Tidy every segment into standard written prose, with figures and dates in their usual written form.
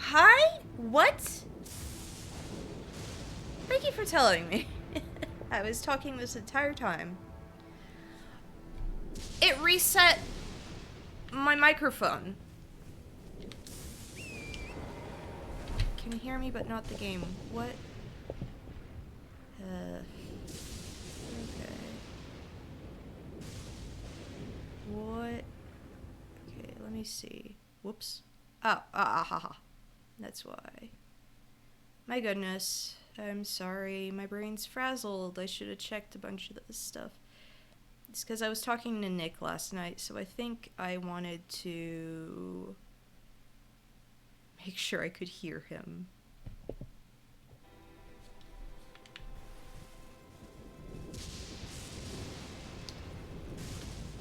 Hi? What? Thank you for telling me. I was talking this entire time. It reset my microphone. Can you hear me but not the game? What? Okay. What? Okay, let me see. Whoops. Oh, ha. That's why. My goodness. I'm sorry. My brain's frazzled. I should have checked a bunch of this stuff. It's because I was talking to Nick last night, so I think I wanted to make sure I could hear him.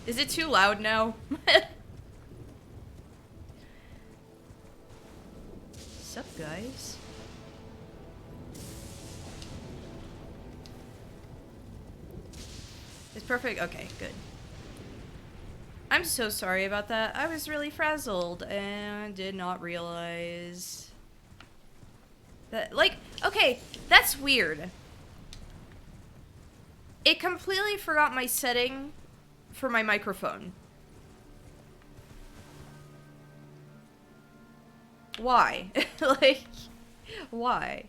Is it too loud now? What's up, guys? It's perfect? Okay, good. I'm so sorry about that. I was really frazzled and did not realize that, like, okay, that's weird. It completely forgot my setting for my microphone. Why? Like, why?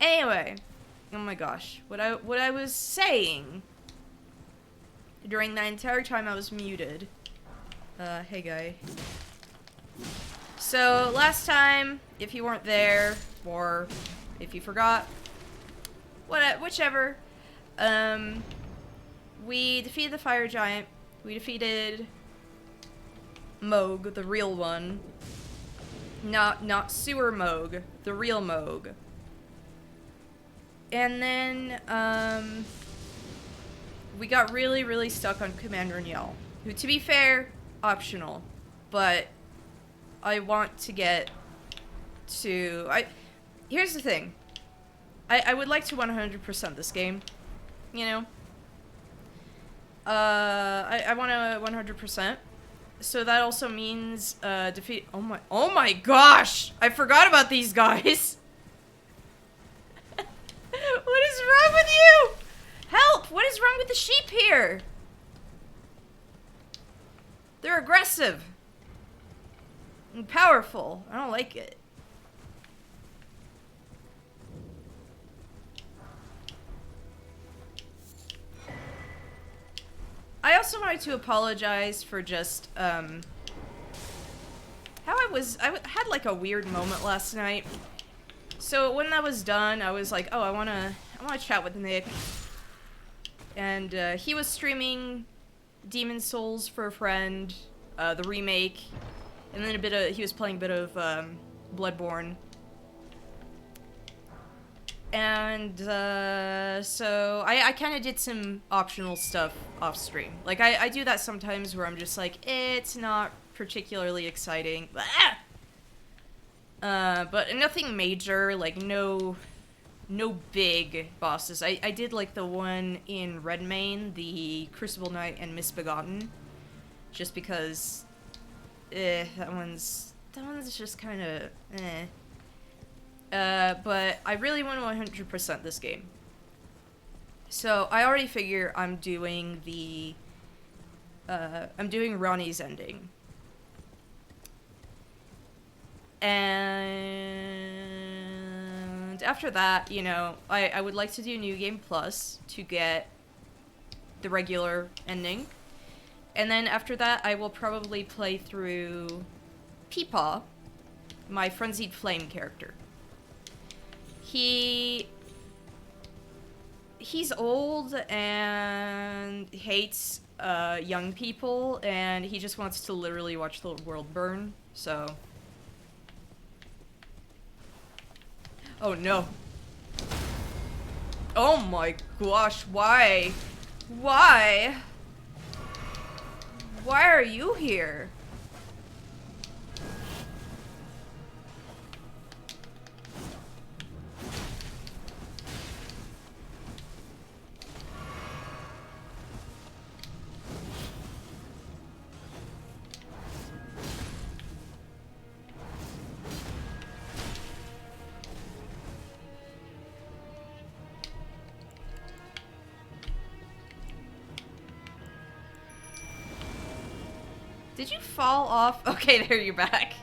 Anyway, oh my gosh, what I was saying during that entire time I was muted. Hey guy. So last time, if you weren't there, or if you forgot, whichever, we defeated the fire giant. We defeated Moog, the real one. Not sewer Moog, the real Moog. And then, we got really, really stuck on Commander Niall, who, to be fair, optional, but I want to get to... Here's the thing. I would like to 100% this game, you know? I want to 100%. So that also means, defeat... Oh my gosh! I forgot about these guys! What is wrong with you? Help! What is wrong with the sheep here? They're aggressive. And powerful. I don't like it. I also wanted to apologize for just, how I had like a weird moment last night. So when that was done, I was like, oh, I wanna chat with Nick. And, he was streaming Demon's Souls for a friend, the remake, and then he was playing a bit of, Bloodborne. And, so I kinda did some optional stuff off stream. Like, I do that sometimes where I'm just like, it's not particularly exciting. But nothing major, like, no big bosses. I did, like, the one in Redmane, the Crucible Knight and Misbegotten, just because, that one's just kinda, but I really want to 100% this game. So, I already figure I'm doing I'm doing Ronnie's ending. And after that, you know, I would like to do New Game Plus to get the regular ending. And then after that, I will probably play through Peepaw, my Frenzied Flame character. He's old and hates young people, and he just wants to literally watch the world burn, so... Oh no. Oh my gosh, why? Why? Why are you here? Did you fall off? Okay, there, you're back.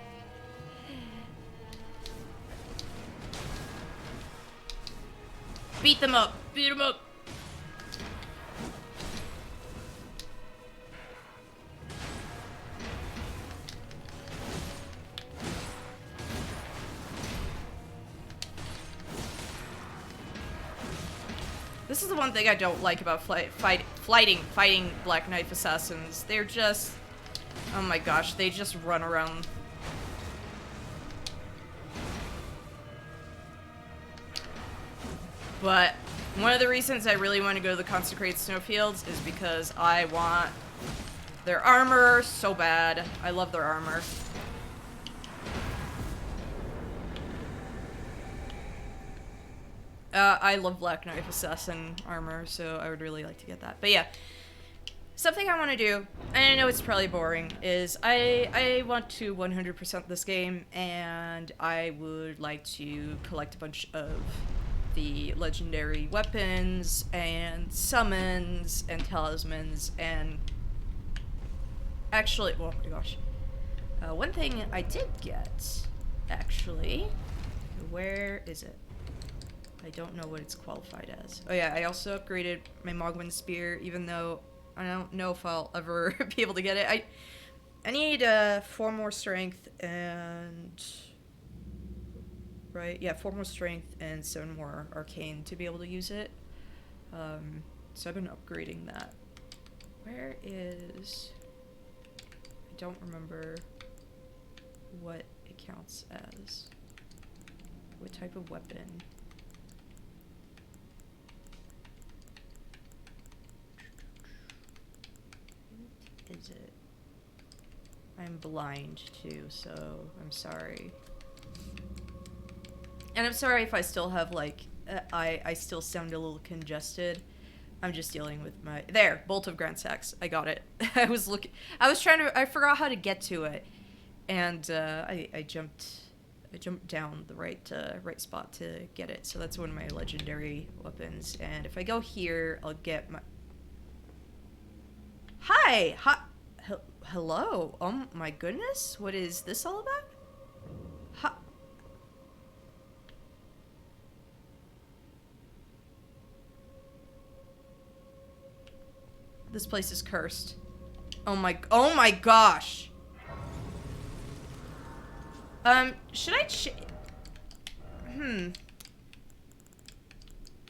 Beat them up. Beat them up. This is the one thing I don't like about fighting Black Knife assassins. They're just... Oh my gosh, they just run around. But one of the reasons I really want to go to the Consecrated Snowfields is because I want their armor so bad. I love their armor. I love Black Knife Assassin armor, so I would really like to get that. But yeah, something I want to do, and I know it's probably boring, is I want to 100% this game, and I would like to collect a bunch of the legendary weapons, and summons, and talismans, and... Actually, oh my gosh. One thing I did get, actually, where is it? I don't know what it's qualified as. Oh yeah, I also upgraded my Mogwin Spear, even though I don't know if I'll ever be able to get it. I need 4 more strength and... Right, yeah, 4 more strength and 7 more arcane to be able to use it. So I've been upgrading that. Where is... I don't remember what it counts as. What type of weapon? Is it? I'm blind too, so I'm sorry. And I'm sorry if I still have like, I still sound a little congested. I'm just dealing with my, there, Bolt of Grand Sax. I got it. I was I forgot how to get to it. And I jumped down the right spot to get it. So that's one of my legendary weapons. And if I go here, I'll get my... Hi! Hello? Oh my goodness? What is this all about? Hi. This place is cursed. Oh my gosh! Should I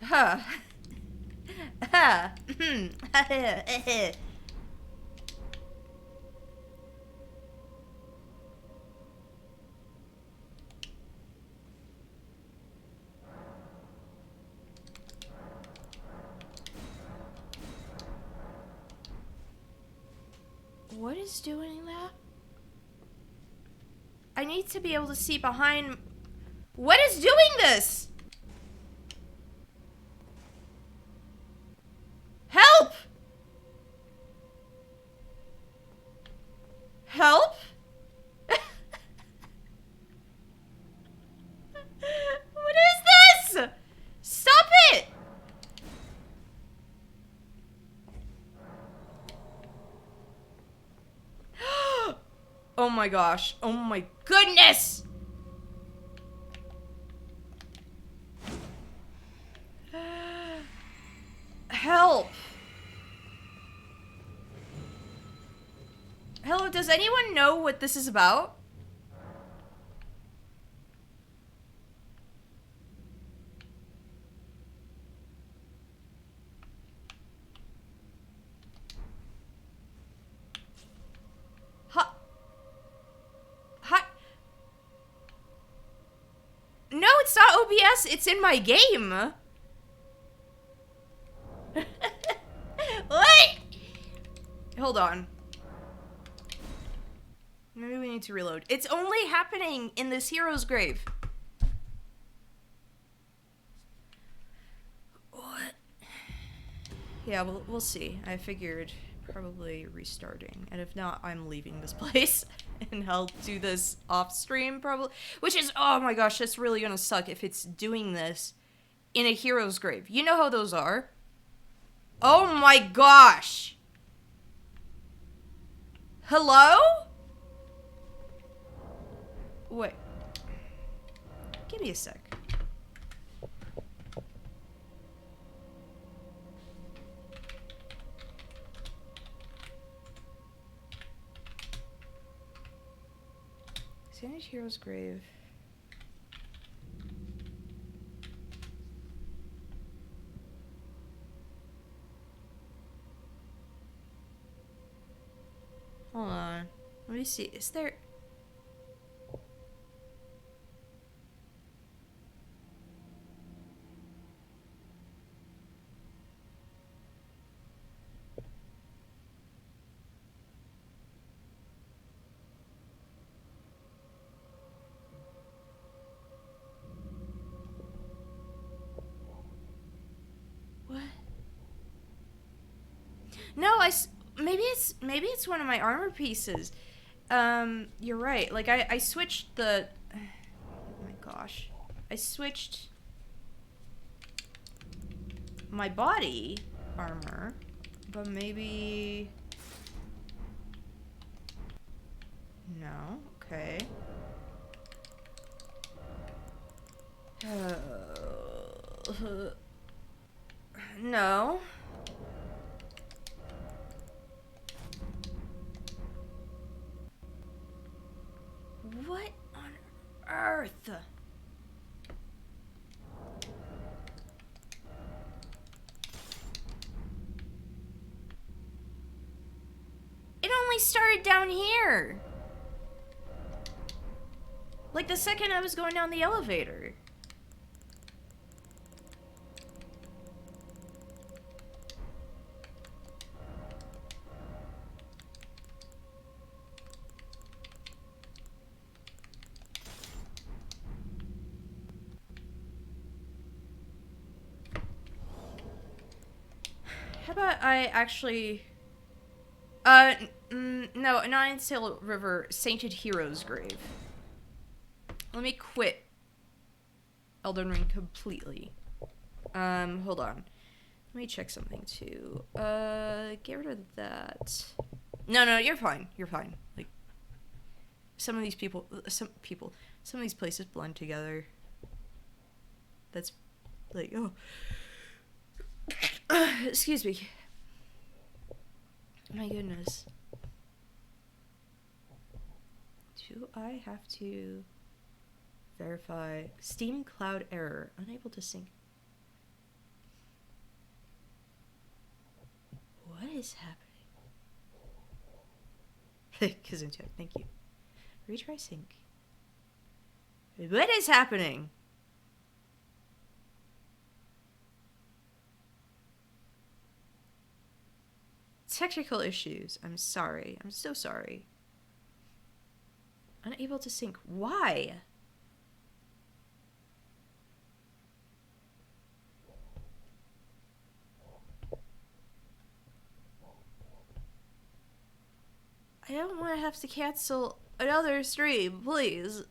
Huh. What is doing that? I need to be able to see behind... What is doing this? Help! Help? What is this? Stop it! Oh my gosh. Oh my goodness! Help! Hello, does anyone know what this is about? No, it's not OBS, it's in my game. What? Hold on. Maybe we need to reload. It's only happening in this hero's grave. What? Yeah, we'll see. I figured probably restarting. And if not, I'm leaving this place. And I'll do this off stream probably. Which is, oh my gosh, that's really gonna suck if it's doing this in a hero's grave. You know how those are. Oh my gosh! Hello? Wait. Give me a sec. Sentries Hero's grave. Hold on. Let me see. Is there... What? No, maybe it's one of my armor pieces. You're right. Like I switched the... Oh my gosh. I switched my body armor, but maybe... No. Okay. No. What on earth? It only started down here. Like the second I was going down the elevator. How about I actually... no, not in Sail River, Sainted Hero's grave. Let me quit Elden Ring completely. Hold on. Let me check something too. Get rid of that. No, you're fine. You're fine. Like, some of these some of these places blend together. That's, like, oh. Excuse me. My goodness. Do I have to verify? Steam cloud error. Unable to sync. What is happening? Gesundheit, thank you. Retry sync. What is happening? Technical issues. I'm sorry. I'm so sorry. Unable to sync. Why? I don't want to have to cancel another stream, please.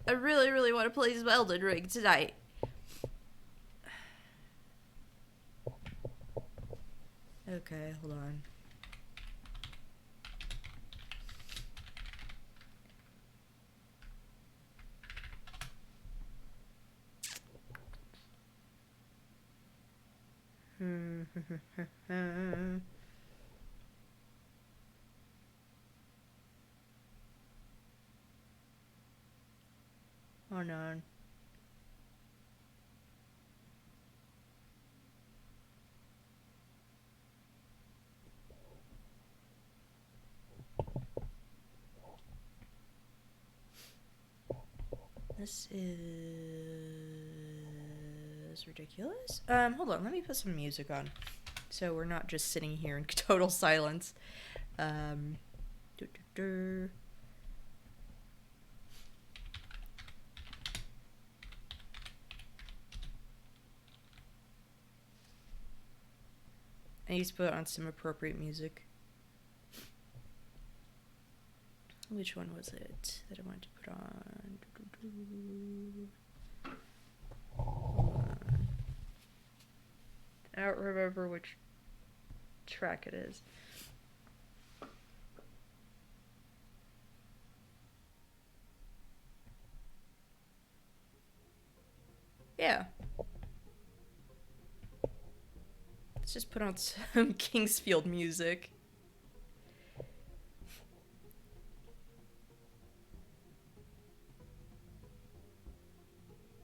I really, really want to play some Elden Ring tonight. Okay, hold on. Oh no. This is ridiculous. Hold on, let me put some music on. So we're not just sitting here in total silence. I need to put on some appropriate music. Which one was it that I wanted to put on? I don't remember which track it is. Yeah. Let's just put on some Kingsfield music.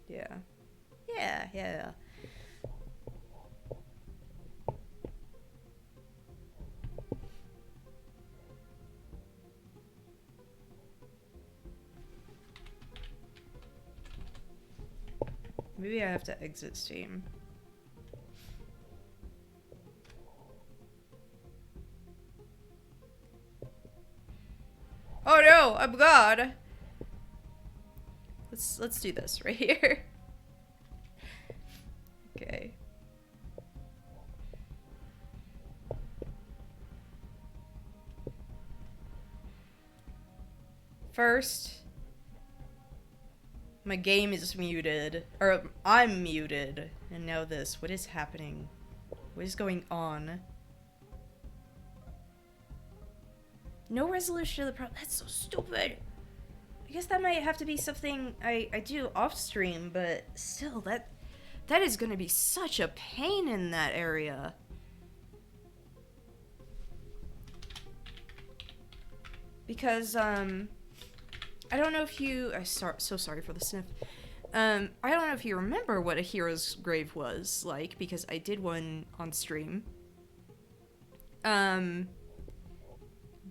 Yeah. Yeah. Maybe I have to exit Steam. Oh no, I'm God. Let's do this right here. Okay. First, my game is muted, or I'm muted, and now this. What is happening? What is going on? No resolution of the problem. That's so stupid. I guess that might have to be something I do off stream, but still, that is gonna be such a pain in that area. Because, I don't know if you... so sorry for the sniff. I don't know if you remember what a hero's grave was like, because I did one on stream.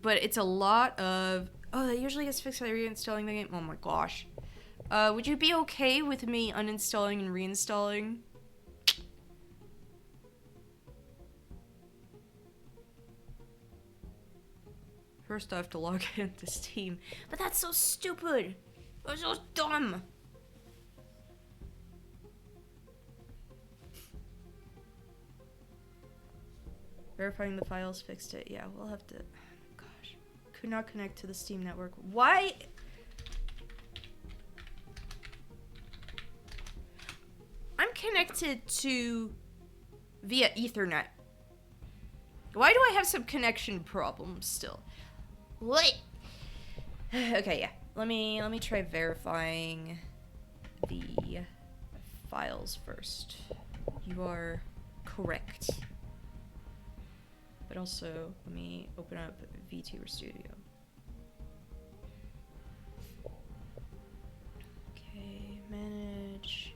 But it's a lot of... Oh, that usually gets fixed by reinstalling the game? Oh my gosh. Would you be okay with me uninstalling and reinstalling? First I have to log into Steam. But that's so stupid! That's so dumb! Verifying the files fixed it. Yeah, we'll have to... Oh my gosh. Could not connect to the Steam network. Why? I'm connected to... via Ethernet. Why do I have some connection problems still? What? Okay, yeah. Let me try verifying the files first. You are correct. But also, let me open up VTuber Studio. Okay, manage.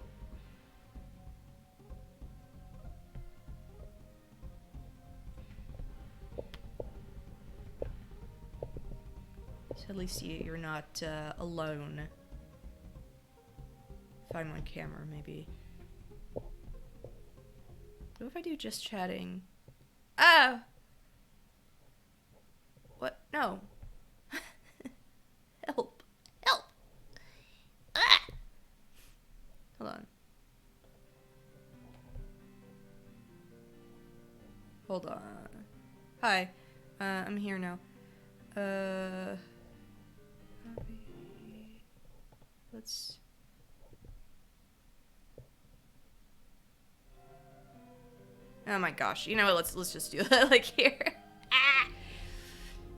So at least you're not alone. If I'm on camera, maybe. What if I do just chatting? Oh! What? No. Help. Help! Ah! Hold on. Hold on. Hi. I'm here now. Let's... Oh my gosh. You know what? Let's just do that like here. Ah!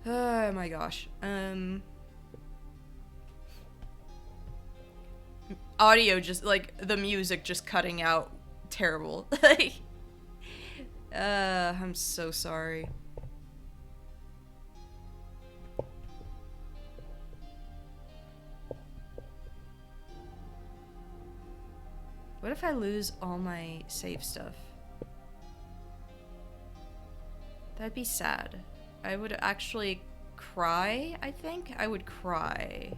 Oh my gosh. Audio just like the music just cutting out terrible. Like I'm so sorry. What if I lose all my save stuff? That'd be sad. I would actually cry, I think. I would cry.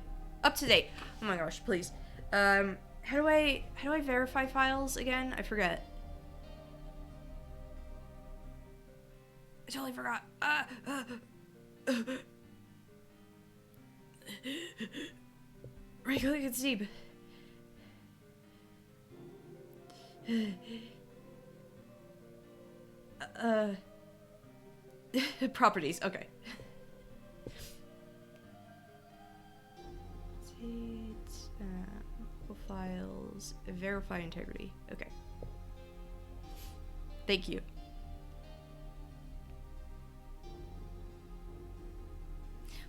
Up to date. Oh my gosh, please. How do I verify files again? I forget. I totally forgot. Right click and Steam. Properties, okay. Files, verify integrity. Okay. Thank you.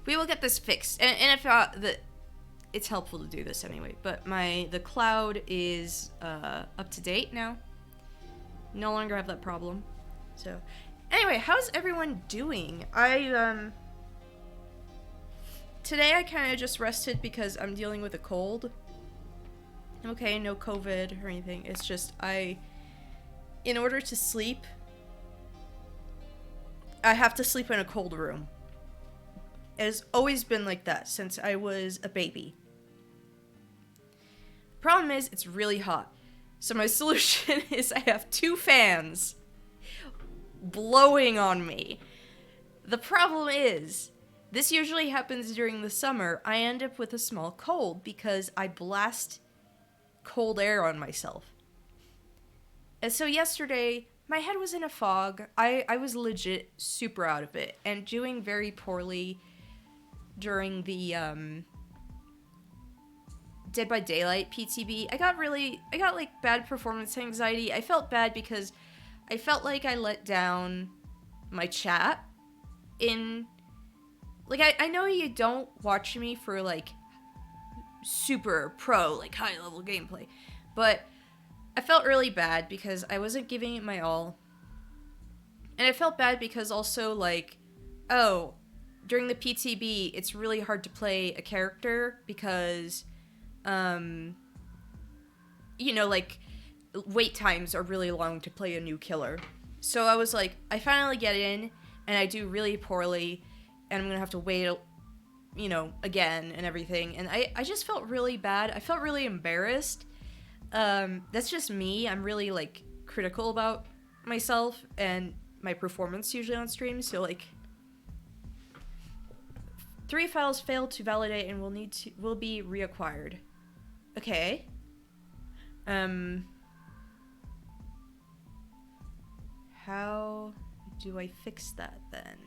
We will get this fixed. And if it's helpful to do this anyway. But the cloud is up to date now. No longer have that problem. So, anyway, how's everyone doing? Today I kind of just rested because I'm dealing with a cold. Okay, no COVID or anything. It's just in order to sleep, I have to sleep in a cold room. It has always been like that since I was a baby. Problem is, it's really hot. So my solution is I have 2 fans blowing on me. The problem is, this usually happens during the summer. I end up with a small cold because I blast cold air on myself. And so yesterday, my head was in a fog. I was legit super out of it and doing very poorly during the Dead by Daylight PTB. I got like bad performance anxiety. I felt bad because I felt like I let down my chat in, like, I know you don't watch me for like super pro, like high level gameplay, but I felt really bad because I wasn't giving it my all. And I felt bad because also, like, oh, during the PTB, it's really hard to play a character because, you know, like, wait times are really long to play a new killer. So I was like, I finally get in, and I do really poorly, and I'm gonna have to wait, you know, again and everything. And I just felt really bad. I felt really embarrassed. That's just me. I'm really, like, critical about myself and my performance usually on stream. So, like, 3 files failed to validate and will be reacquired. Okay. How do I fix that then?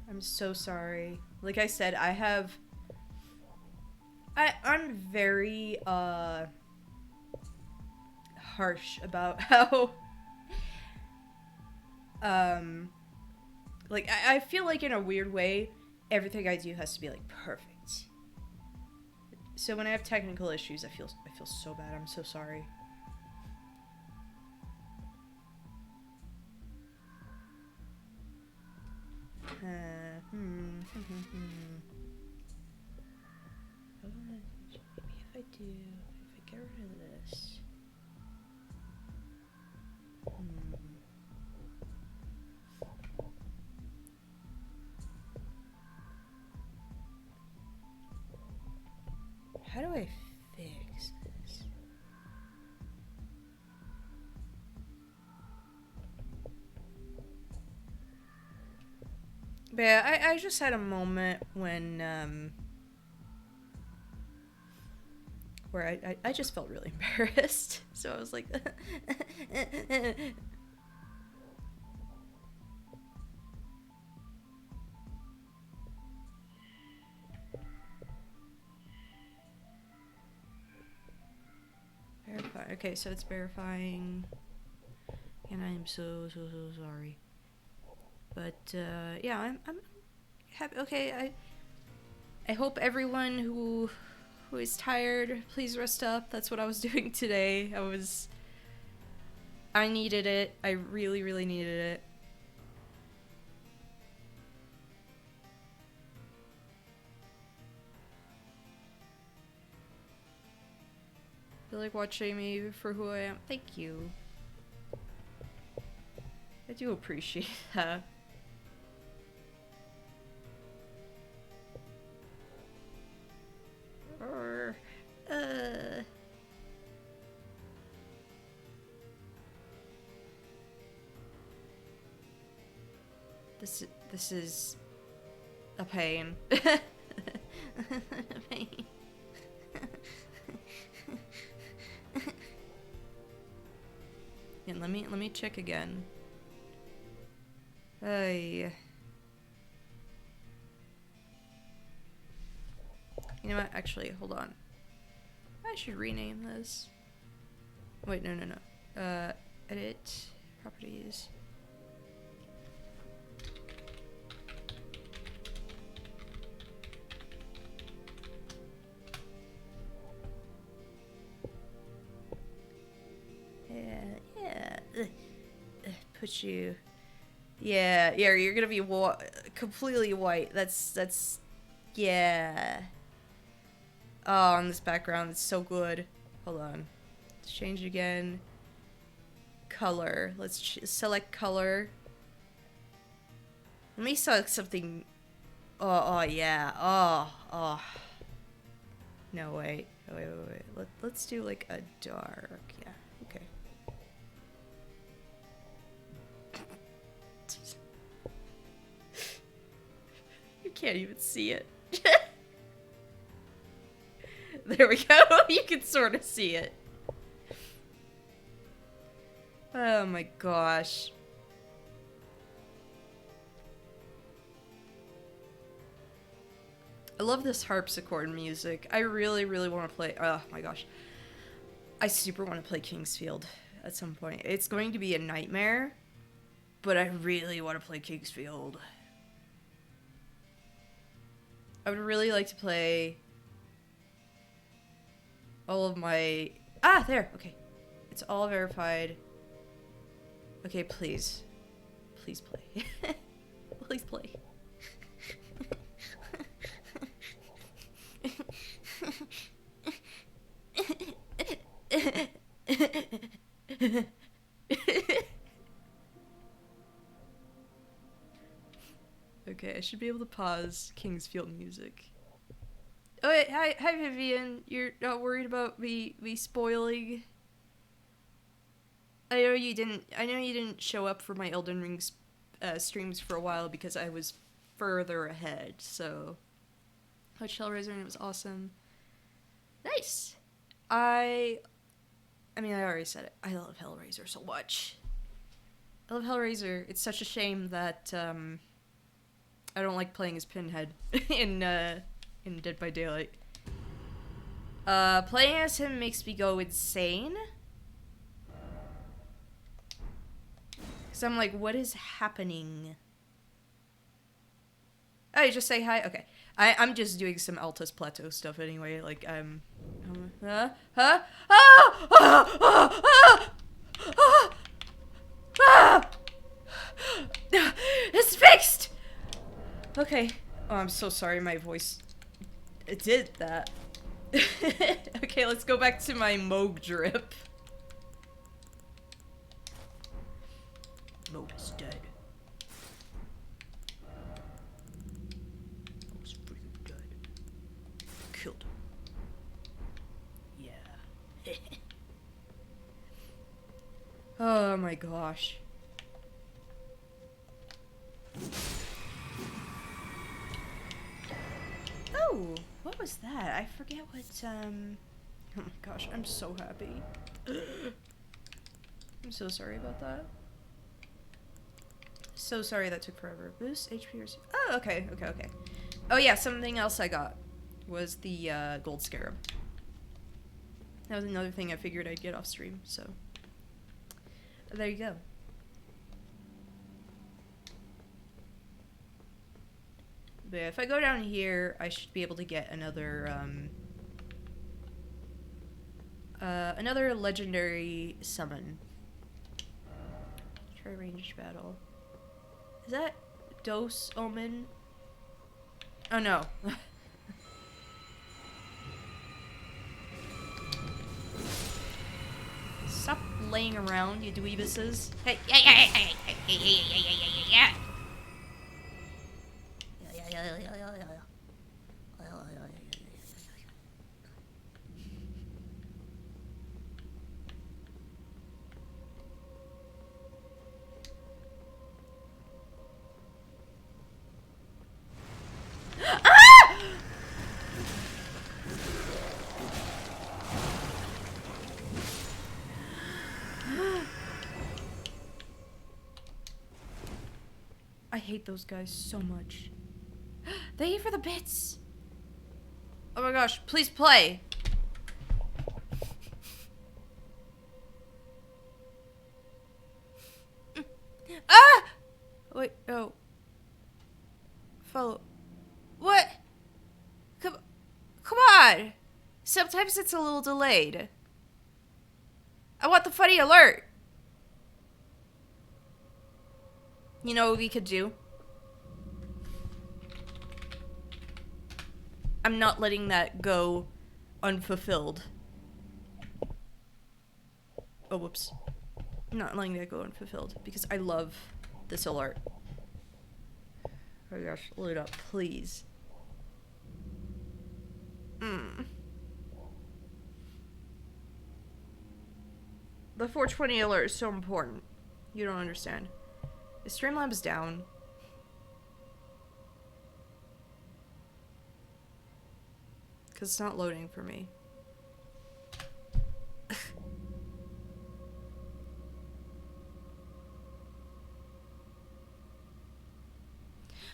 I'm so sorry. Like I said, I'm very harsh about how like I feel like in a weird way everything I do has to be like perfect. So when I have technical issues, I feel so bad. I'm so sorry. Maybe if I get rid of this. How do I fix this? But yeah, I just had a moment when, where I just felt really embarrassed. So I was like, verify. Okay, so it's verifying. And I'm so sorry. But, yeah, I'm happy. Okay, I hope everyone who is tired, please rest up. That's what I was doing today. I needed it. I really, really needed it. You like watching me for who I am? Thank you. I do appreciate that. This is a pain. A pain. And let me check again. Hey. You know what? Actually, hold on. I should rename this. Wait, no. Edit. Properties. Yeah. Put you. Yeah, you're gonna be completely white. That's. Yeah. Oh, on this background, it's so good. Hold on. Let's change again. Color. Let's select color. Let me select something. Oh, yeah. Oh. No, wait. Wait. Let's do like a dark. Yeah, okay. You can't even see it. There we go. You can sort of see it. Oh my gosh. I love this harpsichord music. I really want to play. Oh my gosh. I super want to play Kingsfield at some point. It's going to be a nightmare, but I really want to play Kingsfield. I would really like to play all of my... Ah, there. Okay. It's all verified. Okay, please. Please play. Please play. Okay, I should be able to pause Kingsfield music. Oh wait, hi Vivian. You're not worried about me spoiling? I know you didn't show up for my Elden Ring streams for a while because I was further ahead. So, watched Hellraiser and it was awesome. Nice. I already said it. I love Hellraiser so much. I love Hellraiser. It's such a shame that I don't like playing as Pinhead in Dead by Daylight. Playing as him makes me go insane. Cause I'm like, what is happening? Oh, you just say hi? Okay. I'm just doing some Altus Plateau stuff anyway. Like, It's fixed! Okay. Oh, I'm so sorry my voice... It did that. Okay, let's go back to my Moog drip. Moog is dead. Moog's freaking dead. Killed him. Yeah. Oh my gosh. Oh, what was that? I forget what, oh my gosh, I'm so happy. I'm so sorry about that. So sorry that took forever. Boost HP or... Oh, okay. Oh yeah, something else I got was the, gold scarab. That was another thing I figured I'd get off stream, so... There you go. But yeah, if I go down here, I should be able to get another, another legendary summon. Try ranged battle. Is that Dose Omen? Oh no. Stop laying around, you dweebuses. Hey, yeah. I hate those guys so much. Thank you for the bits. Oh my gosh, please play. Ah! Wait, oh. Follow. What? Come on. Sometimes it's a little delayed. I want the funny alert. You know what we could do? I'm not letting that go unfulfilled. Oh, whoops. I'm not letting that go unfulfilled because I love this alert. Oh my gosh, load up, please. The 420 alert is so important. You don't understand. Is Streamlabs down? Because it's not loading for me.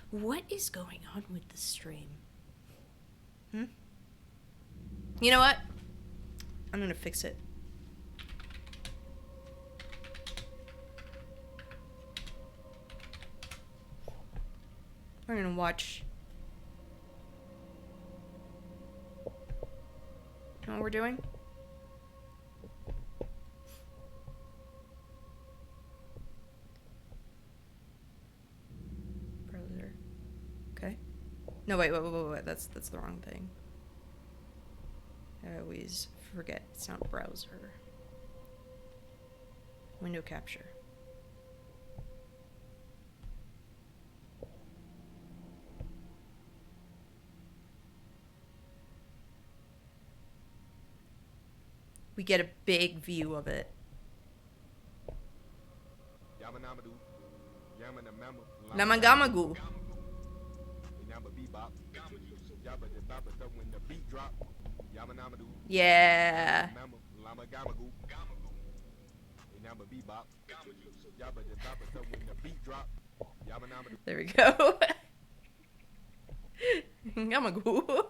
What is going on with the stream? You know what? I'm gonna fix it. We're gonna watch. You know what we're doing? Browser. Okay. No, wait. That's the wrong thing. I always forget it's not browser. Window capture. We get a big view of it. Lamagamagu. Yeah. There we go. Gamagu.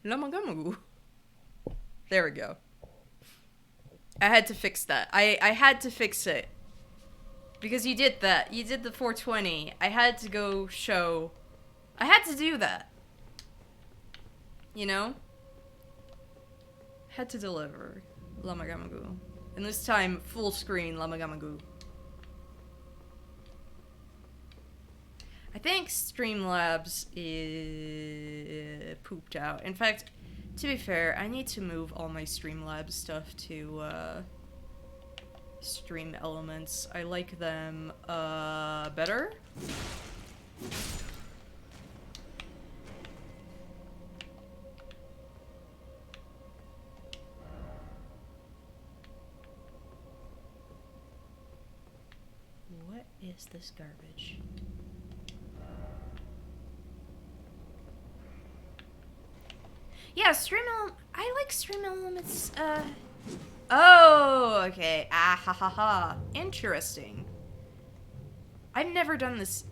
Lamagamagu. There we go. I had to fix that. I had to fix it. Because you did that. You did the 420. I had to go show. I had to do that. You know? Had to deliver Lamagamagu. And this time, full screen Lamagamagu. I think Streamlabs is pooped out. In fact, to be fair, I need to move all my Streamlabs stuff to Stream Elements. I like them better. What is this garbage? Yeah, I like Stream Elements, Oh, okay. Ah, ha, ha, ha. Interesting. I've never done this,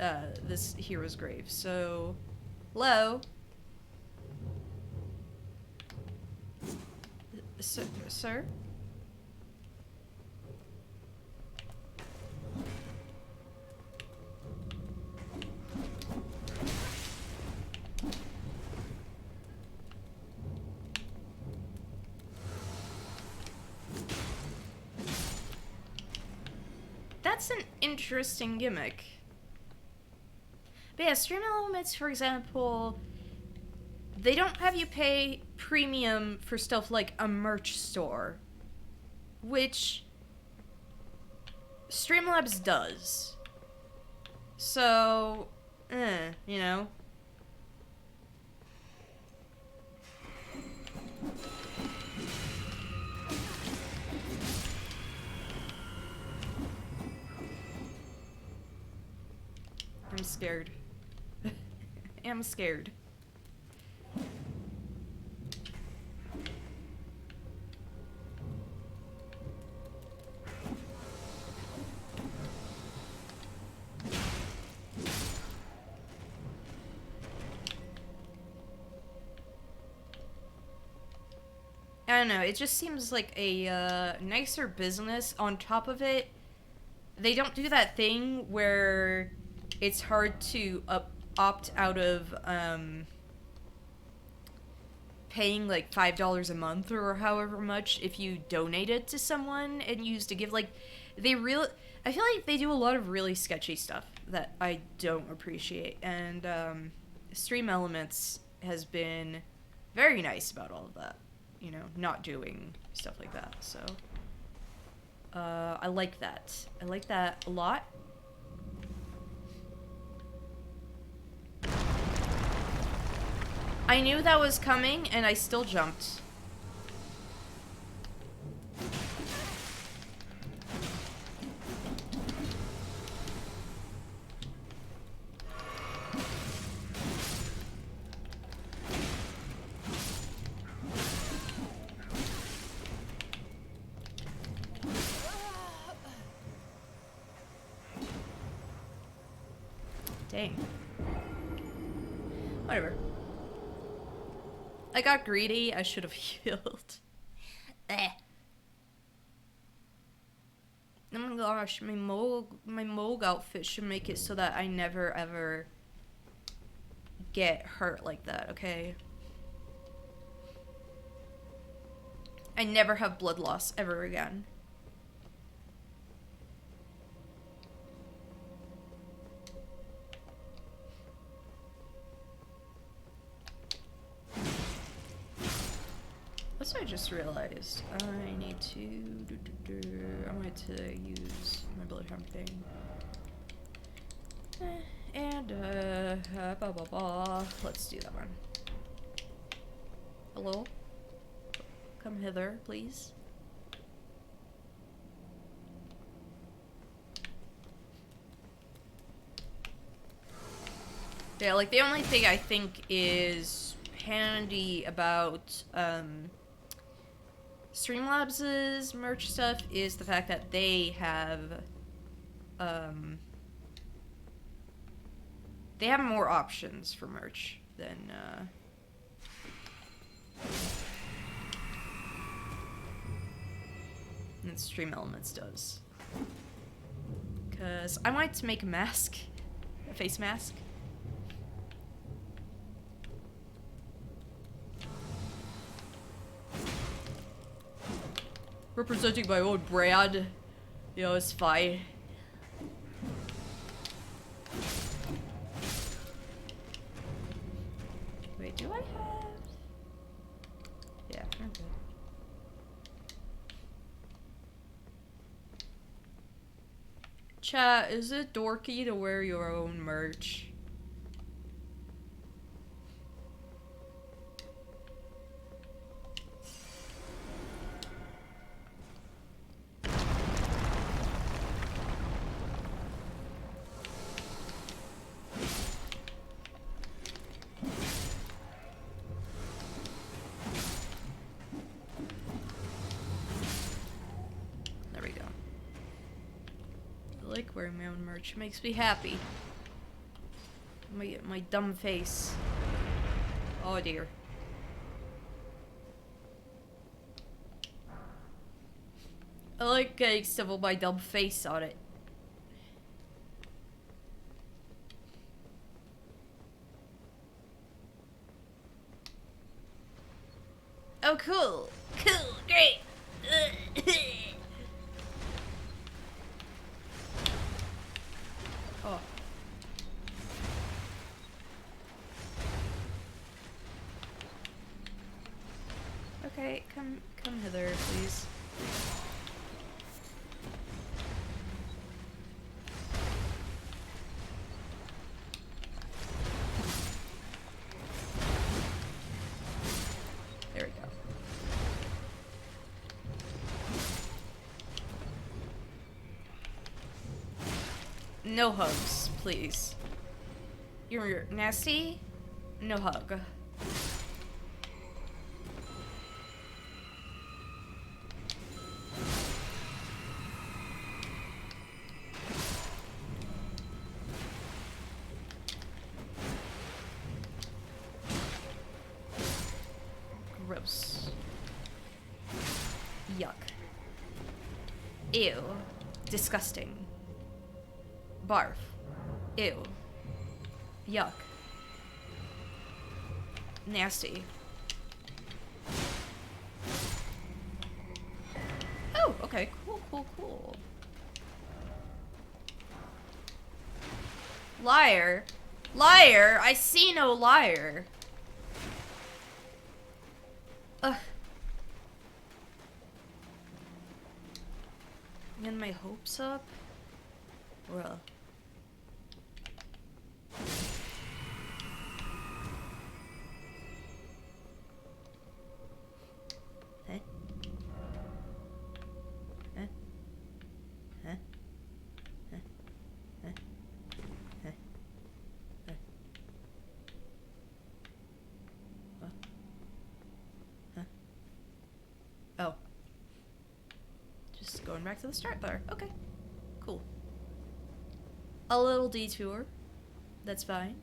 this Hero's Grave, so... Hello? Sir? That's an interesting gimmick. But yeah, Stream Elements, for example, they don't have you pay premium for stuff like a merch store, which Streamlabs does. So, you know. I'm scared. I'm scared. I don't know, it just seems like a nicer business. On top of it, they don't do that thing where it's hard to opt out of paying like $5 a month or however much if you donate it to someone and use to give. Like, I feel like they do a lot of really sketchy stuff that I don't appreciate, and Stream Elements has been very nice about all of that, you know, not doing stuff like that. So I like that. I like that a lot. I knew that was coming, and I still jumped. Dang. Whatever. I got greedy. I should have healed. Oh my gosh, my Moog outfit should make it so that I never ever get hurt like that, okay? I never have blood loss ever again. That's what I just realized. I need to I wanted to use my bloodhound thing. And blah blah blah. Let's do that one. Hello? Come hither, please. Yeah, like the only thing I think is handy about Streamlabs' merch stuff is the fact that they have more options for merch than Stream Elements does. Cause I wanted to make a mask, a face mask. Representing my own brand. You know, it's fine. Wait, do I have... Yeah, I'm good. Chat, is it dorky to wear your own merch? Wearing my own merch makes me happy. My dumb face. Oh dear. I like getting stuff with my dumb face on it. Oh cool! Cool! Great! Oh. Okay, come hither, please. There we go. No hugs, please. You're nasty? No hug. Gross. Ew. Disgusting. Barf. Ew. Yuck. Nasty. Oh, okay. Cool, cool, cool. Liar. Liar! I see no liar. Ugh. Getting my hopes up? Well. Huh? Huh? Huh? Huh? Huh? Huh? Huh? What? Huh? Oh. Just going back to the start there. Okay. Cool. A little detour. That's fine.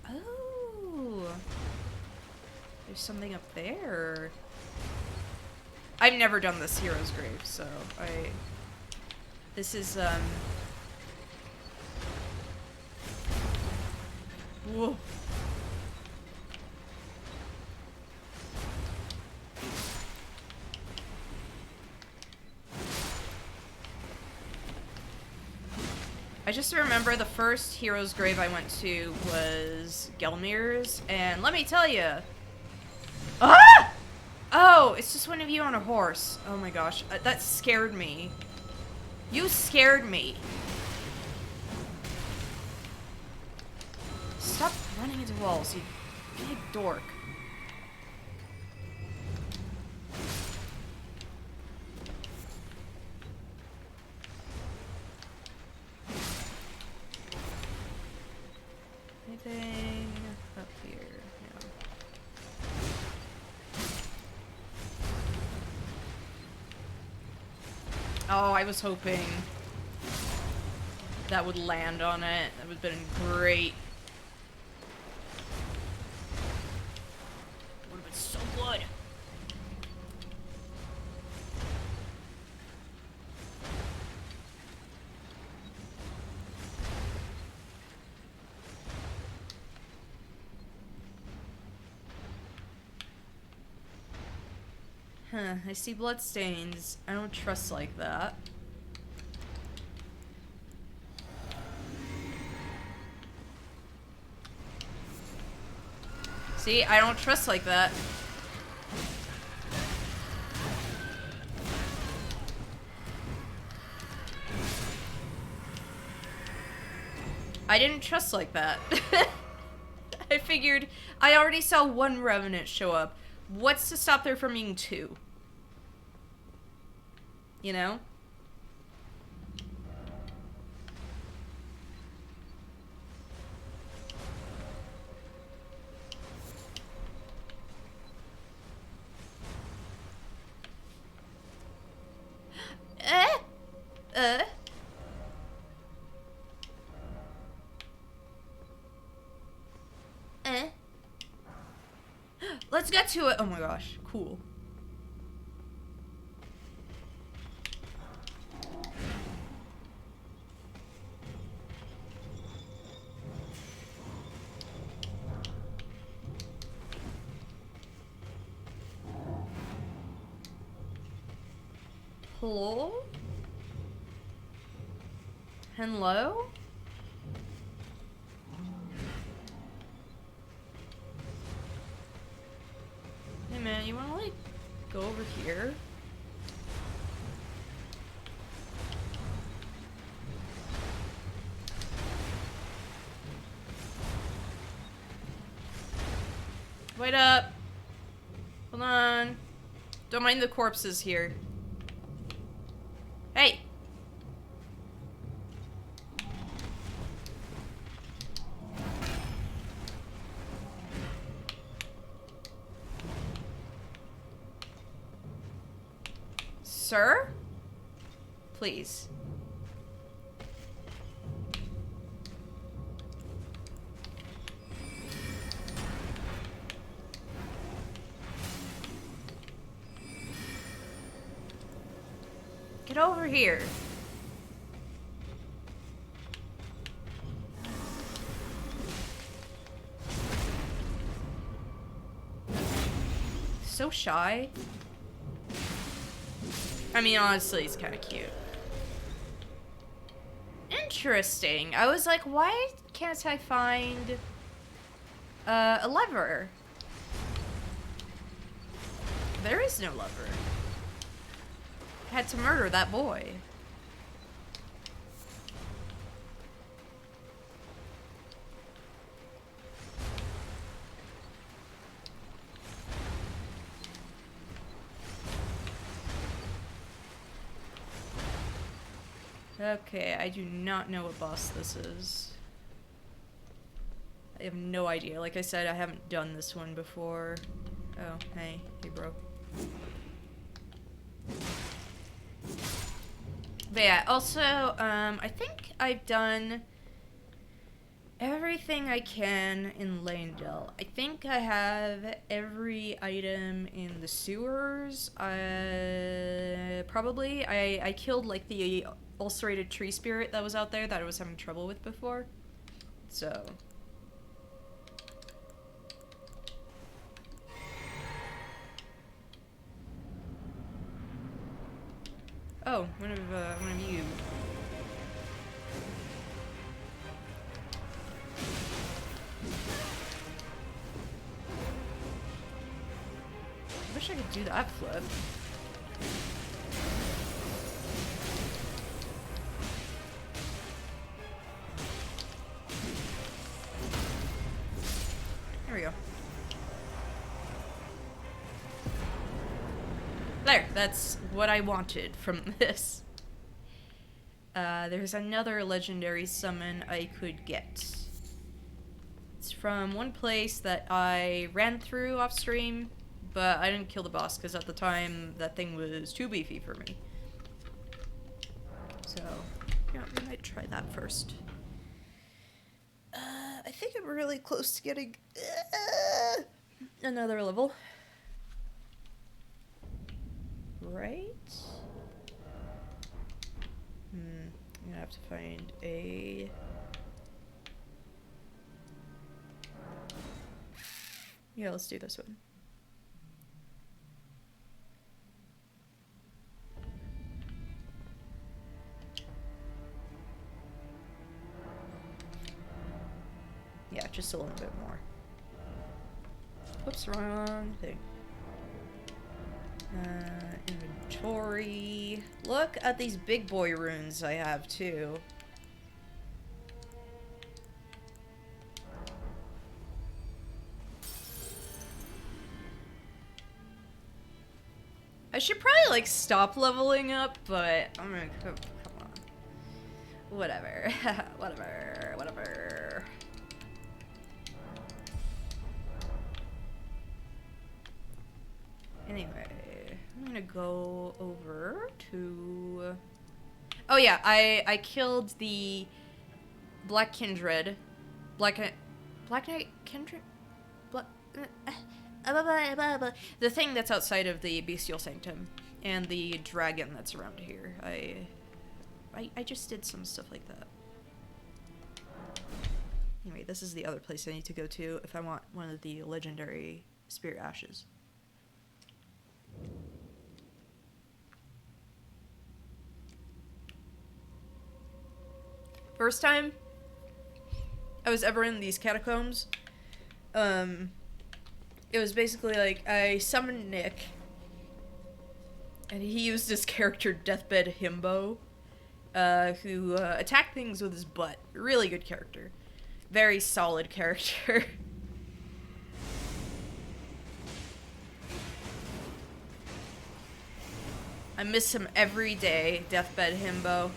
Oh. There's something up there. I've never done this hero's grave, so this is, whoa. I just remember the first hero's grave I went to was Gelmir's, and let me tell you. Ah! Oh, it's just one of you on a horse. Oh my gosh, that scared me. You scared me. Stop running into walls, you big dork. Anything up here? No. Oh, I was hoping that would land on it. That would have been great. Would have been so good. Huh, I see bloodstains. I don't trust like that. See, I don't trust like that. I didn't trust like that. I figured I already saw one revenant show up. What's to stop there from being two? You know? Let's get to it. Oh my gosh, cool. Hello? Hello? Hey man, you wanna like go over here? Wait up. Hold on. Don't mind the corpses here. Hey! Sir? Please. Get over over here. So shy. I mean, honestly, he's kind of cute. Interesting. I was like, why can't I find a lever? There is no lever. I had to murder that boy. Okay, I do not know what boss this is. I have no idea. Like I said, I haven't done this one before. Oh, hey bro. But yeah, also, I think I've done everything I can in Langdale. I think I have every item in the sewers. Probably. I killed, like, the ulcerated tree spirit that was out there that I was having trouble with before. So... Oh, one of you. I wish I could do that flip. There we go. There, that's what I wanted from this. There's another legendary summon I could get. It's from one place that I ran through off stream, but I didn't kill the boss because at the time that thing was too beefy for me. So, yeah, we might try that first. I think I'm really close to getting another level. Right? I'm gonna have to find a... Yeah, let's do this one. Yeah, just a little bit more. Whoops, wrong thing. Inventory. Look at these big boy runes I have too. I should probably like stop leveling up, but I'm gonna come on. Whatever. Whatever. Anyway, I'm gonna go over to... Oh yeah, I killed the Black Kindred. Black Knight Kindred? The thing that's outside of the Bestial Sanctum. And the dragon that's around here. I just did some stuff like that. Anyway, this is the other place I need to go to if I want one of the legendary Spirit Ashes. First time I was ever in these catacombs, it was basically like I summoned Nick, and he used his character Deathbed Himbo, who attacked things with his butt. Really good character. Very solid character. I miss him every day, Deathbed Himbo.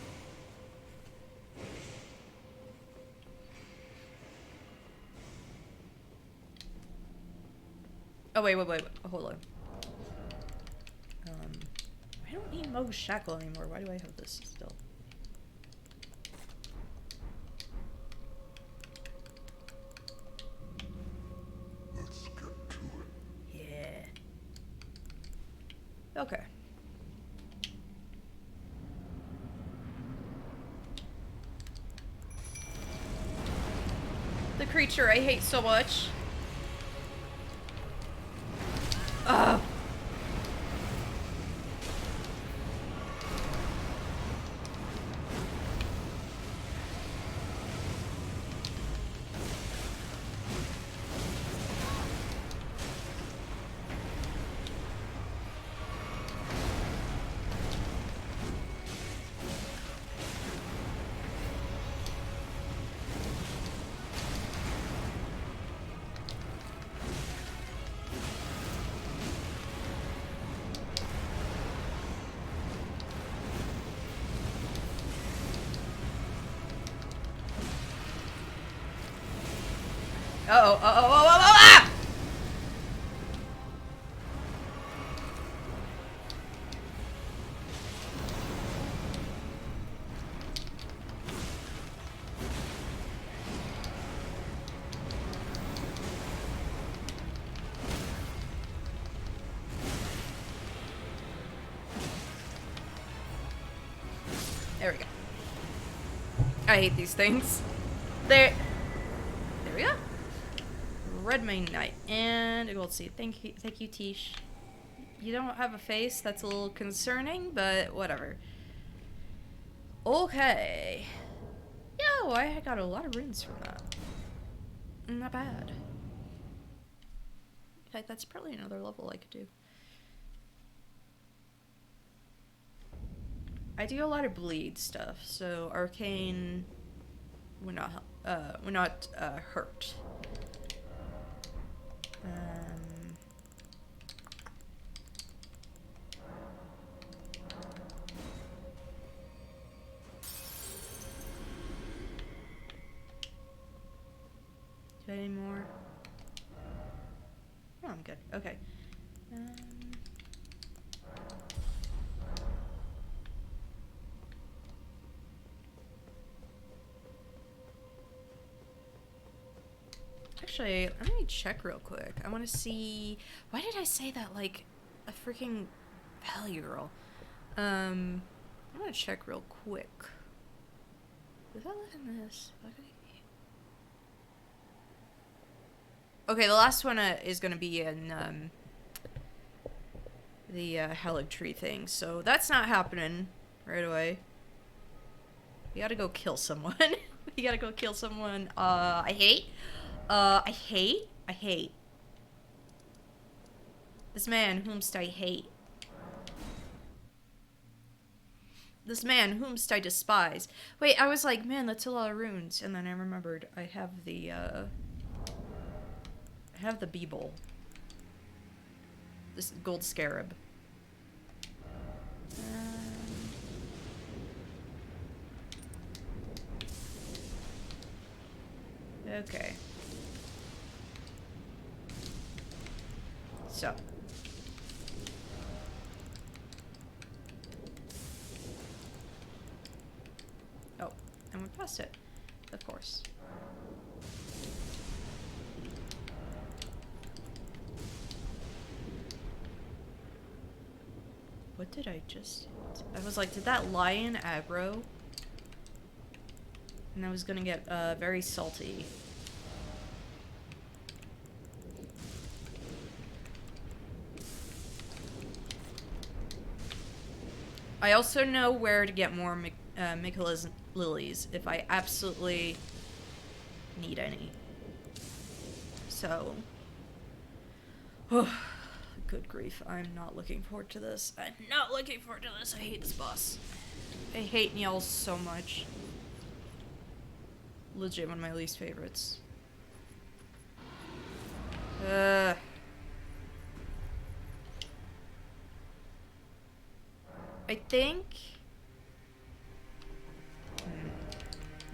Oh, wait, hold on. I don't need Mo's Shackle anymore. Why do I have this still? Let's get to it. Yeah. Okay. creature I hate so much. Ugh. Uh-oh, ah! There we go. I hate these things. There we go. Red Main Knight and a gold seed. Thank you, Tish. You don't have a face. That's a little concerning, but whatever. Okay. Yo, I got a lot of runes from that. Not bad. In fact, that's probably another level I could do. I do a lot of bleed stuff, so arcane would not hurt. Do I need more? No, I'm good. Okay. Actually, let me check real quick. I want to see... Why did I say that like a freaking Valley Girl? I'm gonna check real quick. Does that live in this? Okay, the last one is gonna be in the Hellig Tree thing, so that's not happening right away. We gotta go kill someone. We gotta go kill someone. I hate. This man whomst I hate. This man whomst I despise. Wait, I was like, man, that's a lot of runes, and then I remembered I have the Beeble. This gold scarab. Okay. So. Oh, and we passed it. Of course. What did I just hit? I was like, did that lion aggro? And I was gonna get very salty. I also know where to get more Michaela's lilies if I absolutely need any. So, good grief, I'm not looking forward to this. I'm not looking forward to this. I hate this boss. I hate Niall so much. Legit one of my least favorites. I think.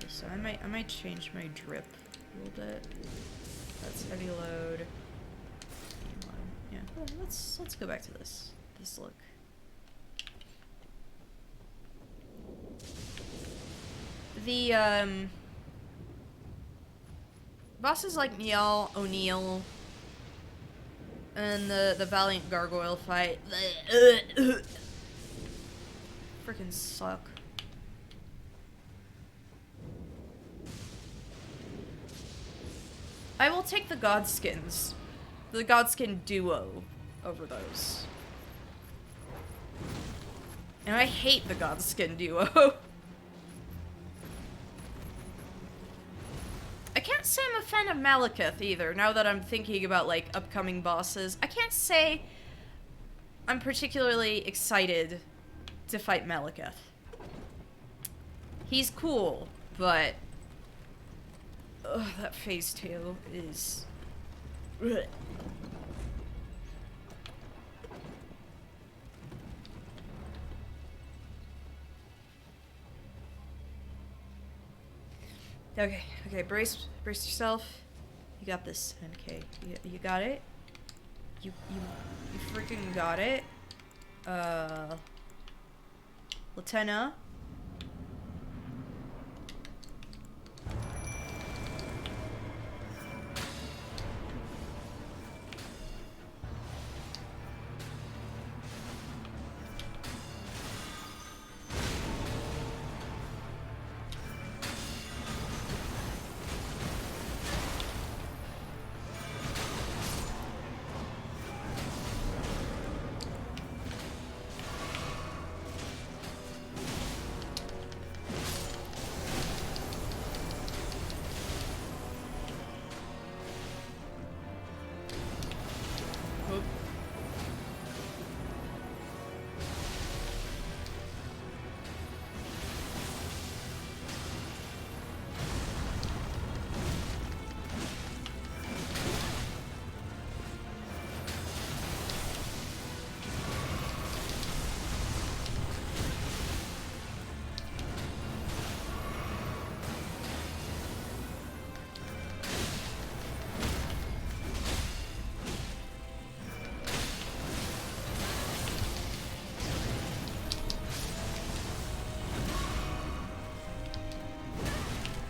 So I might change my drip a little bit. That's heavy load. Yeah, let's go back to this look. The bosses like Niall, O'Neill, and the Valiant Gargoyle fight freaking suck. I will take the Godskins. The Godskin duo over those. And I hate the Godskin duo. I can't say I'm a fan of Malekith either, now that I'm thinking about, like, upcoming bosses. I can't say I'm particularly excited to fight Malekith. He's cool, but... ugh, that phase 2 is... ugh. Okay, brace yourself. You got this, NK. You got it. You freaking got it. Latenna.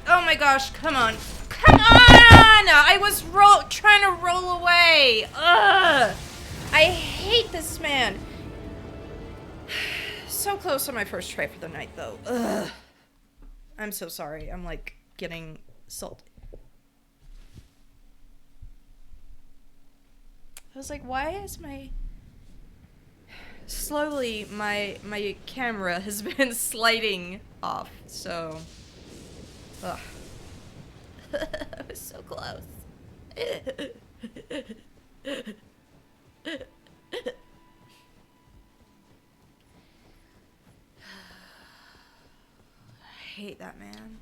Oh my gosh, come on. Come on! I was trying to roll away. Ugh! I hate this man. So close on my first try for the night, though. Ugh. I'm so sorry. I'm, like, getting salty. I was like, why is my... slowly, my camera has been sliding off, so... ugh. I was so close. I hate that man.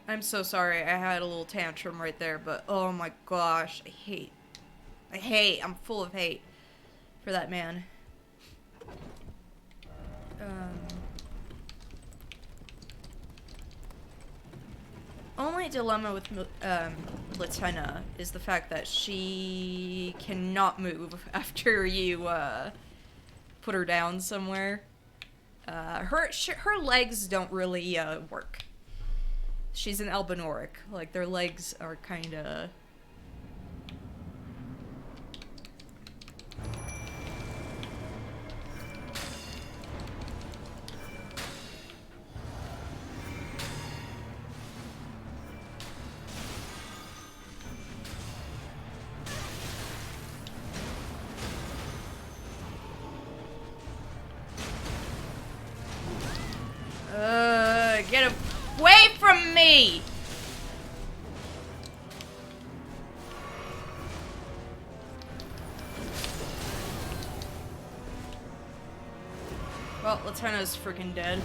I'm so sorry. I had a little tantrum right there, but oh my gosh, I'm full of hate for that man. Only dilemma with Latenna is the fact that she cannot move after you put her down somewhere. Her legs don't really work. She's an albinoric. Like, their legs are kinda... get away from me! Well, Latenna's freaking dead.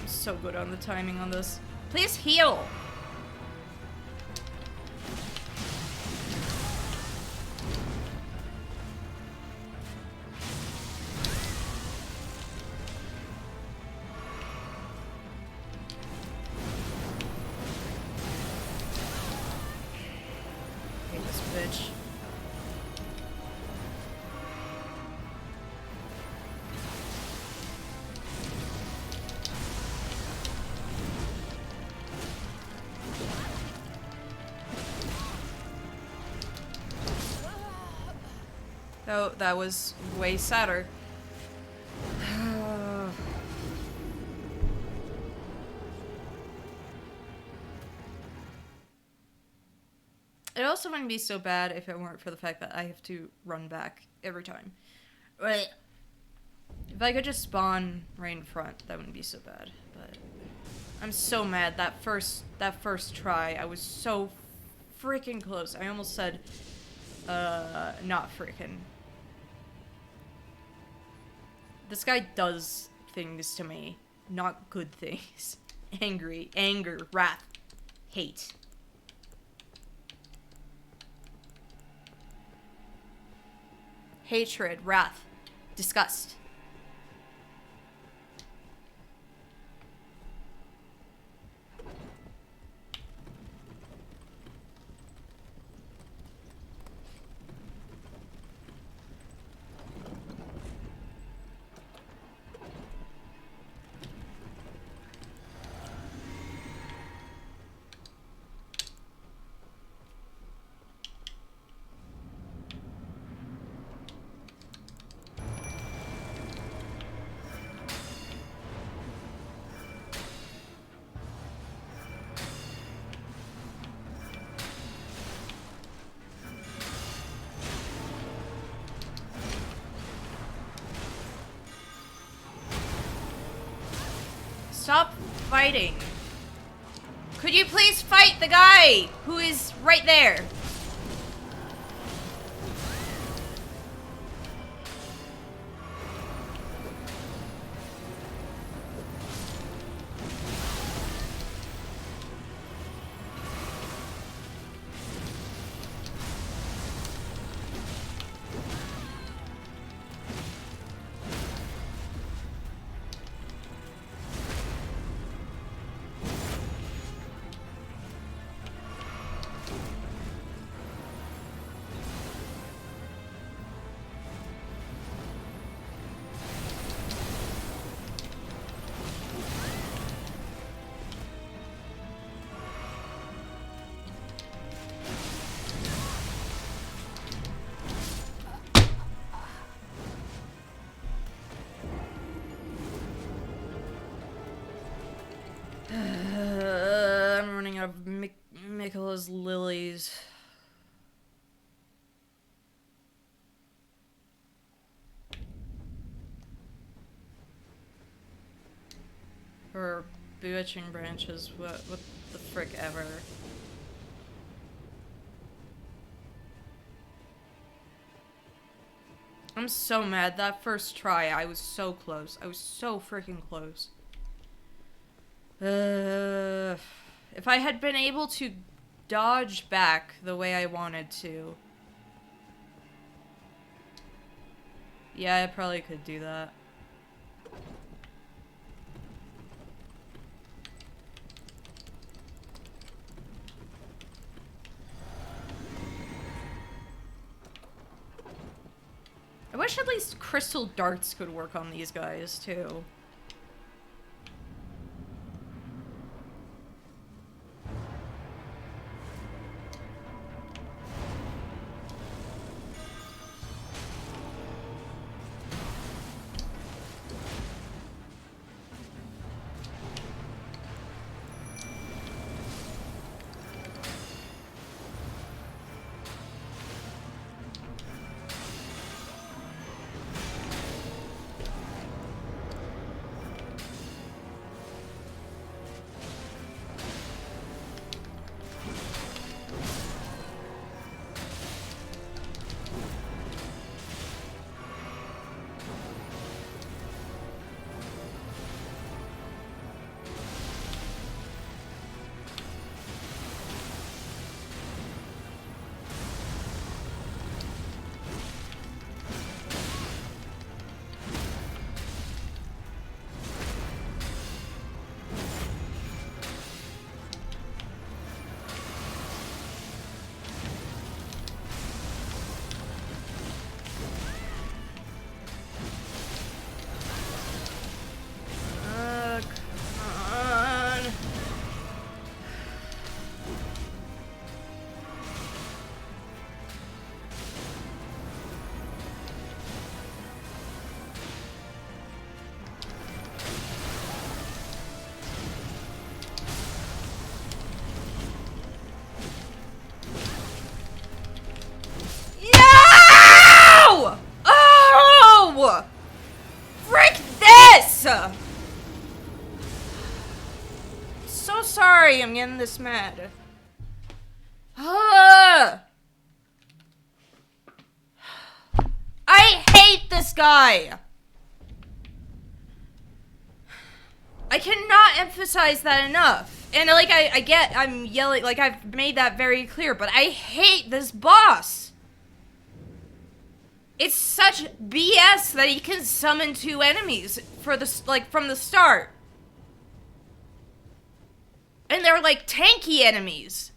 So good on the timing on this. Please heal! bitch. Oh, that was way sadder. It also wouldn't be so bad if it weren't for the fact that I have to run back every time. Right. If I could just spawn right in front, that wouldn't be so bad. But I'm so mad. That first try, I was so freaking close. I almost said, not freaking. This guy does things to me. Not good things. Anger, wrath, hate. Hatred, wrath, disgust. Stop fighting. Could you please fight the guy who is right there? I'm running out of Michaela's lilies. Or bewitching branches, what the frick ever. I'm so mad. That first try, I was so close. I was so freaking close. If I had been able to dodge back the way I wanted to. Yeah, I probably could do that. I wish at least crystal darts could work on these guys, too. so sorry I'm getting this mad. I hate this guy. I cannot emphasize that enough. And like, I'm yelling, like I've made that very clear, but I hate this boss. It's such BS that he can summon 2 enemies for the, like, from the start. And they're like tanky enemies.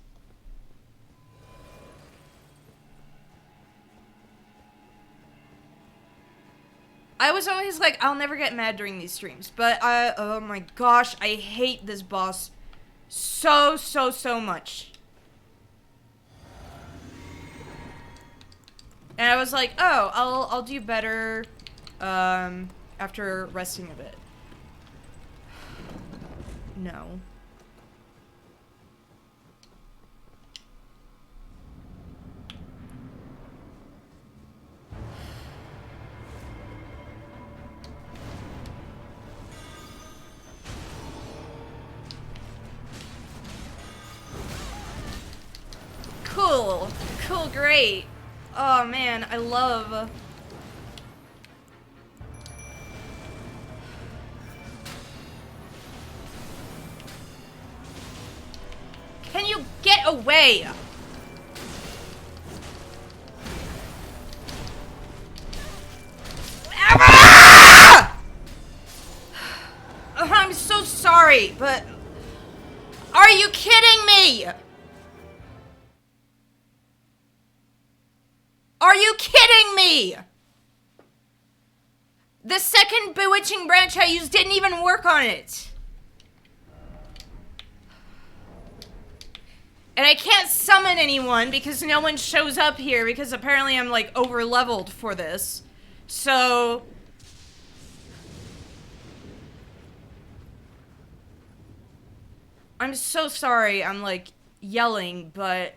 I was always like, I'll never get mad during these streams, but oh my gosh, I hate this boss so much. And I was like, oh, I'll do better after resting a bit. No. Cool. Cool, great. Oh man, I love... Can you get away? I'm so sorry, but... Are you kidding me? Are you kidding me? The second bewitching branch I used didn't even work on it. And I can't summon anyone because no one shows up here because apparently I'm like over leveled for this. So... I'm so sorry I'm like yelling, but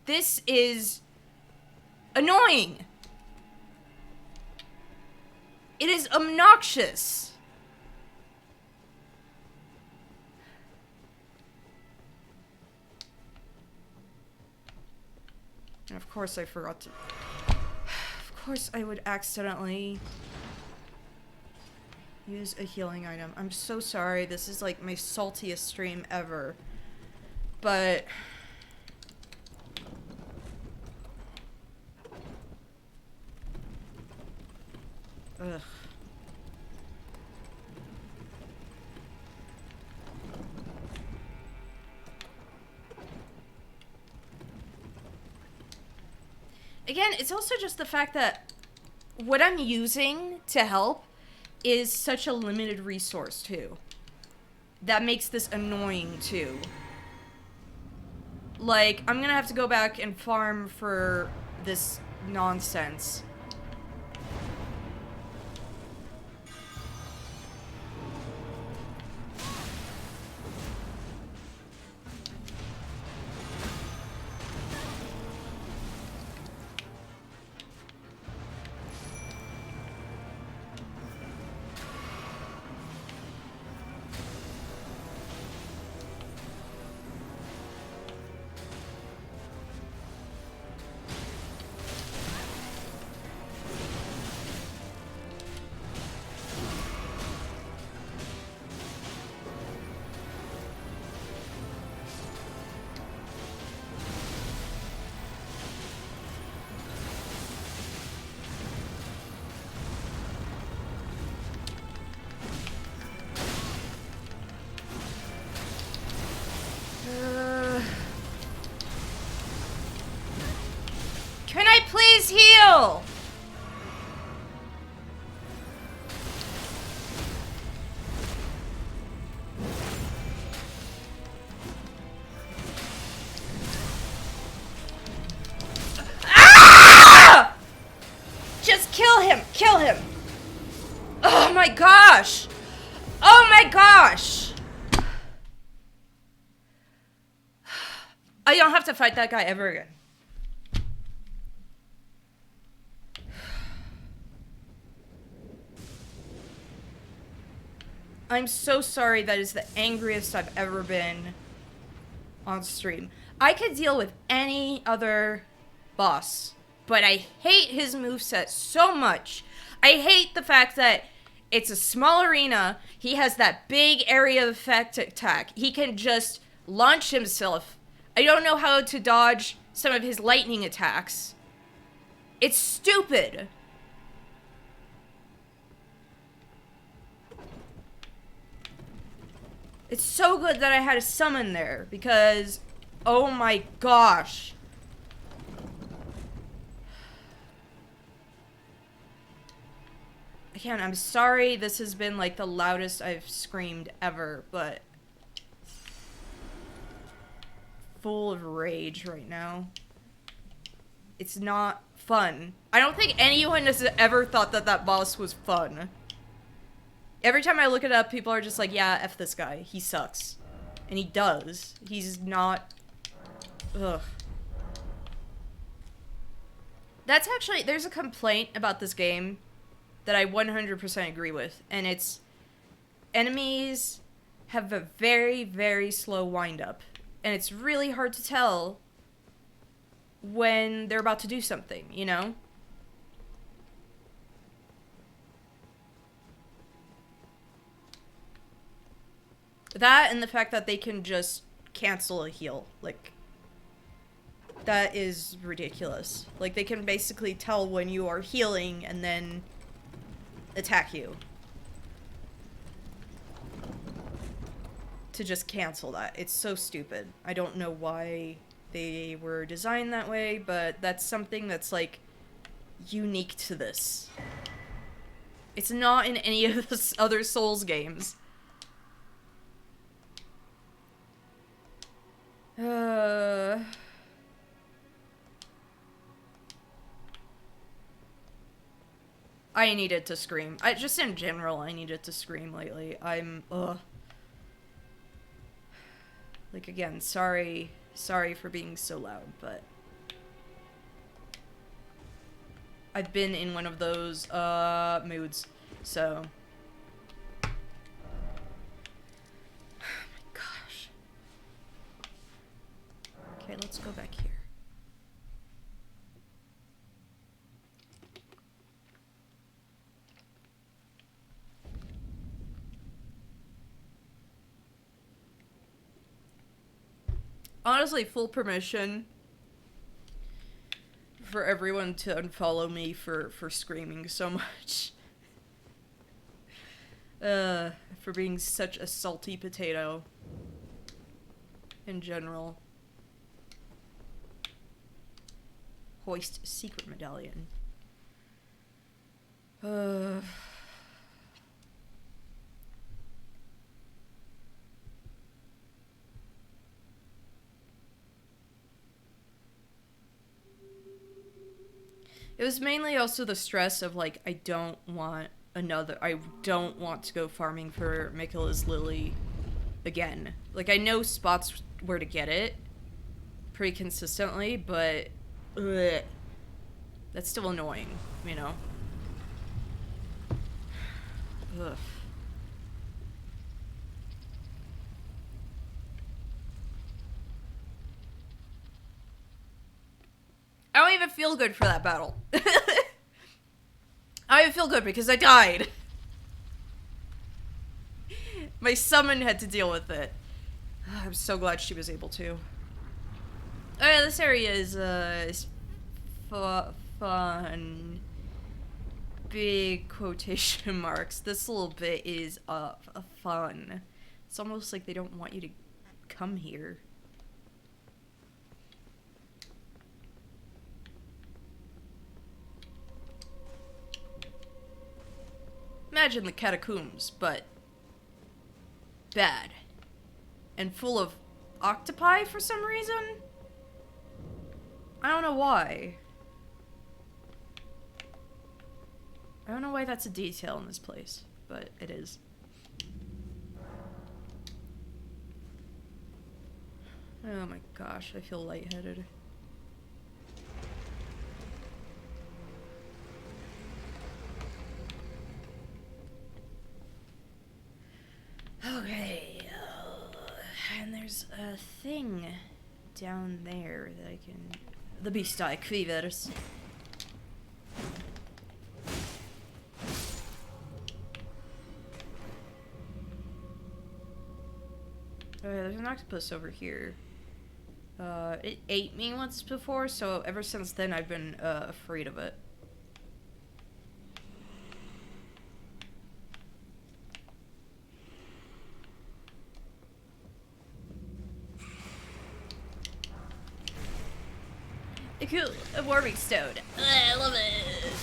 this is annoying. It is obnoxious. And of course I forgot to... Of course I would accidentally use a healing item. I'm so sorry. This is like my saltiest stream ever. But... Ugh. Again, it's also just the fact that what I'm using to help is such a limited resource, too. That makes this annoying, too. Like, I'm gonna have to go back and farm for this nonsense. Can I please heal? Ah! Just kill him! Kill him! Oh my gosh! Oh my gosh! I don't have to fight that guy ever again. I'm so sorry. That is the angriest I've ever been on stream. I could deal with any other boss, but I hate his moveset so much. I hate the fact that it's a small arena. He has that big area of effect attack. He can just launch himself. I don't know how to dodge some of his lightning attacks. It's stupid. It's so good that I had a summon there, because, oh my gosh. Again, I'm sorry this has been like the loudest I've screamed ever, but full of rage right now. It's not fun. I don't think anyone has ever thought that that boss was fun. Every time I look it up, people are just like, yeah, F this guy. He sucks. And he does. He's not... Ugh. That's actually... There's a complaint about this game that I 100% agree with. And it's... Enemies have a very, very slow wind-up. And it's really hard to tell when they're about to do something, you know? That and the fact that they can just cancel a heal. Like, that is ridiculous. Like, they can basically tell when you are healing and then attack you. To just cancel that. It's so stupid. I don't know why they were designed that way, but that's something that's, like, unique to this. It's not in any of the other Souls games. I needed to scream. Just in general, I needed to scream lately. Like, again, sorry for being so loud, but I've been in one of those, moods, so. Oh my gosh. Okay, let's go back here. Honestly, full permission for everyone to unfollow me for screaming so much. For being such a salty potato. In general. Hoist secret medallion. It was mainly also the stress of, like, I don't want to go farming for Michaela's Lily again. Like, I know spots where to get it pretty consistently, but ugh, that's still annoying, you know? Ugh. I don't even feel good for that battle. I don't even feel good because I died. My summon had to deal with it. I'm so glad she was able to. Oh yeah, this area is fun. Big quotation marks. This little bit is fun. It's almost like they don't want you to come here. Imagine the catacombs, but bad. And full of octopi for some reason? I don't know why. I don't know why that's a detail in this place, but it is. Oh my gosh, I feel lightheaded. Okay. And there's a thing down there that I can... The beast-eye quivers. Okay, there's an octopus over here. It ate me once before, so ever since then I've been afraid of it. Cool, a warming stone. I love it.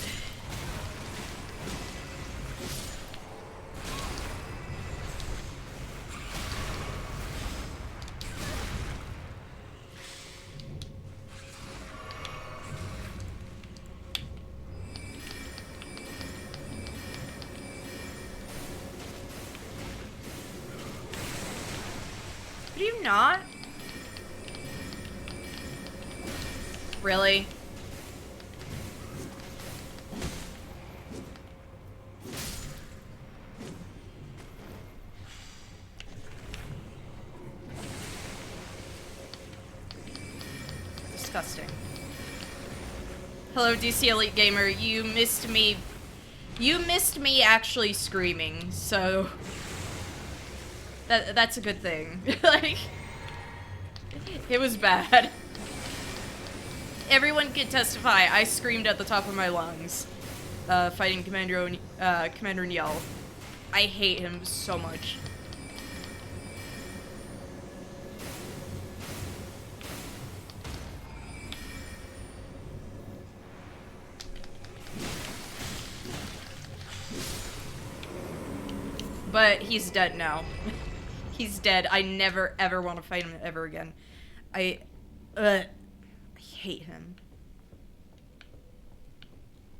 Could you not? Really? Disgusting. Hello, DC Elite Gamer. You missed me. You missed me actually screaming, so that's a good thing. Like, it was bad. Everyone can testify. I screamed at the top of my lungs, fighting Commander Niall. I hate him so much. But he's dead now. He's dead. I never ever want to fight him ever again. I hate him.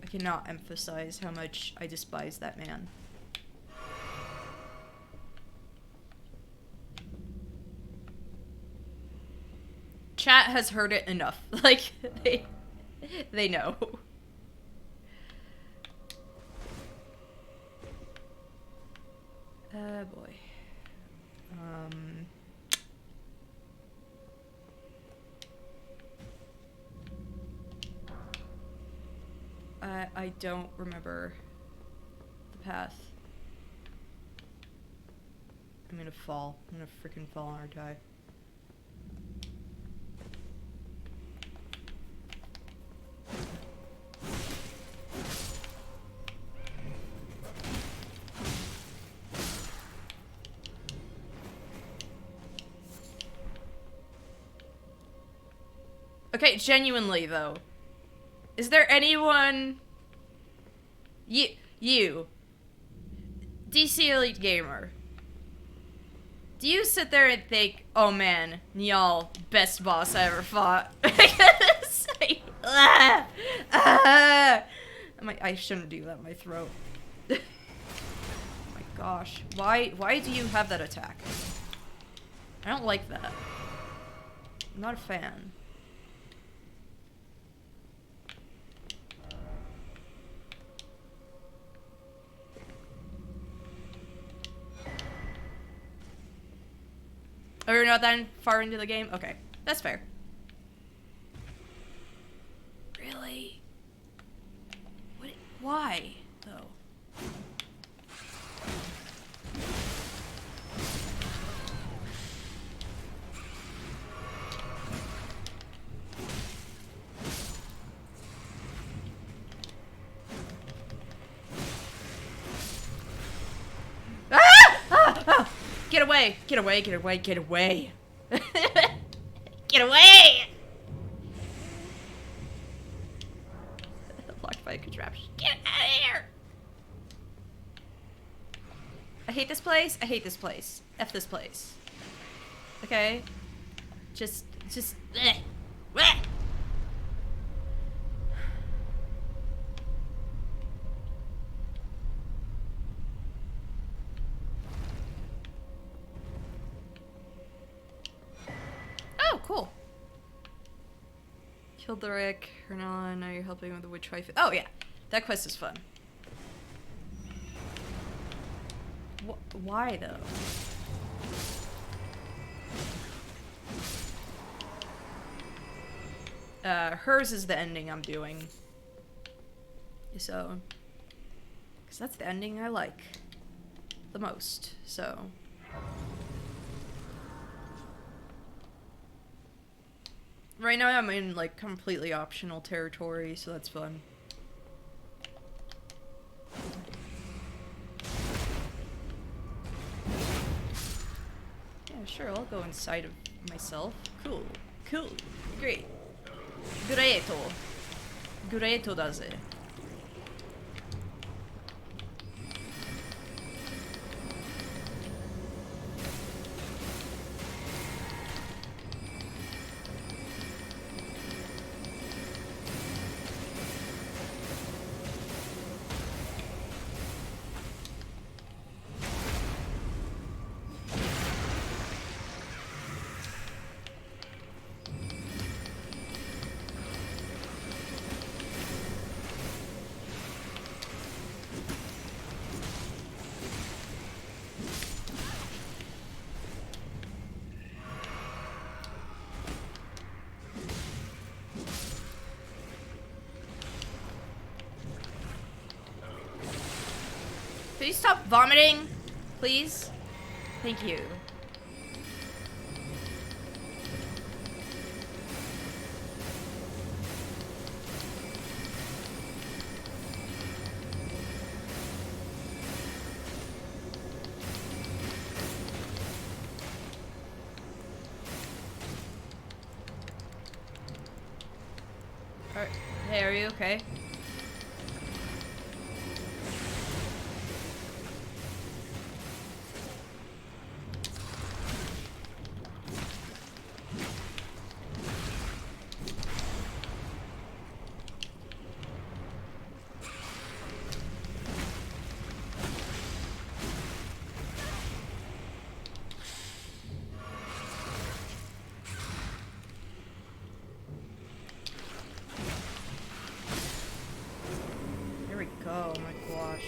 I cannot emphasize how much I despise that man. Chat has heard it enough. Like, they know. Boy. I don't remember the path. I'm gonna fall. I'm gonna freaking fall, aren't I? Okay, genuinely though. Is there anyone... You. DC Elite Gamer. Do you sit there and think, oh man, Niall, best boss I ever fought? I shouldn't do that in my throat. Oh my gosh. Why do you have that attack? I don't like that. I'm not a fan. Oh, you're not that far into the game? Okay, that's fair. Really? What? Why, though? Get away! Get away, get away, get away! Get away! Blocked by a contraption. Get out of here! I hate this place. I hate this place. F this place. Okay? Just, bleh. Bleh. Oh, cool. Killed the Rick, Hernala, now you're helping with the witch wife. Oh, yeah. That quest is fun. Why, though? Hers is the ending I'm doing. So, because that's the ending I like the most, so. Right now I'm in, like, completely optional territory, so that's fun. Yeah, sure, I'll go inside of myself. Cool. Cool. Great. Greato. Greato does it. Please stop vomiting, please. Thank you. Alright, hey, are you okay? Oh my gosh.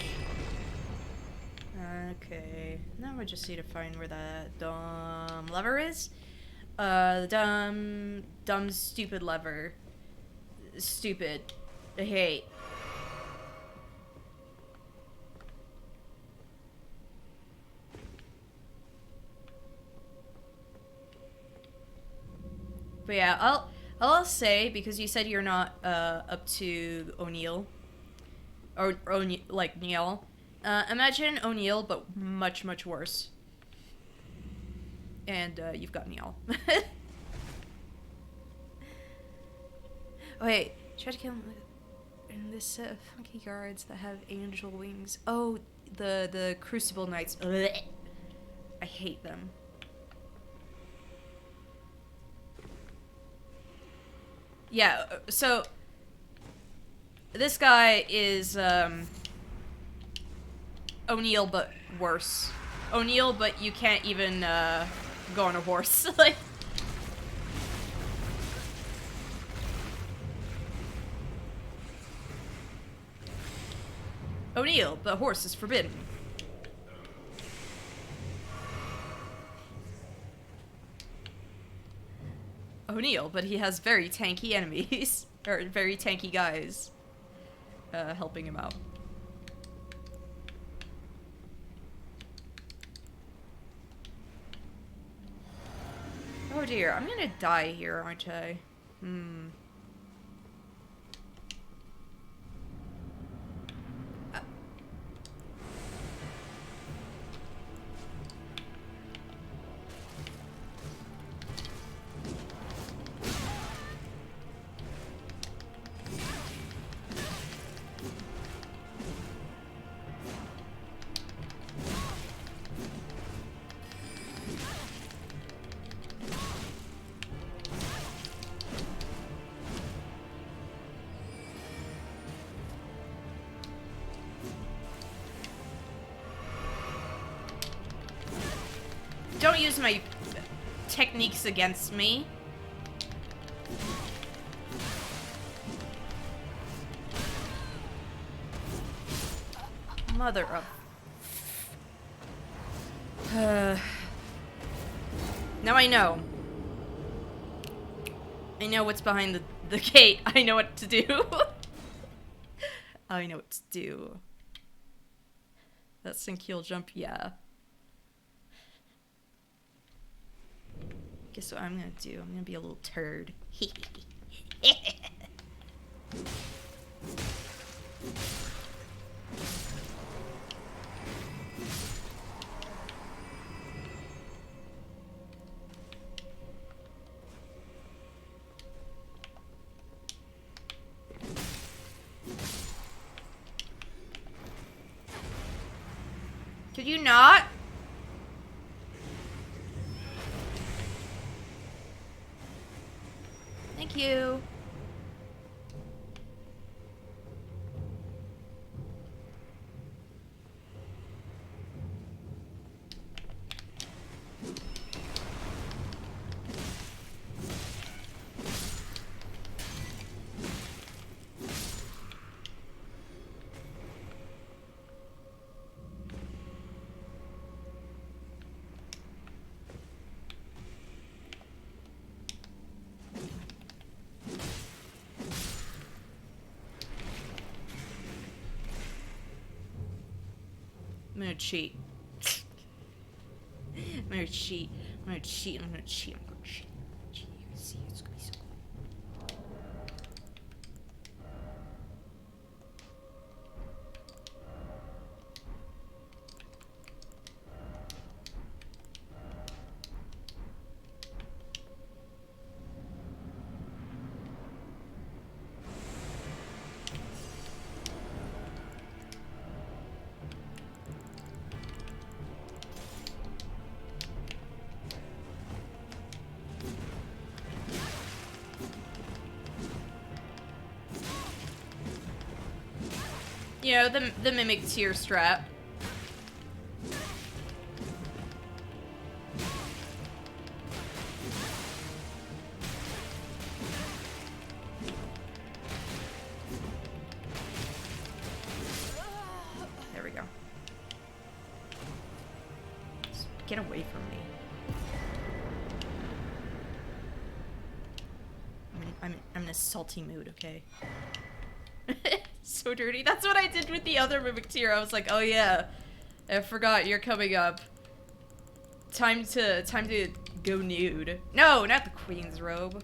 Okay. Now I just need to find where that dumb lever is. The dumb, stupid lever. Stupid. I hate. But yeah, I'll say, because you said you're not up to O'Neill. Or like Niall. Imagine O'Neill, but much, much worse. And you've got Niall. Oh, wait, try to kill him in this set of funky guards that have angel wings. Oh, the Crucible Knights. Ugh. I hate them. Yeah, so this guy is O'Neill, but worse. O'Neill, but you can't even go on a horse. Like, O'Neill, but horse is forbidden. O'Neill, but he has very tanky enemies. Or very tanky guys helping him out. Oh dear, I'm gonna die here, aren't I? Don't use my techniques against me. Mother of... Now I know. I know what's behind the gate. I know what to do. I know what to do. That sink heel jump, yeah. Guess what I'm gonna do? I'm gonna be a little turd. Could you not? Thank you. I'm gonna cheat. I'm gonna cheat. I'm gonna cheat. I'm gonna cheat. I'm gonna cheat. You're gonna see. It's gonna be so cool. You know, the mimic tear strap. There we go. Just get away from me. I'm in a salty mood, okay? So dirty. That's what I did with the other mimic tear. I was like, oh yeah, I forgot you're coming up. Time to go nude. No, not the queen's robe.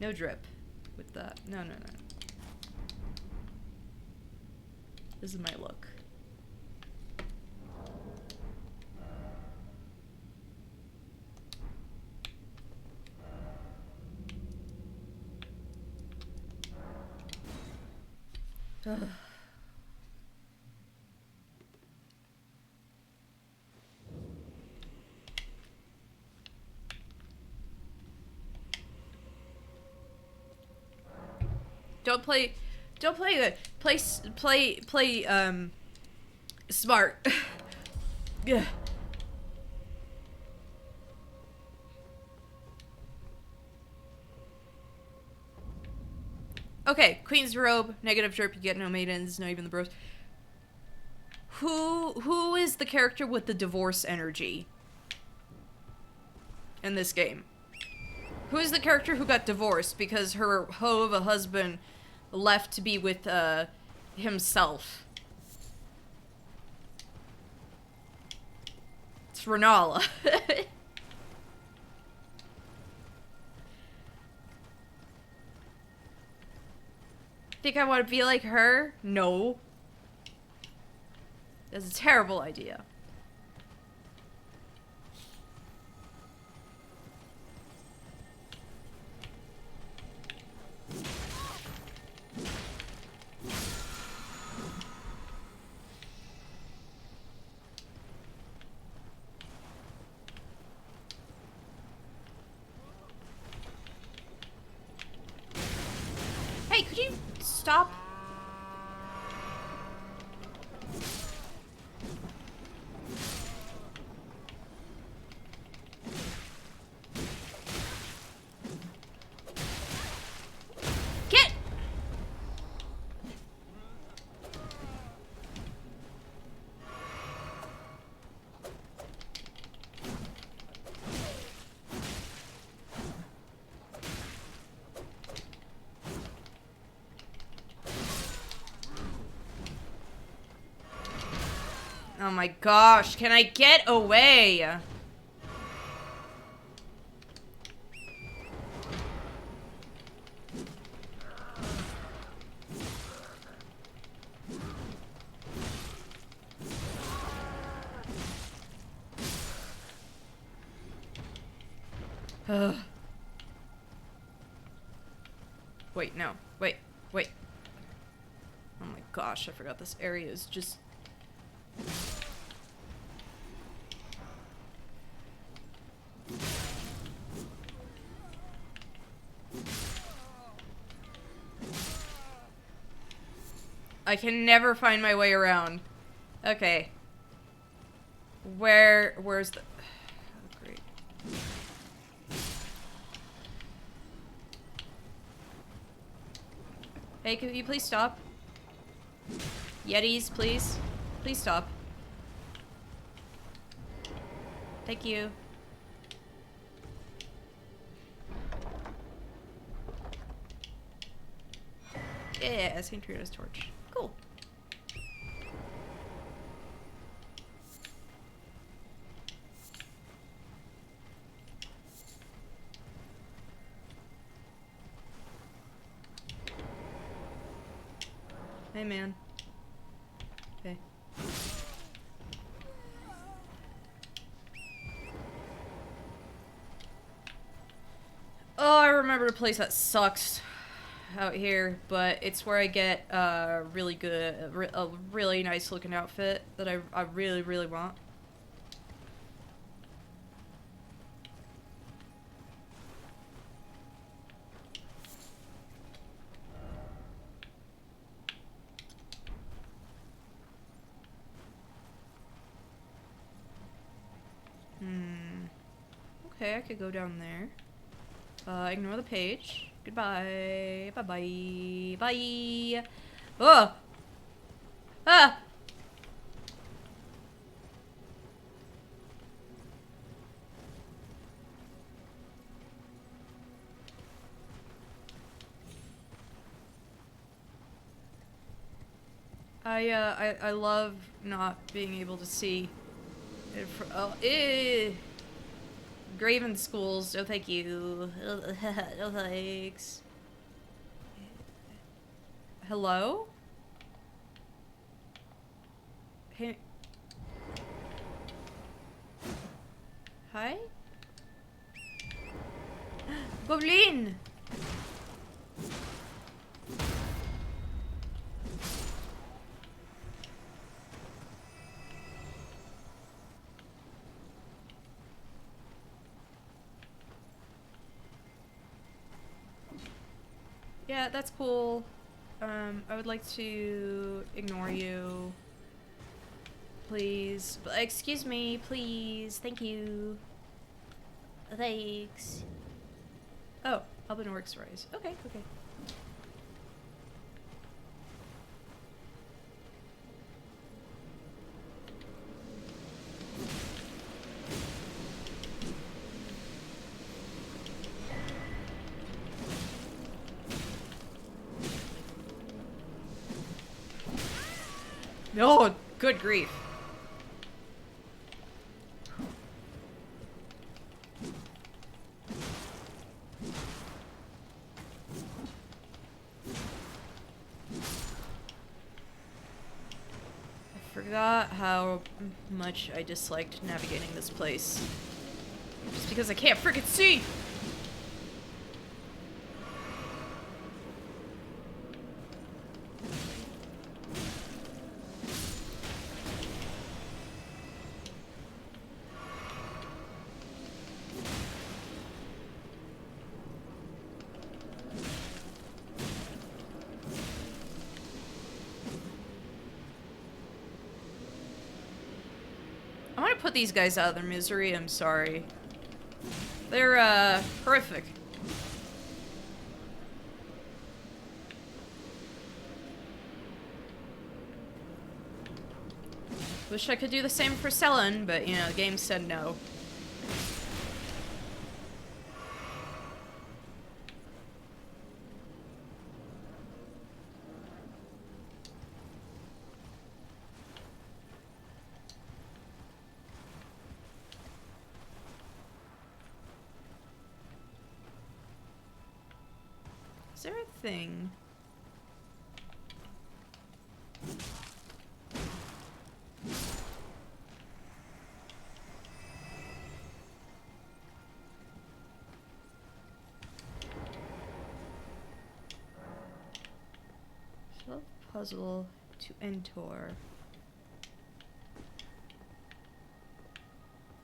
No drip with that. No. This is my look. Ugh. Don't play good. Play smart. Yeah. Okay, queen's robe, negative drip, you get no maidens, not even the bros. Who is the character with the divorce energy in this game? Who is the character who got divorced because her hoe of a husband left to be with himself? It's Renala. Think I want to be like her? No. That's a terrible idea. Hey, could you stop? Get! my gosh, can I get away? Ugh. Wait, no. Wait. Oh my gosh, I forgot this area is just... I can never find my way around. Okay. Where's the... Oh, great. Hey, could you please stop? Yetis, please. Please stop. Thank you. Yeah, Sentries Torch. Cool. Hey, man. Okay. Oh, I remember a place that sucks out here, but it's where I get a really nice looking outfit that I really, really want. Okay, I could go down there. Ignore the page. Goodbye. Bye-bye. Bye. Oh! Ah! I love not being able to see. Oh, Graven schools. No, thank you. No thanks. Hello? Hey. Hi? Goblin! Yeah, that's cool. I would like to ignore you. Please. Excuse me, please. Thank you. Thanks. Oh, Elden works rise. Okay, okay. Oh, good grief. I forgot how much I disliked navigating this place. Just because I can't frickin' see! I want to put these guys out of their misery, I'm sorry. They're, horrific. Wish I could do the same for Selin, but, you know, the game said no. Is there a thing? Solve puzzle to enter.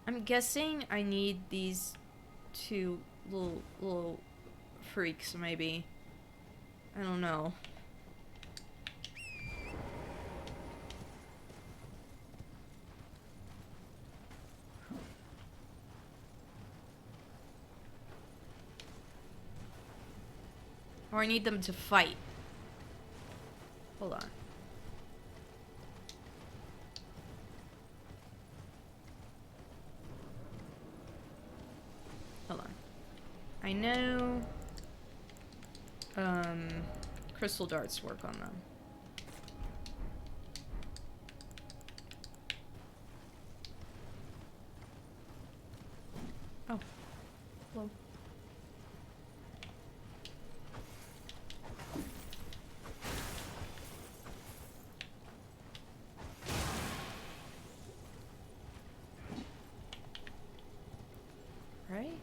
I'm guessing I need these two little freaks, maybe. I don't know. Or I need them to fight. Hold on. Hold on. I know crystal darts work on them. Oh. Hello. Right?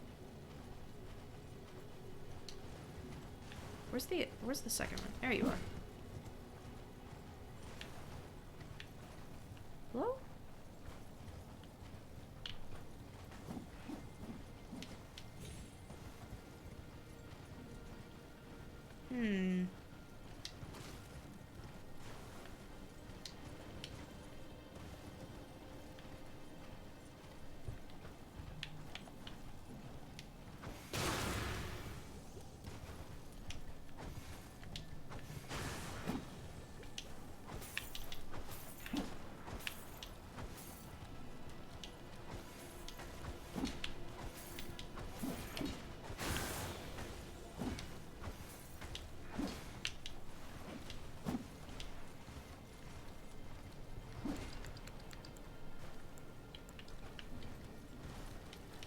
Where's the second one? There you are. Hello? Hmm.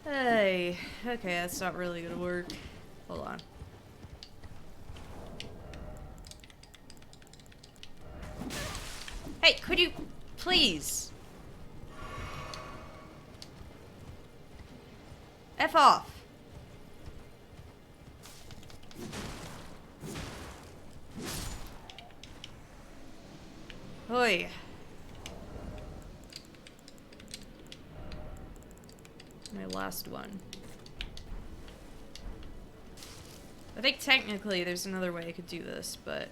Hey, okay, that's not really gonna work. Hold on. Hey, could you please? F off. Oi. My last one. I think technically there's another way I could do this, but...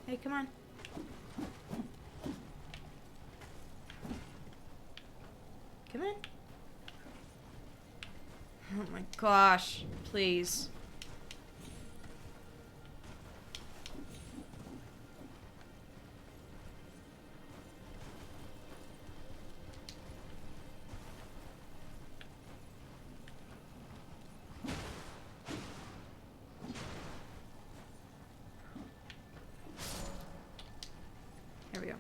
Hey, come on. Come on. Oh my gosh, please. There we go.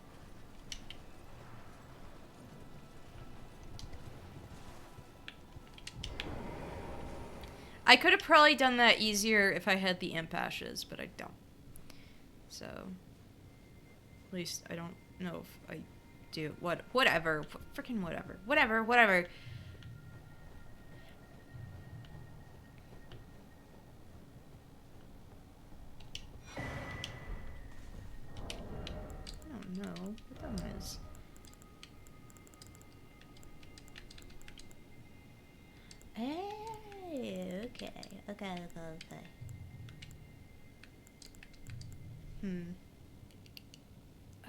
I could have probably done that easier if I had the imp ashes, but I don't. So, at least I don't know if I do. Whatever. Freaking whatever. Whatever. I don't know what that is. Hey, okay.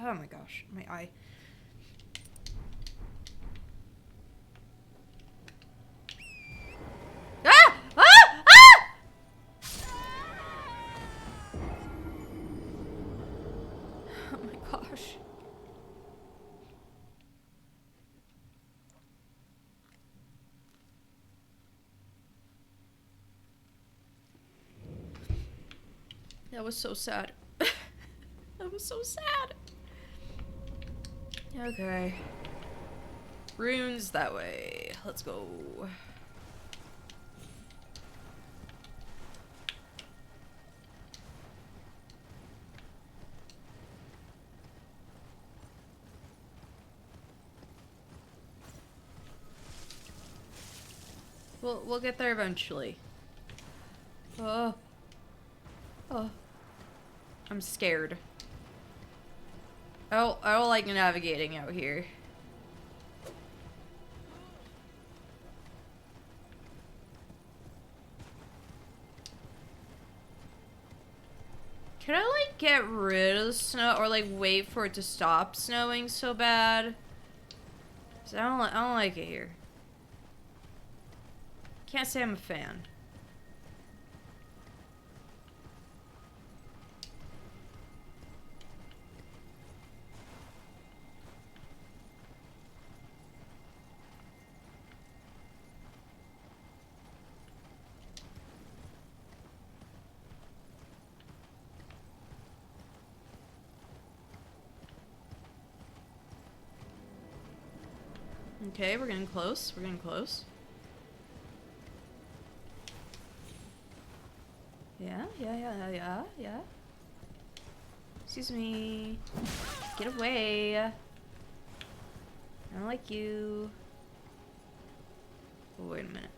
Oh my gosh, my eye. gosh. That was so sad. That was so sad. Okay. Runes that way. Let's go. We'll get there eventually. Oh. Oh. I'm scared. I don't like navigating out here. Can I, like, get rid of the snow or, like, wait for it to stop snowing so bad? 'Cause I don't like it here. Can't say I'm a fan. Okay, we're getting close. We're getting close. Yeah. Excuse me. Get away. I don't like you. Oh, wait a minute.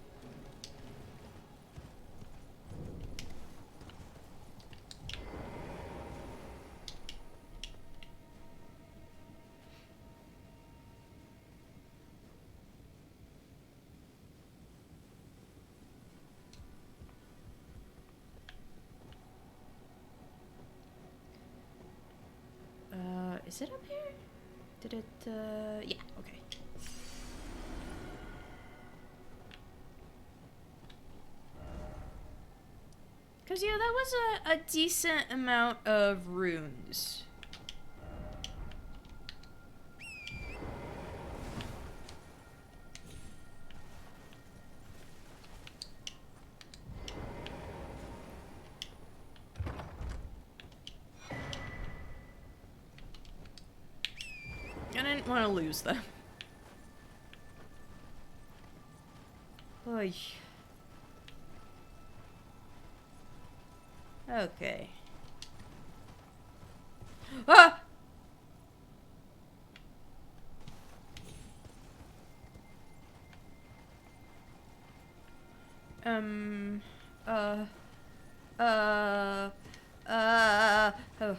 Is it up here? Did it, yeah, okay. Cause yeah, that was a decent amount of runes. I didn't want to lose them. Oy. Okay. Ah! Uh, oh.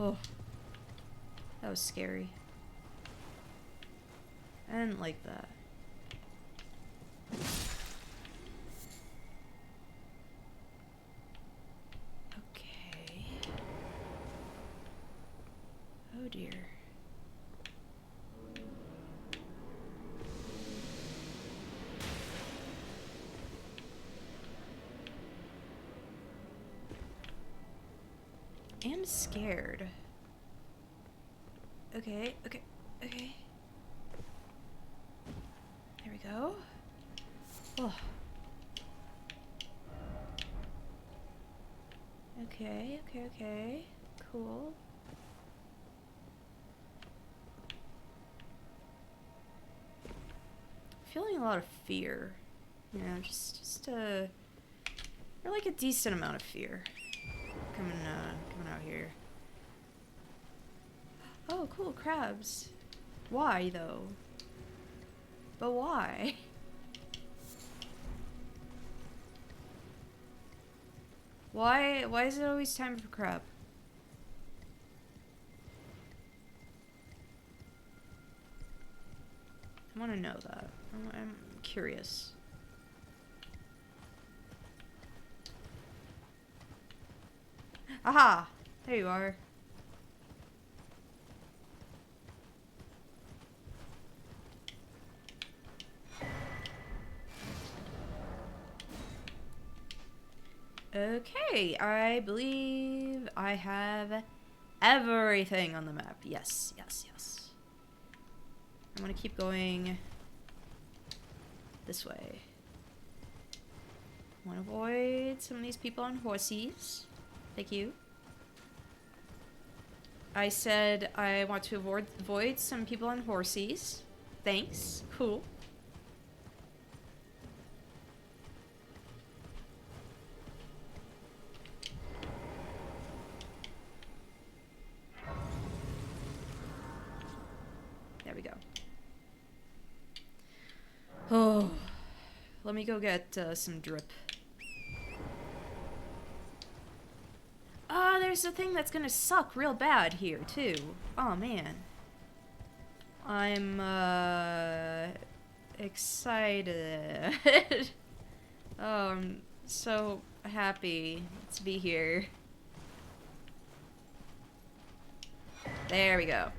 Oh. That was scary. I didn't like that. Okay. Oh dear. I'm scared. Okay. There we go. Oh. Okay. Cool. Feeling a lot of fear. You know, just or like a decent amount of fear. Coming out here. Oh, cool, crabs. Why, though? But why? Why is it always time for crab? I want to know that. I'm curious. Aha! There you are. Okay, I believe I have everything on the map. Yes, yes, yes. I'm gonna keep going this way. I want to avoid some of these people on horses. Thank you. I said I want to avoid some people on horses. Thanks. Cool. There we go. Oh, let me go get some drip. Oh, there's a thing that's gonna suck real bad here, too. Oh, man. I'm, excited. Oh, I'm so happy to be here. There we go.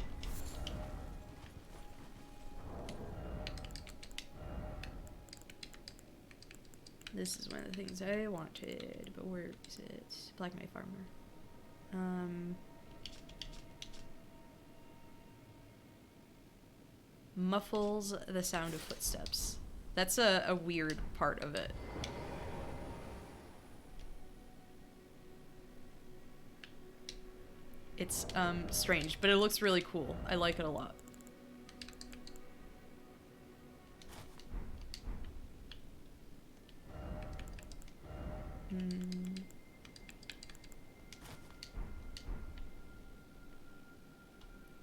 This is one of the things I wanted, but where is it? Black Knife Armor. Muffles the sound of footsteps. That's a weird part of it. It's, strange, but it looks really cool. I like it a lot.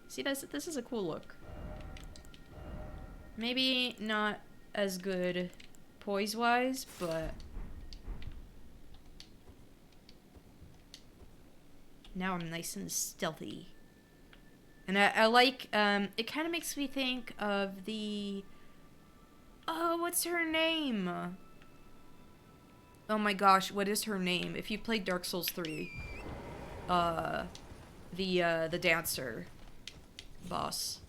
See, this is a cool look. Maybe not as good poise-wise, but now I'm nice and stealthy. And I like, it kind of makes me think of the... Oh, what's her name? Oh my gosh, what is her name? If you played Dark Souls 3, the dancer boss.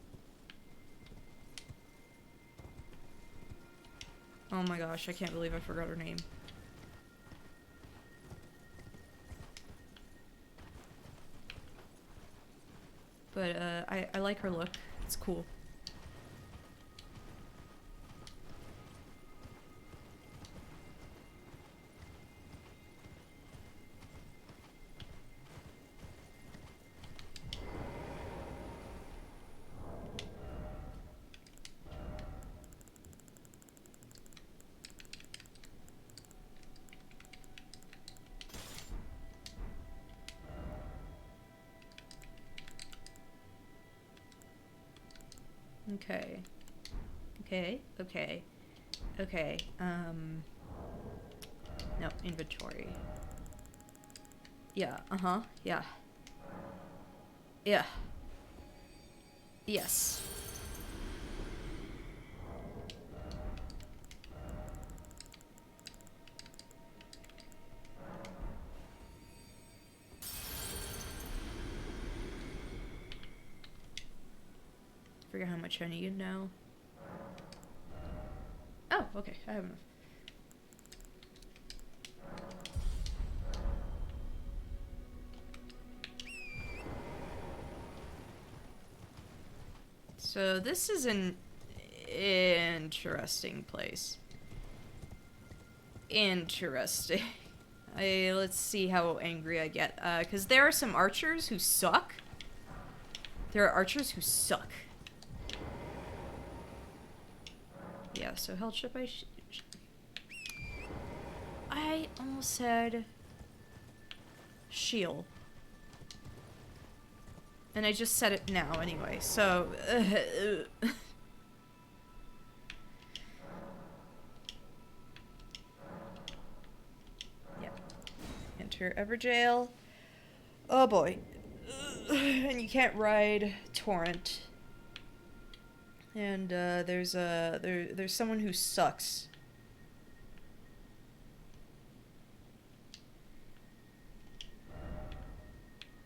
Oh my gosh, I can't believe I forgot her name. But, I like her look. It's cool. Okay. Okay. No, inventory. Yeah, yeah. Yeah. Yes. Forget how much I need now. Oh, okay, I have enough. So this is an interesting place. Interesting. Let's see how angry I get. 'Cause there are some archers who suck. There are archers who suck. Yeah, so held ship I almost said shield. And I just said it now anyway, so... yeah. Enter Everjail. Oh boy. And you can't ride Torrent. And there's someone who sucks.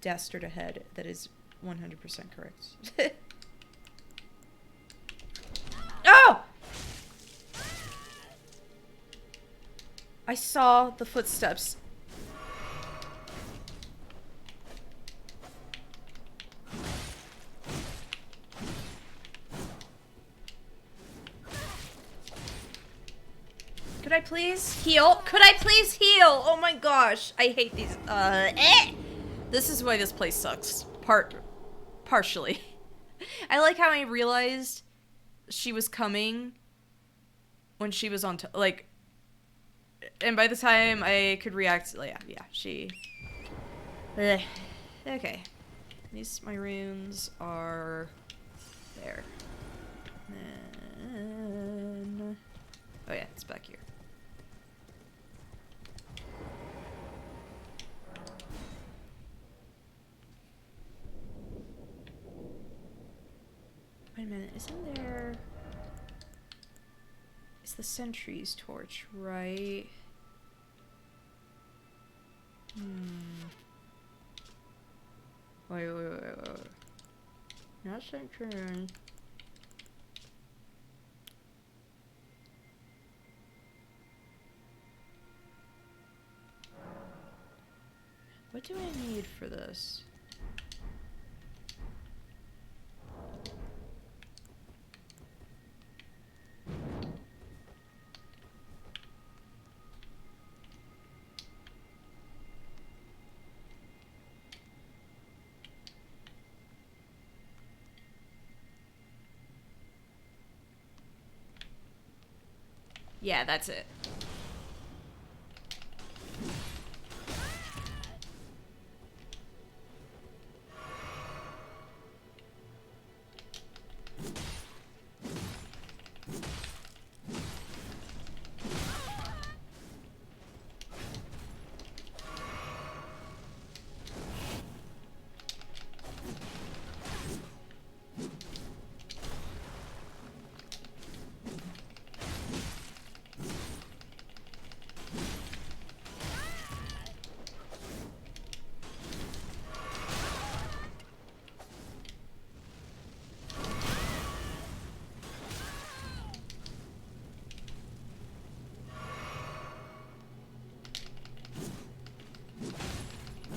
Dastard ahead. That is 100% correct. Oh! I saw the footsteps I please heal? Could I please heal? Oh my gosh. I hate these. This is why this place sucks. Partially. I like how I realized she was coming when she was on like, and by the time I could react, yeah, she... Ugh. Okay. At least my runes are there. And... oh yeah, it's back here. Wait a minute, isn't there... it's the Sentries Torch, right? Wait. Not Sentries. What do I need for this? Yeah, that's it.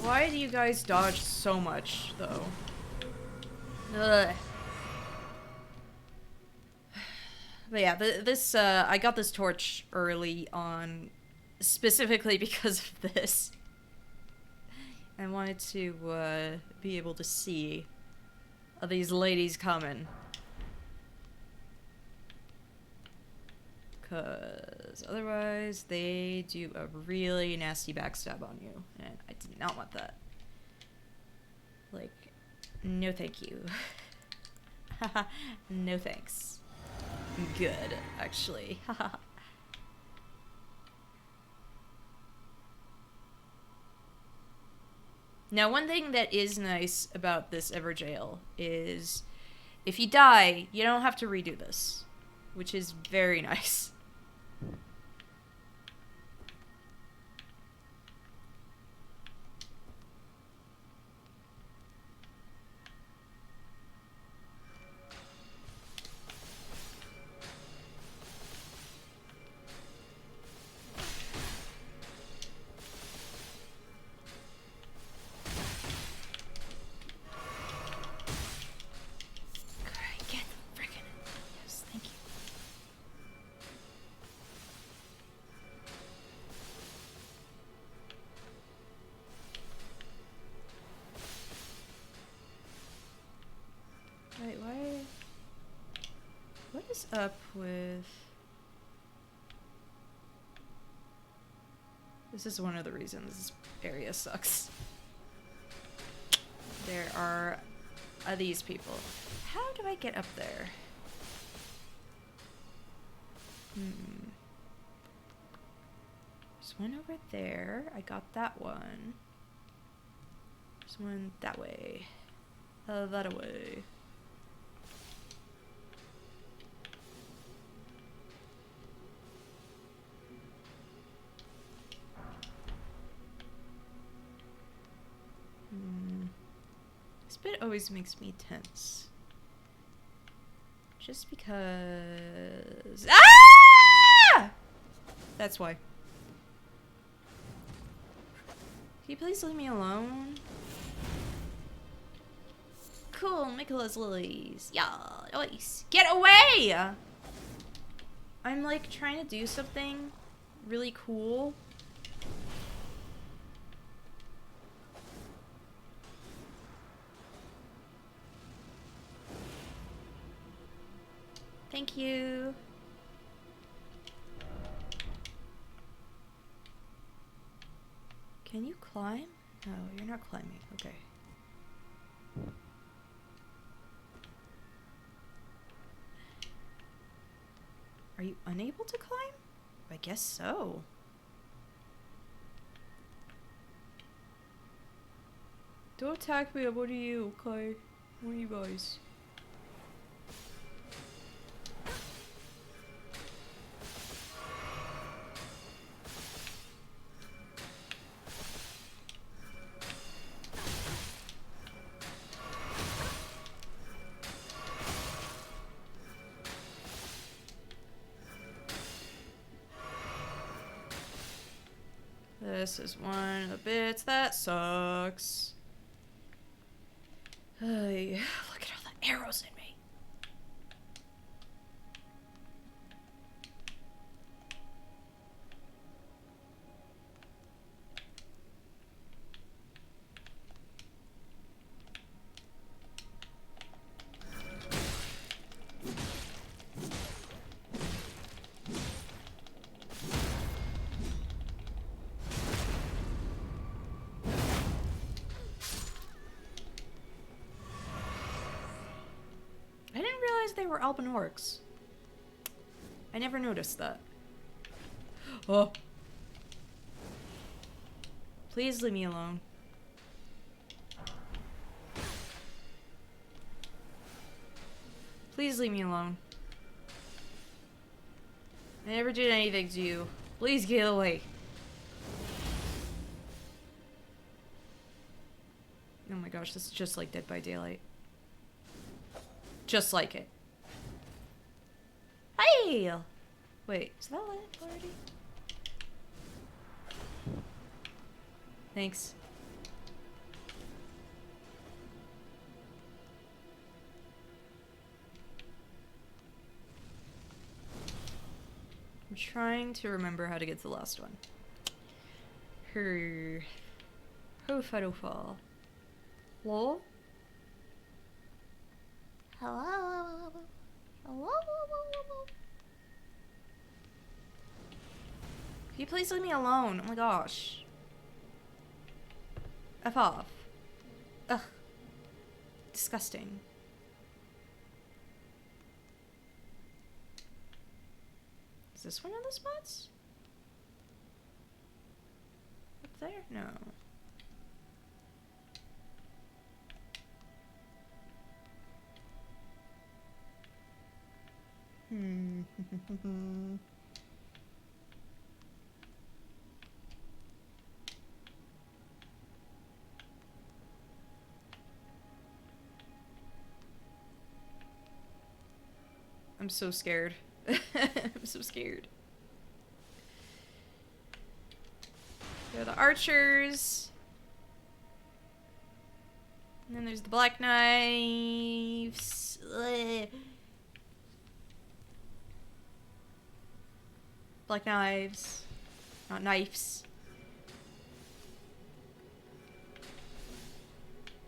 Why do you guys dodge so much, though? Ugh. But yeah, I got this torch early on, specifically because of this. I wanted to, be able to see these ladies coming. Because otherwise, they do a really nasty backstab on you. And I did not want that. Like, no thank you. Haha, no thanks. Good, actually. Haha. Now, one thing that is nice about this Everjail is if you die, you don't have to redo this, which is very nice. Wait, why? What is up with... this is one of the reasons this area sucks. There are these people. How do I get up there? There's one over there. I got that one. There's one that way. That way. This bit always makes me tense. Just because... ah! That's why. Can you please leave me alone? Cool, Nicholas Lilies. Yeah, nice. Get away! I'm like trying to do something really cool. Thank you. Can you climb? No, you're not climbing. Okay. Are you unable to climb? I guess so. Don't attack me. I'm one of you, okay? One of you guys. This is one of the bits that sucks. Hey, look at all the arrows in me. They were Alban orcs. I never noticed that. Oh. Please leave me alone. Please leave me alone. I never did anything to you. Please get away. Oh my gosh, this is just like Dead by Daylight. Just like it. Hey! Wait, is that lit already? Thanks. I'm trying to remember how to get to the last one. Hofa. Hello? Hello? Hello? Can you please leave me alone? Oh my gosh. F off. Ugh. Disgusting. Is this one of the spots? Up there? No. I'm so scared. I'm so scared. There are the archers. And then there's the black knives. Ugh. Black knives. Not knives.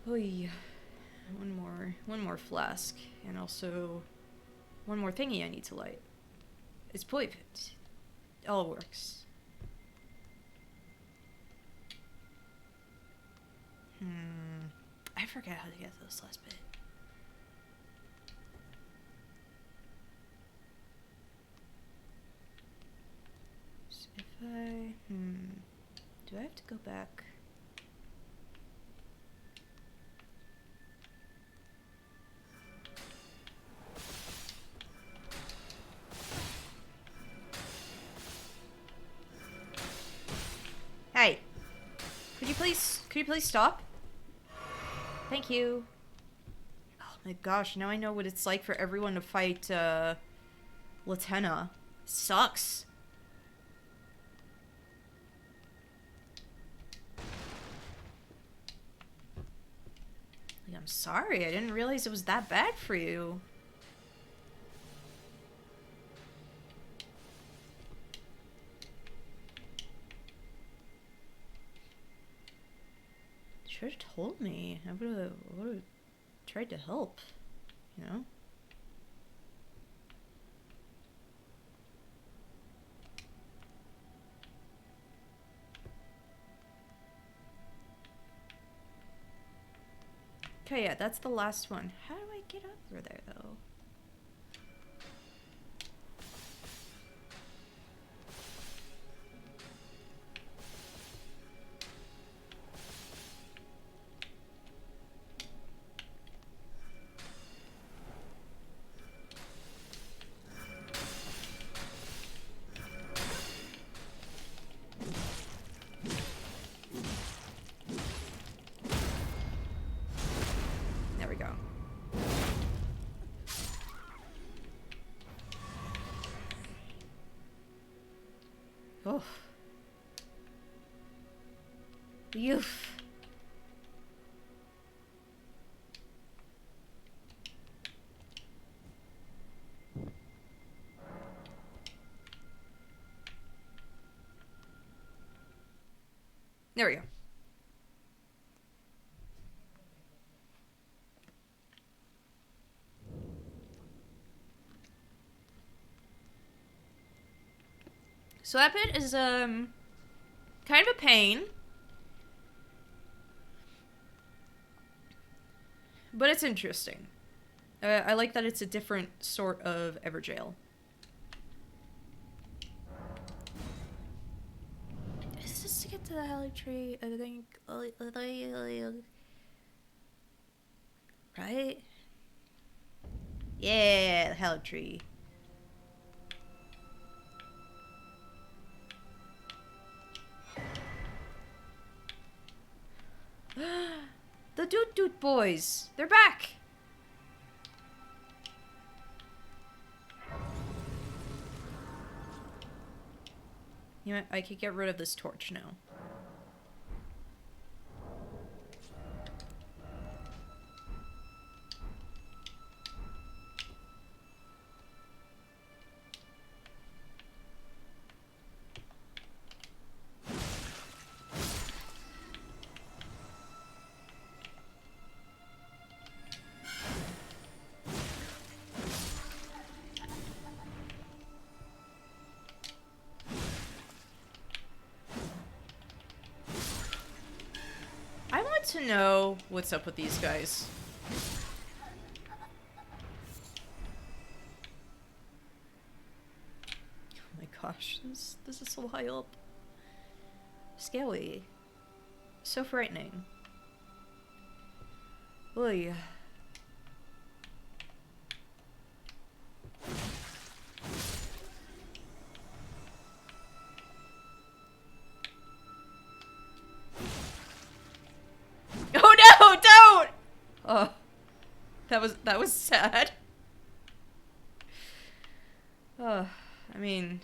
Oy. One more flask. And also one more thingy I need to light. It's poison. It all works. I forget how to get to this last bit. So if I... Do I have to go back? Hey! Could you please stop? Thank you. Oh my gosh, now I know what it's like for everyone to fight, Latenna. Sucks. Like, I'm sorry, I didn't realize it was that bad for you. should have told me. I would have tried to help, you know? Okay, yeah, that's the last one. How do I get over there, though? There we go. Oh. Youth. There we go. So that bit is kind of a pain. But it's interesting. I like that it's a different sort of Everjail. Is this to get to the Holly Tree? I think. Right? Yeah, the Holly Tree. The Doot Doot Boys! They're back! You know what? I could get rid of this torch now. I want to know what's up with these guys. Oh my gosh, this is so high up. Scary. So frightening. Oy. Oh no, don't! Oh, that was sad. Oh, I mean,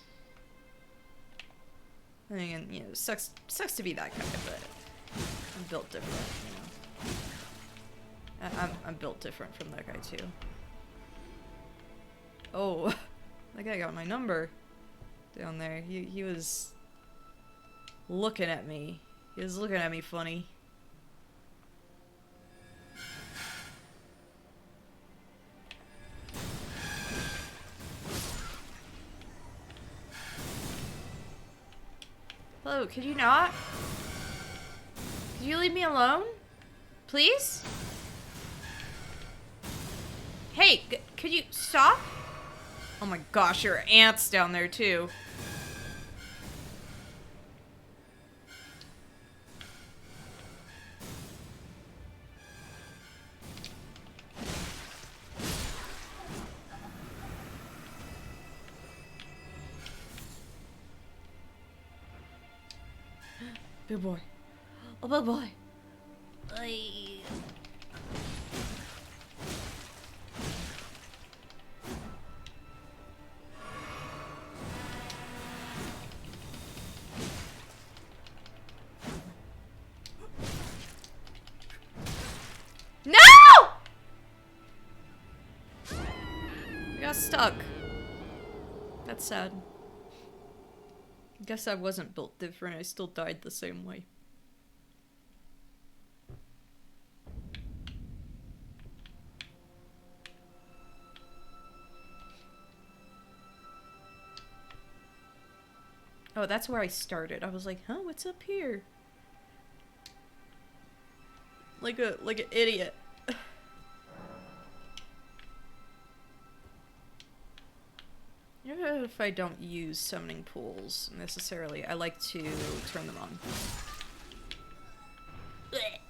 you know, sucks to be that guy, but I'm built different, you know. I'm built different from that guy too. Oh, that guy got my number down there. He was looking at me. He was looking at me funny. Hello, could you not? Could you leave me alone? Please? Hey, could you stop? Oh my gosh, there are ants down there too. Big boy. Oh, big boy. Ay. No! I got stuck. That's sad. Guess I wasn't built different. I still died the same way. Oh, that's where I started. I was like, huh, what's up here? Like an idiot. Even if I don't use summoning pools necessarily, I like to turn them on. Okay.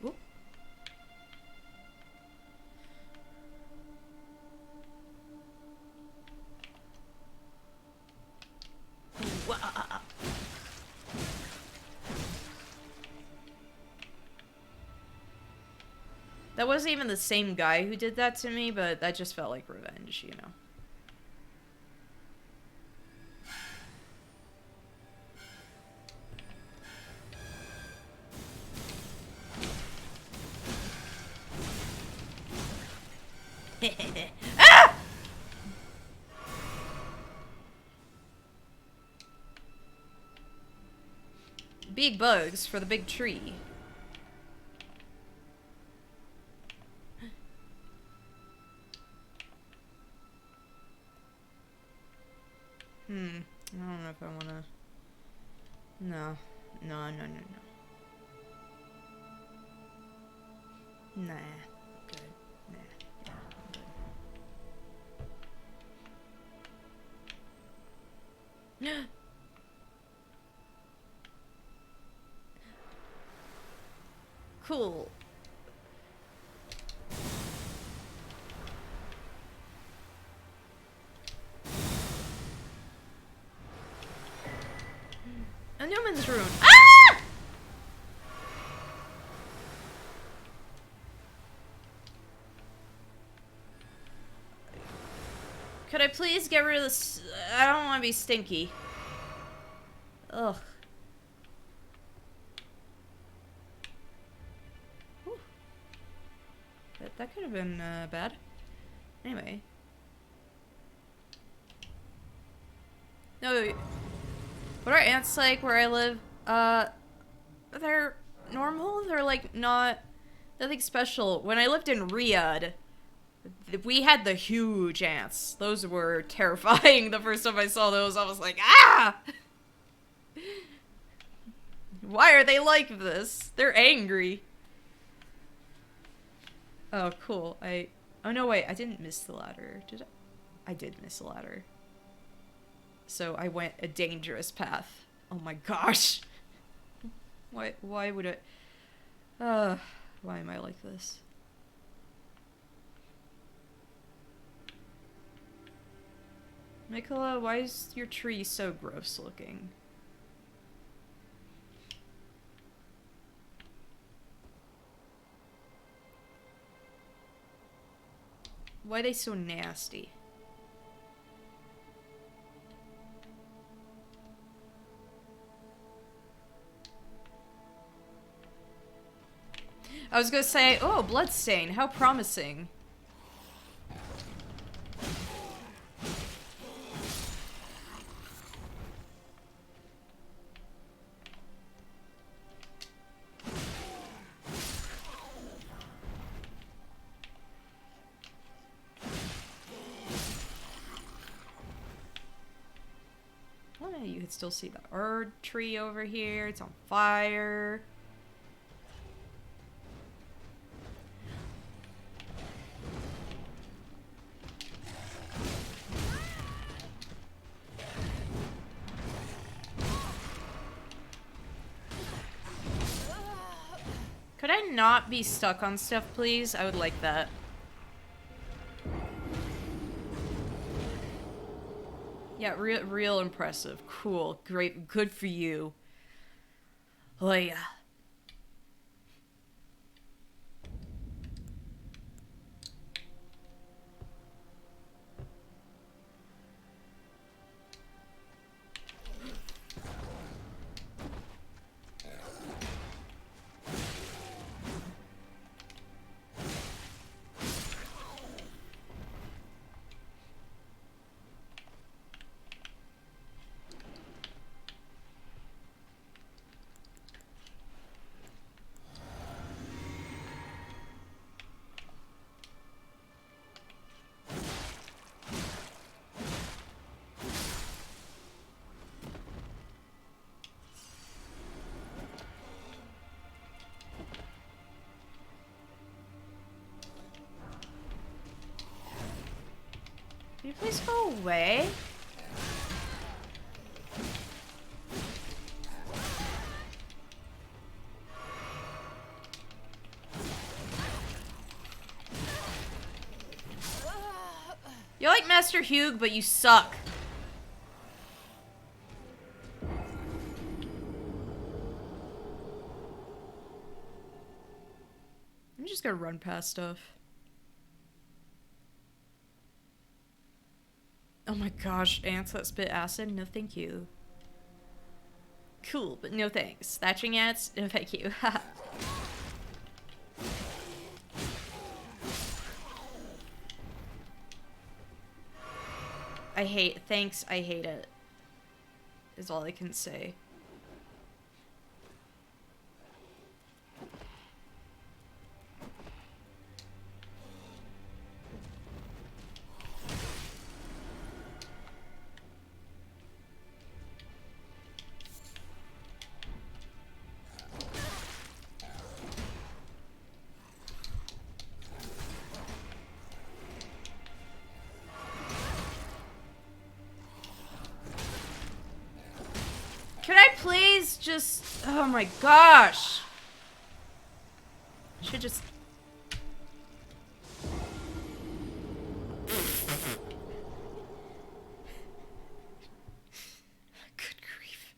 Whoop. That wasn't even the same guy who did that to me, but that just felt like revenge, you know. Ah! Big bugs for the big tree. I don't know if I wanna... No. No. Nah. Good. Nah. Yeah, I'm good. Cool. A Newman's rune. Ah! Could I please get rid of this? I don't want to be stinky. Ugh. Whew. That could have been bad. Anyway. No. What are ants like where I live? They're normal. They're like not nothing special. When I lived in Riyadh, we had the huge ants. Those were terrifying. The first time I saw those, I was like, ah! Why are they like this? They're angry. Oh, cool. Oh no, wait. I didn't miss the ladder. Did I? I did miss the ladder. So I went a dangerous path. Oh my gosh. Why would it? Why am I like this? Nicola, why is your tree so gross looking? Why are they so nasty? I was gonna say, oh, bloodstain, how promising. Oh, you can still see the Erd tree over here. It's on fire. Could I not be stuck on stuff, please? I would like that. Yeah, real impressive. Cool. Great. Good for you. Oh, yeah. please go away? You're like Master Hugh, but you suck. I'm just gonna run past stuff. Oh my gosh, ants that spit acid? No thank you. Cool, but no thanks. Thatching ants? No thank you. I hate it. Is all I can say. Could I please just... Oh my gosh! Should just... Good grief.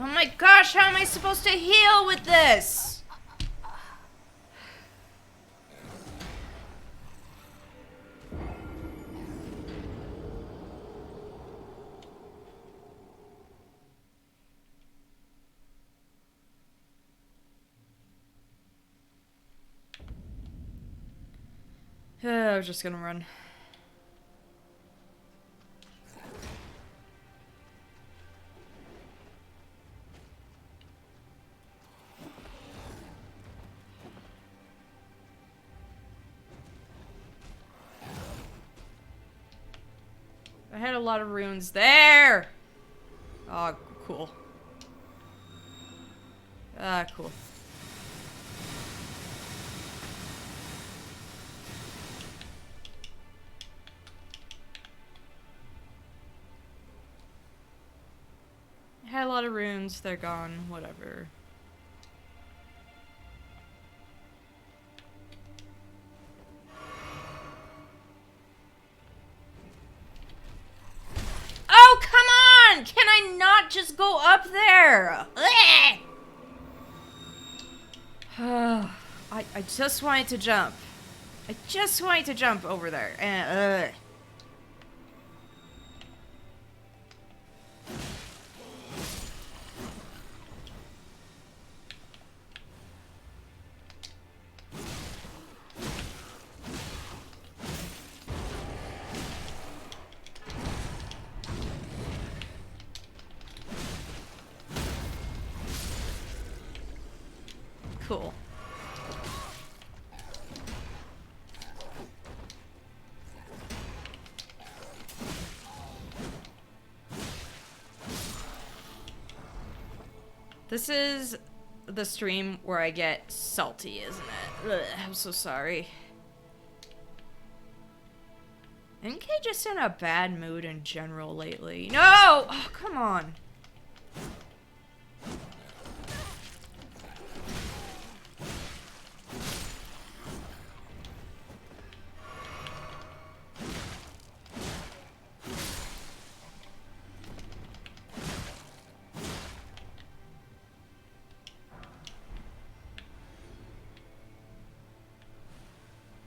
Oh my gosh, how am I supposed to heal with this? I was just gonna run. I had a lot of runes there! Oh, cool. Ah, cool. I had a lot of runes, they're gone, whatever. Oh, come on! Can I not just go up there? I just wanted to jump. I just wanted to jump over there. And, Cool. This is the stream where I get salty, isn't it? Ugh, I'm so sorry. NK just in a bad mood in general lately. No! Oh, come on.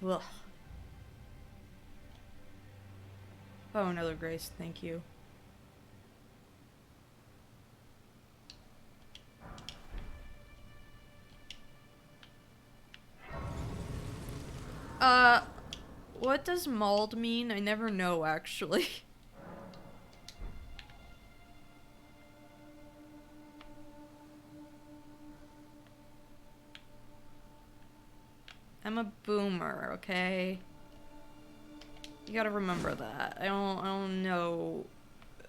Ugh. Oh, another grace. Thank you. What does mauled mean? I never know, actually. I'm a boomer, okay? You gotta remember that. I don't know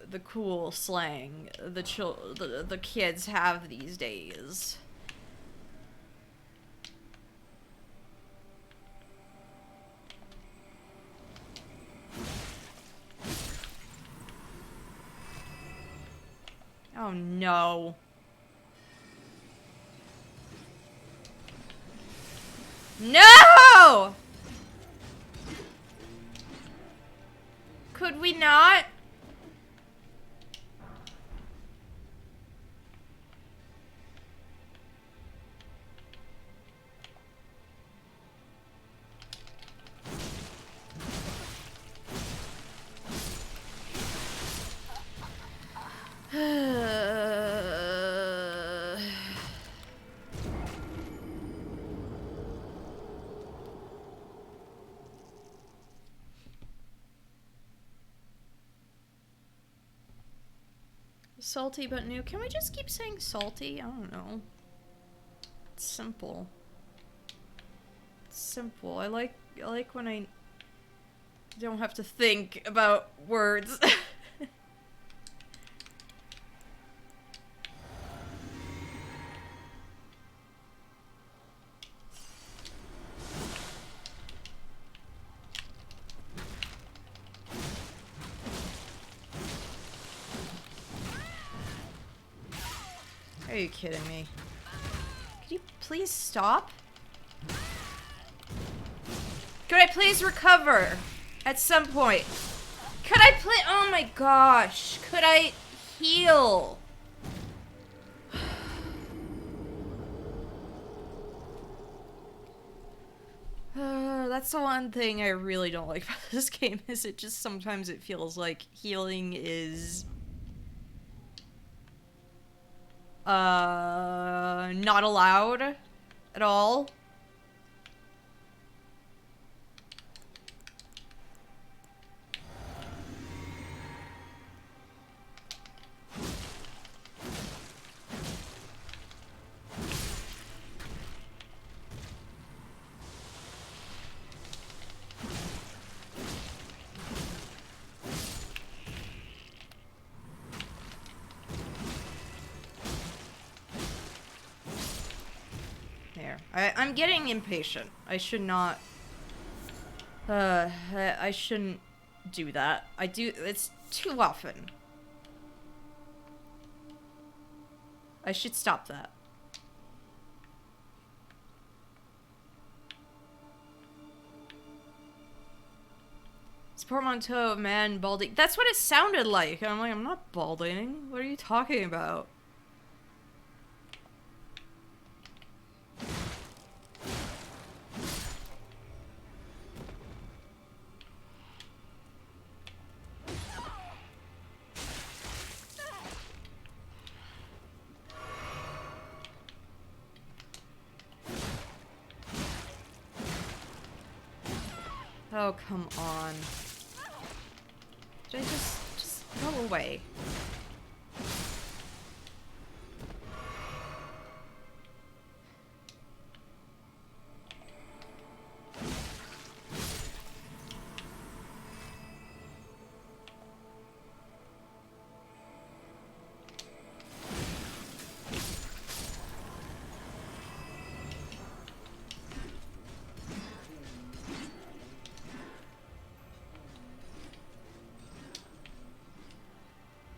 the cool slang the kids have these days. Oh no. No! Could we not? Salty but new. Can we just keep saying salty? I don't know. It's simple. It's simple. I like when I don't have to think about words. Are you kidding me? Could you please stop? Could I please recover at some point? Could I play? Oh my gosh. Could I heal? That's the one thing I really don't like about this game is it just sometimes it feels like healing is not allowed at all. I'm getting impatient. I should not. I shouldn't do that. I do. It's too often. I should stop that. It's portmanteau, man, balding. That's what it sounded like. I'm like, I'm not balding. What are you talking about? Oh, come on. Did I just go away?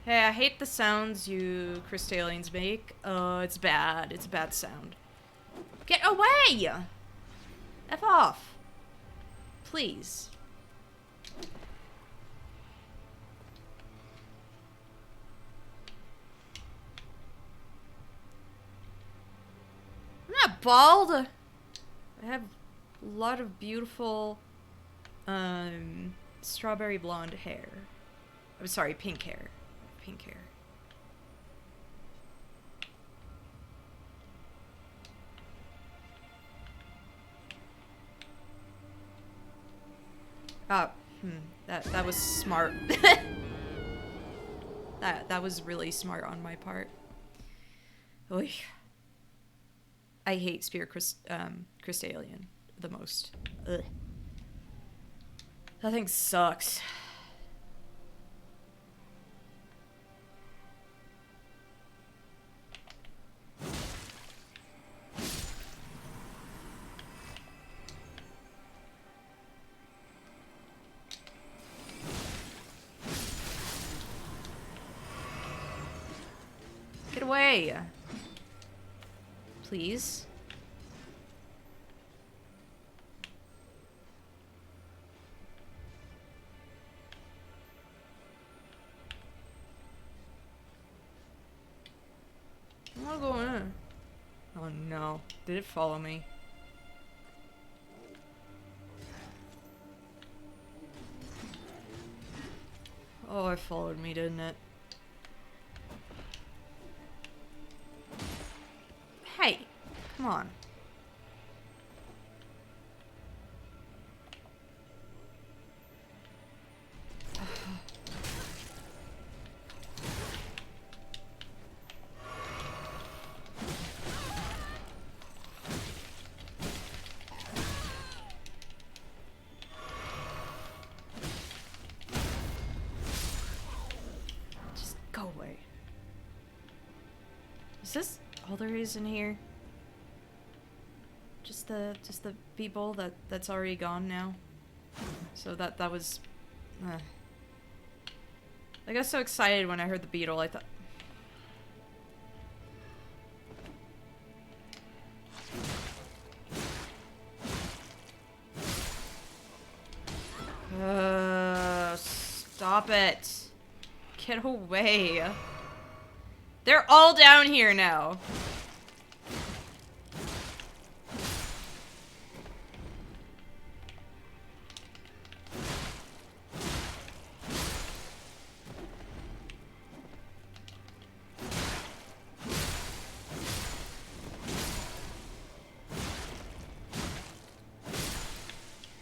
Hey, I hate the sounds you Crystalians make. It's bad. It's a bad sound. Get away! F off. Please. I'm not bald. I have lot of beautiful, strawberry blonde hair. I'm sorry, pink hair. Pink hair. Oh, that was smart. that was really smart on my part. Oy. I hate Spear Crystallion the most. Ugh. That thing sucks. Get away. Please. I'm not going in. Oh no. Did it follow me? Oh, it followed me, didn't it? Hey, come on. Just go away. Is this all there is in here? Just the people that's already gone now. So that was. I got so excited when I heard the beetle. I thought. Stop it. Get away. They're all down here now.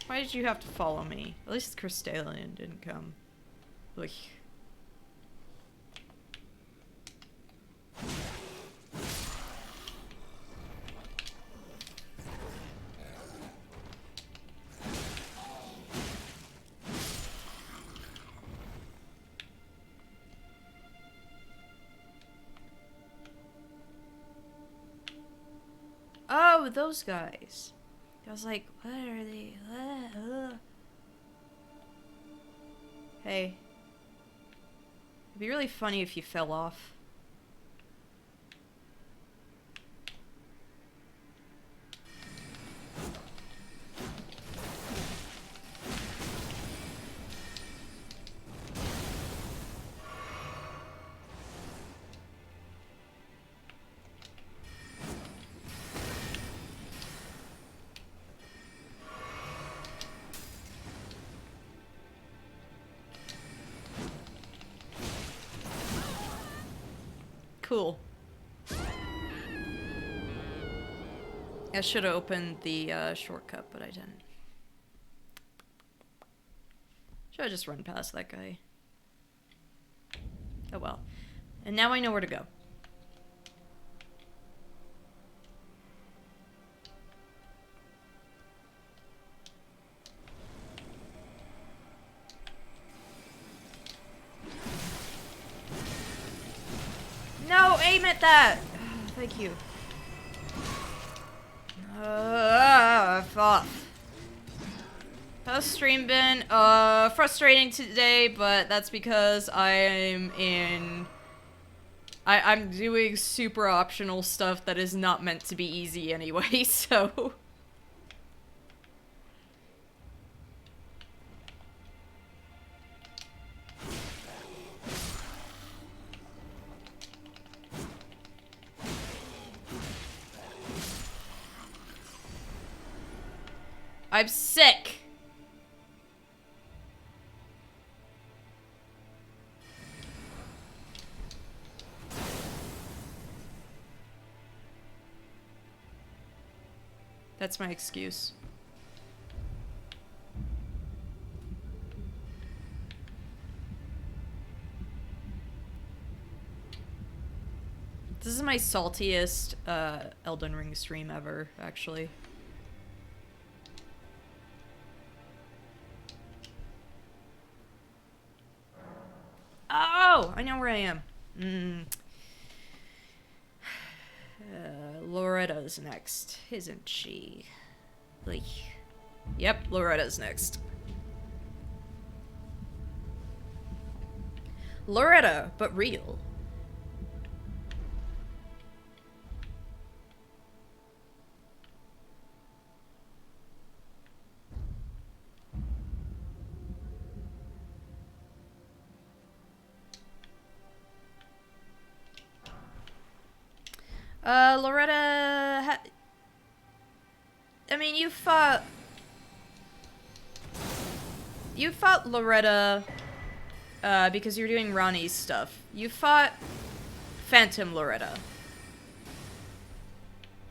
Why did you have to follow me? At least Crystallion didn't come. Ugh. Oh, those guys. I was like, what are they? Hey. It'd be really funny if you fell off. Cool. I should have opened the shortcut, but I didn't. Should have just run past that guy. Oh well. And now I know where to go. No, aim at that! Thank you. Fuck. How's stream been? Frustrating today, but that's because I'm doing super optional stuff that is not meant to be easy anyway, so... I'm sick. That's my excuse. This is my saltiest Elden Ring stream ever, actually. Oh! I know where I am. Loretta's next, isn't she? Like, yep, Loretta's next. Loretta, but real. Loretta, I mean, you fought Loretta, because you're doing Ronnie's stuff. You fought Phantom Loretta.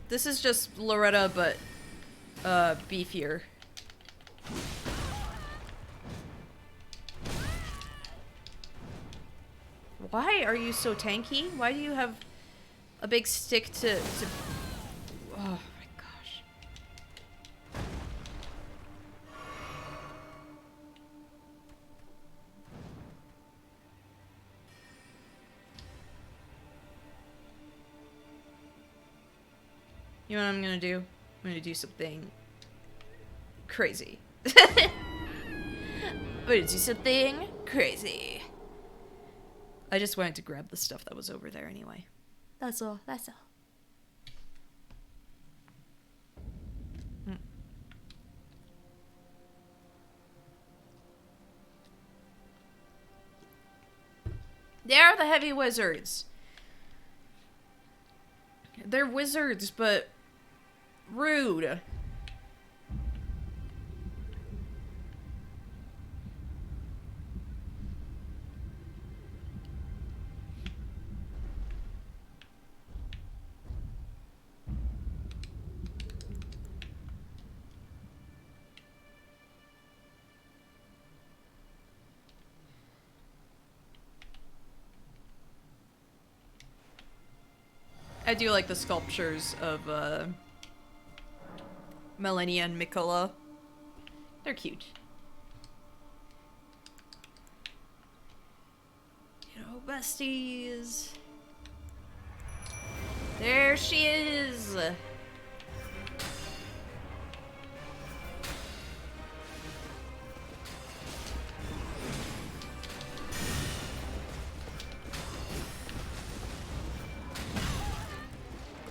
This is just Loretta, but, beefier. Why are you so tanky? Why do you have a big stick to... Oh my gosh. You know what I'm gonna do? I'm gonna do something crazy. I'm gonna do something crazy. I just wanted to grab the stuff that was over there anyway. That's all. That's all. They are the heavy wizards. They're wizards, but rude. I do like the sculptures of, Melanie and Mikola. They're cute. You know, besties. There she is!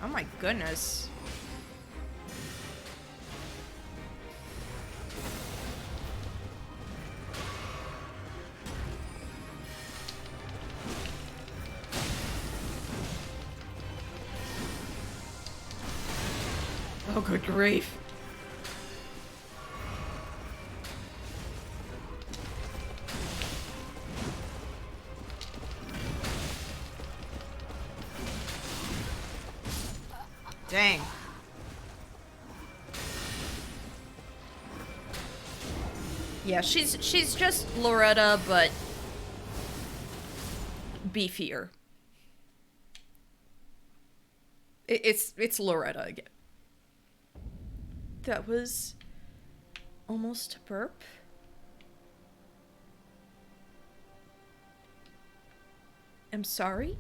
Oh my goodness. Oh, good grief. Dang. Yeah, she's just Loretta, but beefier. It's Loretta again. That was almost a burp. I'm sorry.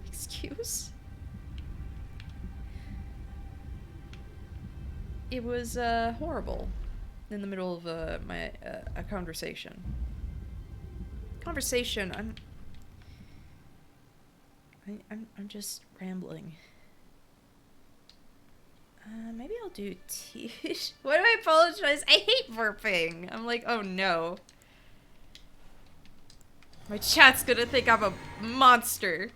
Excuse. It was horrible in the middle of a conversation. I'm just rambling. Maybe I'll do tea. Why do I apologize? I hate burping. I'm like, oh no. My chat's gonna think I'm a monster.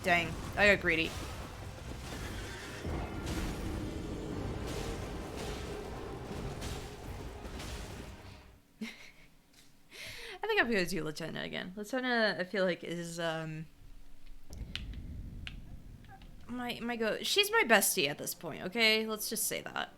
Dang, I got greedy. I think I'm gonna do Lieutenant again. Lieutenant, I feel like, is, my go. She's my bestie at this point, okay? Let's just say that.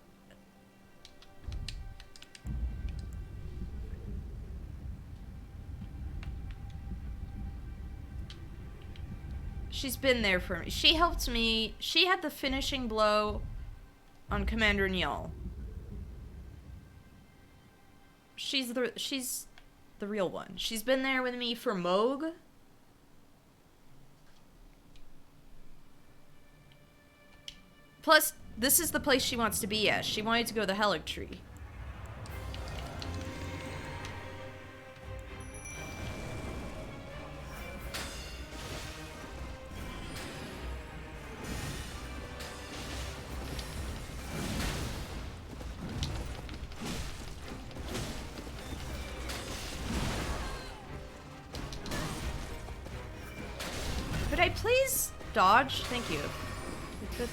She's been there for me. She helped me. She had the finishing blow on Commander Niall. She's the real one. She's been there with me for Moog. Plus, this is the place she wants to be at. She wanted to go to the Helic Tree. Could I please dodge? Thank you. Good.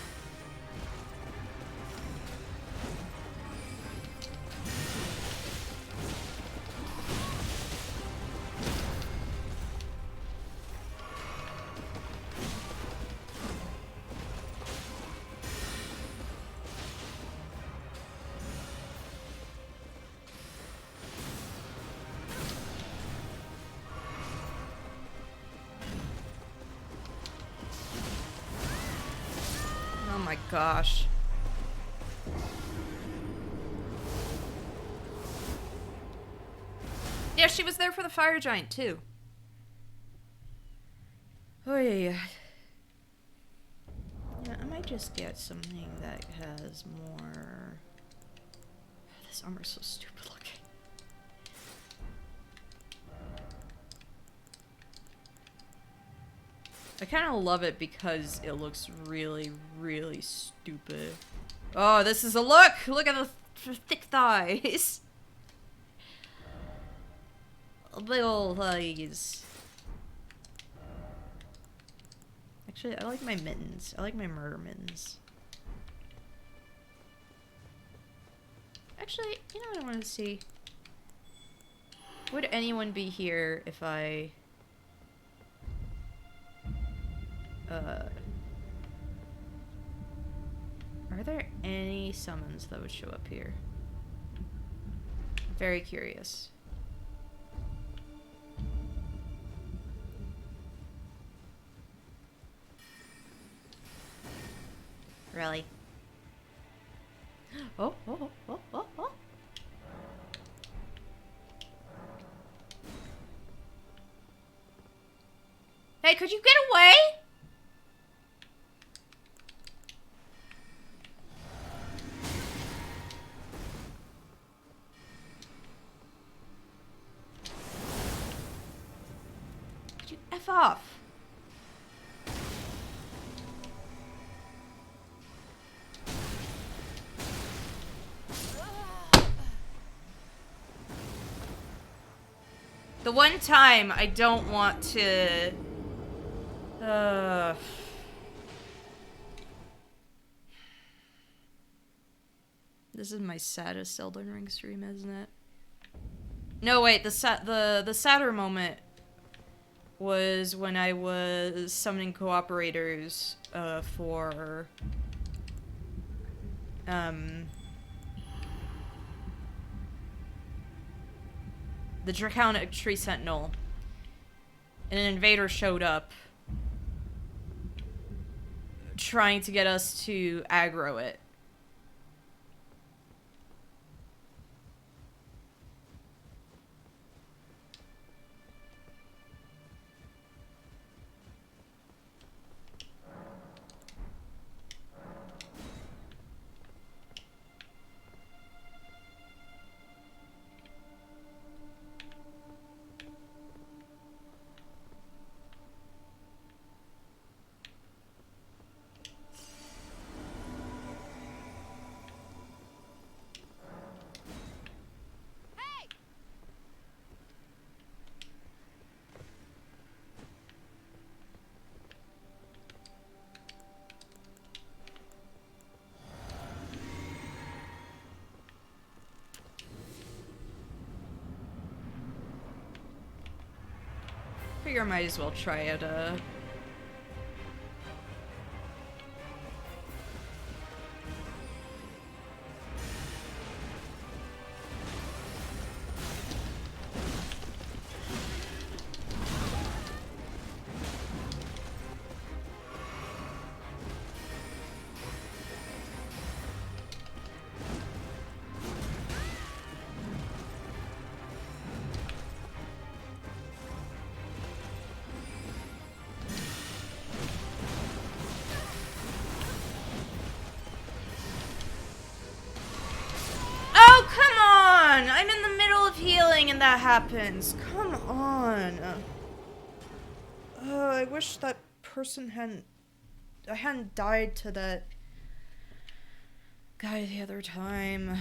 Oh my gosh. Yeah, she was there for the fire giant too. Oh yeah. Yeah, I might just get something that has more. This armor's so stupid looking. I kind of love it because it looks really, really stupid. Oh, this is a look! Look at the thick thighs. Little thighs. Actually, I like my mittens. I like my murder mittens. Actually, you know what I want to see? Would anyone be here if I... Are there any summons that would show up here? Very curious. Really? Oh, oh, oh, oh, oh. Hey, could you get away? Could you F off? The one time I don't want to... This is my saddest Elden Ring stream, isn't it? No, wait, the sadder moment was when I was summoning cooperators, for... the Draconic Tree Sentinel. And an invader showed up, trying to get us to aggro it. Figure I might as well try it, Oh, come on! I'm in the middle of healing and that happens. Come on. I wish that person I hadn't died to that guy the other time.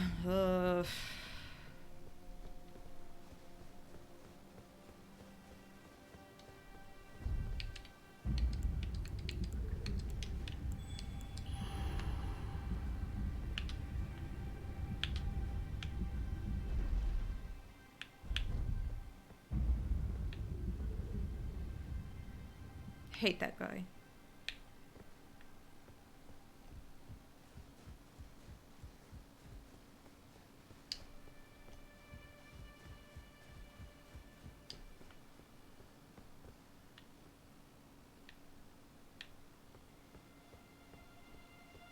Hate that guy.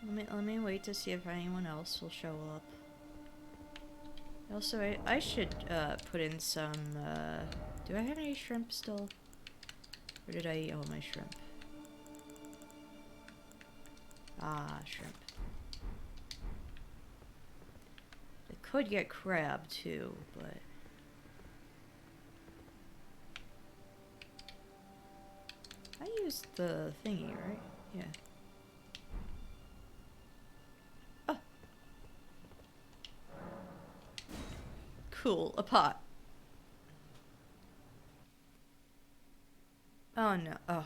Let me wait to see if anyone else will show up. Also, I should put in some do I have any shrimp still? Or did I eat all my shrimp? Ah, shrimp. I could get crab too, but I used the thingy, right? Yeah. Oh. Cool, a pot. Oh no. Oh my god.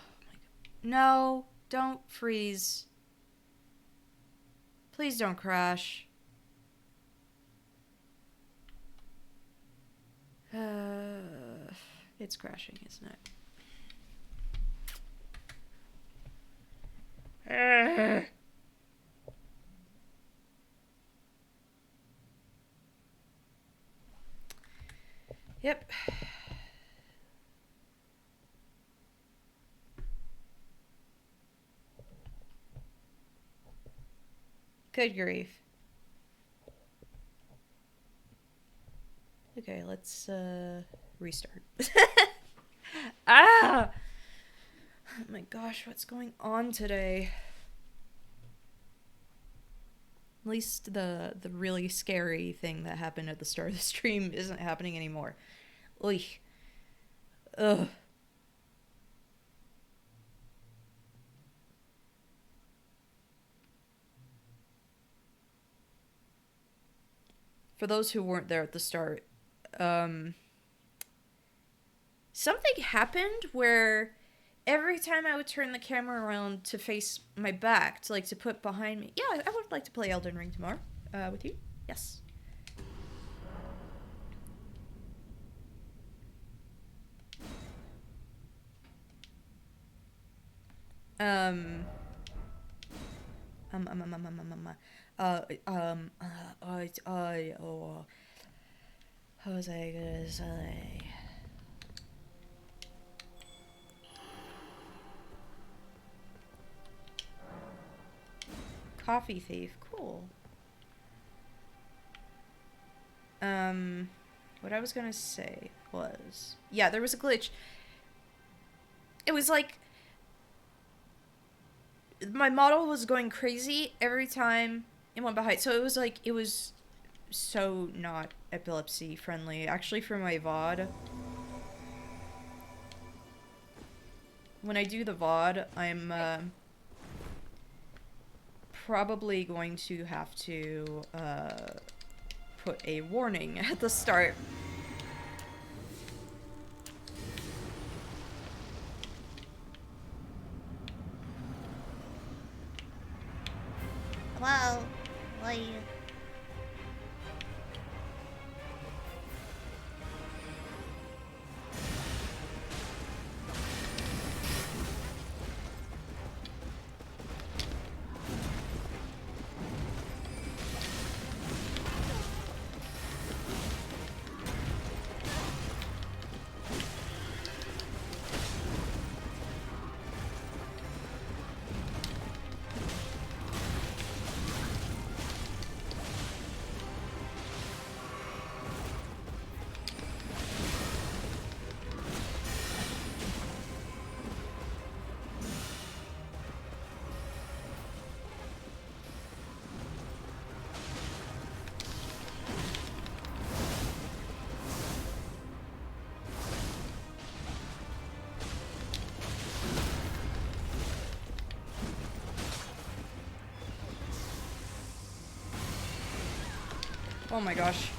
No, don't freeze. Please don't crash. It's crashing, isn't it? Yep. Good grief. Okay, let's restart. Ah! Oh my gosh, what's going on today? At least the really scary thing that happened at the start of the stream isn't happening anymore. Oy. Ugh. For those who weren't there at the start, something happened where every time I would turn the camera around to face my back, to put behind me. Yeah, I would like to play Elden Ring tomorrow, with you. Yes. How was I gonna say? Coffee thief, cool. What I was gonna say was, yeah, there was a glitch. It was like my model was going crazy every time it went behind. So it was so not epilepsy friendly. Actually, for my VOD, when I do the VOD, I'm probably going to have to put a warning at the start. Hello? What are you... Oh my gosh.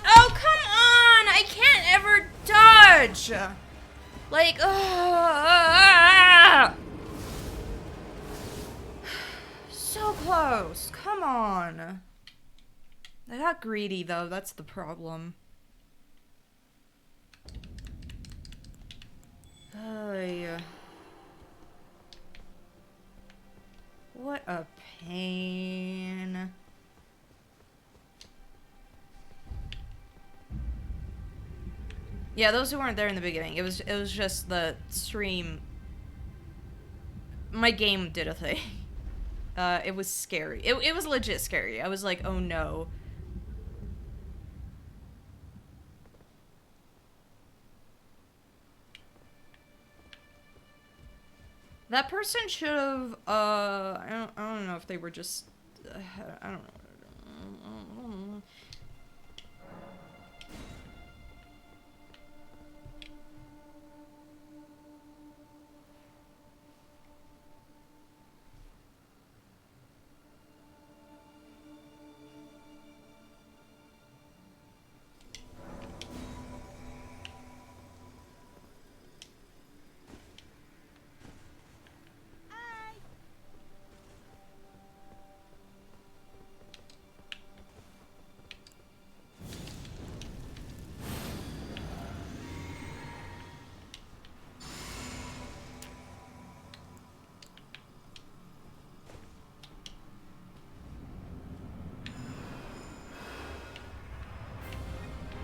Oh, come on! I can't ever dodge! Like, so close. Come on. I got greedy, though. That's the problem. Yeah. What a pain. Yeah, those who weren't there in the beginning, it was just the stream. My game did a thing. It was scary. It was legit scary. I was like, oh no. That person should have, I don't know if they were just, I don't know.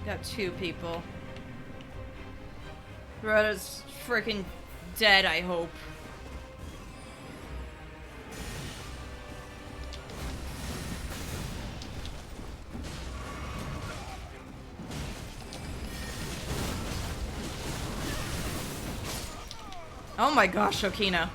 Got two people. Brother's freaking dead, I hope. Oh my gosh, Okina.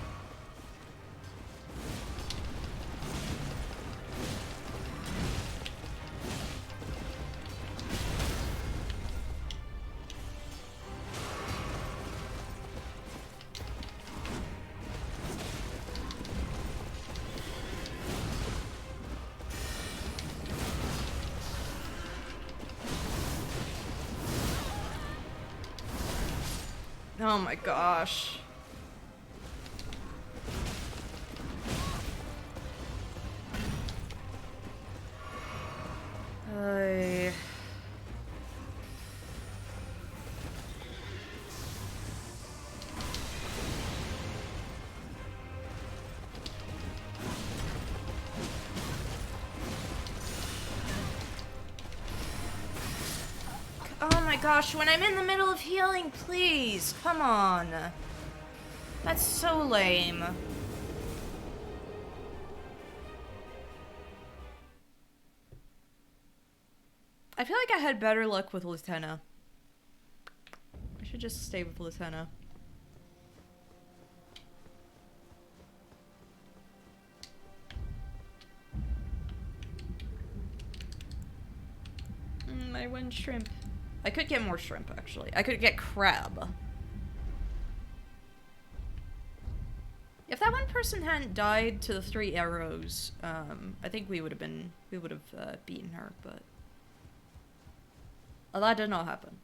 Oh my gosh. Oh my gosh, when I'm in the middle of healing, please, come on. That's so lame. I feel like I had better luck with Lieutenant. I should just stay with Lieutenant. I win shrimp. I could get more shrimp, actually. I could get crab. If that one person hadn't died to the 3 arrows, I think we would have beaten her, but that did not happen.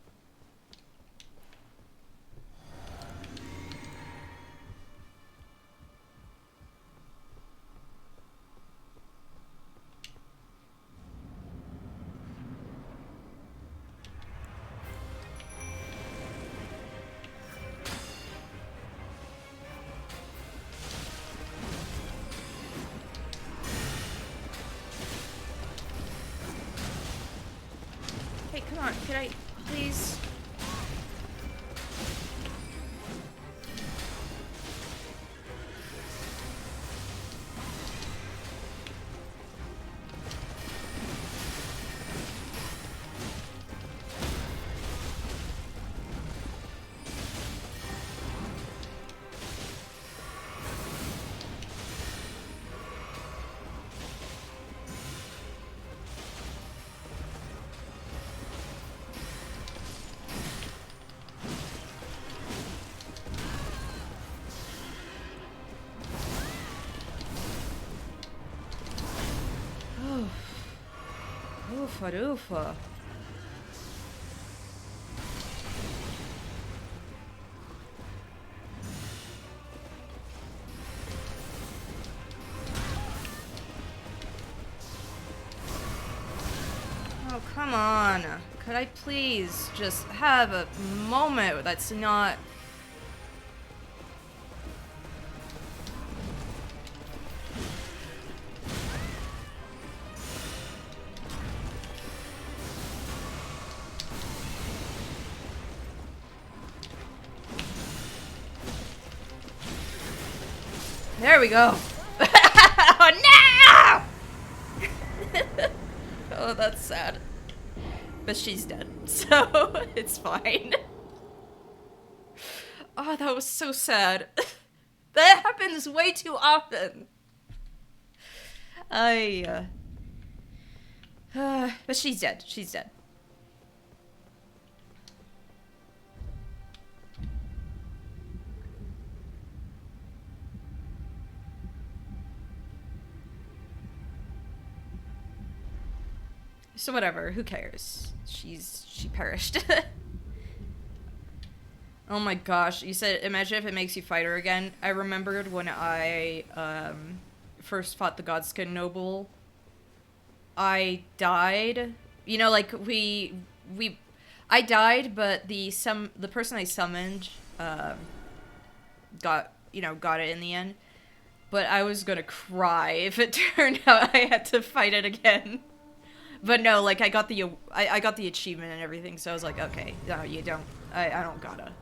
Come on, could I please? Oofa doofa. Oh, come on. Could I please just have a moment that's not... There we go. Oh, no! Oh, that's sad. But she's dead, so it's fine. Oh, that was so sad. That happens way too often. But she's dead. She's dead. So whatever, who cares? She perished. Oh my gosh, you said, imagine if it makes you fight her again. I remembered when I, first fought the Godskin Noble. I died. You know, like, I died, but the person I summoned, got it in the end. But I was gonna cry if it turned out I had to fight it again. But no, like, I got the achievement and everything, so I was like, okay, no, you don't, I don't gotta.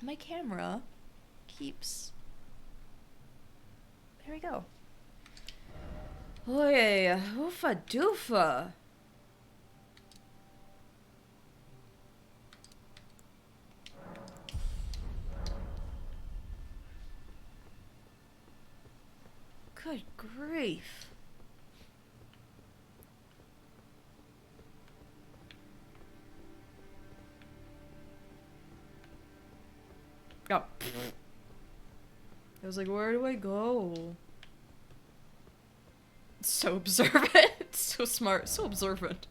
My camera keeps... There we go. Oy, oofa doofa. Good grief. Oh. I was like, where do I go? So observant. So smart. So observant.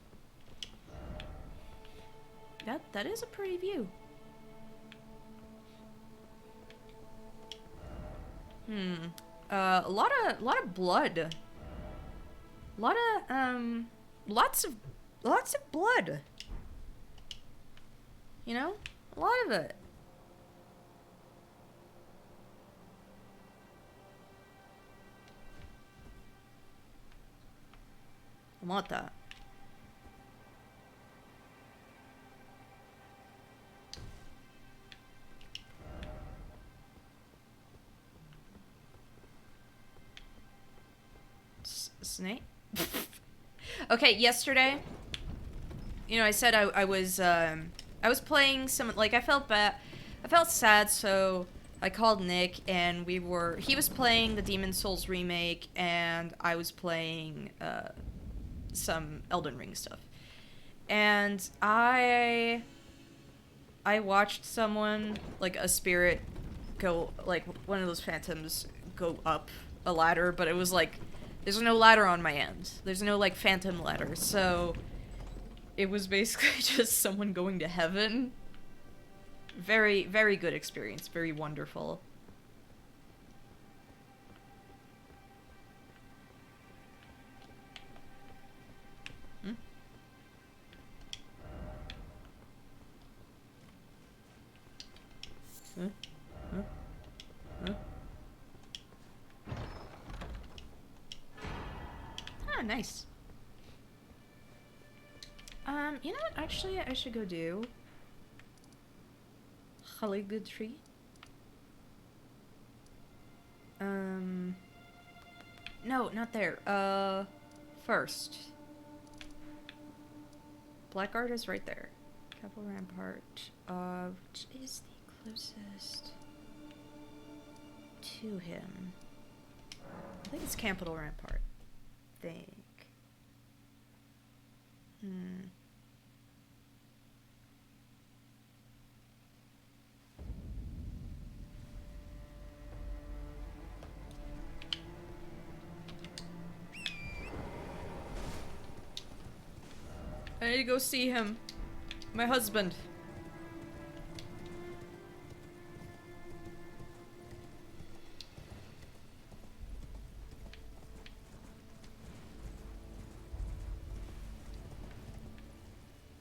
That is a pretty view. A lot of blood. Lots of blood. You know? A lot of it. I want that. Snake? Okay, yesterday, you know, I said I was playing some, like, I felt sad, so I called Nick, and he was playing the Demon Souls remake, and I was playing, some Elden Ring stuff. And I watched someone, like, a spirit go, like, one of those phantoms go up a ladder, but it was like, there's no ladder on my end. There's no, like, phantom ladder, so it was basically just someone going to heaven. Very, very good experience. Very wonderful. Hmm? Huh? Huh? Huh? Ah, nice. You know what? Actually, I should go do Good Tree. No, not there. First. Blackguard is right there. Capital Rampart. Which is the closest to him? I think it's Capital Rampart. Think. need to go see him. My husband.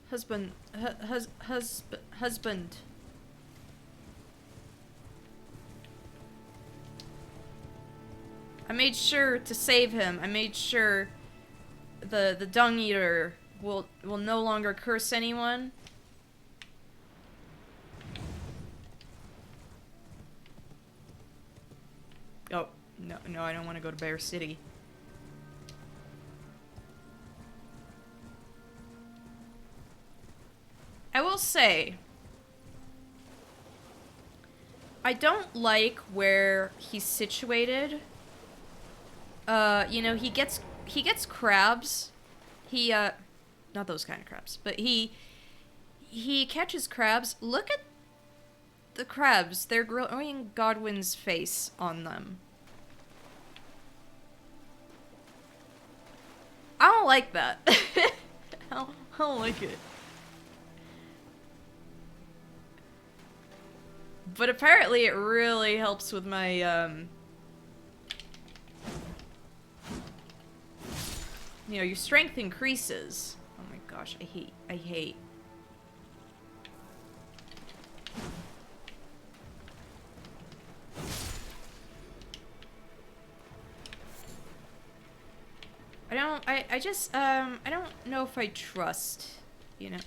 Husband. I made sure to save him. I made sure the dung eater will no longer curse anyone. Oh, no, I don't want to go to Bear City. I will say, I don't like where he's situated. You know, he gets crabs. Not those kind of crabs, but he catches crabs. Look at the crabs. They're growing Godwin's face on them. I don't like that. I don't like it. But apparently it really helps with my, you know, your strength increases. Oh my gosh, I hate. I don't know if I trust, you know.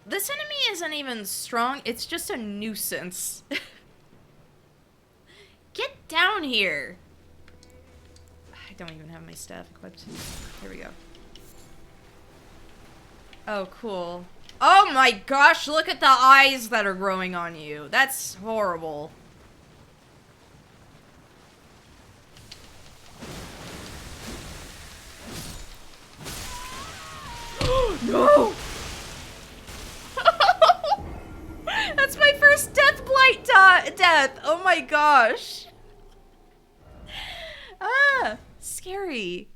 This enemy isn't even strong, it's just a nuisance. Get down here! I don't even have my staff equipped. Here we go. Oh, cool. Oh my gosh, look at the eyes that are growing on you. That's horrible. No! That's my first death blight death! Oh my gosh. Ah, scary.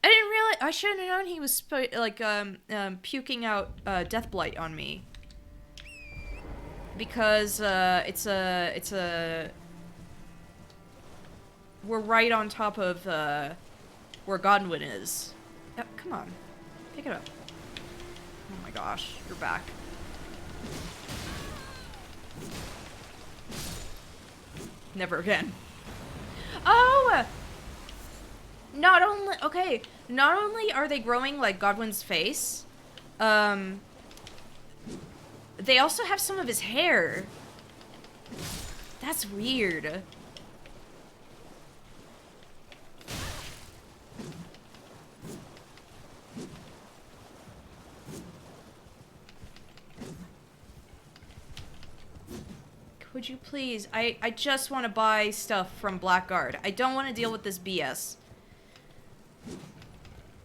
I didn't realize, I should have known he was like puking out death blight on me. Because it's a we're right on top of where Godwin is. Oh, come on. Pick it up. Oh my gosh, you're back. Never again. Oh! Not only are they growing like Godwin's face, they also have some of his hair. That's weird. Would you please? I just want to buy stuff from Blackguard. I don't want to deal with this BS.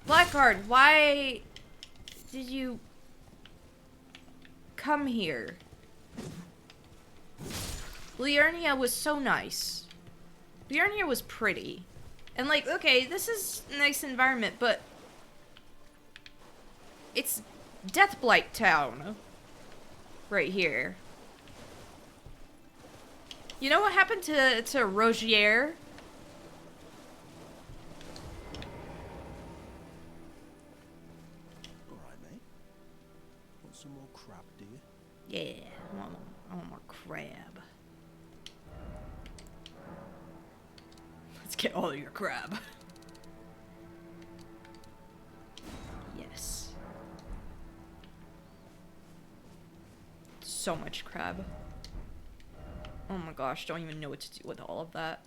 Blackguard, why did you come here? Liurnia was so nice. Liurnia was pretty. And like, okay, this is a nice environment, but it's Deathblight Town. Right here. You know what happened to Rogier? Alright, mate. Want some more crab, do you? Yeah, I want more crab. Let's get all of your crab. Yes. So much crab. Oh my gosh, don't even know what to do with all of that.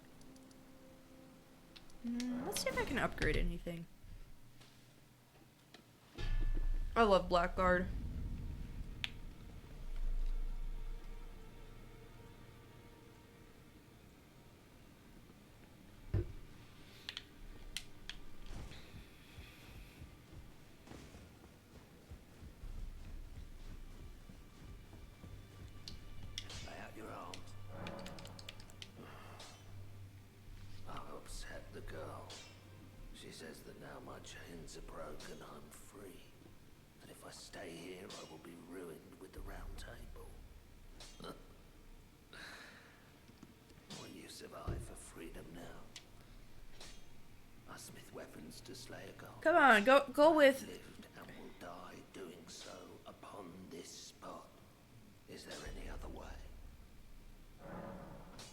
Let's see if I can upgrade anything. I love Blackguard. chains are broken, I'm free. But if I stay here, I will be ruined with the round table. Will you survive for freedom now? I smith weapons to slay a god. Come on, go with... Lived and will die doing so upon this spot. Is there any other way?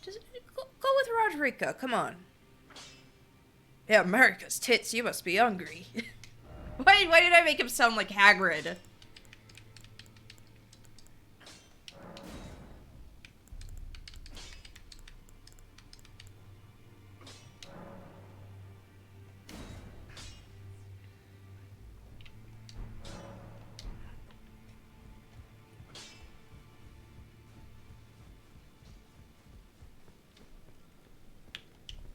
Just go with Roderica, come on. Yeah, America's tits, you must be hungry. Why did I make him sound like Hagrid?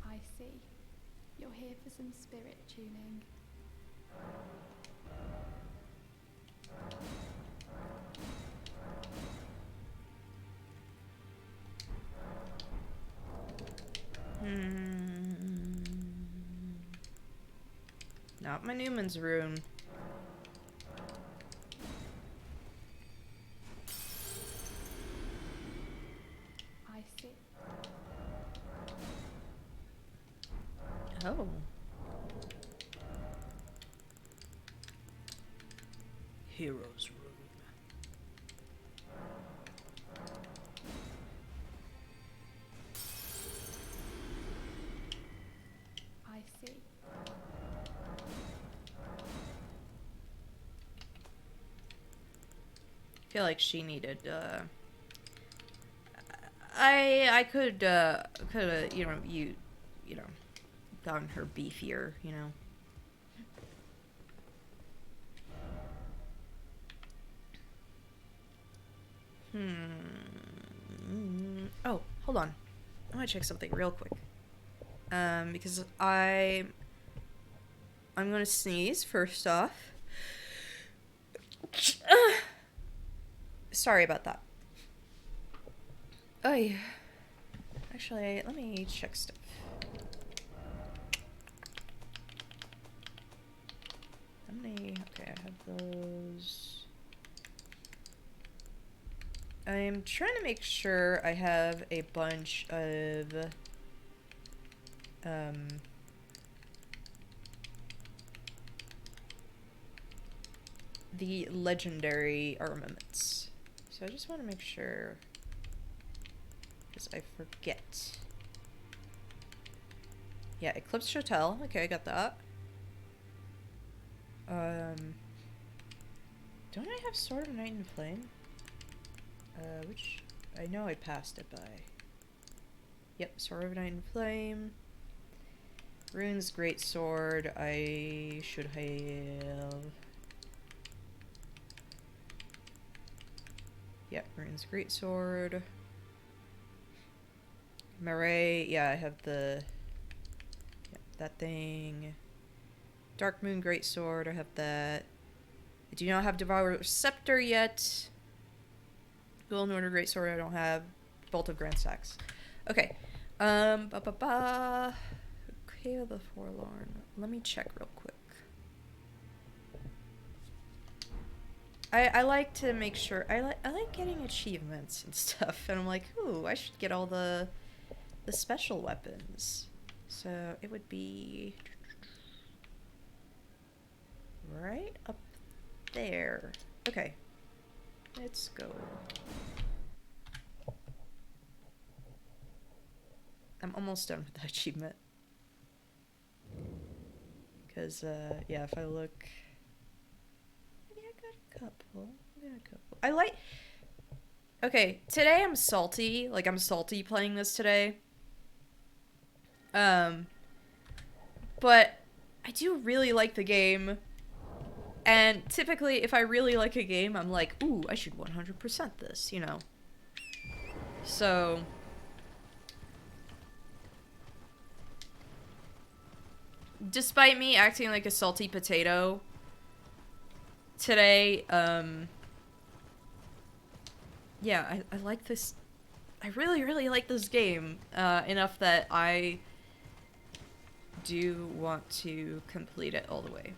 I see. You're here for some spirit tuning. Not my Newman's rune. I see. Oh. Hero's rune. I see. I feel like she needed, I could have, you know, gotten her beefier, you know. Oh, hold on. I want to check something real quick. Because I'm gonna sneeze first off. Sorry about that. Oh, yeah. Actually, let me check stuff. How many? Okay, I have those. I'm trying to make sure I have a bunch of the legendary armaments. So I just want to make sure, because I forget. Yeah, Eclipse Hotel. Okay, I got that. Don't I have Sword of Night and Flame? Which I know I passed it by. Yep, Sword of Night and Flame. Rune's Great Sword. I should have. Yep, Rune's Great Sword. Marae, yeah, I have the. Yep, that thing. Dark Moon Great Sword, I have that. I do not have Devourer's Scepter yet. Golden Order Great Sword, I don't have. Bolt of Grand Stacks. Okay. Okay, the Forlorn. Let me check real quick. I like to make sure I like getting achievements and stuff, and I'm like, ooh, I should get all the special weapons. So it would be right up there. Okay. Let's go. I'm almost done with that achievement. Because, yeah, if I look... Maybe I got a couple. I like... Okay, today I'm salty. Like, I'm salty playing this today. But I do really like the game. And typically, if I really like a game, I'm like, ooh, I should 100% this, you know? So... Despite me acting like a salty potato today, yeah, I like this. I really, really like this game enough that I do want to complete it all the way.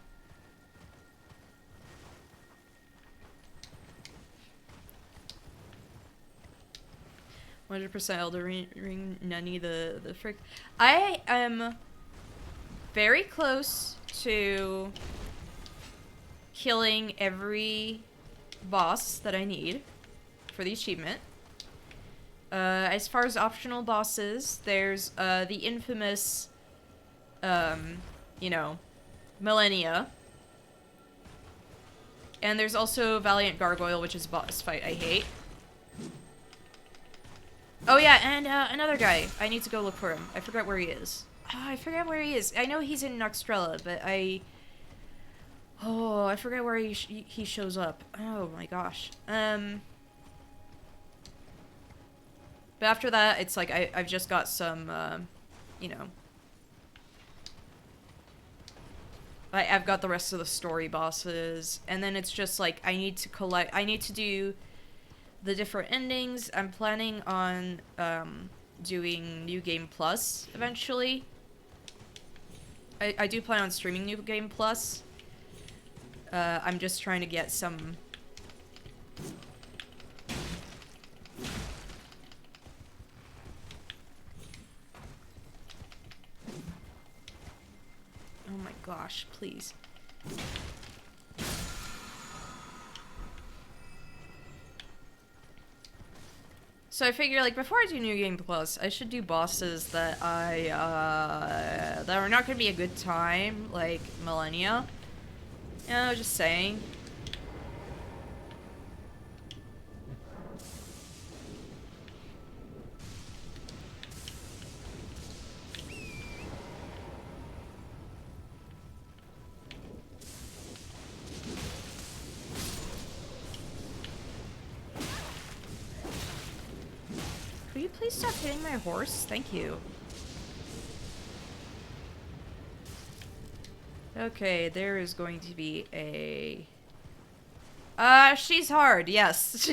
%, Elden Ring, Nunny, the frick. I am very close to killing every boss that I need for the achievement. As far as optional bosses, there's the infamous, you know, Millennia. And there's also Valiant Gargoyle, which is a boss fight I hate. Oh yeah, and another guy. I need to go look for him. I forgot where he is. Oh, I forget where he is. I know he's in Noxtrella, but I forget where he shows up. Oh my gosh. But after that, it's like I've just got some, you know. I've got the rest of the story bosses, and then it's just like I need to do the different endings. I'm planning on doing New Game Plus eventually. I do plan on streaming New Game Plus. I'm just trying to get some... Oh my gosh, please. So I figure, like, before I do New Game Plus, I should do bosses that that are not gonna be a good time, like Millennia. You know, just saying. Could you please stop hitting my horse? Thank you. Okay, there is going to be a... she's hard, yes.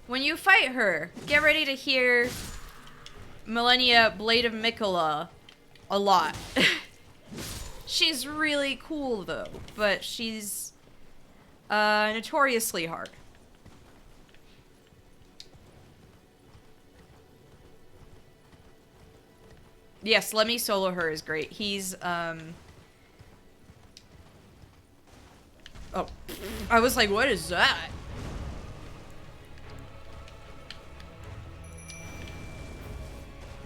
When you fight her, get ready to hear Millennia Blade of Mikola a lot. She's really cool, though, but she's notoriously hard. Yes, let me solo her is great. He's, Oh. I was like, what is that?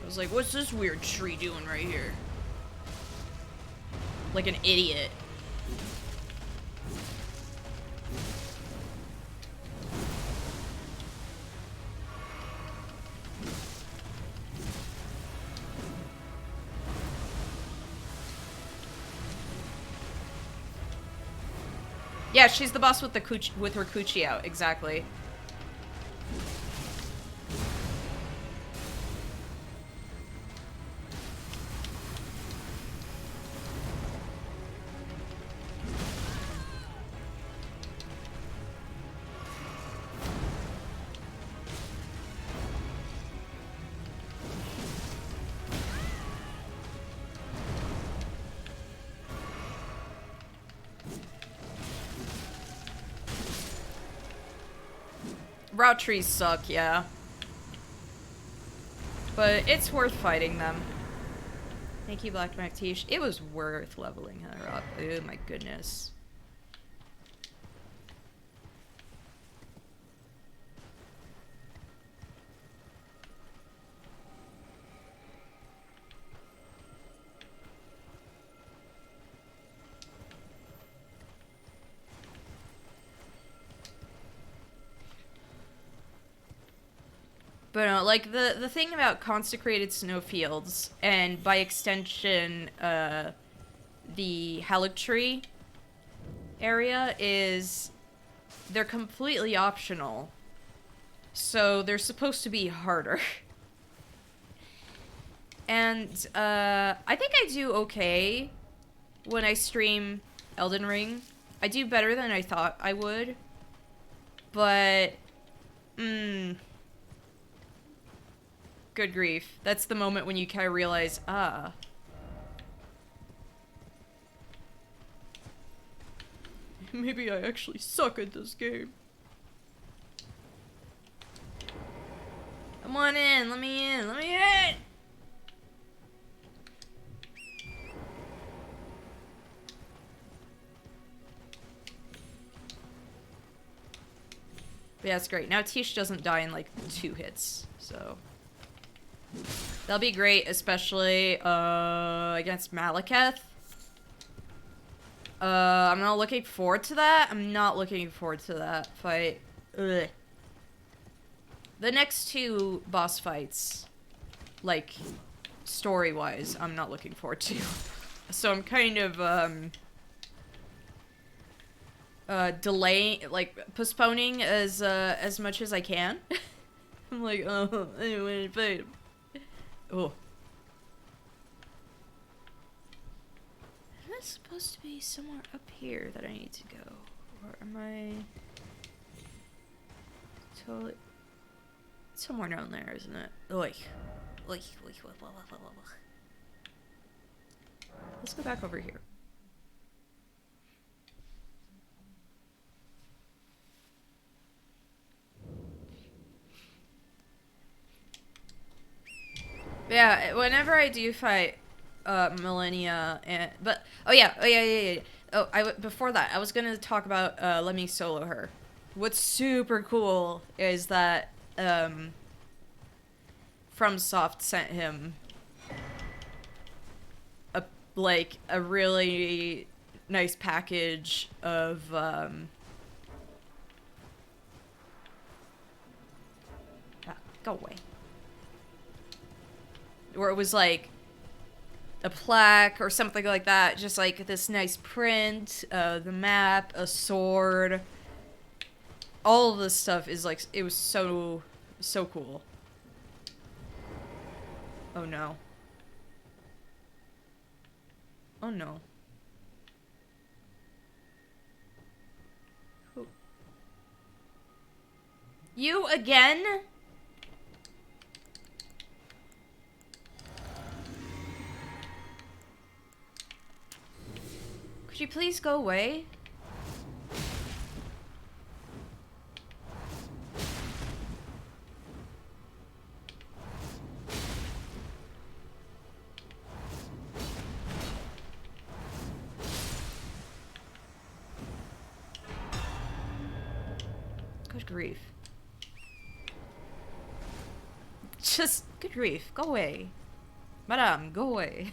I was like, what's this weird tree doing right here? Like an idiot. Yeah, she's the boss with the with her coochie out, exactly. Route trees suck, yeah. But it's worth fighting them. Thank you, Black Mac Tish. It was worth leveling her up. Oh my goodness. But like the thing about consecrated snowfields, and by extension the Haligtree area, is they're completely optional. So they're supposed to be harder. And I think I do okay when I stream Elden Ring. I do better than I thought I would. But Good grief. That's the moment when you kind of realize, ah. Maybe I actually suck at this game. Come on in, let me in, let me in! But yeah, it's great. Now Tish doesn't die in like 2 hits, so... That'll be great, especially against Malekith. I'm not looking forward to that. I'm not looking forward to that fight. Ugh. The next 2 boss fights, like, story-wise, I'm not looking forward to. So I'm kind of, delaying, like, postponing as much as I can. I'm like, oh, I don't want to fight him. Oh. Isn't it supposed to be somewhere up here that I need to go? Or am I... totally... It's somewhere down there, isn't it? Oy. Oy. Let's go back over here. Yeah, whenever I do fight Millennia and oh yeah. Oh, before that, I was gonna talk about let me solo her. What's super cool is that FromSoft sent him a really nice package of go away. Where it was like a plaque or something like that, just like this nice print, the map, a sword. All of this stuff is like, it was so cool. Oh no. Oh no. Who? You again? Could you please go away? Good grief. Just, good grief, go away. Madame, go away.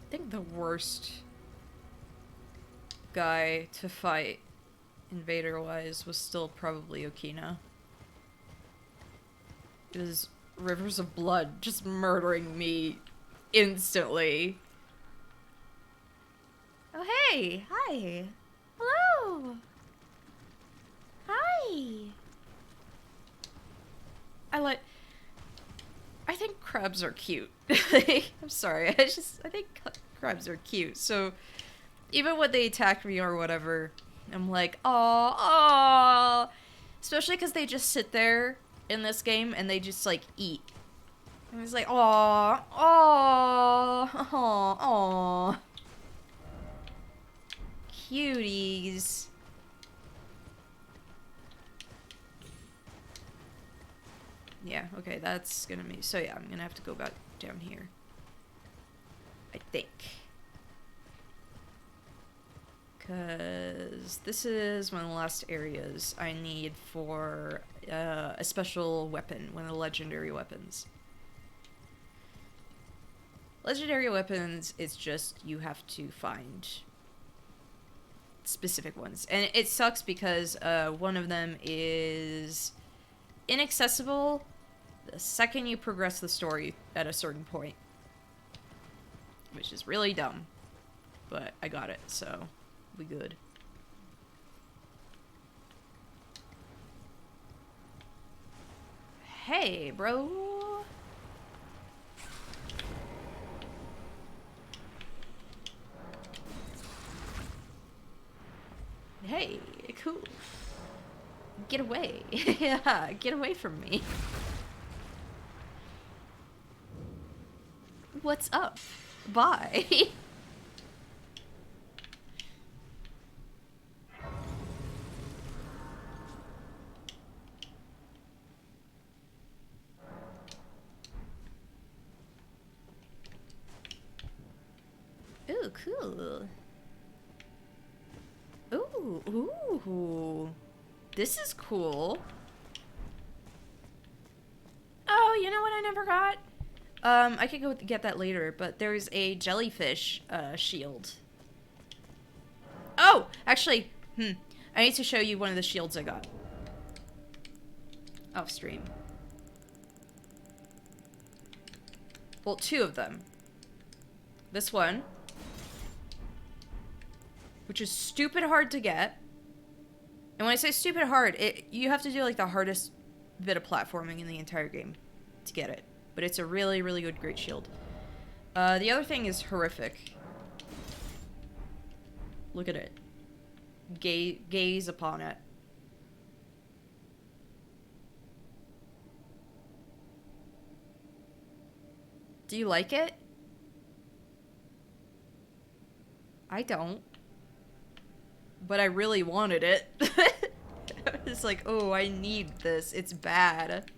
I think the worst guy to fight invader-wise was still probably Okina. It was rivers of blood just murdering me instantly. Oh hey! Hi! Hello! Hi! I think crabs are cute. I'm sorry, I think crabs are cute. So, even when they attack me or whatever, I'm like, aw. Especially because they just sit there in this game and they just, like, eat. And it's like, aw, aw. Cuties. Yeah, okay, that's gonna be... So yeah, I'm gonna have to go back down here. I think. Because this is one of the last areas I need for a special weapon, one of the legendary weapons. Legendary weapons, it's just you have to find specific ones. And it sucks because one of them is inaccessible the second you progress the story at a certain point. Which is really dumb. But I got it, so we good. Hey, bro. Hey, cool. Get away. Yeah, get away from me. What's up? Bye. Ooh, cool. Ooh. This is cool. Oh, you know what I never got? I could go get that later, but there's a jellyfish, shield. Oh! Actually, I need to show you one of the shields I got. Off stream. Well, two of them. This one. Which is stupid hard to get. And when I say stupid hard, you have to do like the hardest bit of platforming in the entire game to get it. But it's a really, really good, great shield. The other thing is horrific. Look at it. Gaze upon it. Do you like it? I don't. But I really wanted it. I was like, oh, I need this. It's bad.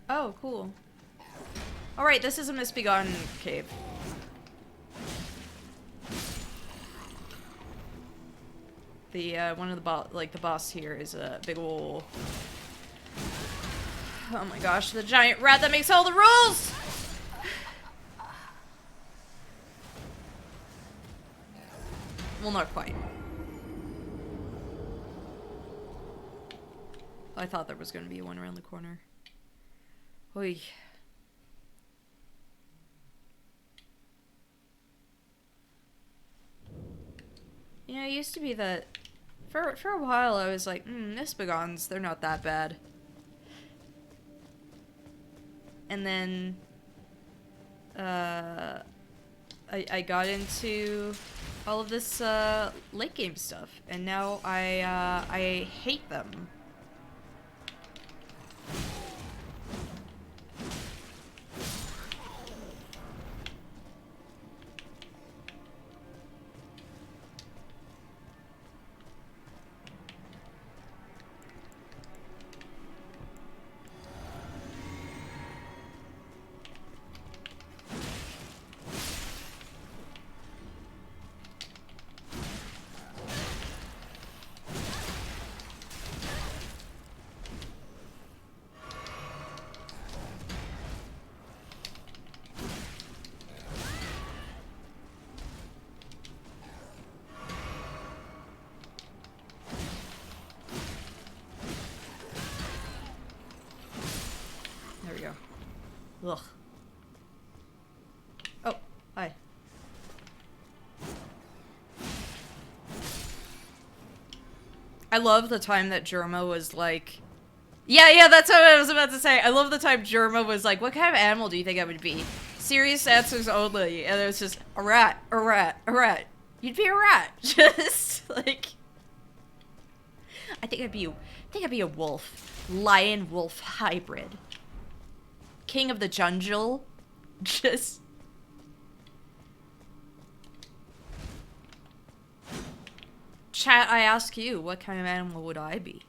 Oh, cool. Alright, this is a misbegotten cave. The, one of the the boss here is a big ol'... Oh my gosh, the giant rat that makes all the rules! Well, not quite. I thought there was gonna be one around the corner. Oy. You know, it used to be that for a while I was like, misbegons, they're not that bad. And then I got into all of this late game stuff, and now I hate them. Ugh. Oh, hi. I love the time that Germa was like... Yeah, that's what I was about to say. I love the time Germa was like, what kind of animal do you think I would be? Serious answers only. And it was just, a rat, a rat, a rat. You'd be a rat. Just, like... I think I'd be a wolf. Lion-wolf hybrid. King of the jungle. Just... Chat, I ask you, what kind of animal would I be?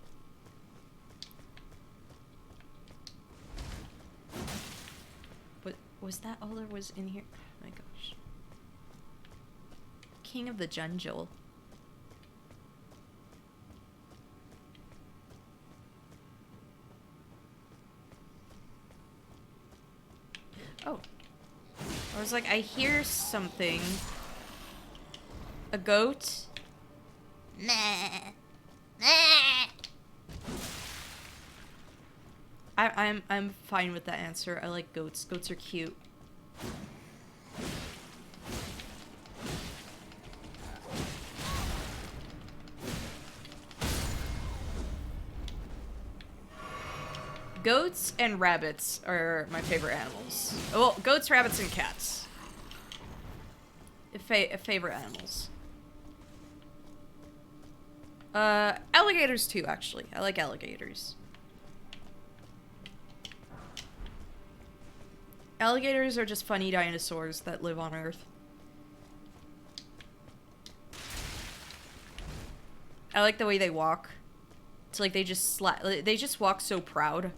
What was that all there was in here? Oh my gosh. King of the jungle. Oh. I was like, I hear something. A goat? Nah. I'm fine with that answer. I like goats. Goats are cute. Goats and rabbits are my favorite animals. Well, goats, rabbits, and cats. Favorite animals. Alligators too, actually. I like alligators. Alligators are just funny dinosaurs that live on Earth. I like the way they walk. It's like they just walk so proud.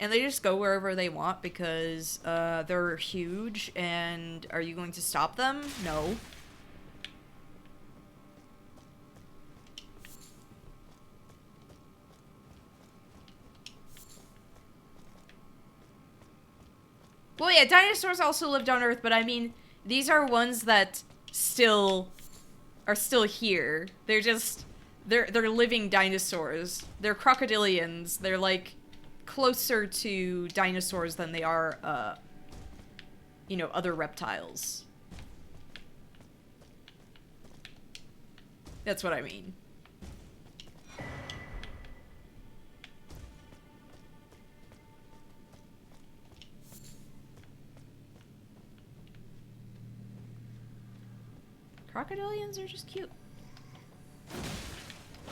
And they just go wherever they want because they're huge, and are you going to stop them? No. Well, yeah, dinosaurs also lived on Earth, but I mean, these are ones that are still here. They're just, they're living dinosaurs. They're crocodilians. They're like closer to dinosaurs than they are, you know, other reptiles. That's what I mean. Crocodilians are just cute.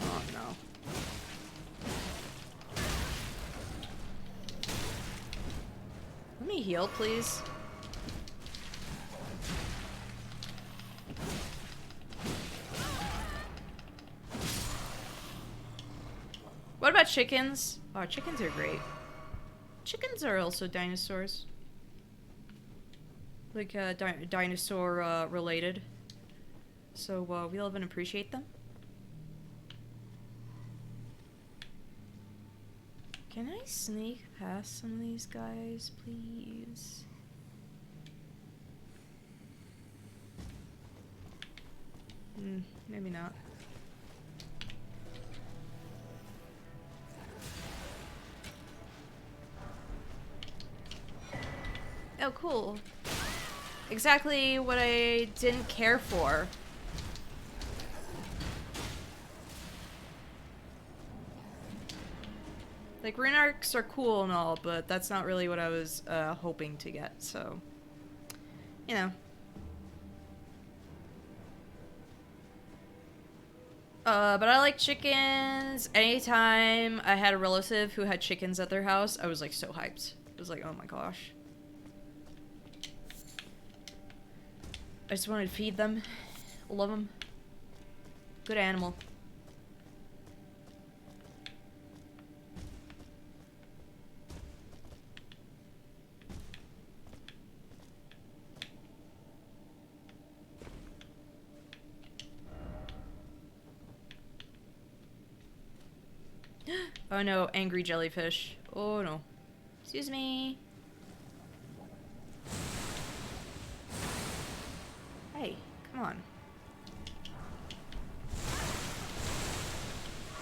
Oh no. Let me heal, please. What about chickens? Oh, chickens are great. Chickens are also dinosaurs. Like, dinosaur, related. So, we love and appreciate them. Can I sneak past some of these guys, please? Maybe not. Oh, cool. Exactly what I didn't care for. Like, rune arcs are cool and all, but that's not really what I was hoping to get, so... You know. But I like chickens. Anytime I had a relative who had chickens at their house, I was like so hyped. I was like, oh my gosh. I just wanted to feed them. Love them. Good animal. Oh no, angry jellyfish. Oh no. Excuse me. Hey, come on.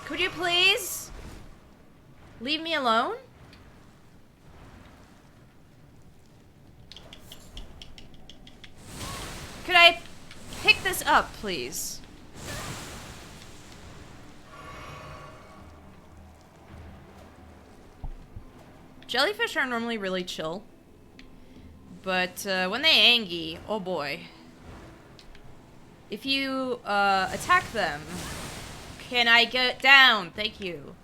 Could you please leave me alone? Could I pick this up, please? Jellyfish are normally really chill. But when they angy, oh boy. If you attack them, can I get down? Thank you.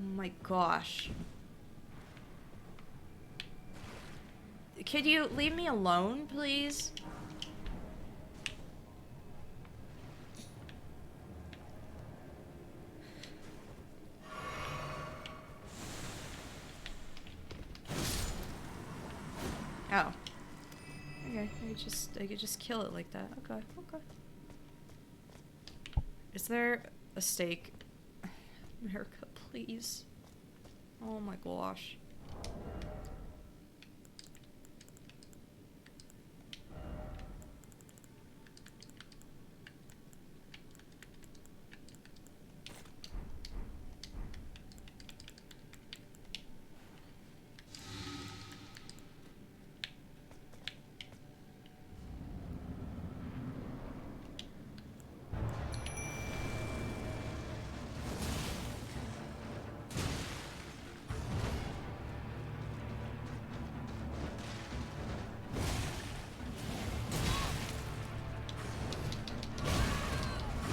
Oh my gosh. Could you leave me alone, please? Oh. Okay, I could just kill it like that. Okay, okay. Is there a steak? America, please. Oh my gosh.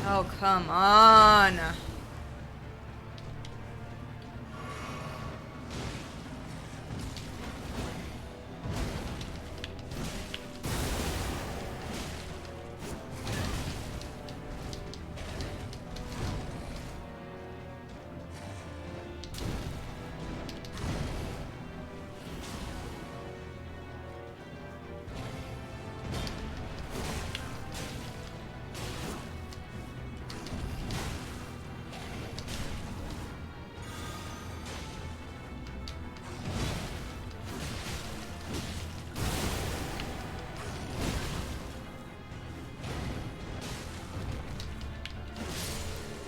Oh, come on.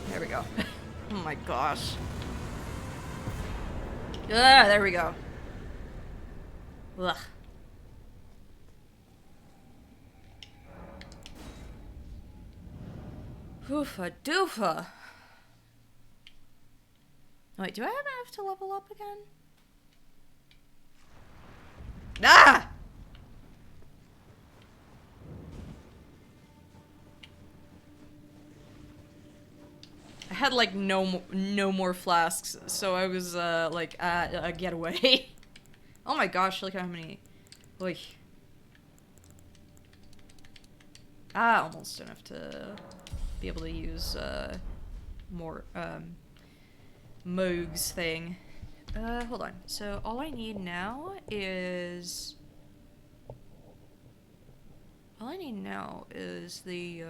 There we go. Oh my gosh. Ah, there we go. Ugh. Oofa doofa. Wait, do I have enough to level up again? Ah! I had like no more flasks, so I was like a getaway. Oh my gosh, look how many. Oy. Ah, almost enough to be able to use more Moogs thing. Hold on. So all I need now is the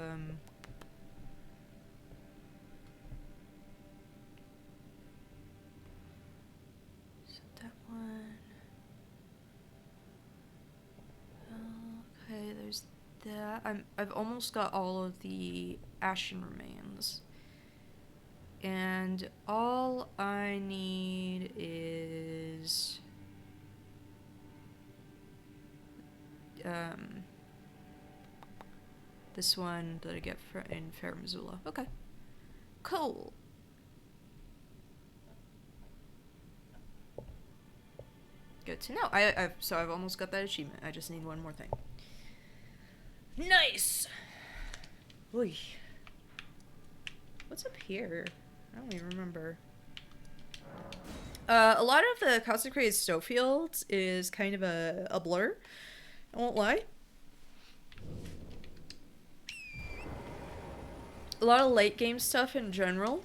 so that one. Okay, there's that. I've almost got all of the Ashen Remains. And all I need is this one that I get in Fair Missoula. Okay. Cool. Good to know. So I've almost got that achievement. I just need one more thing. Nice. Oy. What's up here? I don't even remember. A lot of the consecrated snowfields is kind of a blur. I won't lie. A lot of late game stuff in general.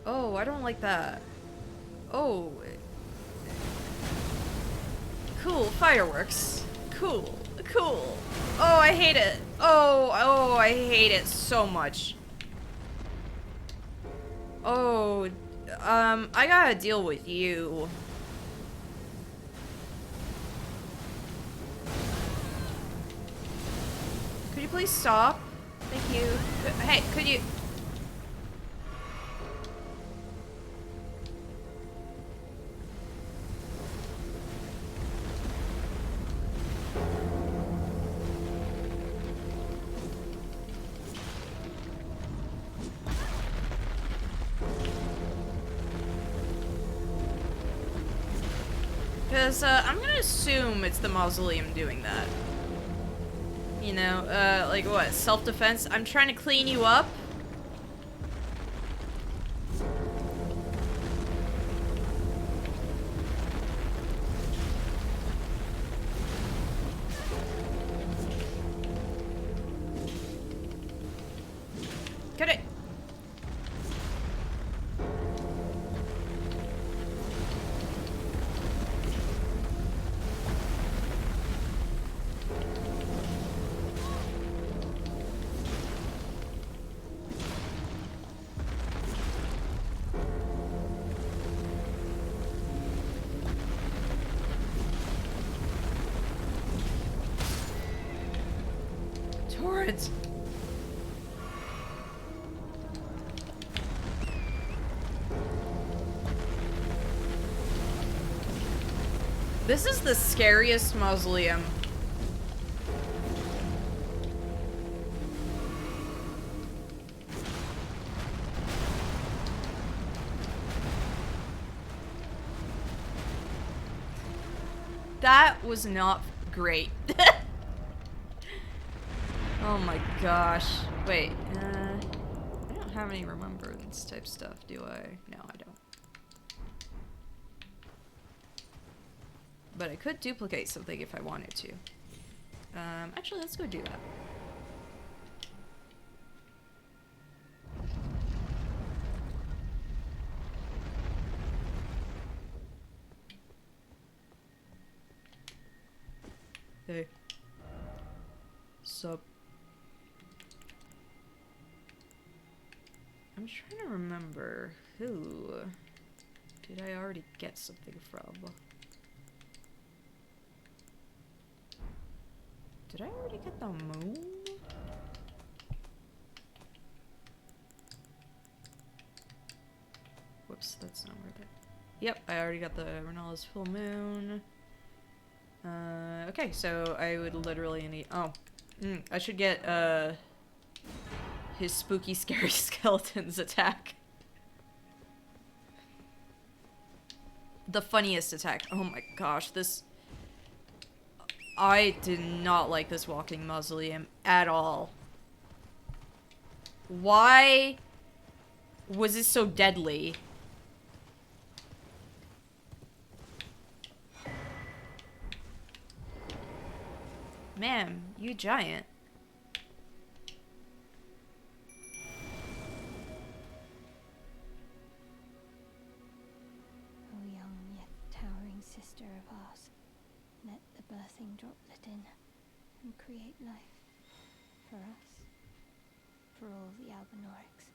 Oh, I don't like that. Oh. Cool, fireworks. Cool, cool. Oh, I hate it. Oh, I hate it so much. Oh, I gotta deal with you. Could you please stop? Thank you. Hey, could you... Because, I'm gonna assume it's the mausoleum doing that. You know, like what, self-defense? I'm trying to clean you up? Torrent! This is the scariest mausoleum. That was not great. Oh my gosh. Wait, I don't have any remembrance type stuff, do I? No, I don't. But I could duplicate something if I wanted to. Actually, let's go do that. Hey. Sup? I'm trying to remember who did I already get something from? Did I already get the moon? Whoops, that's not worth it. Yep, I already got the Renala's full moon. Okay, so I would literally need. Oh, I should get his spooky, scary skeletons attack. The funniest attack. Oh my gosh, this. I did not like this walking mausoleum at all. Why was it so deadly? Ma'am, you giant. O young yet towering sister of ours, let the birthing droplet in and create life for us, for all the Albinorics.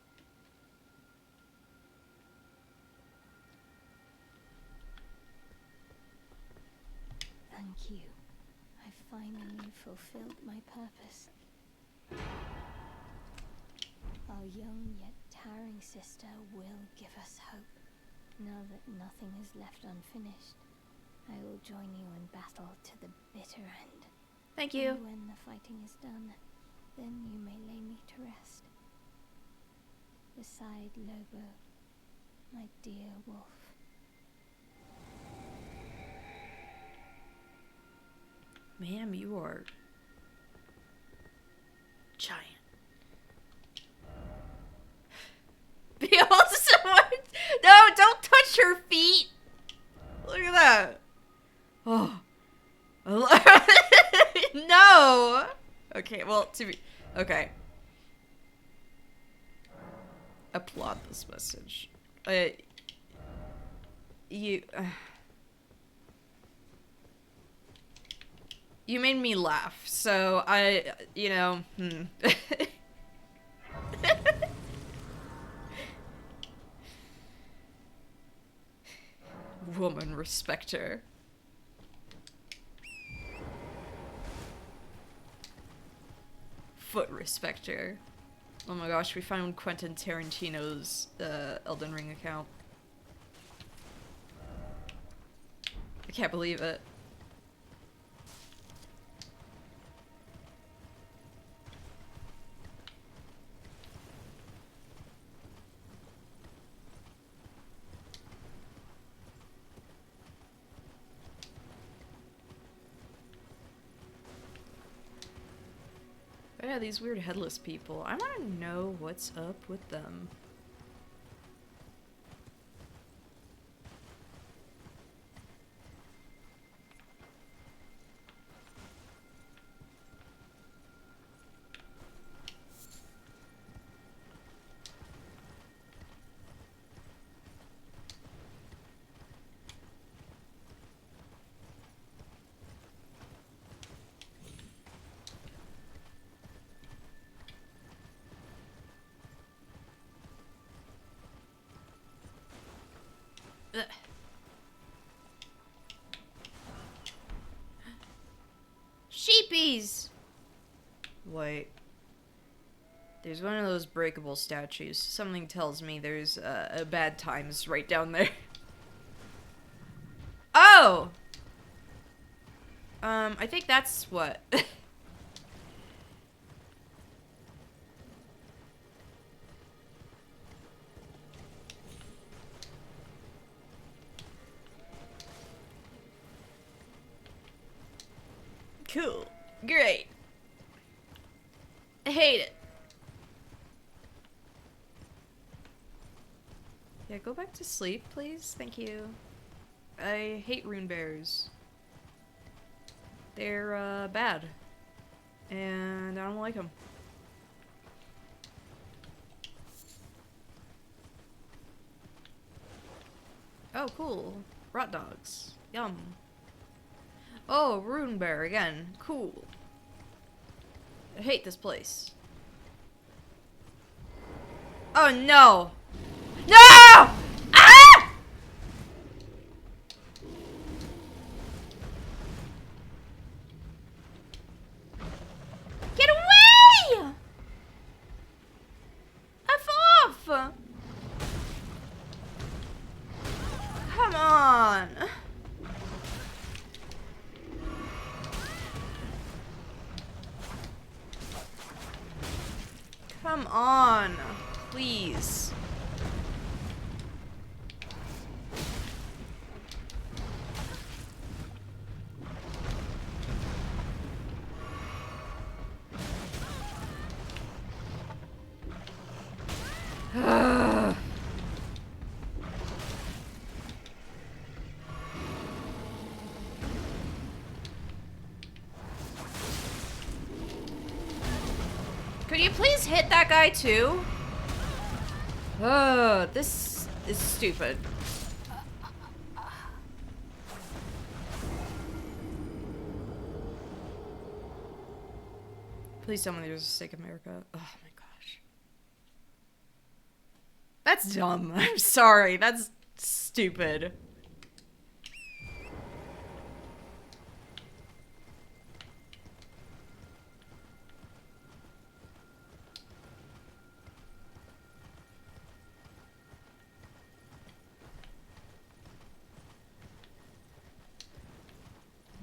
Thank you. I finally fulfilled my purpose. Our young yet towering sister will give us hope. Now that nothing is left unfinished, I will join you in battle to the bitter end. Thank you. And when the fighting is done, then you may lay me to rest. Beside Lobo, my dear wolf. Ma'am, you are giant. Behold someone! No, don't touch her feet! Look at that. Oh. No! Okay, well, to be... Okay. Applaud this message. You made me laugh, so Woman, respect her. Foot respecter. Oh my gosh, we found Quentin Tarantino's Elden Ring account. I can't believe it. But yeah, these weird headless people. I want to know what's up with them. Ugh. Sheepies! Wait. There's one of those breakable statues. Something tells me there's a bad times right down there. Oh! I think that's what. Cool. Great. I hate it. Yeah, go back to sleep, please. Thank you. I hate rune bears. They're, bad. And I don't like them. Oh, cool. Rot dogs. Yum. Oh, rune bear again. Cool. I hate this place. Oh, no! No! Ah! Get away! F off! Come on. Come on. Please. Could you please hit that guy too? This is stupid. Please tell me there's a Stake America. Oh my gosh. That's dumb. I'm sorry. That's stupid.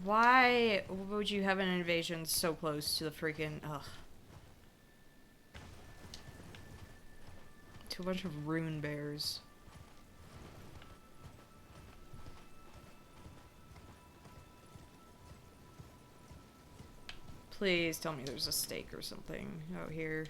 Why would you have an invasion so close to the freaking... Ugh. To a bunch of rune bears. Please tell me there's a stake or something out here.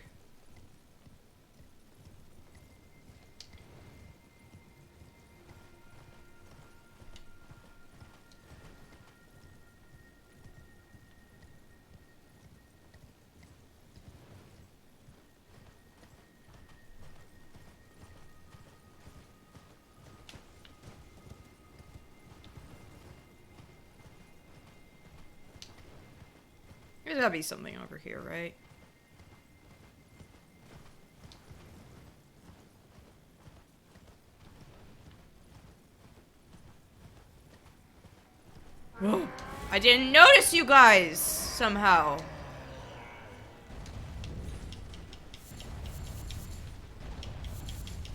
There's gotta be something over here, right? I didn't notice you guys somehow.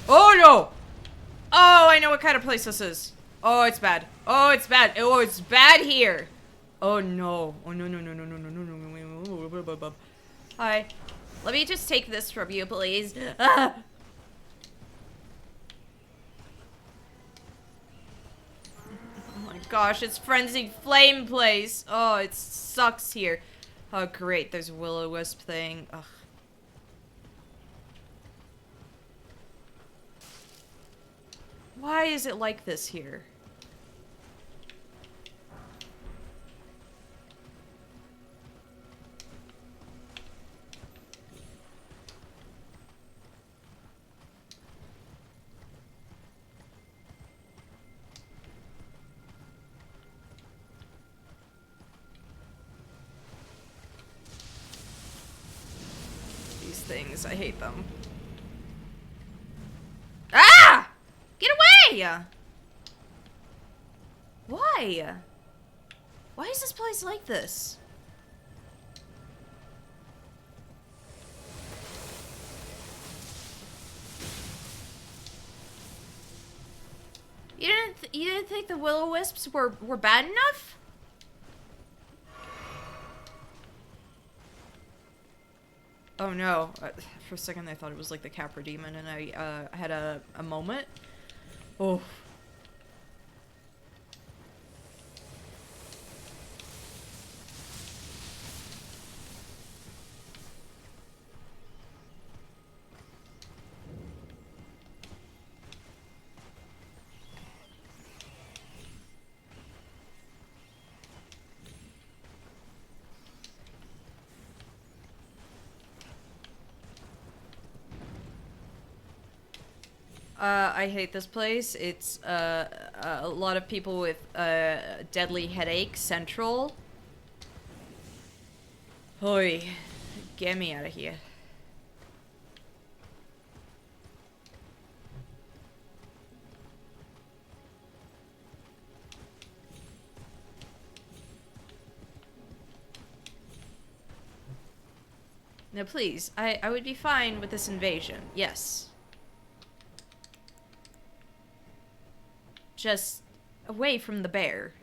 Oh no! Oh, I know what kind of place this is. Oh, it's bad. Oh, it's bad. Oh, it's bad here. Oh no. Oh no no no no no no no no. Hi. Let me just take this from you, please. Ah! Oh my gosh, it's Frenzied Flame place. Oh, it sucks here. Oh great, there's a will-o-wisp thing. Ugh. Why is it like this here? These things, I hate them. Ah! Get away! Why? Why is this place like this? You didn't think the will-o-wisps were bad enough? Oh no! For a second, I thought it was like the Capra demon, and I had a moment. Oh. I hate this place. It's a lot of people with deadly headache central. Hoi, get me out of here. Now please, I would be fine with this invasion, yes. Just away from the bear.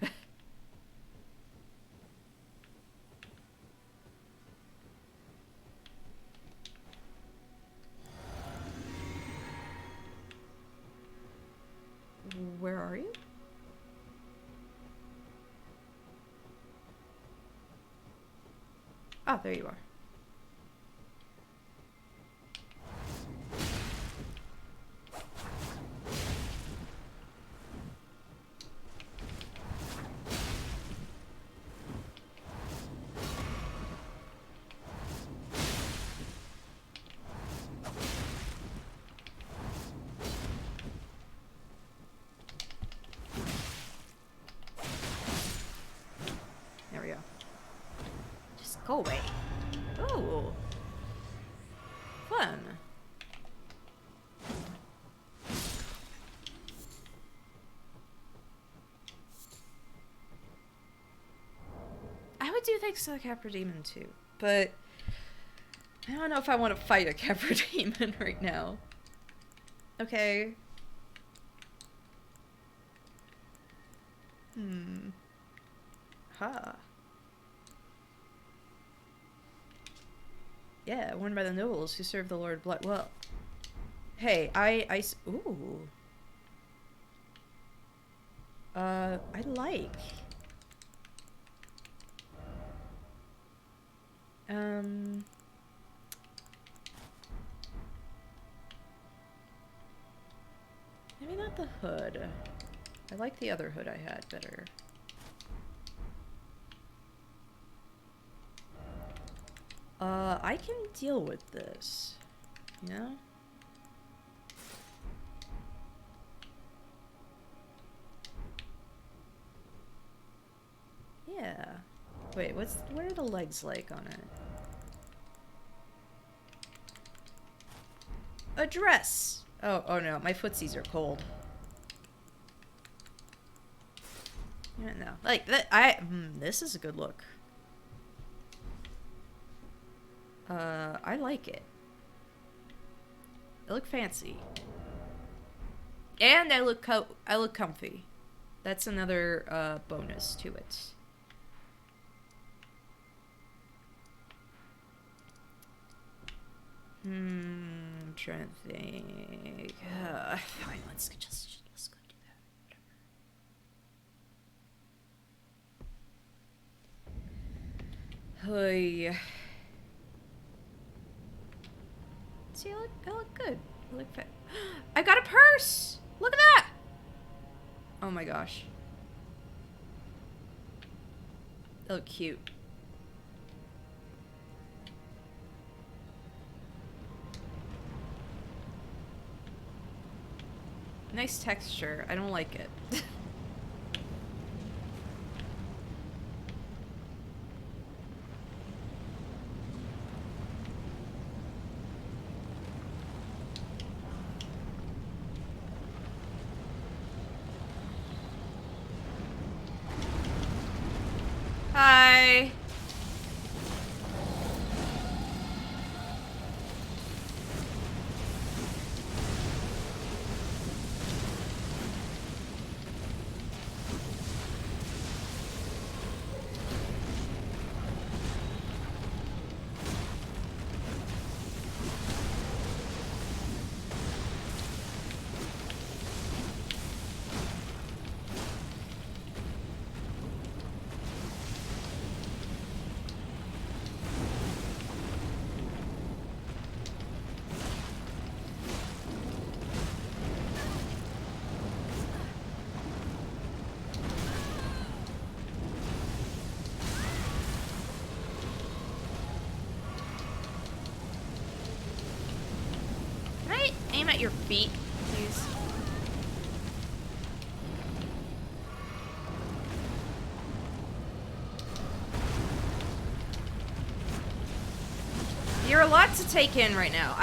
Where are you? Oh, there you are. There we go. Just go away. Ooh. Fun. I would do things to the Capra Demon too, but I don't know if I want to fight a Capra Demon right now. Okay. Huh. Yeah, worn by the nobles who serve the Lord Blood. Well, hey, ooh. I like. Maybe not the hood. I like the other hood I had better. I can deal with this. You know? Yeah. Wait, what are the legs like on it? A dress! Oh no, my footsies are cold. I don't know. Like, this is a good look. I like it. I look fancy. And I look comfy. That's another, bonus to it. I'm trying to think. Fine, let's go do that. Whatever. Hey. See, I look good. I look fit. I got a purse! Look at that! Oh my gosh. They look cute. Nice texture. I don't like it. Hi. aim at your feet, please? You're a lot to take in right now.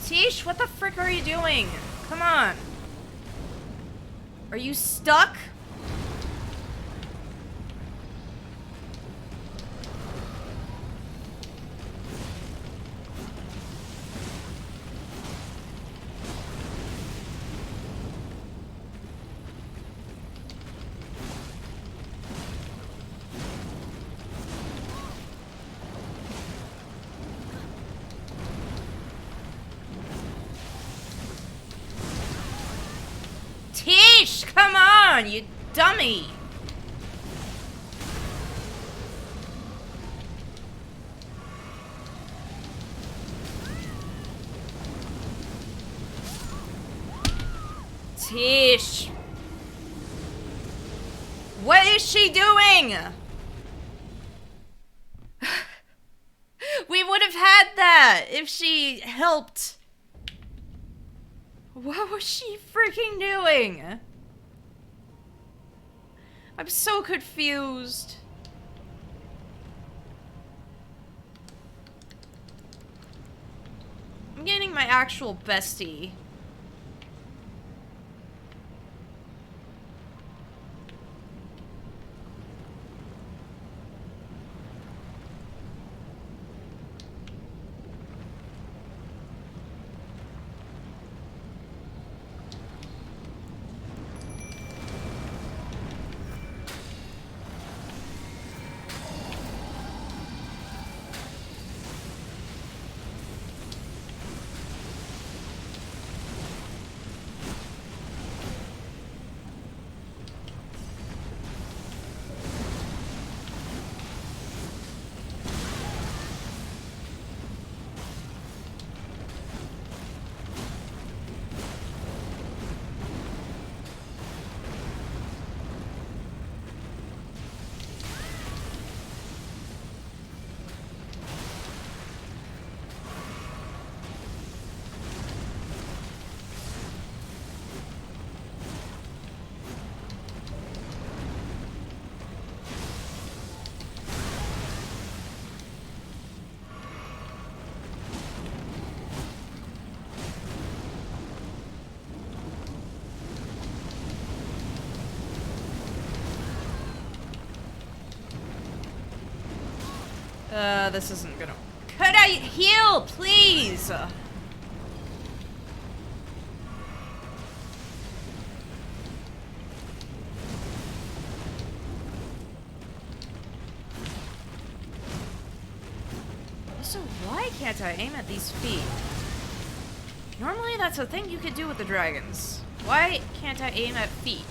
Tish, what the frick are you doing? Come on. Are you stuck? Tish, come on, you dummy. Tish. What is she doing? We would have had that if she helped. What was she freaking doing? I'm so confused. I'm getting my actual bestie. This isn't gonna... Could I heal, please? So why can't I aim at these feet? Normally that's a thing you could do with the dragons. Why can't I aim at feet?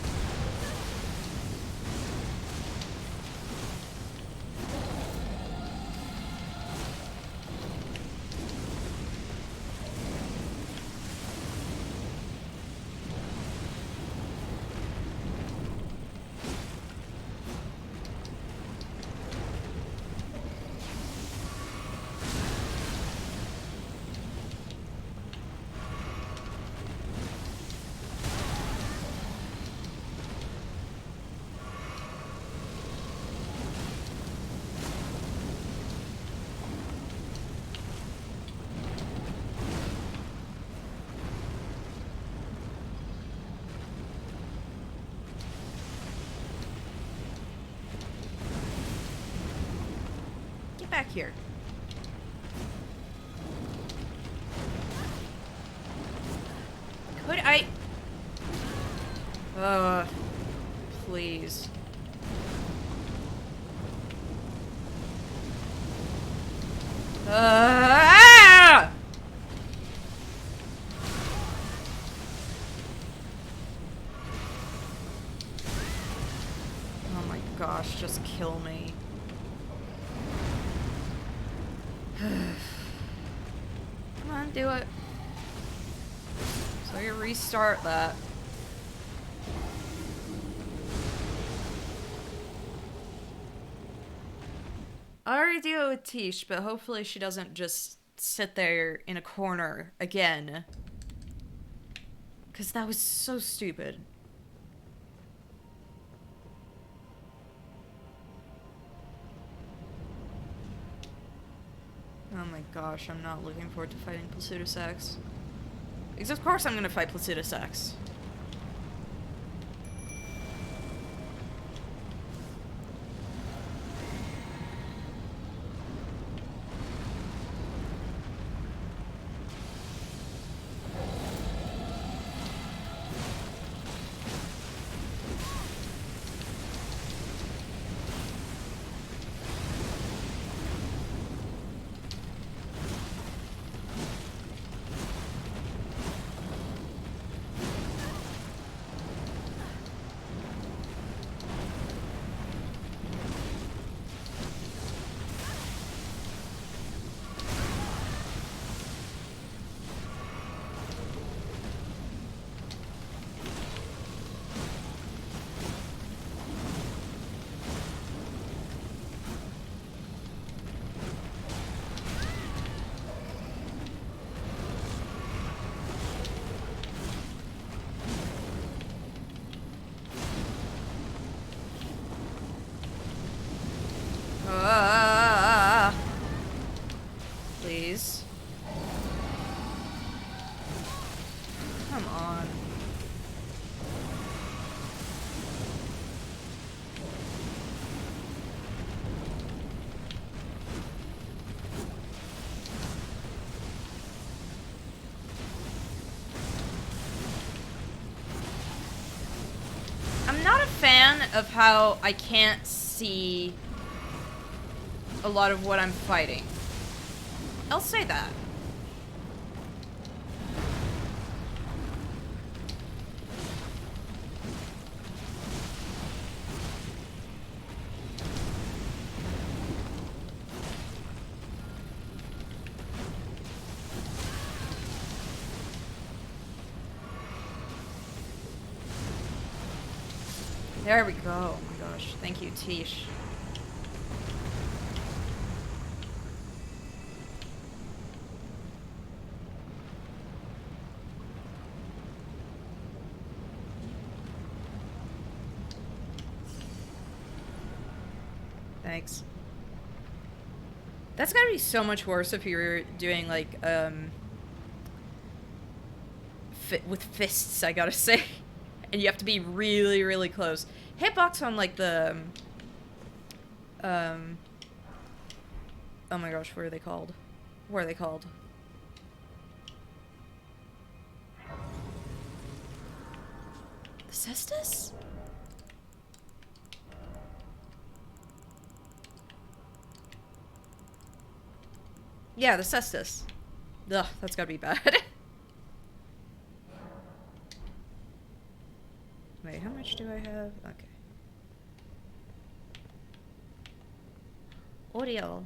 Get back here. Could I... please. Ah! Oh my gosh, just kill me. Come on, do it. So you restart that. I already do it with Tish, but hopefully she doesn't just sit there in a corner again. Because that was so stupid. Oh my gosh, I'm not looking forward to fighting Placidusax. Because of course I'm gonna fight Placidusax. Please. Come on. I'm not a fan of how I can't see a lot of what I'm fighting. I'll say that. There we go. Oh my gosh. Thank you, Tish. Thanks. That's gotta be so much worse if you're doing, like, with fists, I gotta say. And you have to be really, really close. Hitbox on, like, the, oh my gosh, what are they called? What are they called? The Cestus? Yeah, the Cestus. Ugh, that's gotta be bad. Wait, how much do I have? Okay. Audio.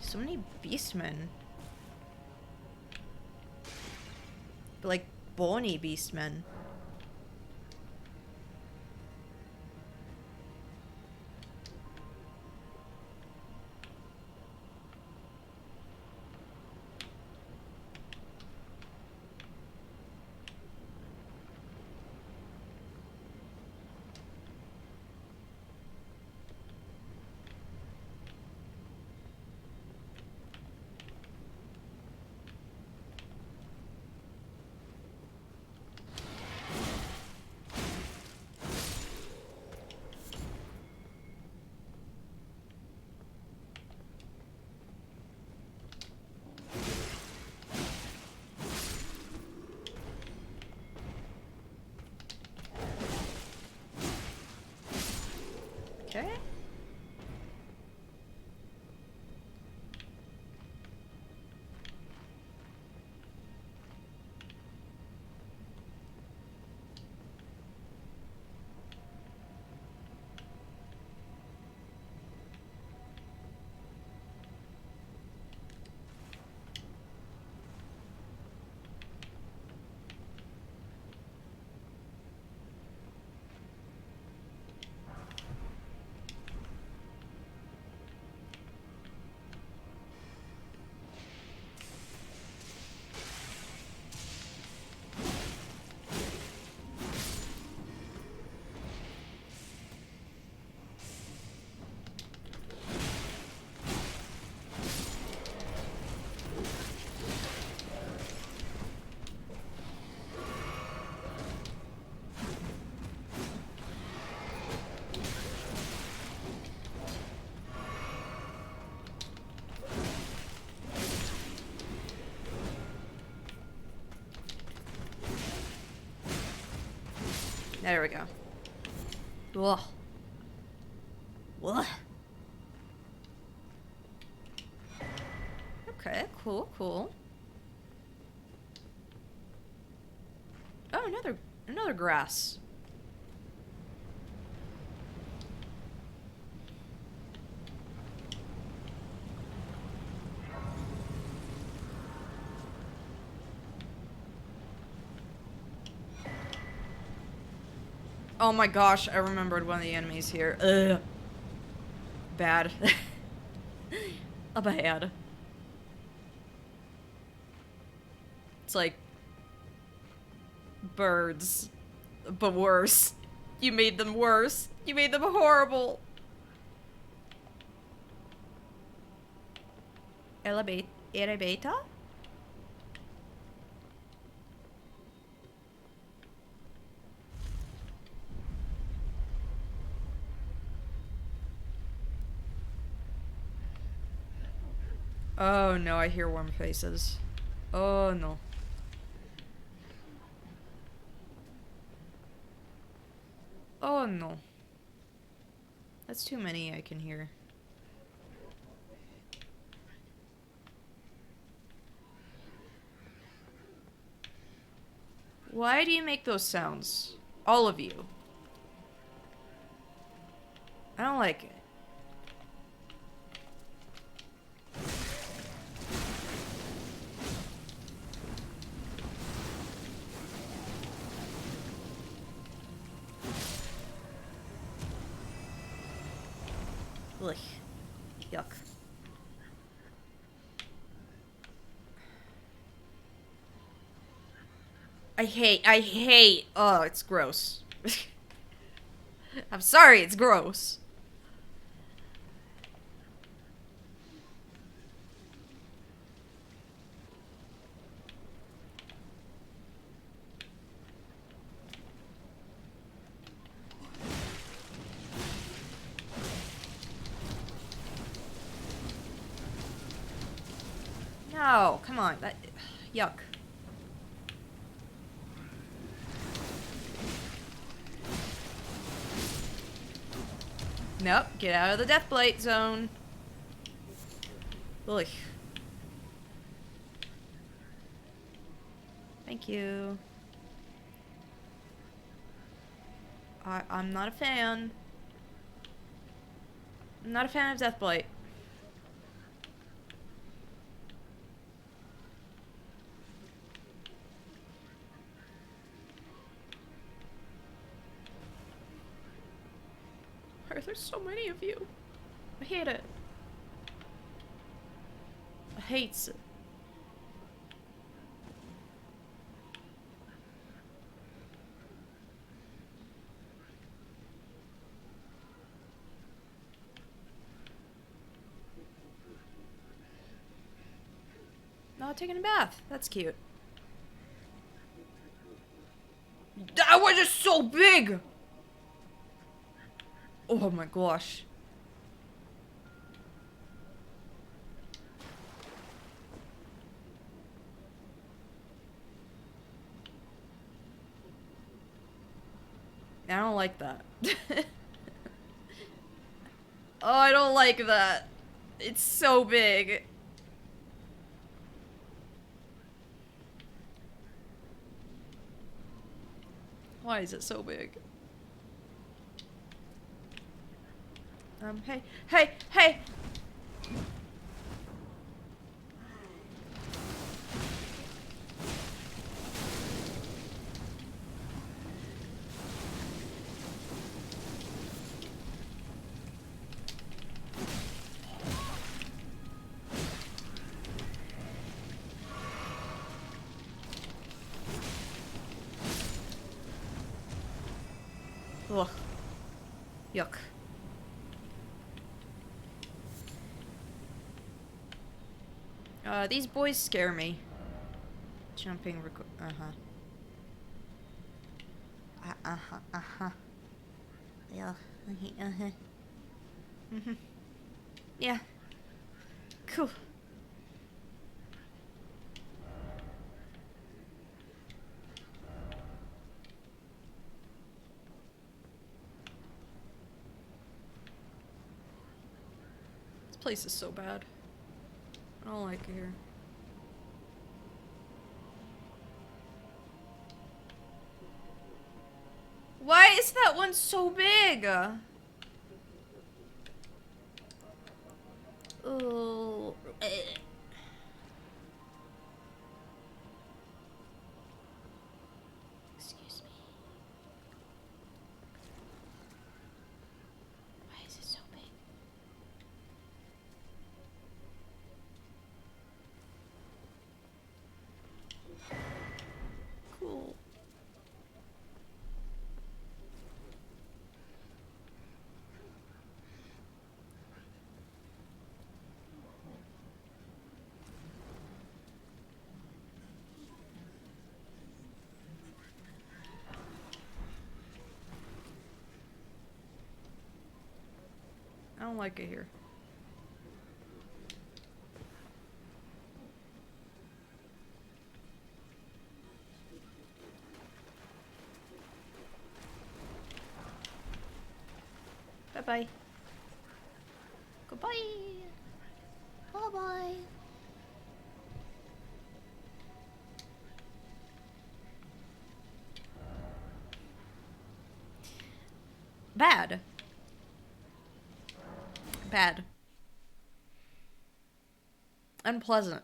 So many beastmen. Like, bony beastmen. There we go. Ugh. Ugh. Okay, cool, cool. Oh, another grass. Oh my gosh, I remembered one of the enemies here. Ugh. Bad. A bad. It's like birds, but worse. You made them worse. You made them horrible. Elevator? Oh no, I hear warm faces. Oh no. Oh no. That's too many I can hear. Why do you make those sounds? All of you. I don't like it. Ugh. Yuck. I hate, oh, it's gross. I'm sorry, it's gross. No, come on, that, yuck. Nope, get out of the Deathblight zone. Ugh. Thank you. I'm not a fan. I'm not a fan of Deathblight. Why are there so many of you? I hate it. I hate it. No, taking a bath. That's cute. That was just so big! Oh my gosh. I don't like that. Oh, I don't like that. It's so big. Why is it so big? Hey, hey, hey! Ugh. Yuck. These boys scare me. Jumping Yeah. Yeah. Cool. place is so bad. I don't like it here. Why is that one so big? Oh. Excuse me. Why is it so big? Cool. I don't like it here. Bye-bye. Goodbye. Bye-bye. Bad. Bad. Unpleasant.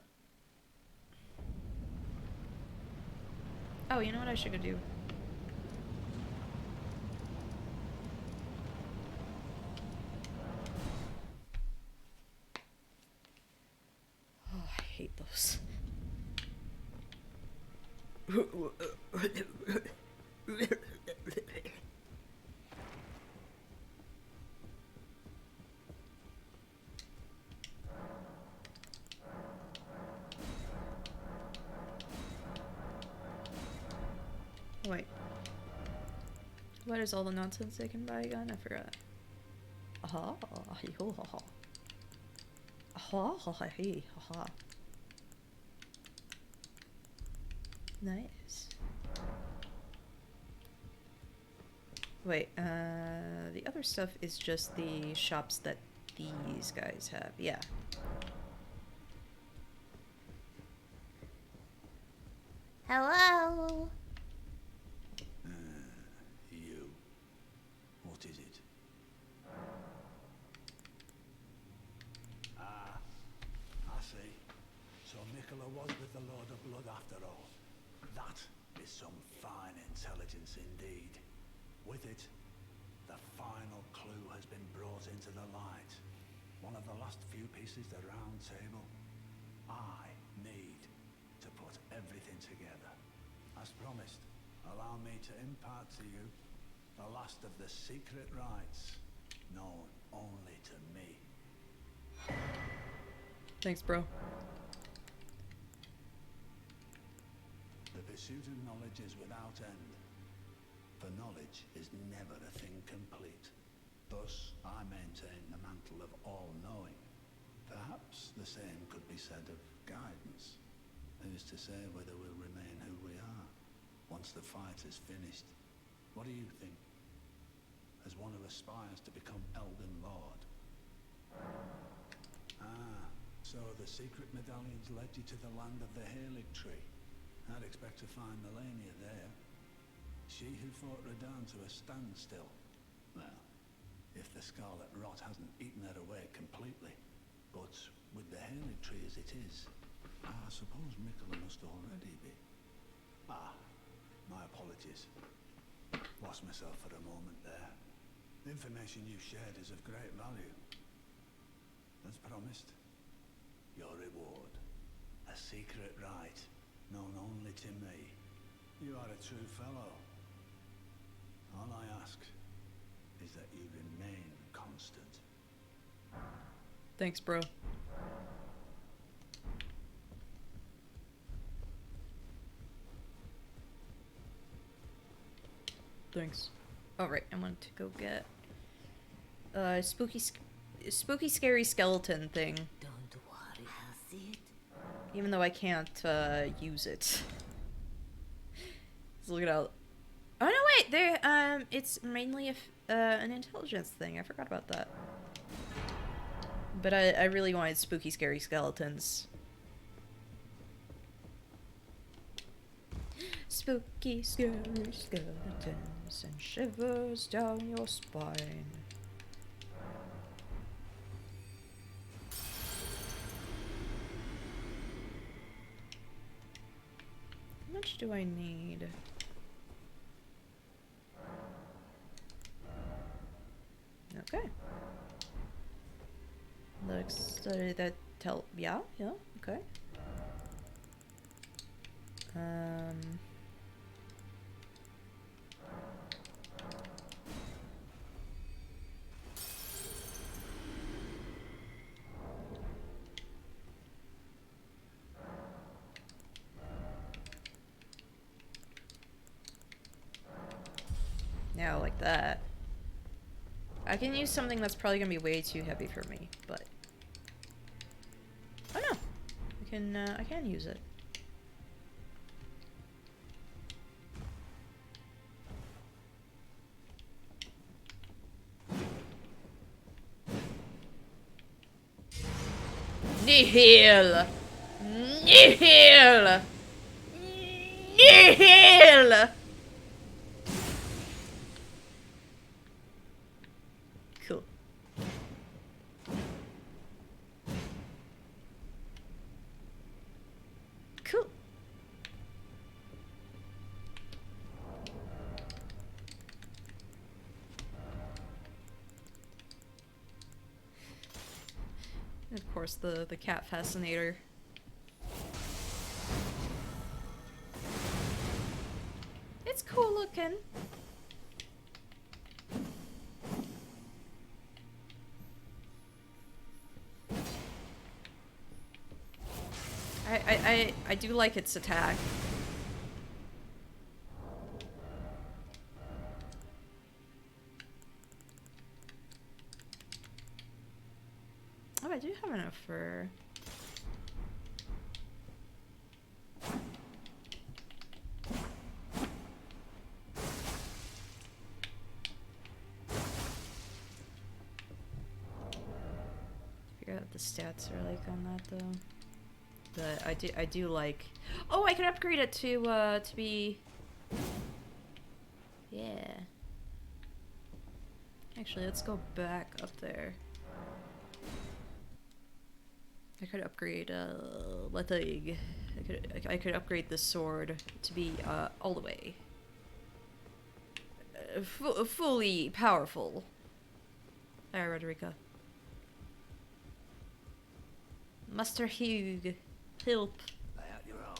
Oh, you know what I should go do? Oh, I hate those. Wait. What is all the nonsense they can buy again? I forgot. Aha. Aha. Aha. Aha. Nice. Wait, the other stuff is just the shops that these guys have. Yeah. Hello? You. What is it? Ah, I see. So Nicola was with the Lord of Blood after all. That is some fine intelligence indeed. With it, the final clue has been brought into the light. One of the last few pieces of the round table. I need to put everything together. As promised, allow me to impart to you the last of the secret rites, known only to me. Thanks, bro. The pursuit of knowledge is without end. For knowledge is never a thing complete. Thus, I maintain the mantle of all-knowing. Perhaps the same could be said of guidance. Who's to say whether we'll remain who we are once the fight is finished? What do you think? As one who aspires to become Elden Lord. Ah, so the secret medallions led you to the land of the Halig Tree. I'd expect to find Melania there. She who fought Radahn to a standstill. Well, if the Scarlet Rot hasn't eaten her away completely. But with the Halig Tree as it is, I suppose Nicola must already be. Ah, my apologies. Lost myself for a moment there. The information you shared is of great value. As promised, your reward. A secret rite, known only to me. You are a true fellow. All I ask is that you remain constant. Thanks, bro. Thanks. All right, I want to go get spooky scary skeleton thing. Don't worry, I'll see it. Even though I can't use it. Let's look it out. Oh no, wait, there it's mainly an intelligence thing. I forgot about that. But I really wanted spooky, scary skeletons. Spooky, scary skeletons and shivers down your spine. How much do I need? Okay. Looks that yeah, okay. Yeah, like that. I can use something that's probably gonna be way too heavy for me, but oh no, I can use it. Nihil! Nihil! Nihil! Cool. Cool. And of course, the cat fascinator. It's cool looking. I do like its attack. Oh, I do have enough for... Figure out what the stats are like on that though. But I do like... Oh, I can upgrade it to be... Yeah. Actually, let's go back up there. I could upgrade, I could upgrade this sword to be, all the way. Fully powerful. There, Roderica. Master Hugh. Help. Lay out your arm.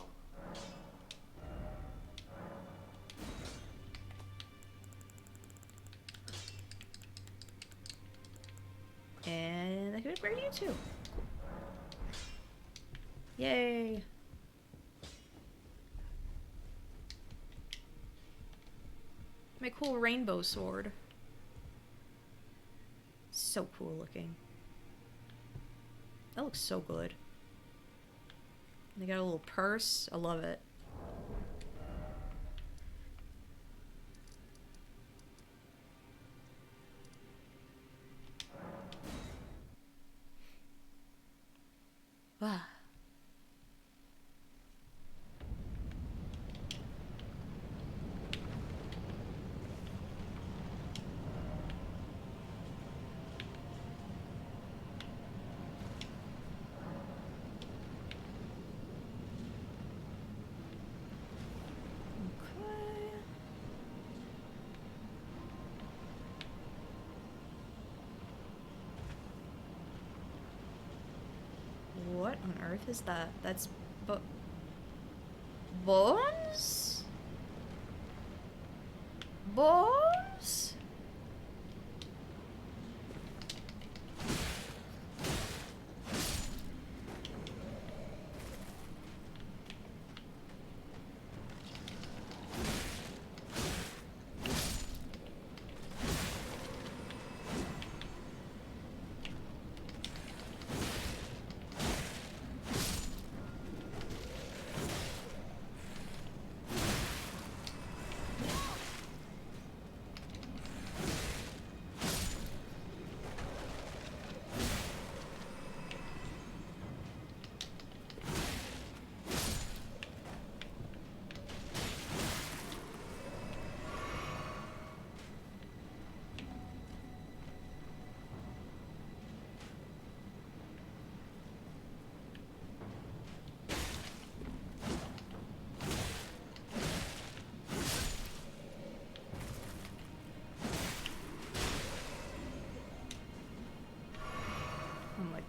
And I could upgrade you too. Yay. My cool rainbow sword. So cool looking. That looks so good. They got a little purse. I love it. Wow. What on earth is that? That's bones? Bones?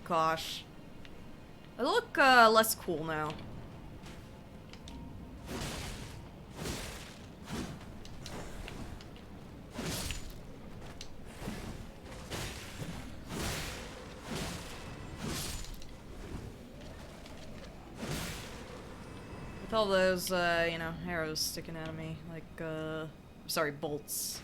gosh. I look less cool now. With all those, you know, arrows sticking out of me, like, sorry, bolts.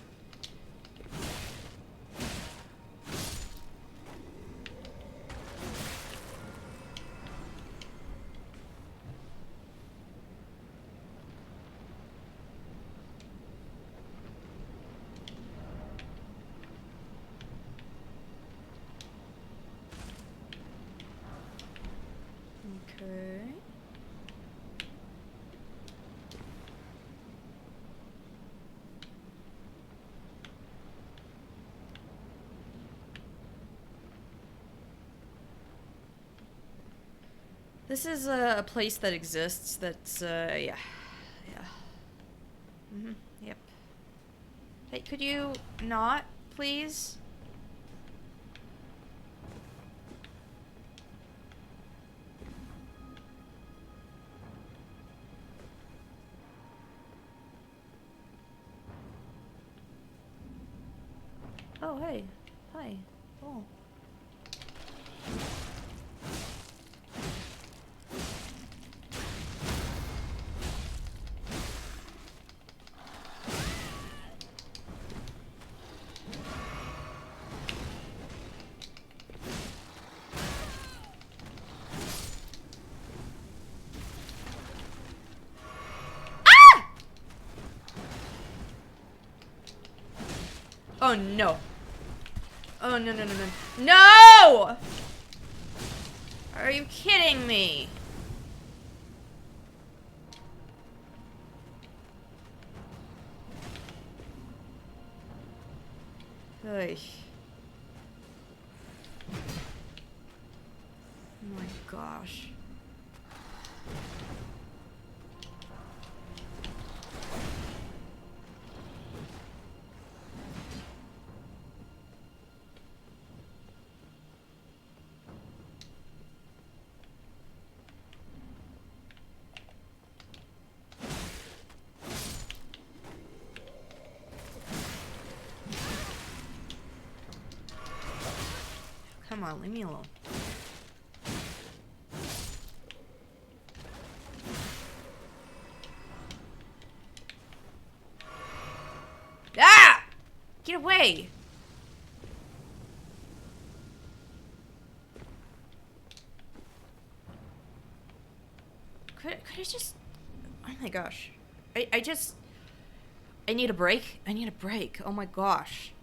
Okay. This is a place that exists that's, yeah. Yeah. Yep. Hey, could you not, please? Oh, hey. Hi. Oh. Oh no. Oh no no no no. No! Are you kidding me? Oy. Oh my gosh. Come on, leave me alone. Ah! Get away! Could I just... Oh my gosh. I need a break. I need a break. Oh my gosh.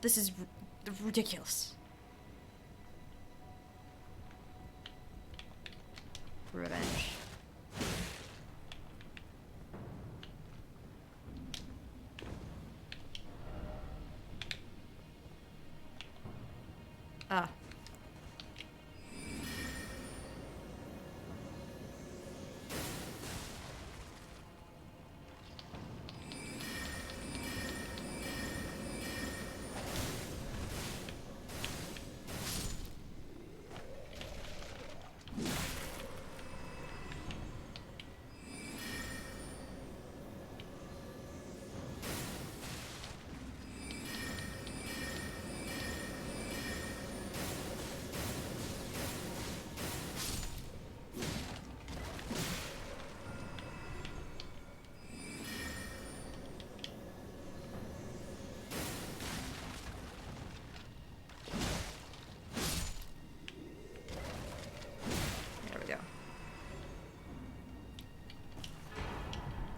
This is ridiculous. Revenge. Ah.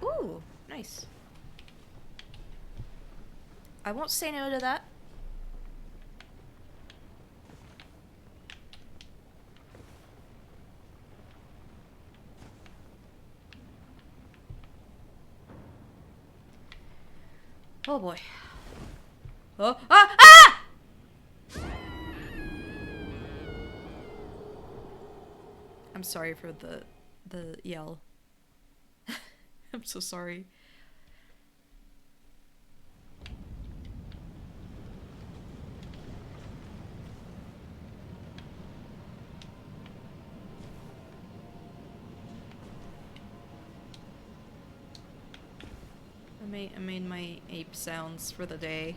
Ooh, nice. I won't say no to that. Oh boy. Oh, ah, ah! I'm sorry for the yell. I'm so sorry. I made my ape sounds for the day.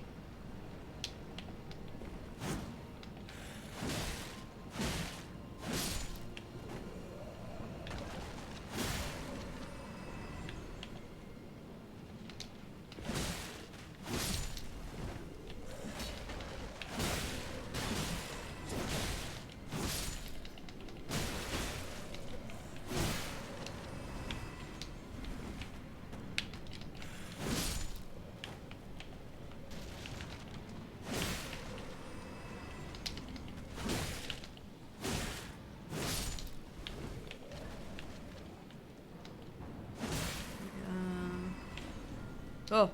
Oh,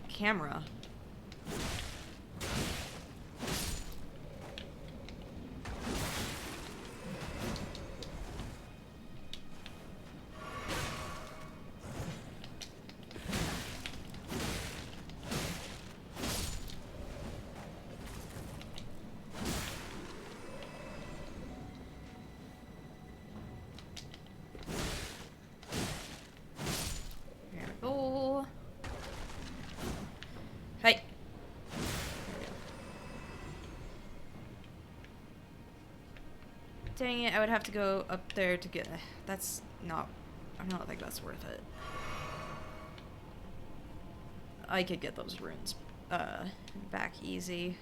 camera. There we go. Hey. Dang it, I would have to go up there to get... That's not... I don't think that's worth it. I could get those runes back easy.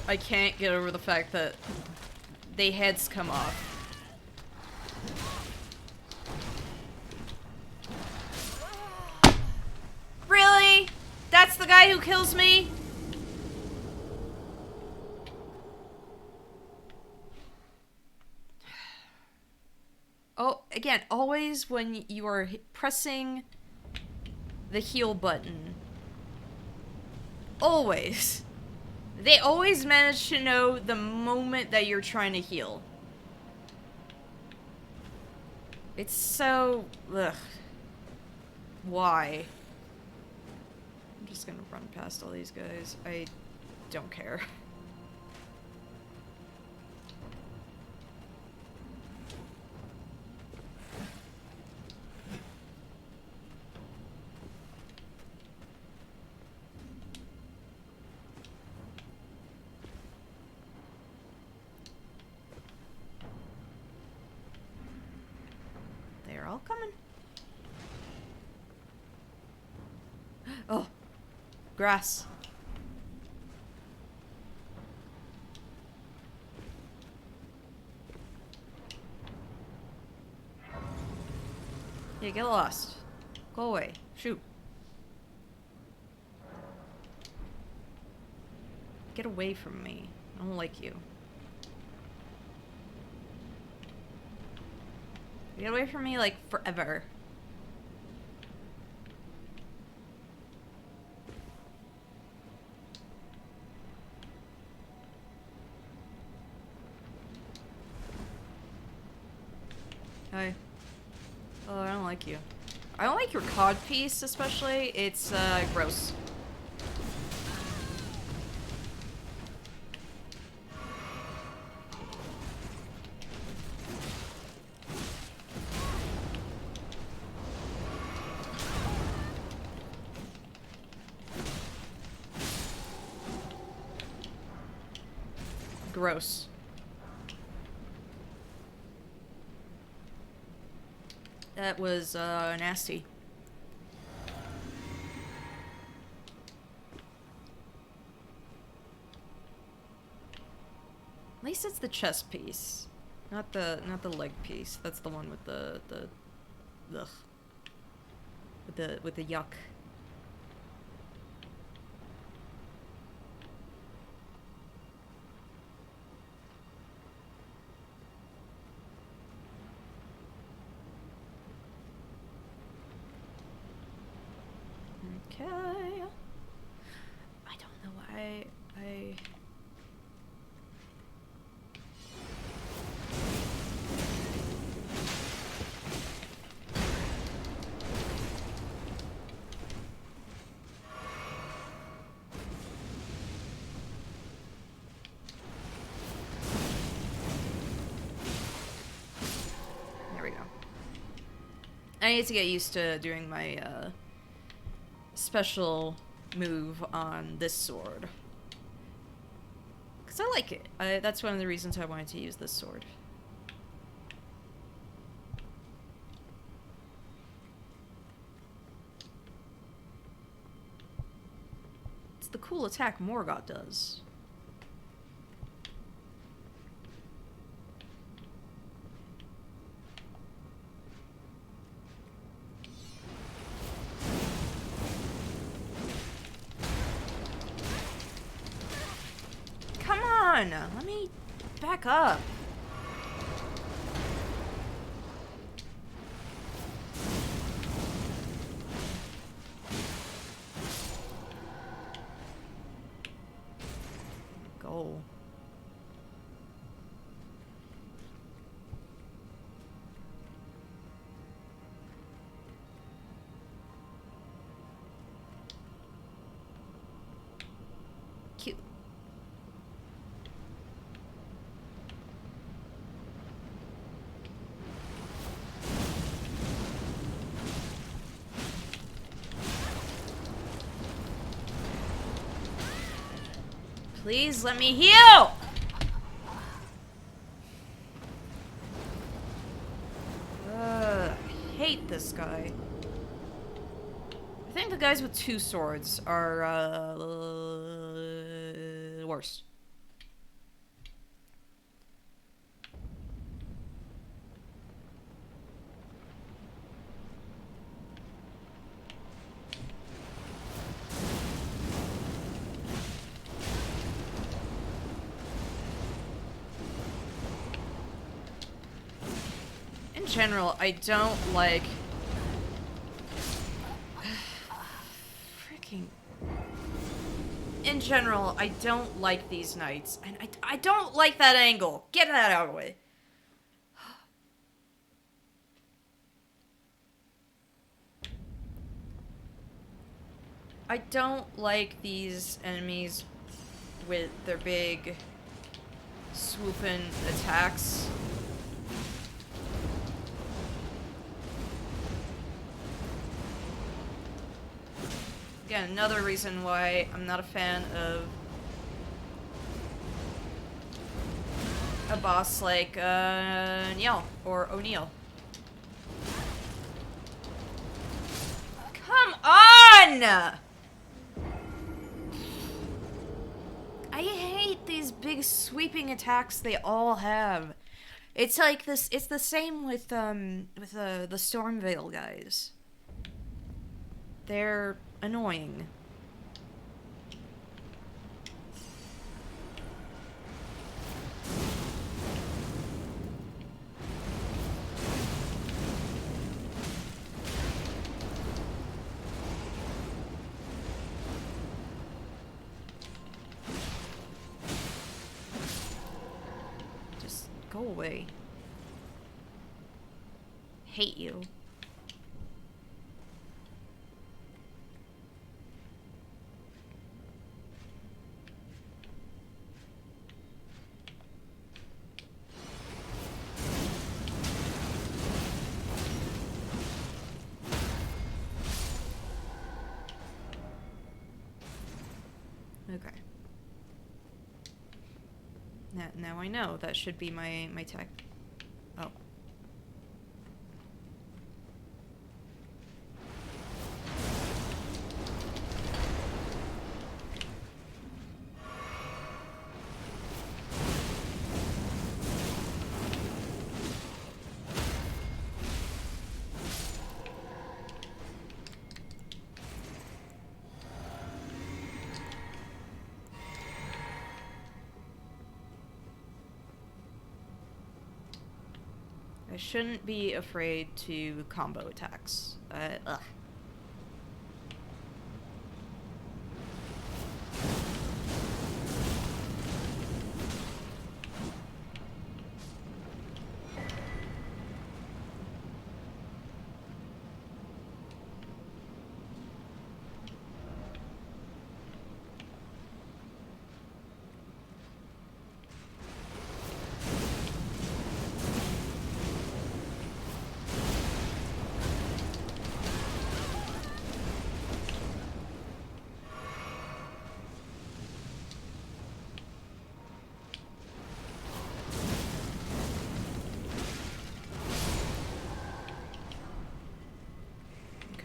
I can't get over the fact that they heads come off. Really? That's the guy who kills me? Oh, again, always when you are pressing the heal button. Always. They always manage to know the moment that you're trying to heal. It's so... ugh. Why? I'm just gonna run past all these guys. I don't care. They're all coming. Oh, grass. Yeah, get lost. Go away. Shoot. Get away from me. I don't like you. Get away from me, like, forever. Hi. Oh, I don't like you. I don't like your cod piece, especially. It's, gross. Gross. That was, nasty. At least it's the chest piece. Not the leg piece. That's the one with the ugh. With the yuck. Okay. I don't know why I I need to get used to doing my special move on this sword. Because I like it. That's one of the reasons I wanted to use this sword. It's the cool attack Morgoth does. Come on! Let me back up. Goal. Cute. Please let me heal! I hate this guy. I think the guys with two swords are, worse. In general, I don't like... Freaking... In general, I don't like these knights. And I don't like that angle. Get that out of the way. I don't like these enemies with their big swooping attacks. Again, another reason why I'm not a fan of a boss like Niall or O'Neill. Come on! I hate these big sweeping attacks they all have. It's like this. It's the same with the Stormveil guys. They're annoying. Just go away. Hate you. Okay. Now I know that should be my tech. Oh. I shouldn't be afraid to combo attacks. Ugh.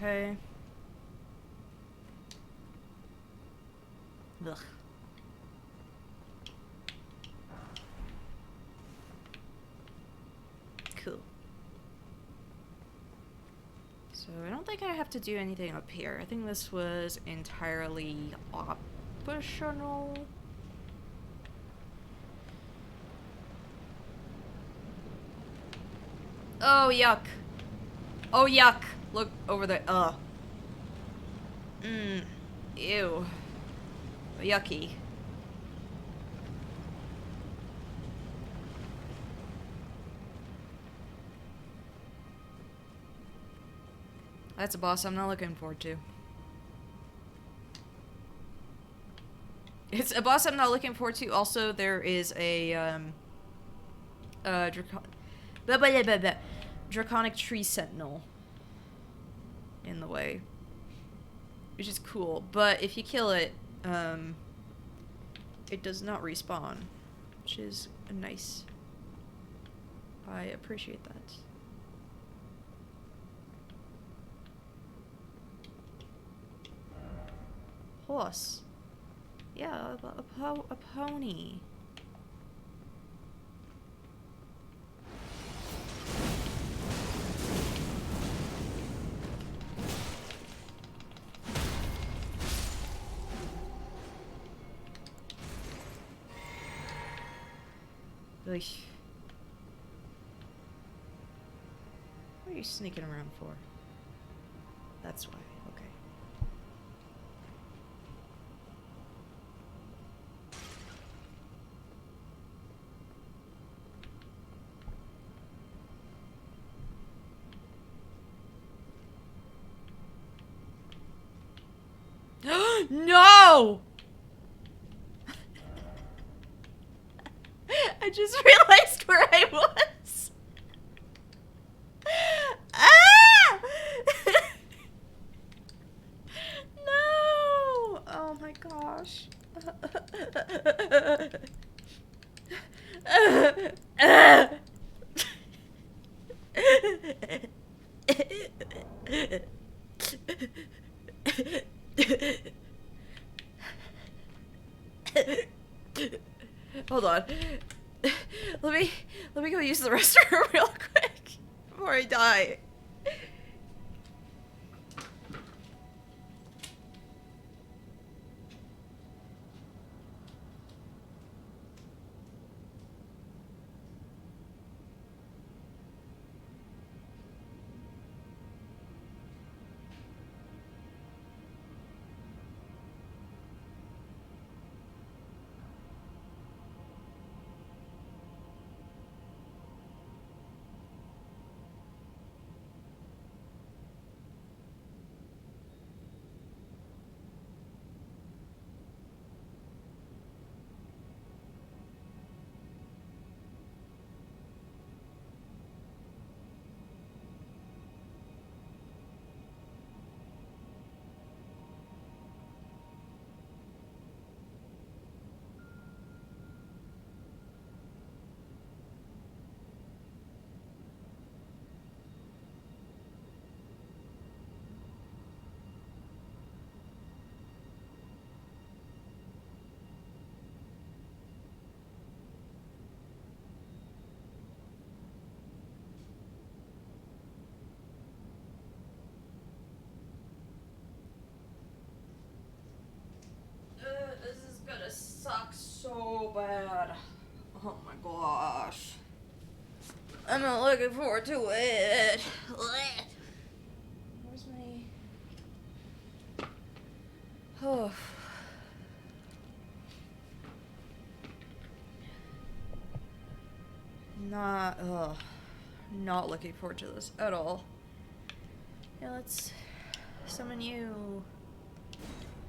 Okay. Ugh. Cool. So I don't think I have to do anything up here. I think this was entirely optional. Oh, yuck. Oh, yuck. Look over there. Ugh. Ew. Yucky. That's a boss I'm not looking forward to. It's a boss I'm not looking forward to. Also, there is a, Draconic Tree Sentinel in the way. Which is cool. But if you kill it, it does not respawn. Which is nice. I appreciate that. Horse. Yeah, a pony. Ugh. What are you sneaking around for? That's why. Okay. No! I just realized where I was. Ah! No! Oh my gosh. Hold on. Let me go use the restroom real quick before I die. This is gonna suck so bad. Oh my gosh. I'm not looking forward to it. Where's my... Oh. Not looking forward to this at all. Yeah, let's summon you,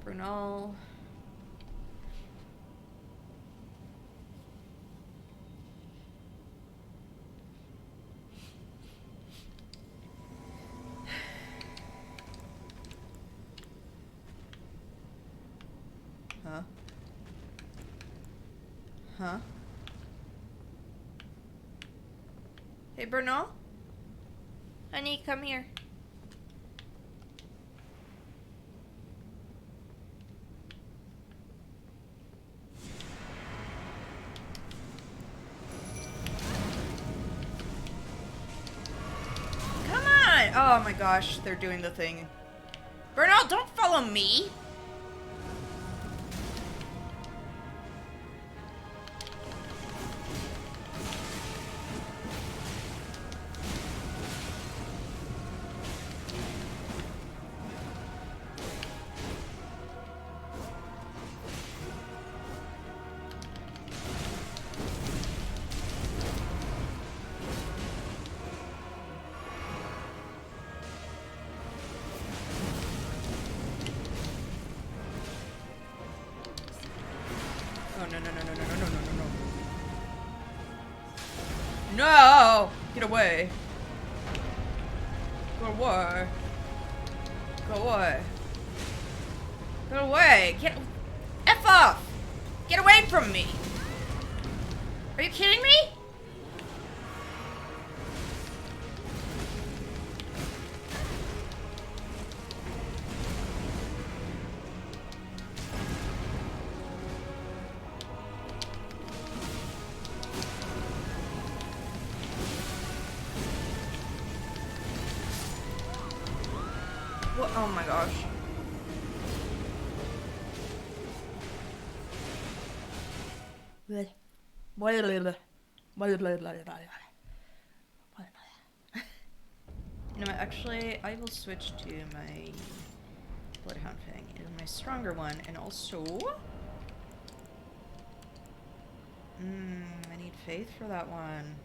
Brunel. Huh? Huh? Hey, Brunel? Honey, come here. Oh my gosh, they're doing the thing. Burnout, don't follow me! Oh, no, no, no, no, no, no, no, no, no, no. No! Get away. Go away. Go away. Go away. Get... F off! Get away from me! Are you kidding me? What? Oh my gosh. You know what, actually, I will switch to my Bloodhound Fang. It is my stronger one, and also... I need faith for that one.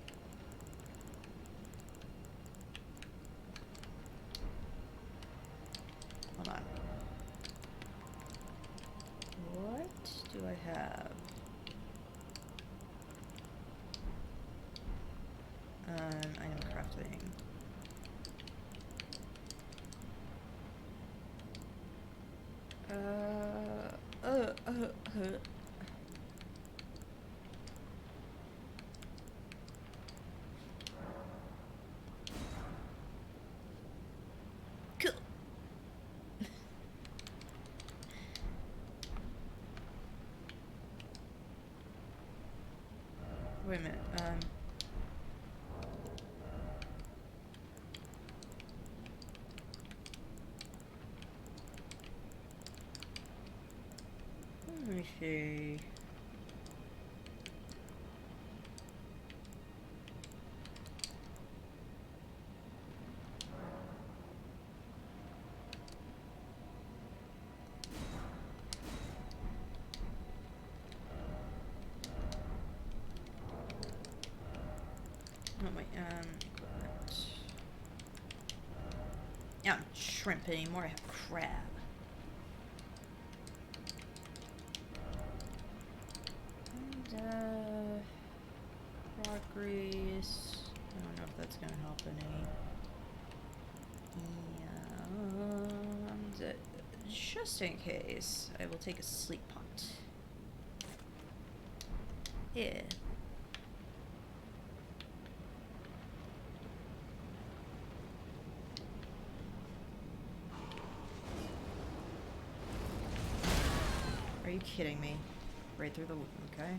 Hold on. What do I have? Item crafting. Cool. Wait a minute, let me see. Oh wait, equipment. Yeah, I'm shrimp anymore, I have crab. And, rock grease. I don't know if that's gonna help any. And, just in case, I will take a sleep pot. Yeah. Are you kidding me? Right through the... okay.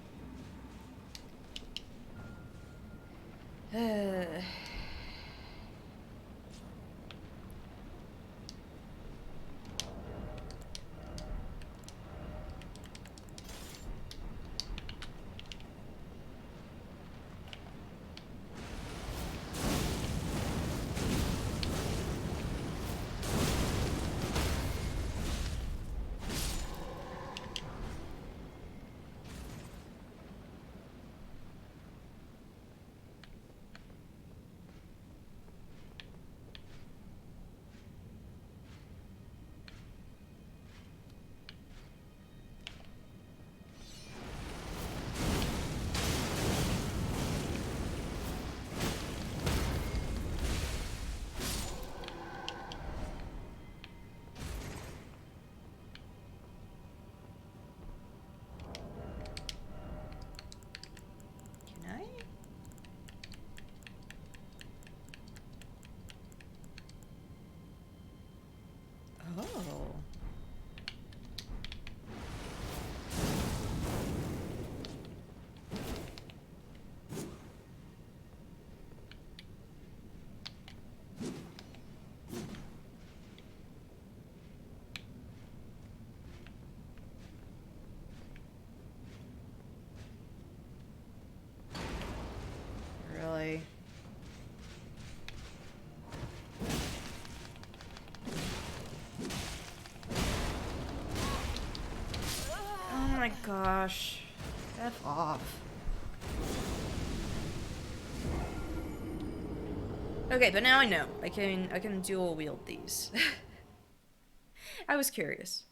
gosh. F off. Okay, but now I know. I can dual wield these. I was curious.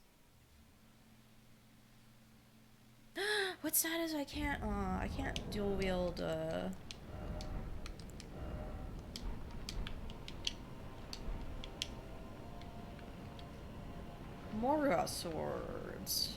What's that is I can't dual wield Mora swords.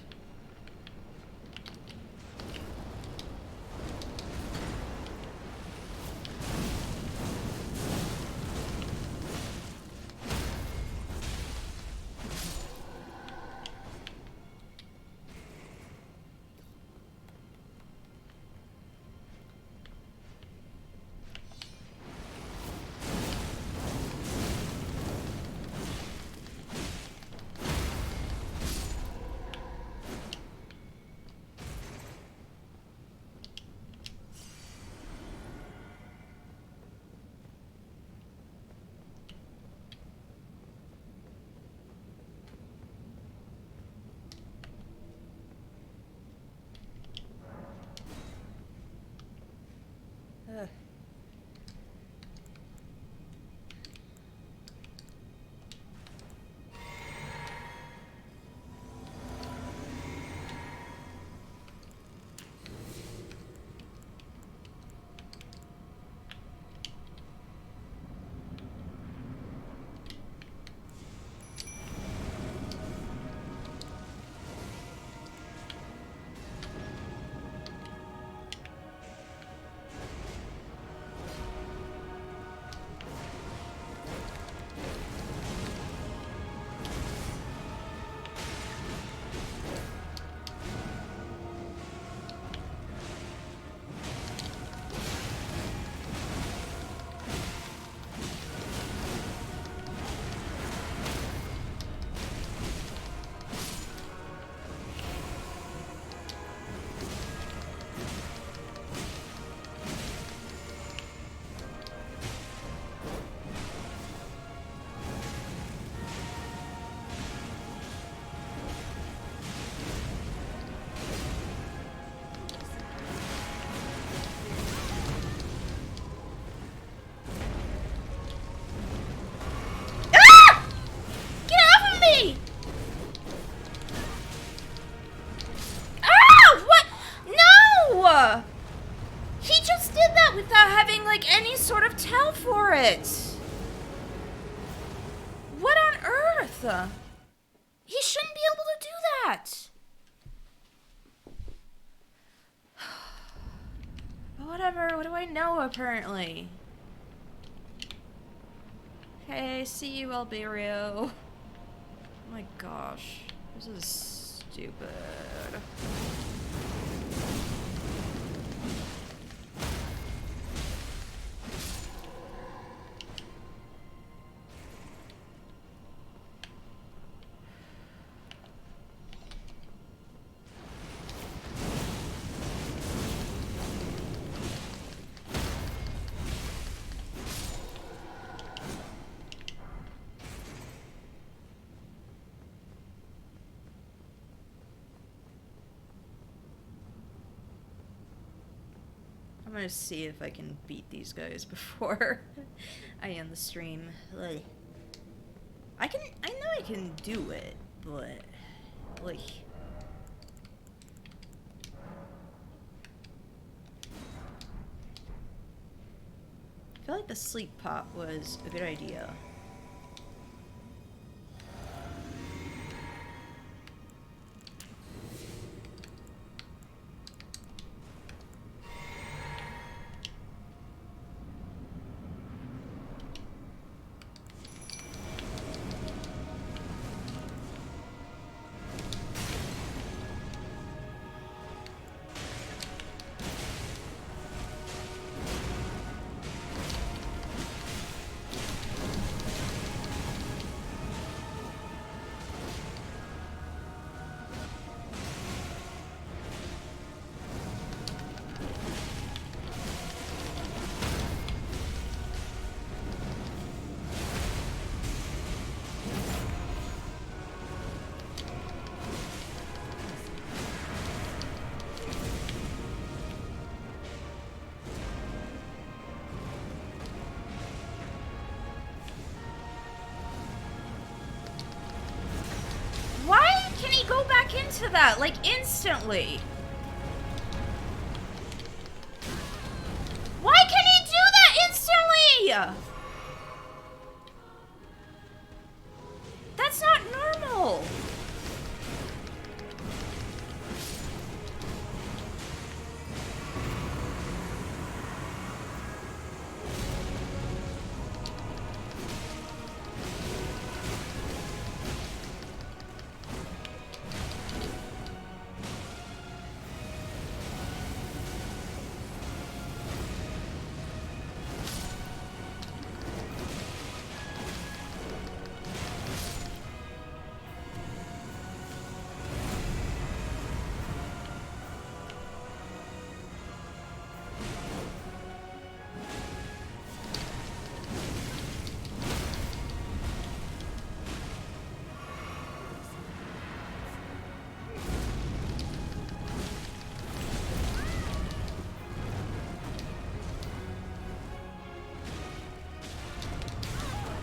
Ugh. Any sort of tell for it. What on earth? He shouldn't be able to do that. But whatever, what do I know apparently? Okay, see you, Alberio. Oh my gosh, this is stupid. I'm gonna see if I can beat these guys before I end the stream. Like, I know I can do it, but like, I feel like the sleep pot was a good idea. to that, like, instantly? Why can he do that instantly? That's not normal.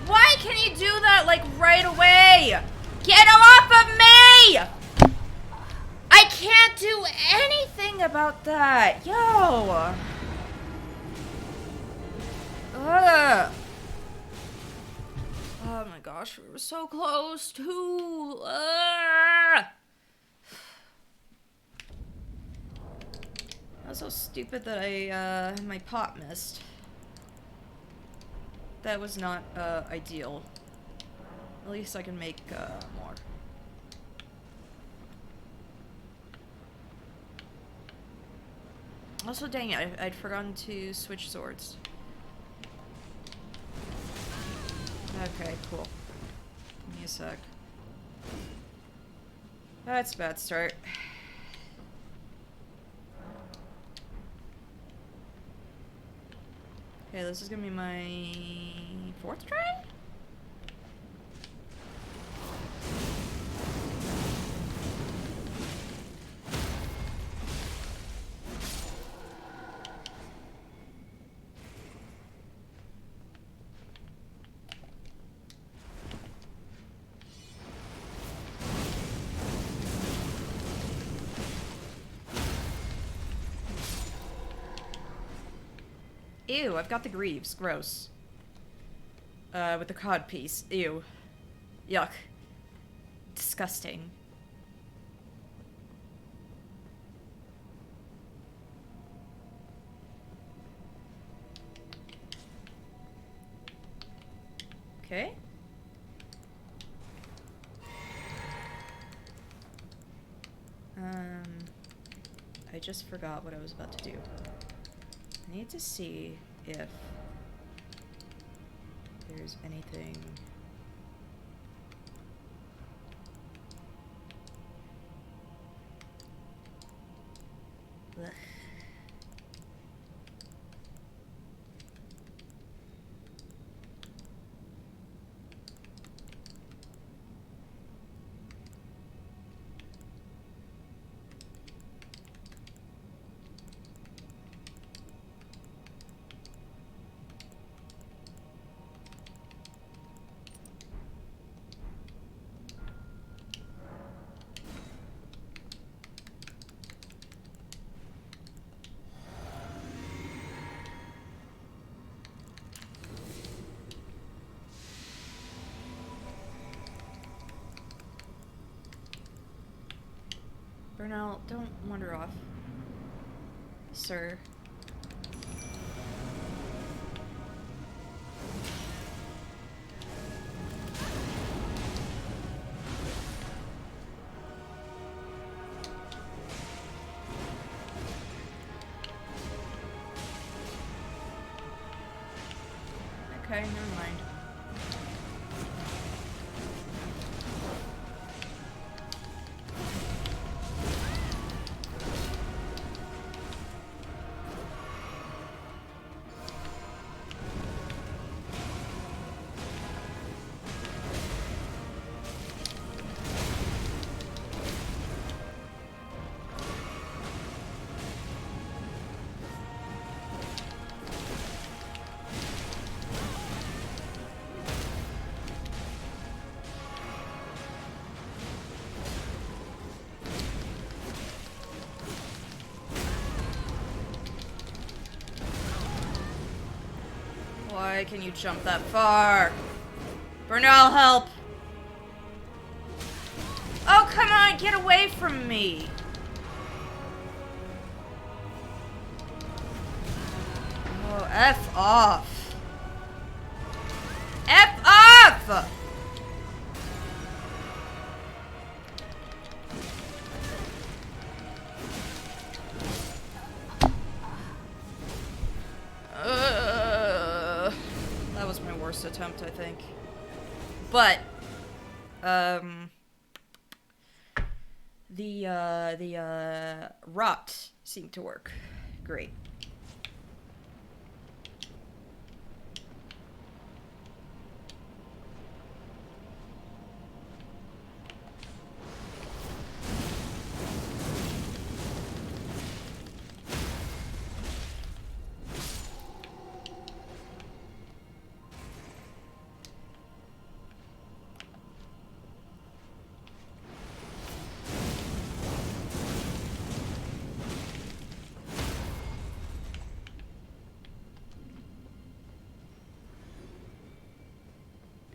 Why can he do that, like, right away? Get off of me! I can't do anything about that. Yo. Ugh. Oh my gosh, we were so close to... That was so stupid that my pot missed. That was not, ideal. At least I can make, more. Also, dang it, I'd forgotten to switch swords. Okay, cool. Give me a sec. That's a bad start. Okay, this is gonna be my 4th try? Ew, I've got the greaves. Gross. With the cod piece. Ew. Yuck. Disgusting. Okay. I just forgot what I was about to do. I need to see if there's anything... Ugh. Bernal, don't wander off, sir. Okay, never mind. Why can you jump that far? Bernal, help! Oh, come on, get away from me! Oh, F off! F off! That was my worst attempt, I think. But, the rot seemed to work. Great.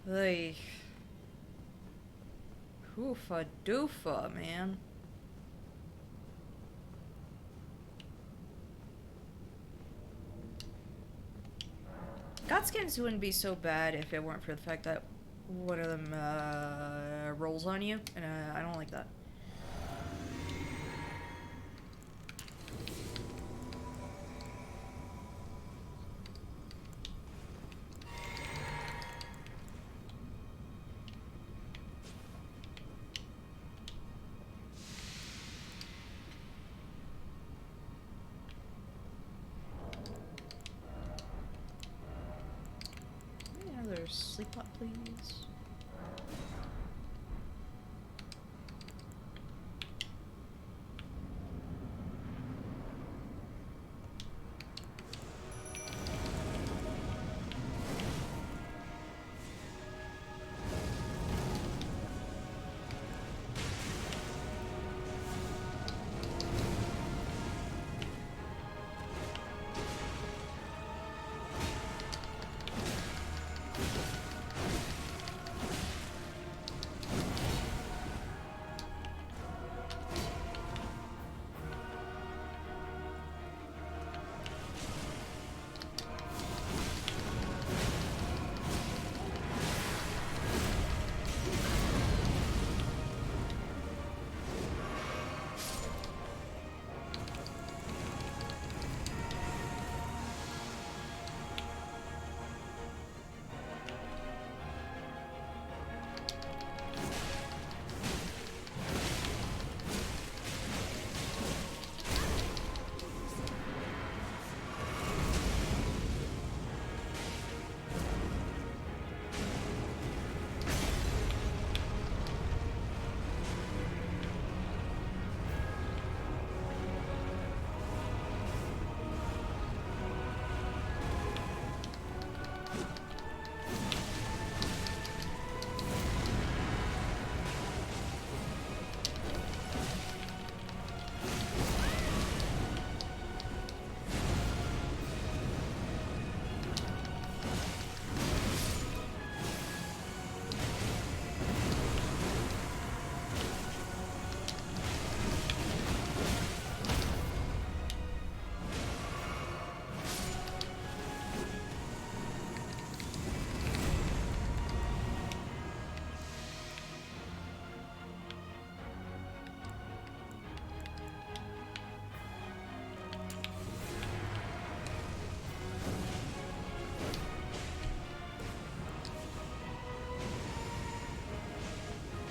Hey. Hoofa doofa, man. Godskins wouldn't be so bad if it weren't for the fact that one of them rolls on you, and I don't like that. Another sleep pot, please.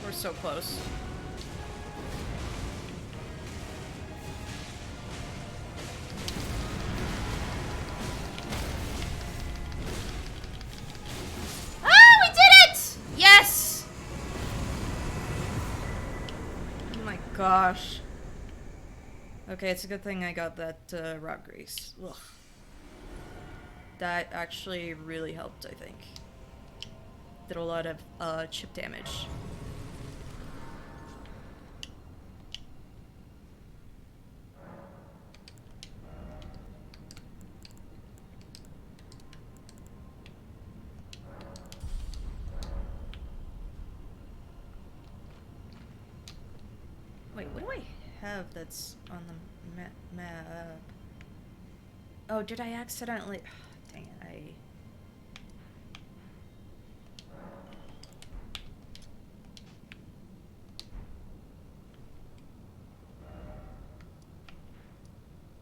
We're so close. Ah, we did it! Yes! Oh my gosh. Okay, it's a good thing I got that rock grease. Ugh. That actually really helped, I think. Did a lot of chip damage. have that's on the map? Oh, did I accidentally... dang it,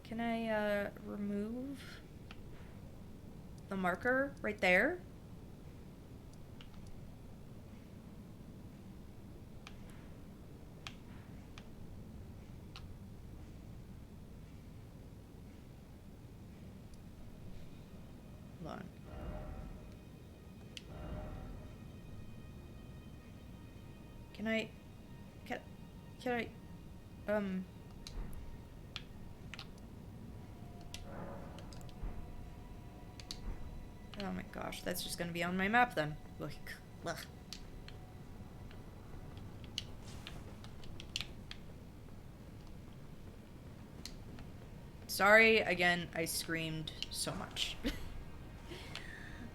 Can I, remove the marker right there? Hold on. Can I... Oh my gosh, that's just gonna be on my map then. Ugh. Sorry, again, I screamed so much.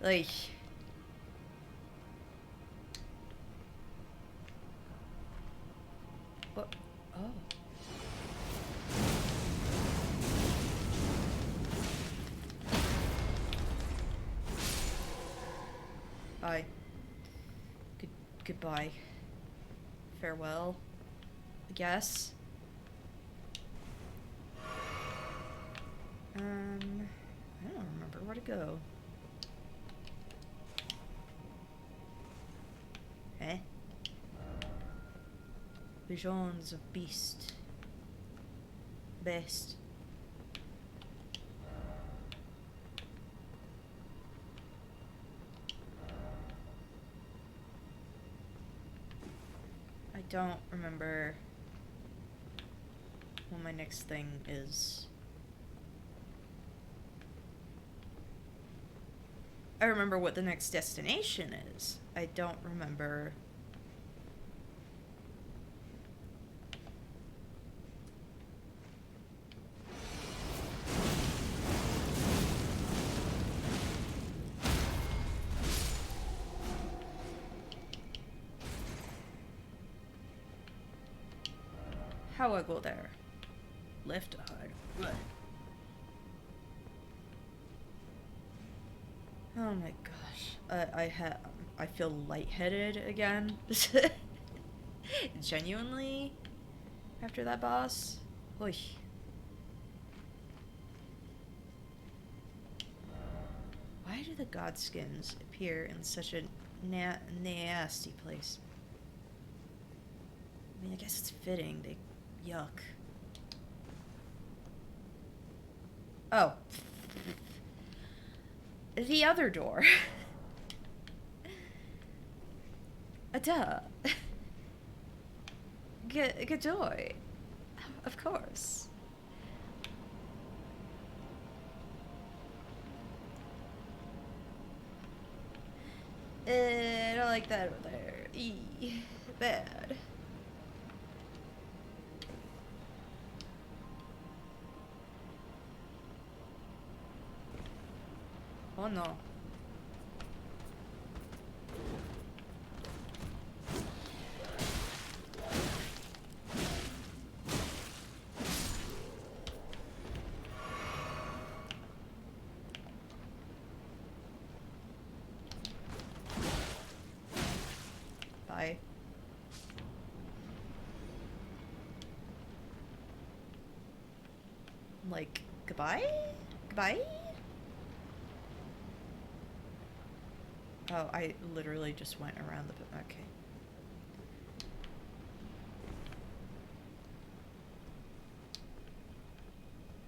Like... What? Oh. Bye. Goodbye. Farewell. I guess. I don't remember where to go. Eh? Visions of Beast. Best. I don't remember what my next thing is. I remember what the next destination is. I don't remember... how I go there. Left hard. Right. Oh my gosh. I feel lightheaded again. Genuinely. After that boss. Oy. Why do the god skins appear in such a nasty place? I mean, I guess it's fitting. They... yuck. Oh. The other door. Duh. Gadoy. Of course. I don't like that over there. Eee. Bad. Oh no. Bye. Like, goodbye? Goodbye? Oh, I literally just went around the... okay.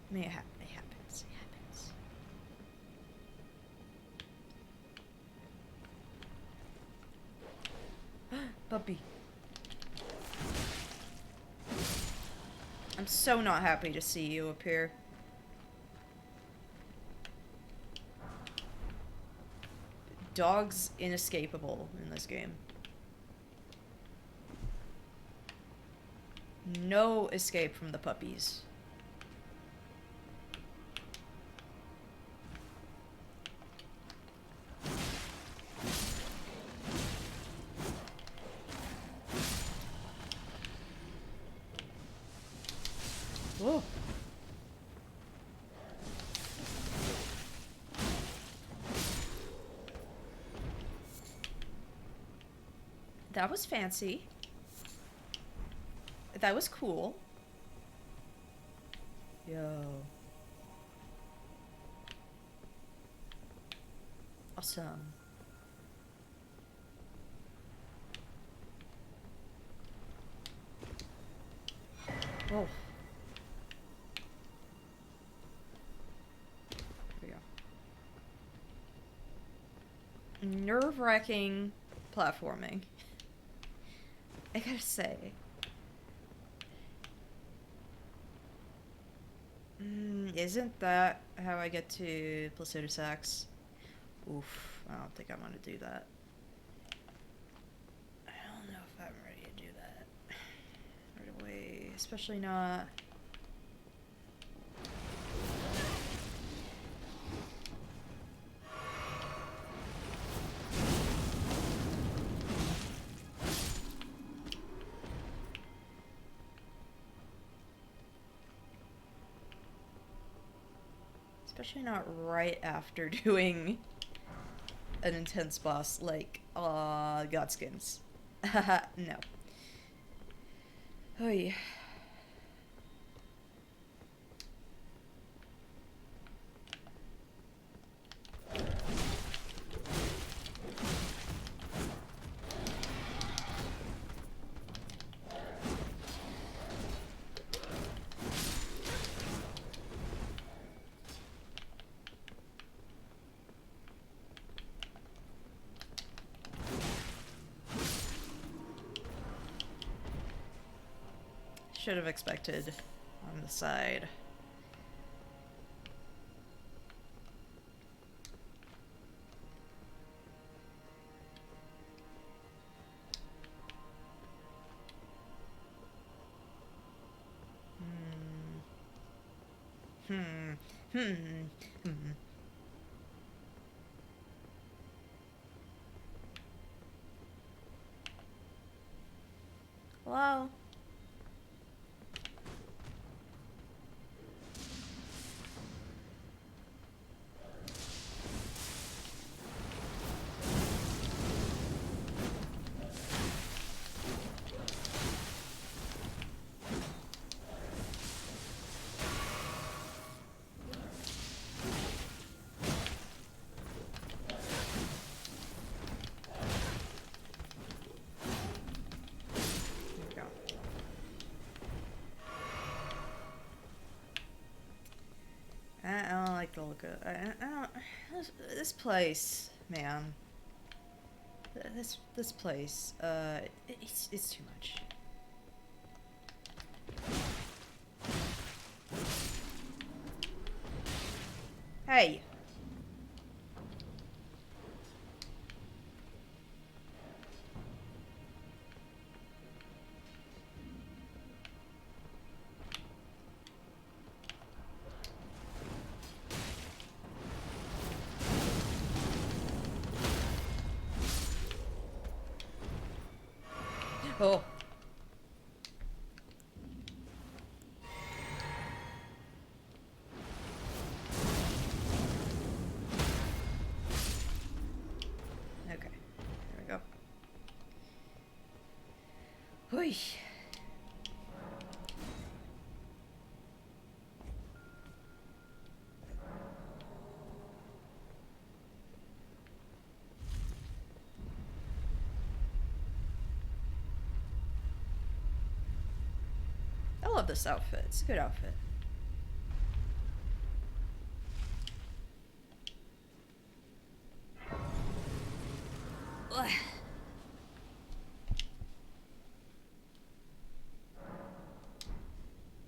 I mean, it happens. It happens. Puppy. I'm so not happy to see you appear. Dogs inescapable in this game. No escape from the puppies. That was fancy. That was cool. Yo. Awesome. Oh. Here we go. Nerve-wracking platforming. I gotta say. Isn't that how I get to Placido Sax? Oof, I don't think I'm gonna do that. I don't know if I'm ready to do that right away, especially not. Especially not right after doing an intense boss like Godskins. No. Oh yeah. Should have expected on the side. Hello? I don't like the look of I don't this place, man. This place, it's too much. Hey. Oh. Okay. There we go. Hoi. I love this outfit. It's a good outfit. Ugh.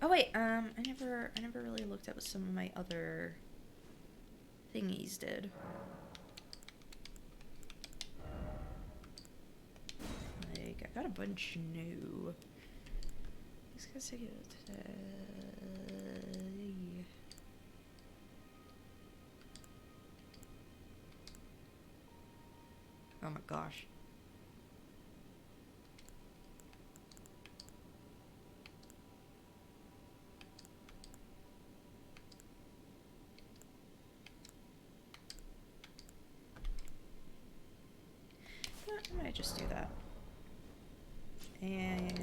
Oh wait, I never really looked at what some of my other thingies did. Like, I got a bunch new. These guys take it. Oh my gosh. I might just do that. And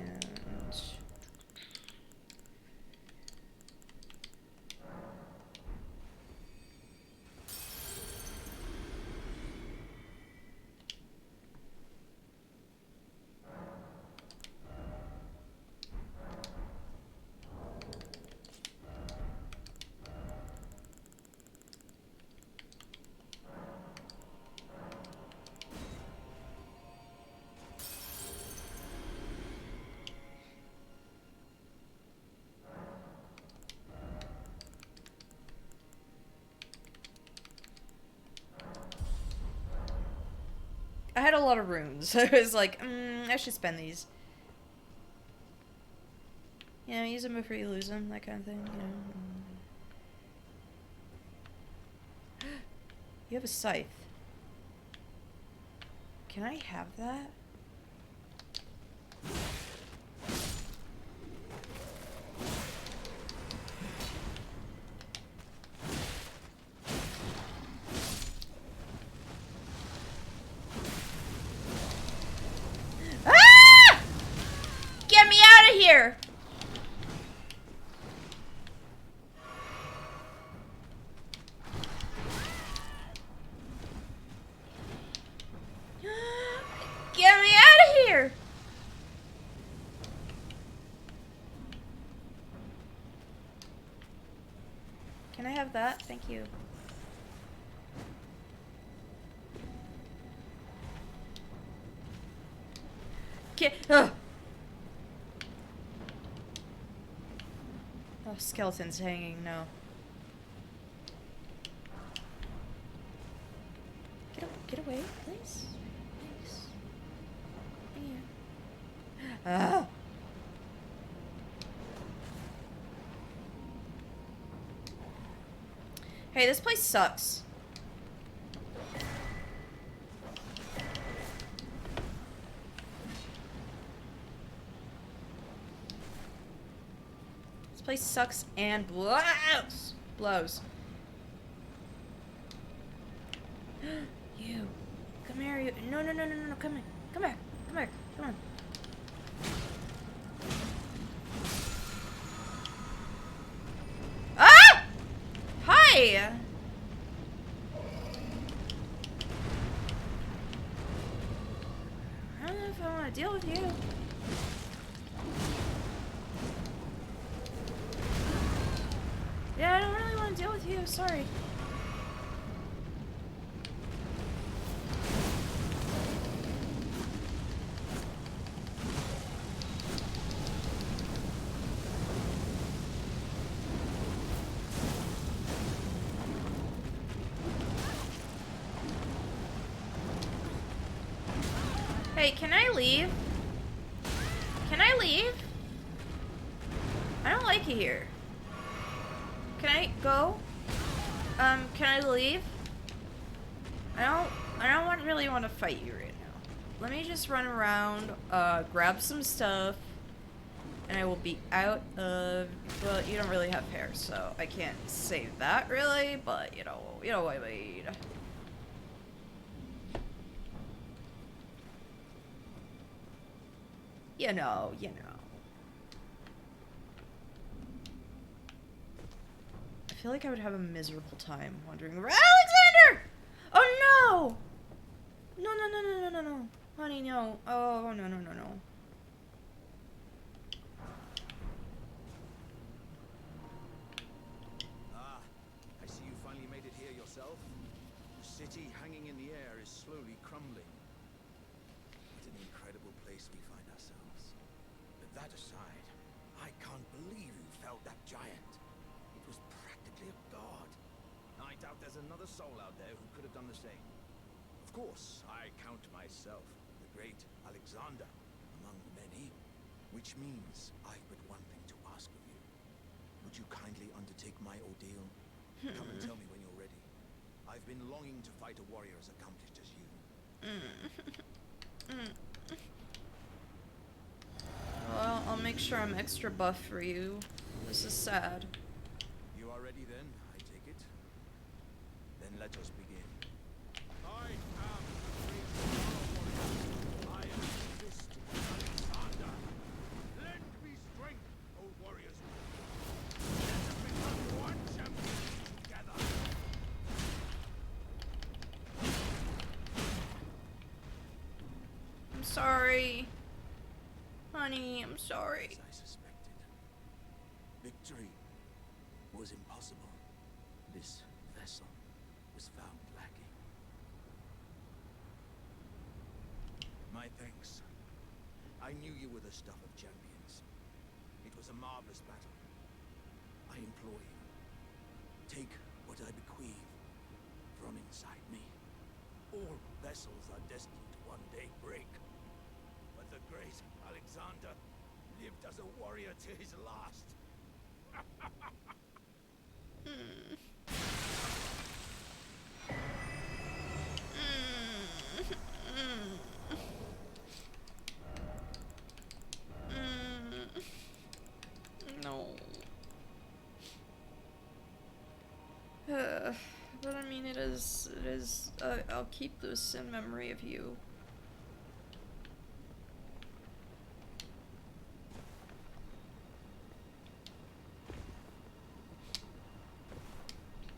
I had a lot of runes, so I was like, I should spend these. You know, use them before you lose them, that kind of thing, you know. You have a scythe. Can I have that? Ah! Get me out of here! Get me out of here! Can I have that? Thank you. Get. Ugh. Oh, skeleton's hanging. No. Get away, please. Please. Yeah. Ah. Hey, this place sucks. This place sucks and blows. Blows. You. Come here, you. No, come here. Come here. Come on. Ah! Hi! I don't know if I want to deal with you. Yeah, I don't really want to deal with you. Sorry. Hey, can I leave? Can I leave? I don't like it here. Can I go? Can I leave? I don't really want to fight you right now. Let me just run around, grab some stuff, and I will be out of, well, you don't really have hair, so I can't save that really, but you know what I mean. You know. I feel like I would have a miserable time wandering around. Alexander! Oh no! No. Honey, no. Oh, no. Ah, I see you finally made it here yourself. The city hanging in the air is slowly crumbling. What an incredible place we find ourselves. But that aside, I can't believe you felled that giant. It was practically a god. I doubt there's another soul out there who could have done the same. Of course, I count myself the great Alexander among many, which means I've but one thing to ask of you. Would you kindly undertake my ordeal? Come and tell me when you're ready. I've been longing to fight a warrior as accomplished as you. Well, I'll make sure I'm extra buff for you. This is sad. You are ready then, I take it? Then let us begin. I am the great warrior. I am Alexander. sorry. Honey, I'm sorry. As I suspected, victory was impossible. This vessel was found lacking. My thanks. I knew you were the stuff of champions. It was a marvelous battle. I implore you, take what I bequeath from inside me. All vessels are destined to one day break. But the great Alexander lived as a warrior to his last. No. But I mean, it is, I'll keep this in memory of you.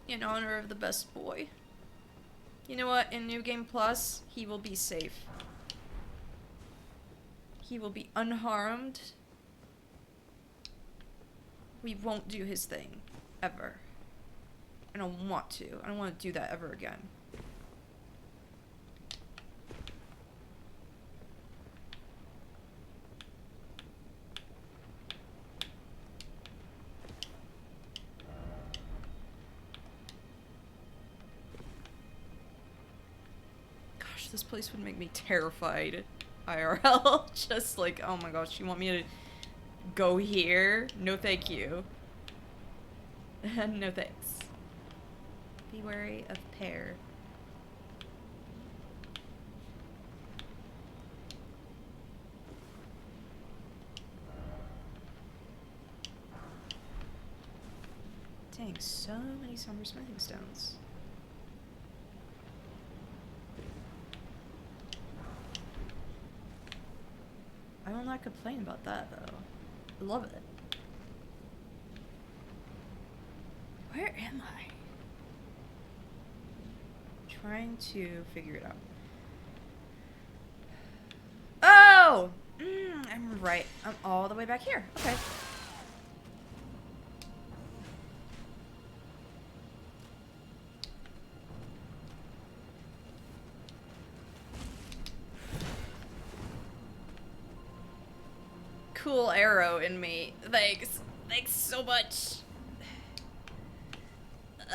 In honor of the best boy. You know what? In New Game Plus, he will be safe. He will be unharmed. We won't do his thing. Ever. I don't want to. I don't want to do that ever again. Gosh, this place would make me terrified. IRL. Just like, oh my gosh, you want me to go here? No thank you. No thanks. Be wary of pear. Dang, so many summer smithing stones. I will not complain about that though. I love it. Where am I? Trying to figure it out. Oh! I'm right. I'm all the way back here. Okay. Cool arrow in me. Thanks. Thanks so much.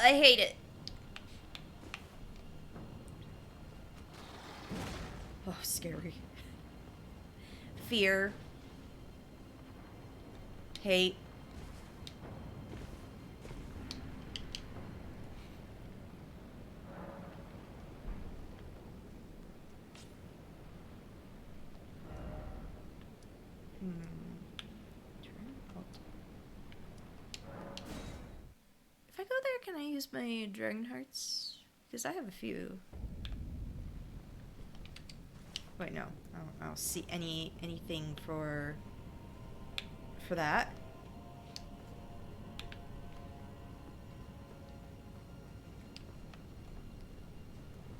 I hate it. Oh, scary. Fear. Hate. If I go there, can I use my dragon hearts? Because I have a few. Wait, no. I don't see anything for that.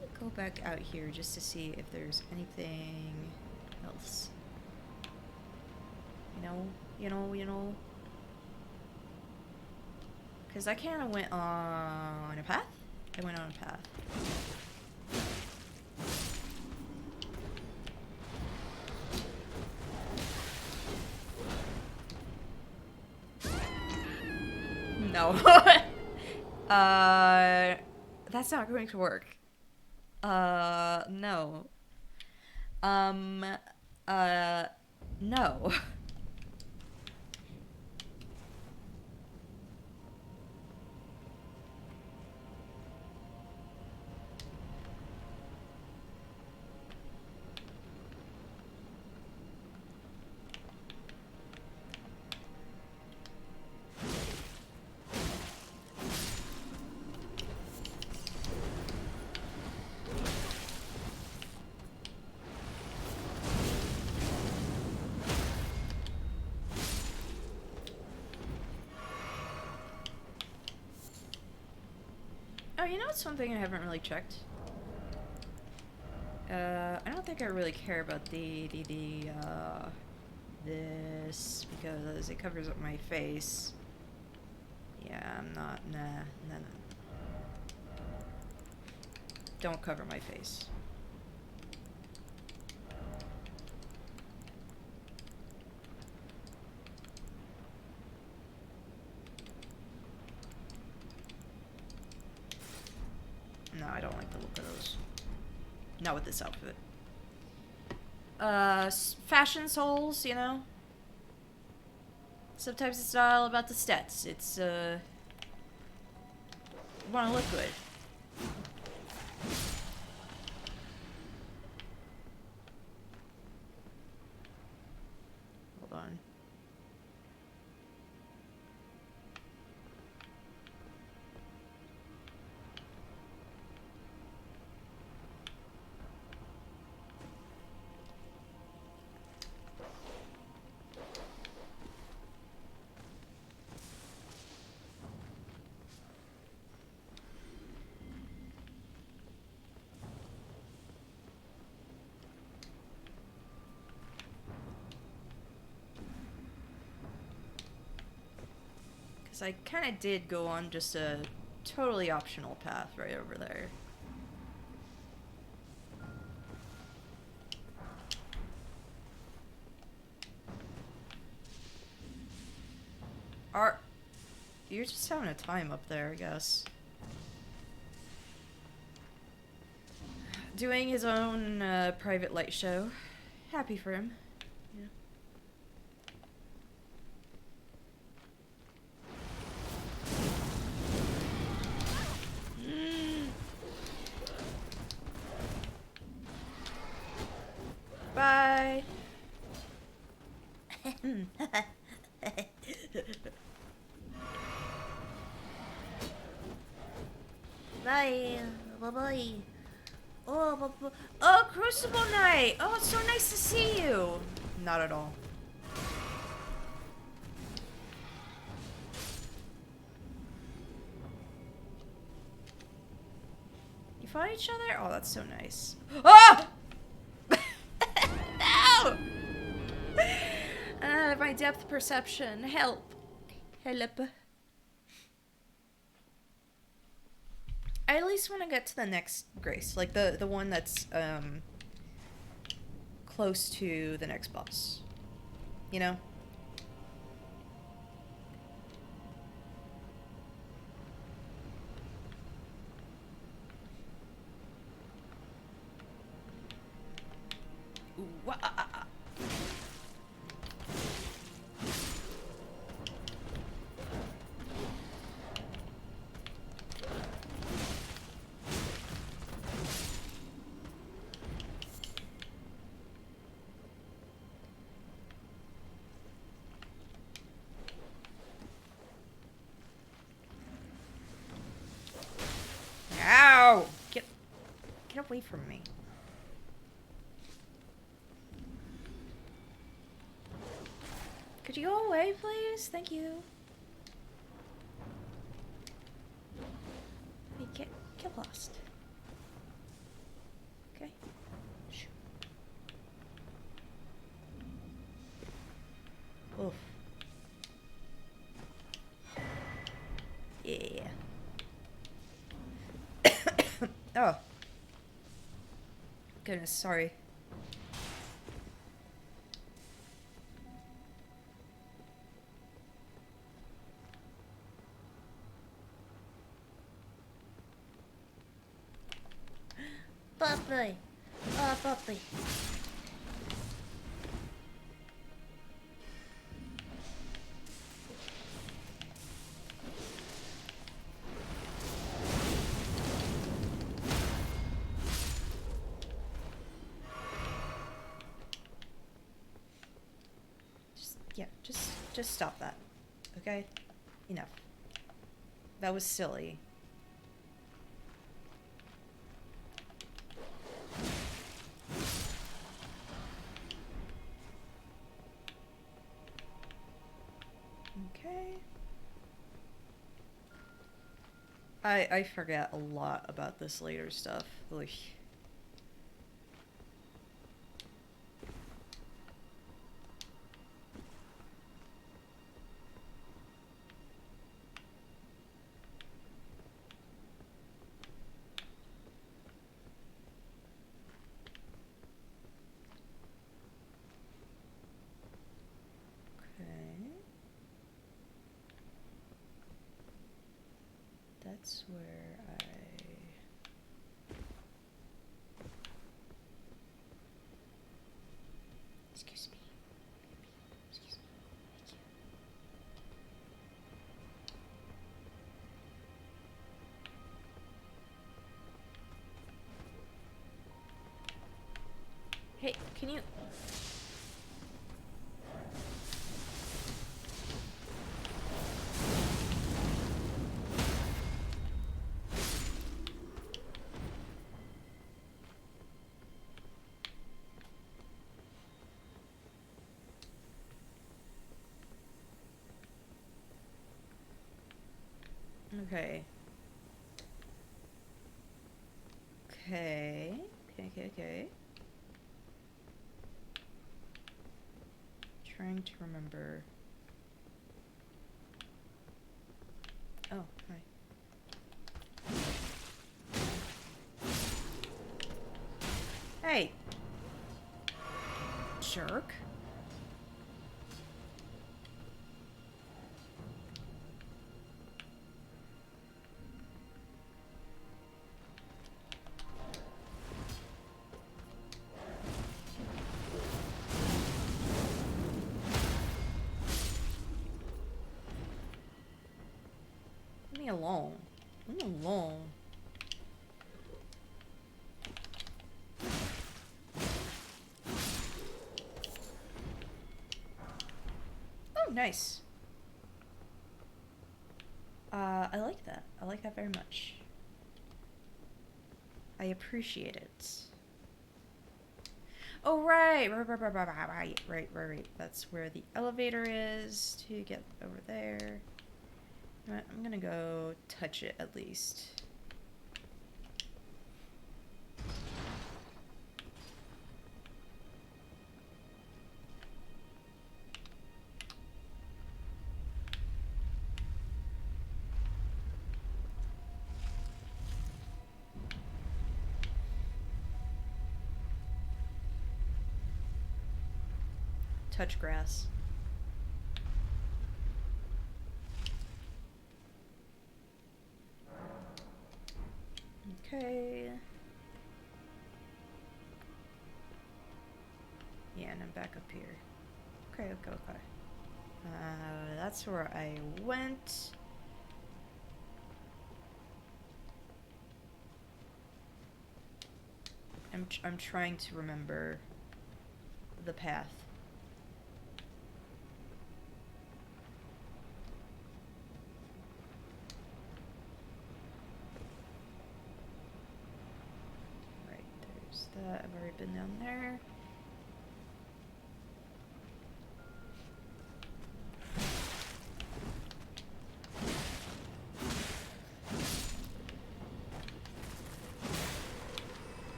Let me go back out here just to see if there's anything else. You know. Because I kind of went on a path. I went on a path. No. That's not going to work. No. No. Oh, you know what's one thing I haven't really checked? I don't think think I really care about this because it covers up my face. Yeah, I'm not, nah. Don't cover my face. No, I don't like the look of those. Not with this outfit. Fashion souls, you know? Sometimes it's not all about the stats. It's, you wanna look good. Hold on. Because I kind of did go on just a totally optional path right over there. You're just having a time up there, I guess. Doing his own private light show. Happy for him. Yeah. Bye. Bye. Bye-bye. Oh, Crucible Knight! Oh, it's so nice to see you! Not at all. You fought each other? Oh, that's so nice. Oh! No! My depth perception. Help. Help. I at least want to get to the next Grace. Like, the one that's, close to the next boss. You know? Ooh, Ow! Get away from me. Could you go away, please? Thank you. Hey, get lost. Okay. Shoo. Oof. Yeah. Oh. Goodness, sorry. Puppy. Oh, puppy. Just stop that. Okay? Enough. That was silly. Okay. I forget a lot about this later stuff. Oy. Can you... Okay. Okay. Trying to remember. Oh, hi. Hey! Jerk. Leave me alone. Leave me alone. Oh, nice. I like that. I like that very much. I appreciate it. Oh, right. Right. That's where the elevator is to get over there. I'm gonna go touch it at least. Touch grass. Okay. Yeah, and I'm back up here. Okay. That's where I went. I'm trying to remember the path. Right, there's that. I've already been down there.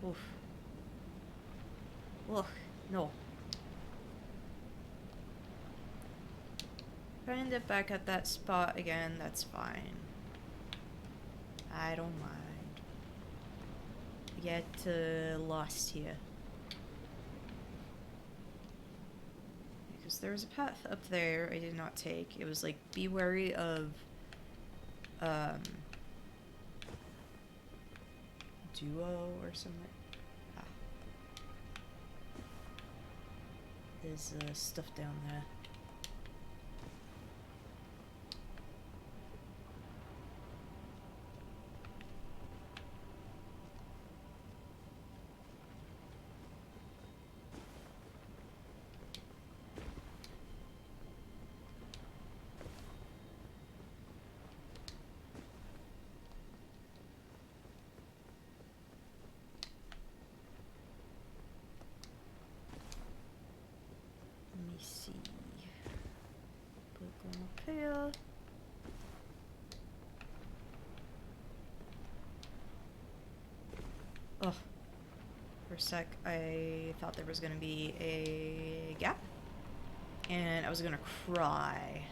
Oof. Ugh, no. If I end up back at that spot again, that's fine. I don't mind. Get lost here. Because there was a path up there I did not take. It was like, be wary of, duo or something. There's stuff down there. Let me see. Put one up here. Oh, for a sec, I thought there was gonna be a gap, and I was gonna cry.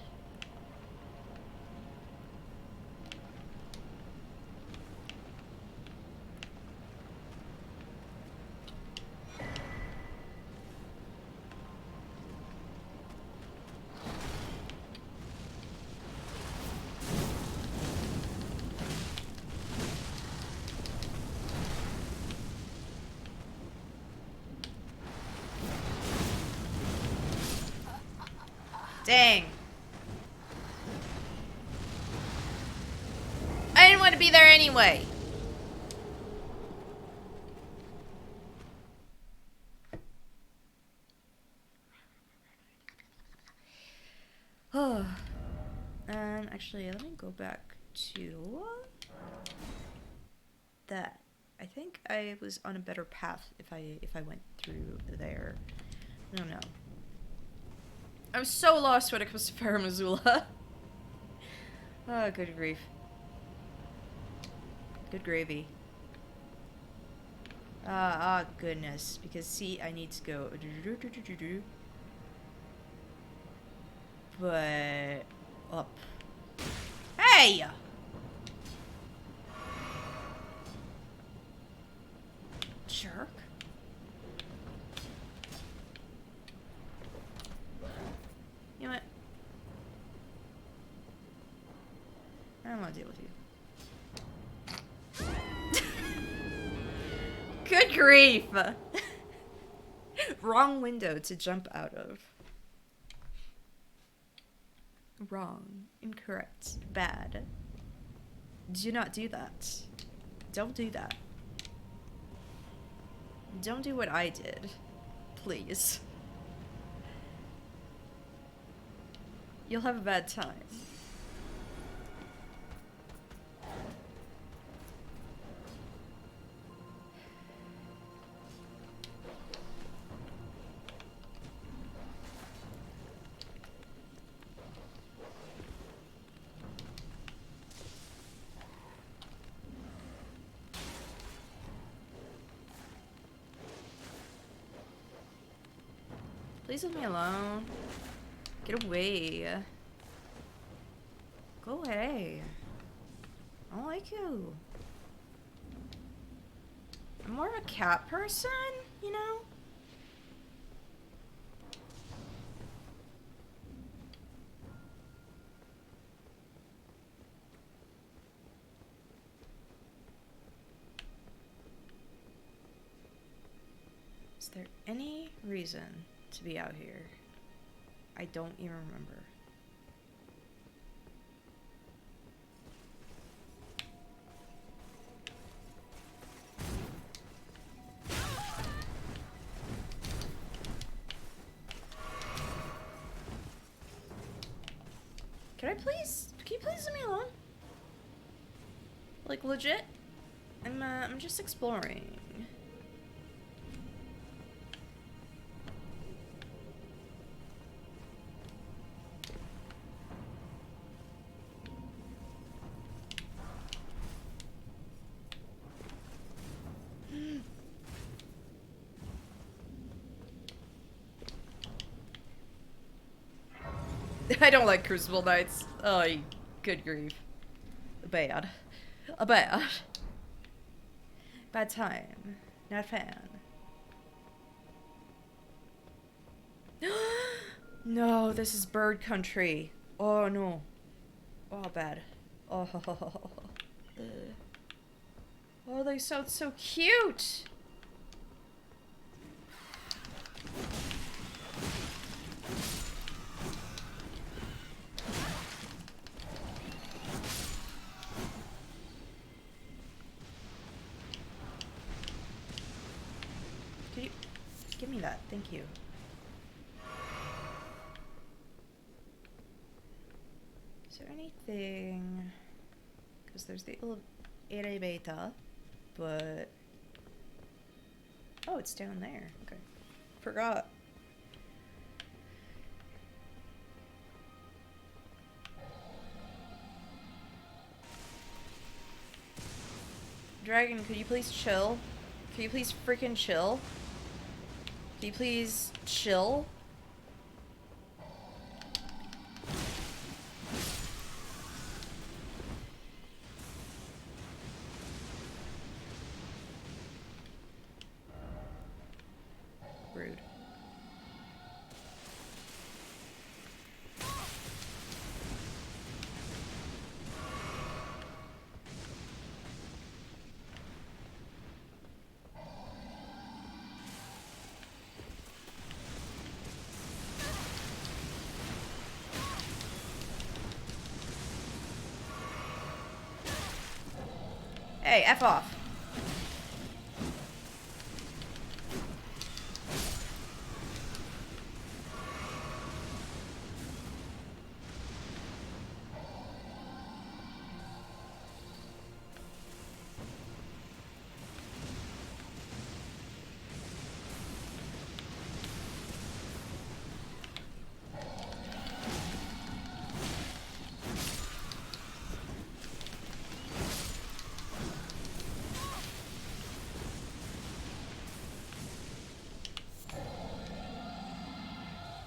Dang. I didn't want gonna be there anyway. Oh. And actually, let me go back to that. I think I was on a better path if I went through there. I don't know. I'm so lost when it comes to Farum Azula. Oh, good grief. Good gravy. Ah, goodness. Because, see, I need to go... But... Up. Hey! Jerk. You know what? I don't want to deal with you. Good grief! Wrong window to jump out of. Wrong. Incorrect. Bad. Do not do that. Don't do that. Don't do what I did. Please. You'll have a bad time. Please leave me alone. Get away. Go away. I don't like you. I'm more of a cat person, you know? Is there any reason to be out here? I don't even remember. Can you please leave me alone? Like, legit? I'm just exploring. I don't like Crucible Knights. Oh, good grief. Bad. A bad. Bad time. Not a fan. No, this is bird country. Oh, no. Oh, bad. Oh, oh, they sound so cute. Give me that, thank you. Is there anything? Because there's the elevator, but oh, it's down there. Okay, forgot. Dragon, could you please chill? Can you please freaking chill? Can you please chill? Rude. Hey, F off.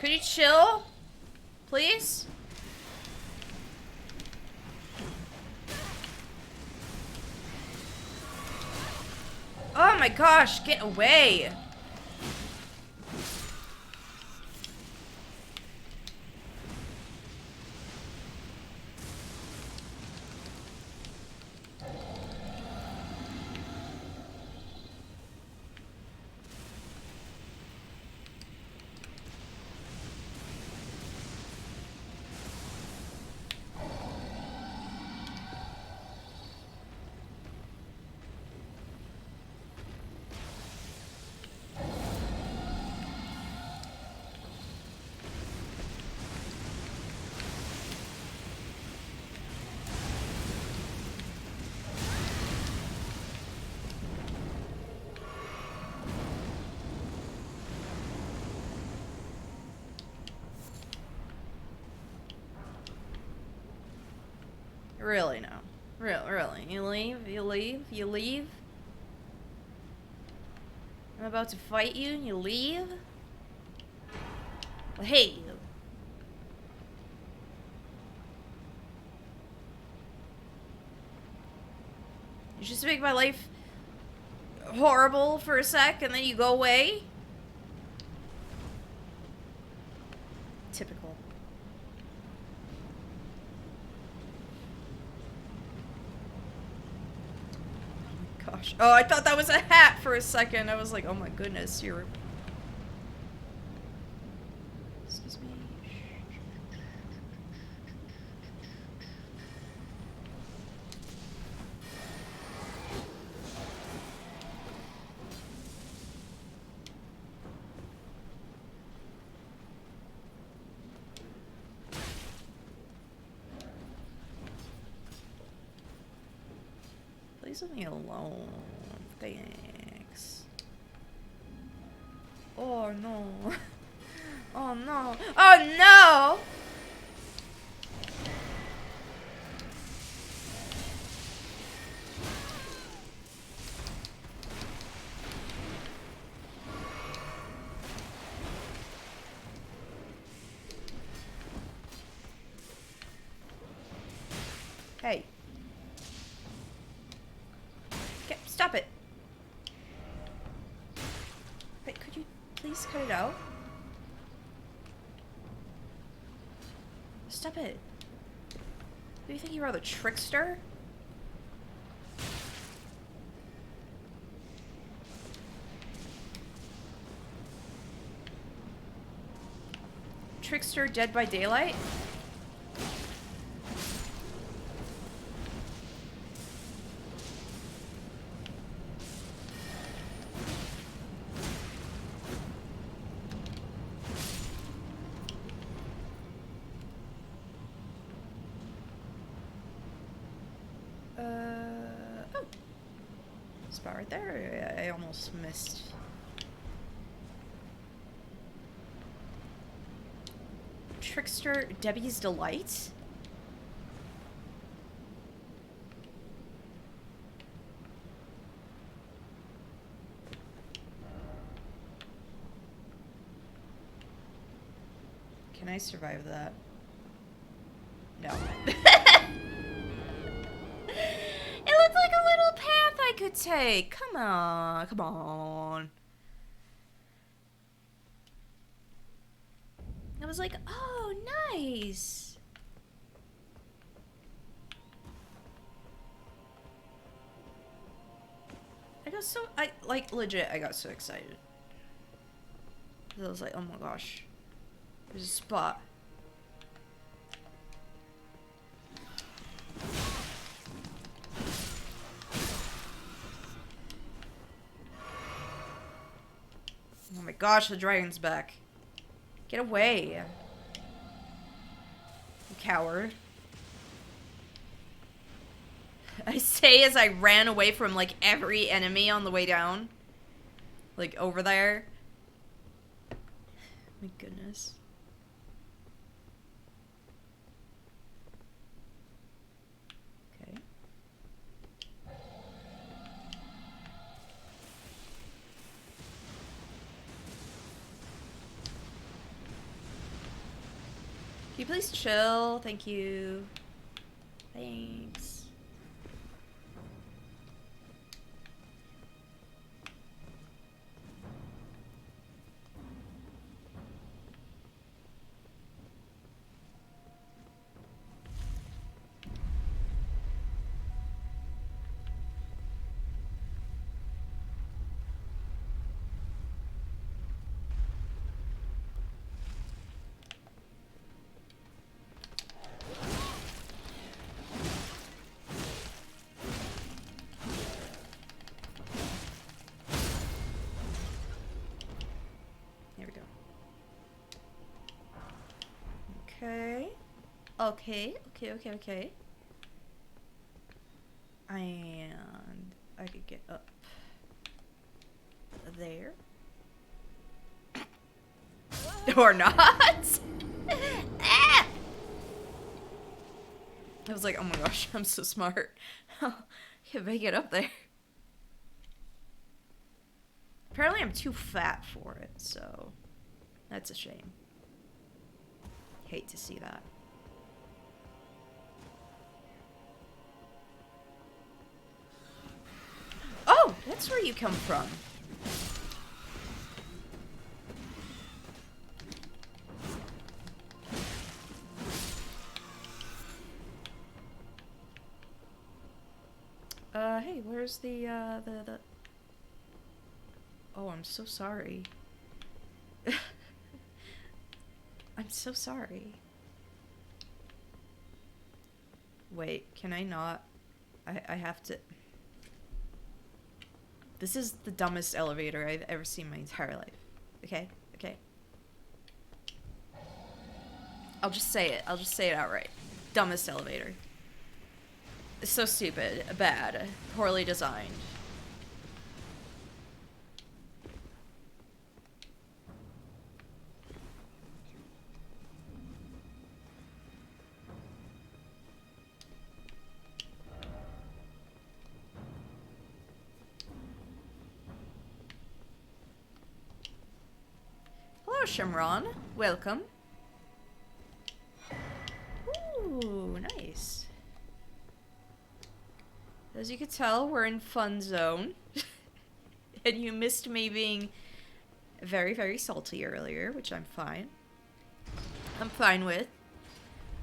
Could you chill? Please? Oh my gosh, get away. Really, no. Really. You leave? You leave? You leave? I'm about to fight you and you leave? I hate you. You just make my life horrible for a sec and then you go away? Typical. Gosh. Oh, I thought that was a hat for a second. I was like, oh my goodness, you're... Excuse me. Please leave me alone. Thanks. Oh no. Oh no. Oh no! Hey. Okay, stop it. Wait, could you please cut it out? Stop it. Do you think you are the trickster? Trickster Dead by Daylight? Oh. Spot right there. I almost missed. Trickster Debbie's Delight? Can I survive that? No. It looked like a little path I could take. Come on. Come on. I was like, oh, nice. I got so excited. I was like, oh my gosh. There's a spot. gosh, the dragon's back. Get away. You coward. I say as I ran away from, like, every enemy on the way down. Like, over there. My goodness. Okay. Can you please chill? Thank you. Thanks. Okay. And I could get up there. Or not. Ah! I was like, oh my gosh, I'm so smart. Can't make it up there. Apparently I'm too fat for it, so that's a shame. Hate to see that. Oh, that's where you come from. Hey, where's the... Oh, I'm so sorry. I'm so sorry. Wait, can I not? I have to... This is the dumbest elevator I've ever seen in my entire life. Okay? Okay. I'll just say it. I'll just say it outright. Dumbest elevator. It's so stupid. Bad. Poorly designed. Hello, Shamron. Welcome. Ooh, nice. As you can tell, we're in fun zone. And you missed me being very, very salty earlier, which I'm fine. I'm fine with.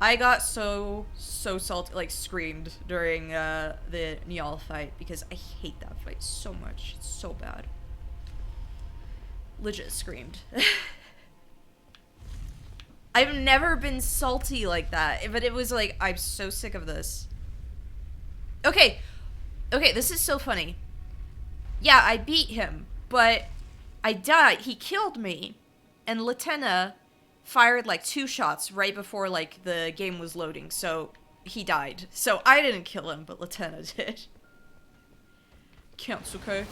I got so salty, like screamed during the Niall fight because I hate that fight so much. It's so bad. Legit screamed. I've never been salty like that, but it was like, I'm so sick of this. Okay, this is so funny. Yeah, I beat him, but I died. He killed me, and Latenna fired like 2 shots right before like the game was loading, so he died. So I didn't kill him, but Latenna did. Counts, okay?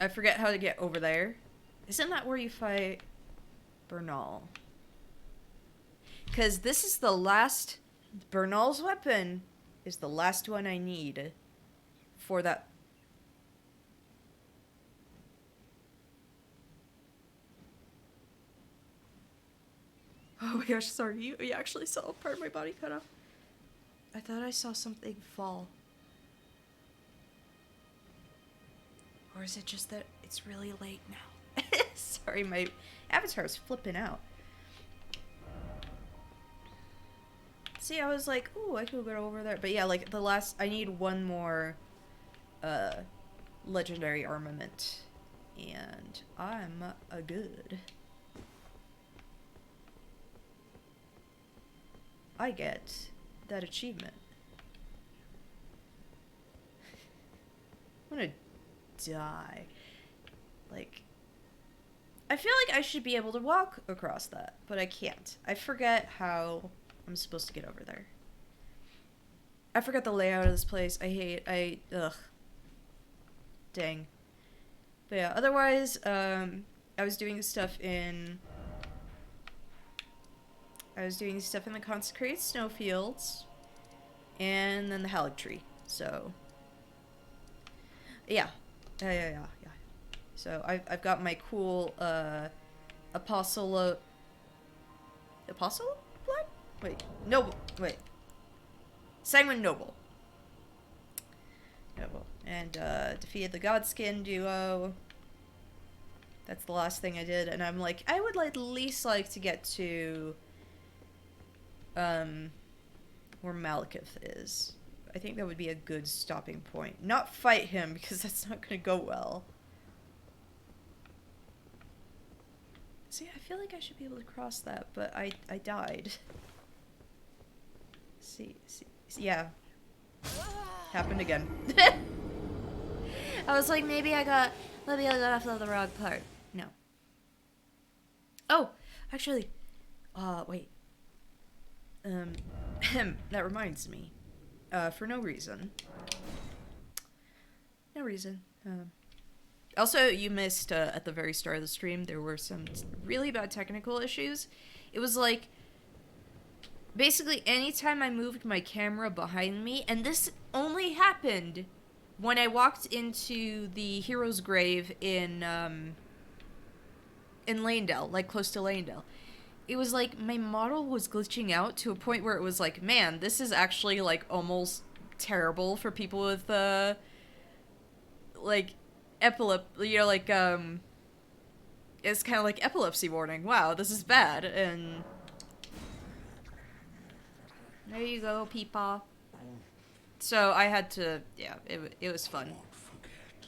I forget how to get over there. Isn't that where you fight Bernal? Because this is the last... Bernal's weapon is the last one I need for that... Oh my gosh, sorry. You actually saw a part of my body cut off. I thought I saw something fall. Or is it just that it's really late now? Sorry, my avatar is flipping out. See, I was like, ooh, I could go over there. But yeah, like, the last... I need one more, legendary armament. And I'm good. I get that achievement. I'm gonna die. Like, I feel like I should be able to walk across that, but I can't. I forget how I'm supposed to get over there. I forgot the layout of this place. Ugh. Dang. But yeah, otherwise, I was doing stuff in the consecrated snowfields, and then the Halleck tree. So, yeah. Yeah. So I've got my cool apostle blood? Wait, noble. Wait, sanguine noble. And defeated the Godskin duo. That's the last thing I did, and I'm like, I would at least like to get to where Malekith is. I think that would be a good stopping point. Not fight him, because that's not gonna go well. See, I feel like I should be able to cross that, but I died. See, yeah. Happened again. I was like, maybe I got off of the wrong part. No. Oh, actually, wait. That reminds me. For no reason. Also, you missed, at the very start of the stream, there were some really bad technical issues. It was like, basically anytime I moved my camera behind me, and this only happened when I walked into the hero's grave in Lanedale, like close to Lanedale. It was like my model was glitching out to a point where it was like, man, this is actually like almost terrible for people with like epilepsy, you know, like it's kind of like epilepsy warning. Wow, this is bad. And there you go, Peepaw. So I had to, yeah, it was fun. Won't forget.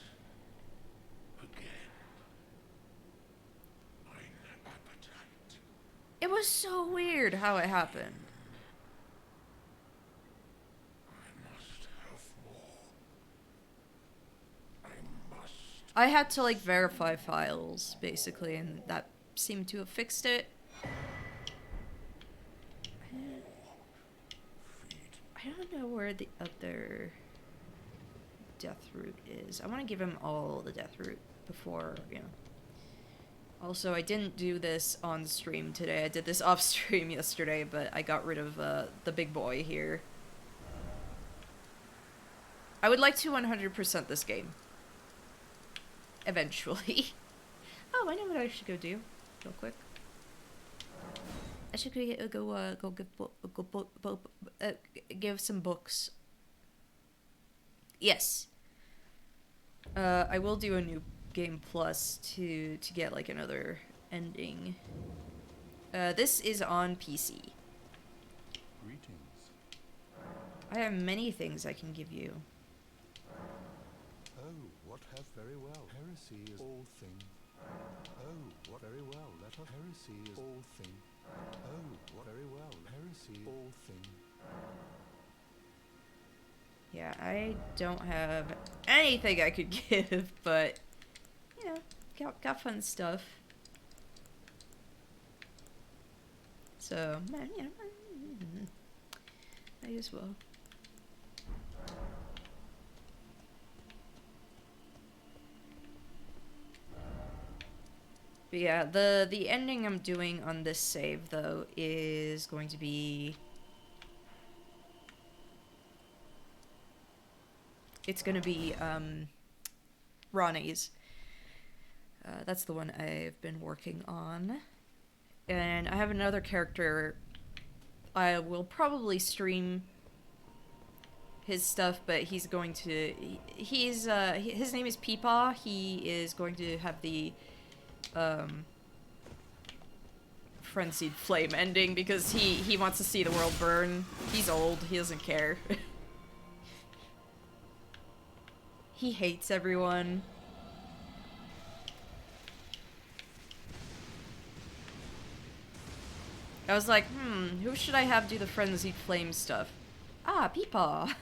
Again. Mine appetite. It was so weird how it happened. I must have more. I must. I had to like verify files basically, and that seemed to have fixed it. I don't know where the other death root is. I want to give him all the death root before, you know. Also, I didn't do this on stream today. I did this off stream yesterday, but I got rid of the big boy here. I would like to 100% this game. Eventually. Oh, I know what I should go do. Real quick. I should go give some books. Yes. I will do a new game plus to get like another ending. This is on PC. Greetings. I have many things I can give you. Oh, what hath very well. Heresy is all thing. Oh, what very well. Let us. Heresy is all thing. Oh, what very well. Heresy all thing. Yeah, I don't have anything I could give, but you know, got fun stuff. So, man, you know, might as well. But yeah, the ending I'm doing on this save though is going to be, it's gonna be Ronnie's. That's the one I've been working on. And I have another character. I will probably stream his stuff, but he's going to, his name is Peepaw. He is going to have the frenzied flame ending because he wants to see the world burn. He's old, he doesn't care. He hates everyone. I was like, who should I have do the frenzied flame stuff? Ah, Peepaw.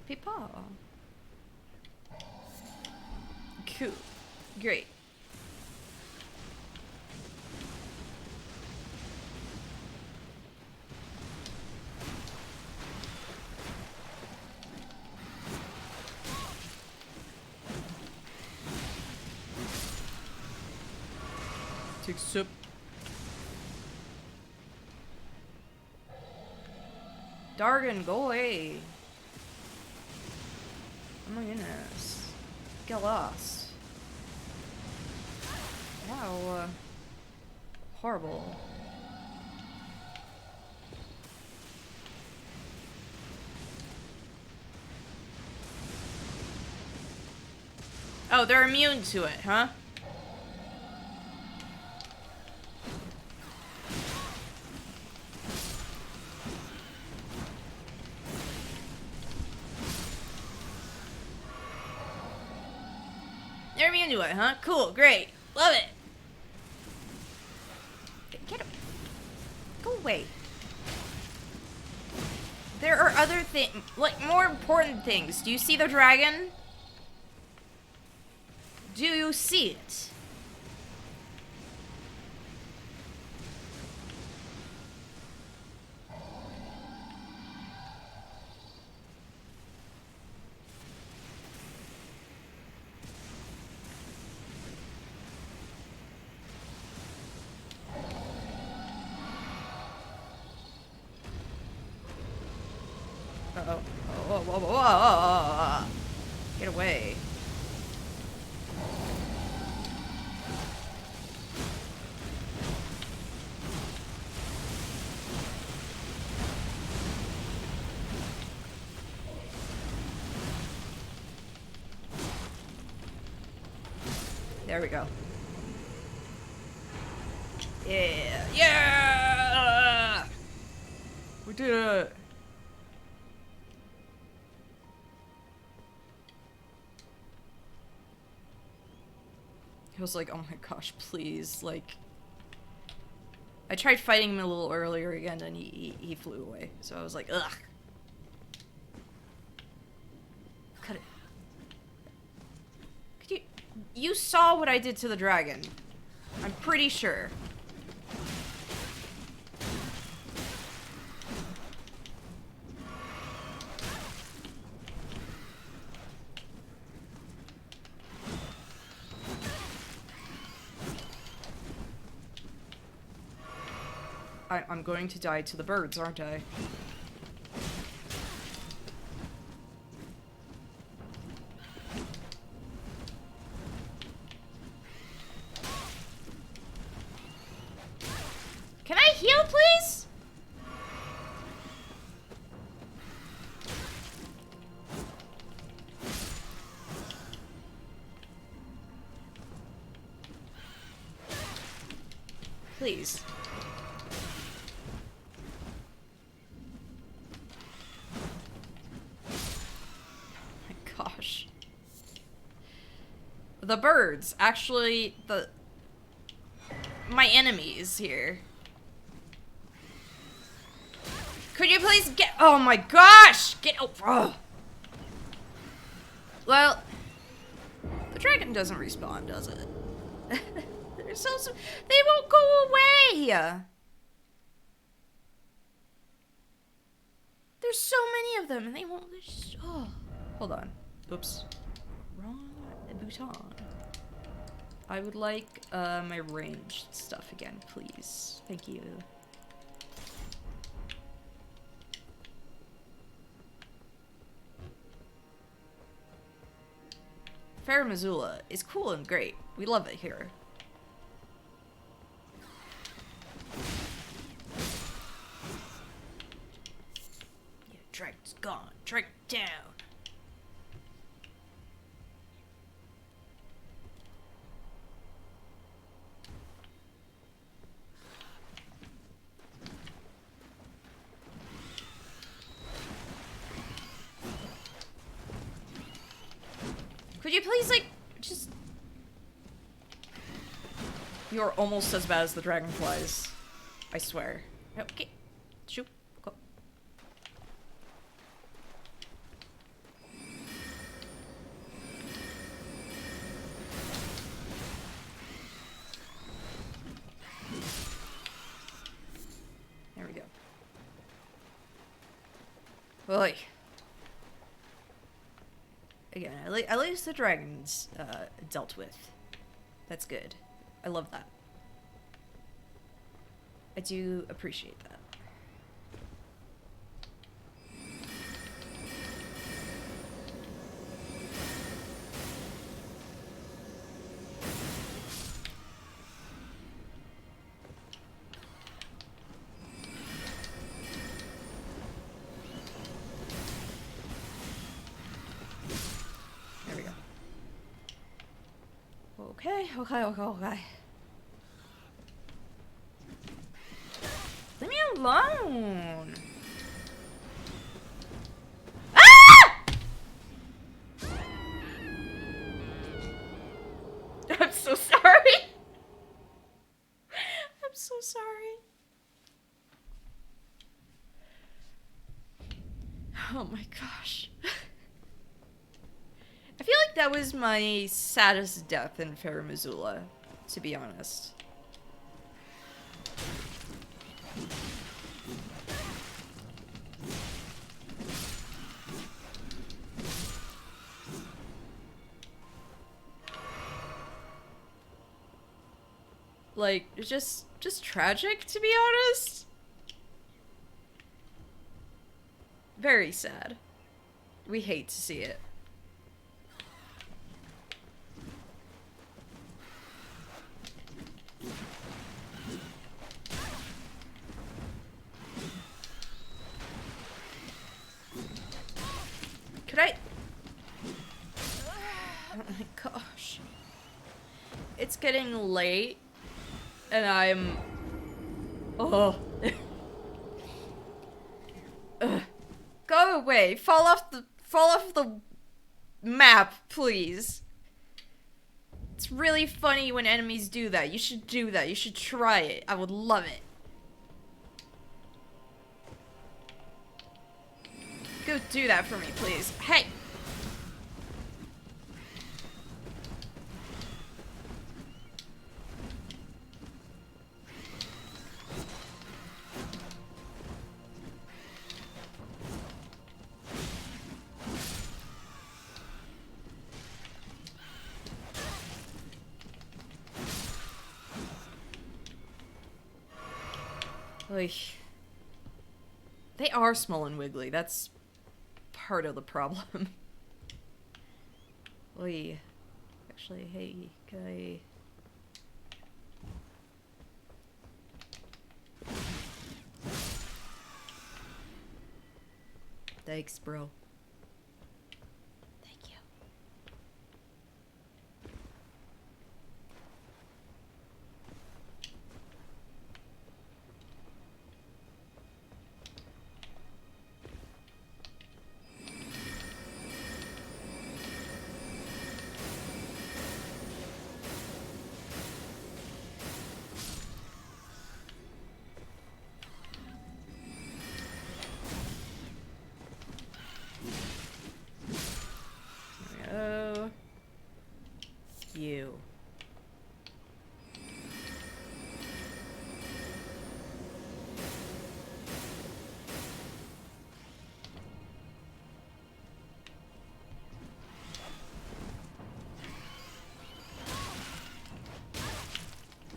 Peepaw. Cool. Great. Take sip. Dargon, go away. Oh my goodness. Get lost. Wow. Horrible. Oh, they're immune to it, huh? They're immune to it, huh? Cool, great. Love it. Get away. Go away. There are other things, like more important things. Do you see the dragon? Do you see it? Uh-oh. Whoa, whoa, whoa, whoa. Get away. There we go. Yeah. Yeah! We did it. He was like, oh my gosh, please, like... I tried fighting him a little earlier again, and he flew away. So I was like, ugh. Cut it. Could you... You saw what I did to the dragon. I'm pretty sure. I'm going to die to the birds, aren't I? Can I heal, please? Please. Gosh. The birds, actually, my enemies here. Could you please get, oh my gosh! Get over. Oh. Well, the dragon doesn't respawn, does it? They're so, they won't go away! There's so many of them, and they won't, just, oh. Hold on. Oops. Wrong bouton. I would like my ranged stuff again, please. Thank you. Fair Missoula is cool and great. We love it here. Yeah, dragon's gone. Dragon down. Would you please, like, just... You're almost as bad as the dragonflies. I swear. Okay. Shoot. Go. There we go. Oy. Again, at least the dragons dealt with. That's good. I love that. I do appreciate that. There we go. Okay. Leave me alone. Ah! I'm so sorry. I'm so sorry. Oh my gosh. I feel like that was my saddest death in Fair Missoula, to be honest. Like, just tragic, to be honest. Very sad. We hate to see it. Could I? Oh my gosh. It's getting late. And I'm... Oh. Go away. Fall off the map, please. It's really funny when enemies do that. You should do that. You should try it. I would love it. Go do that for me, please. Hey! Oy. They are small and wiggly. That's part of the problem. Oy. Actually, hey, can I... Thanks, bro. Thank you. You.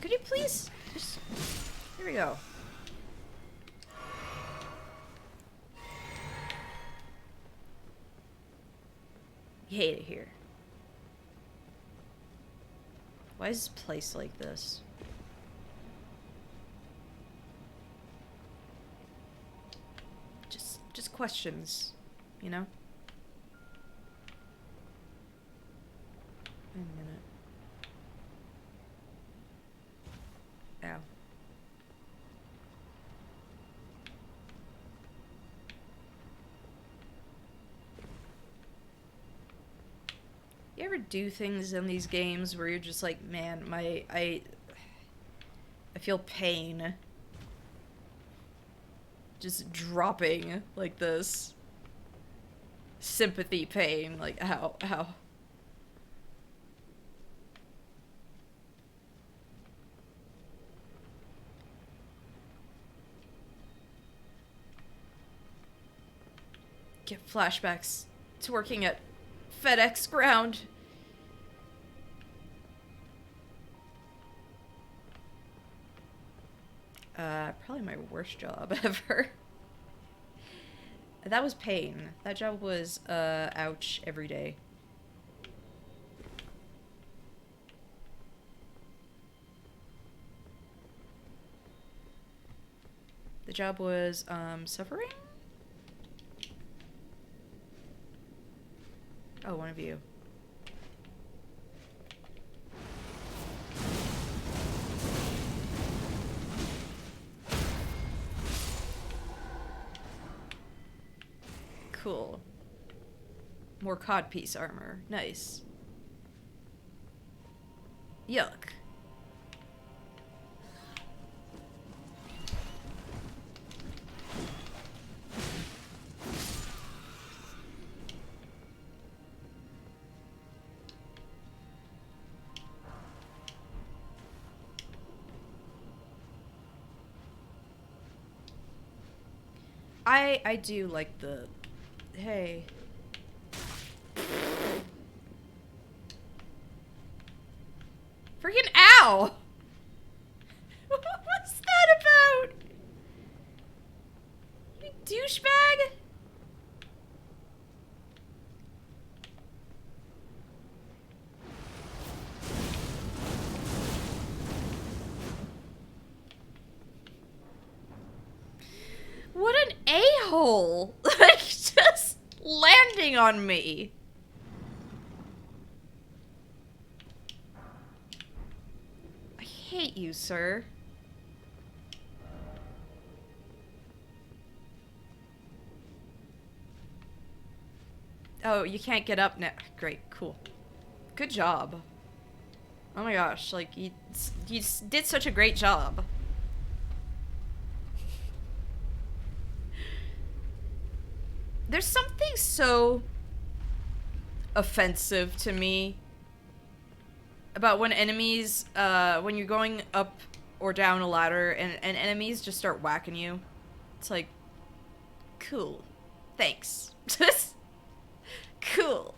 Could you please just... Here we go. You hate it here. Why is this place like this? Just questions, you know? Wait a minute. Ow. You You ever do things in these games where you're just like, man, I feel pain. Just dropping like this. Sympathy pain, like, ow, ow. Get flashbacks to working at FedEx Ground. Probably my worst job ever. That was pain. That job was, ouch every day. The job was, suffering? Oh, one of you. Cool. More codpiece armor. Nice. Yuck. I do like the... Hey. Freaking ow! What was that about? You douchebag? What an a-hole! Like, just landing on me. I hate you, sir. Oh, you can't get up now. Great, cool. Good job. Oh my gosh, like, you did such a great job. There's something so offensive to me about when enemies, when you're going up or down a ladder and enemies just start whacking you. It's like, cool. Thanks. Cool.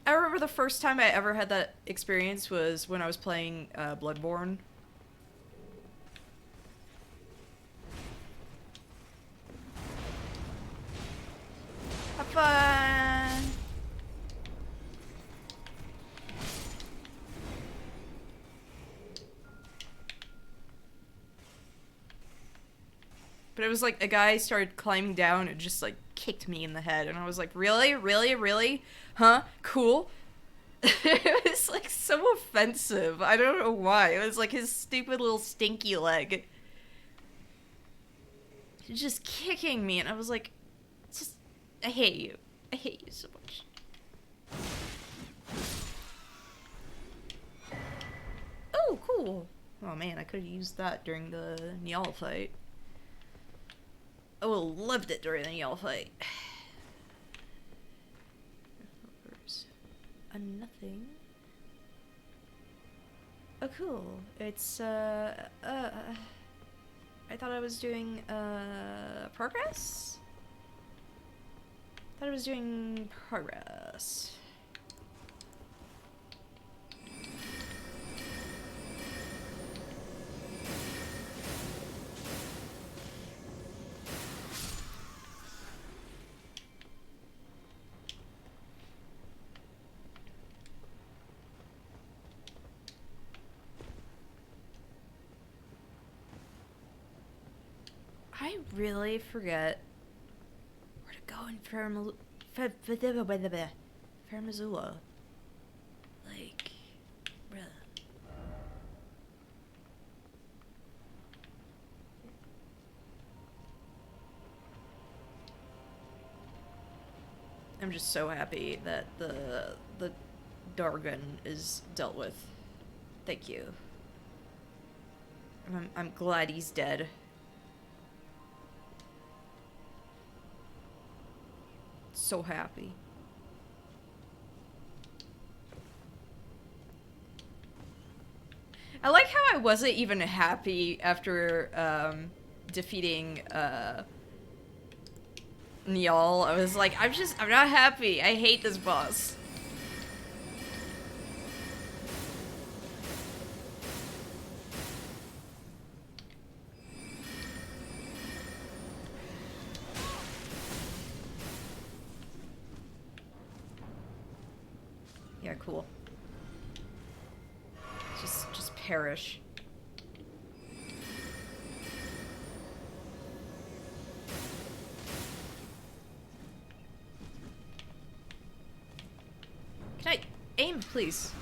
I remember the first time I ever had that experience was when I was playing Bloodborne. Have fun! But it was like a guy started climbing down and just like kicked me in the head, and I was like, really? Really? Really? Huh? Cool? It was like so offensive. I don't know why. It was like his stupid little stinky leg. Just kicking me, and I was like, just, I hate you. I hate you so much. Oh, cool. Oh man, I could have used that during the Niall fight. I would have loved it during the Niall fight. There's a nothing. Oh, cool. It's, I thought I was doing, progress? Thought I was doing progress. I really forget where to go in Fairmazula. Like, bruh. I'm just so happy that the Dargon is dealt with. Thank you. I'm glad he's dead. So happy. I like how I wasn't even happy after defeating Niall. I was like, I'm not happy. I hate this boss. Yeah, cool. Just perish. Can I aim, please?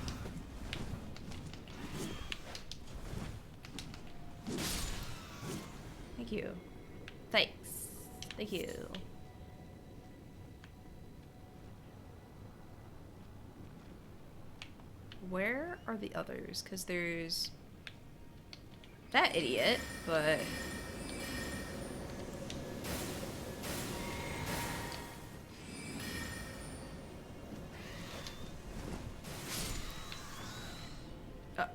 Thank you. Thanks. Thank you. Where are the others? Because there's that idiot, but...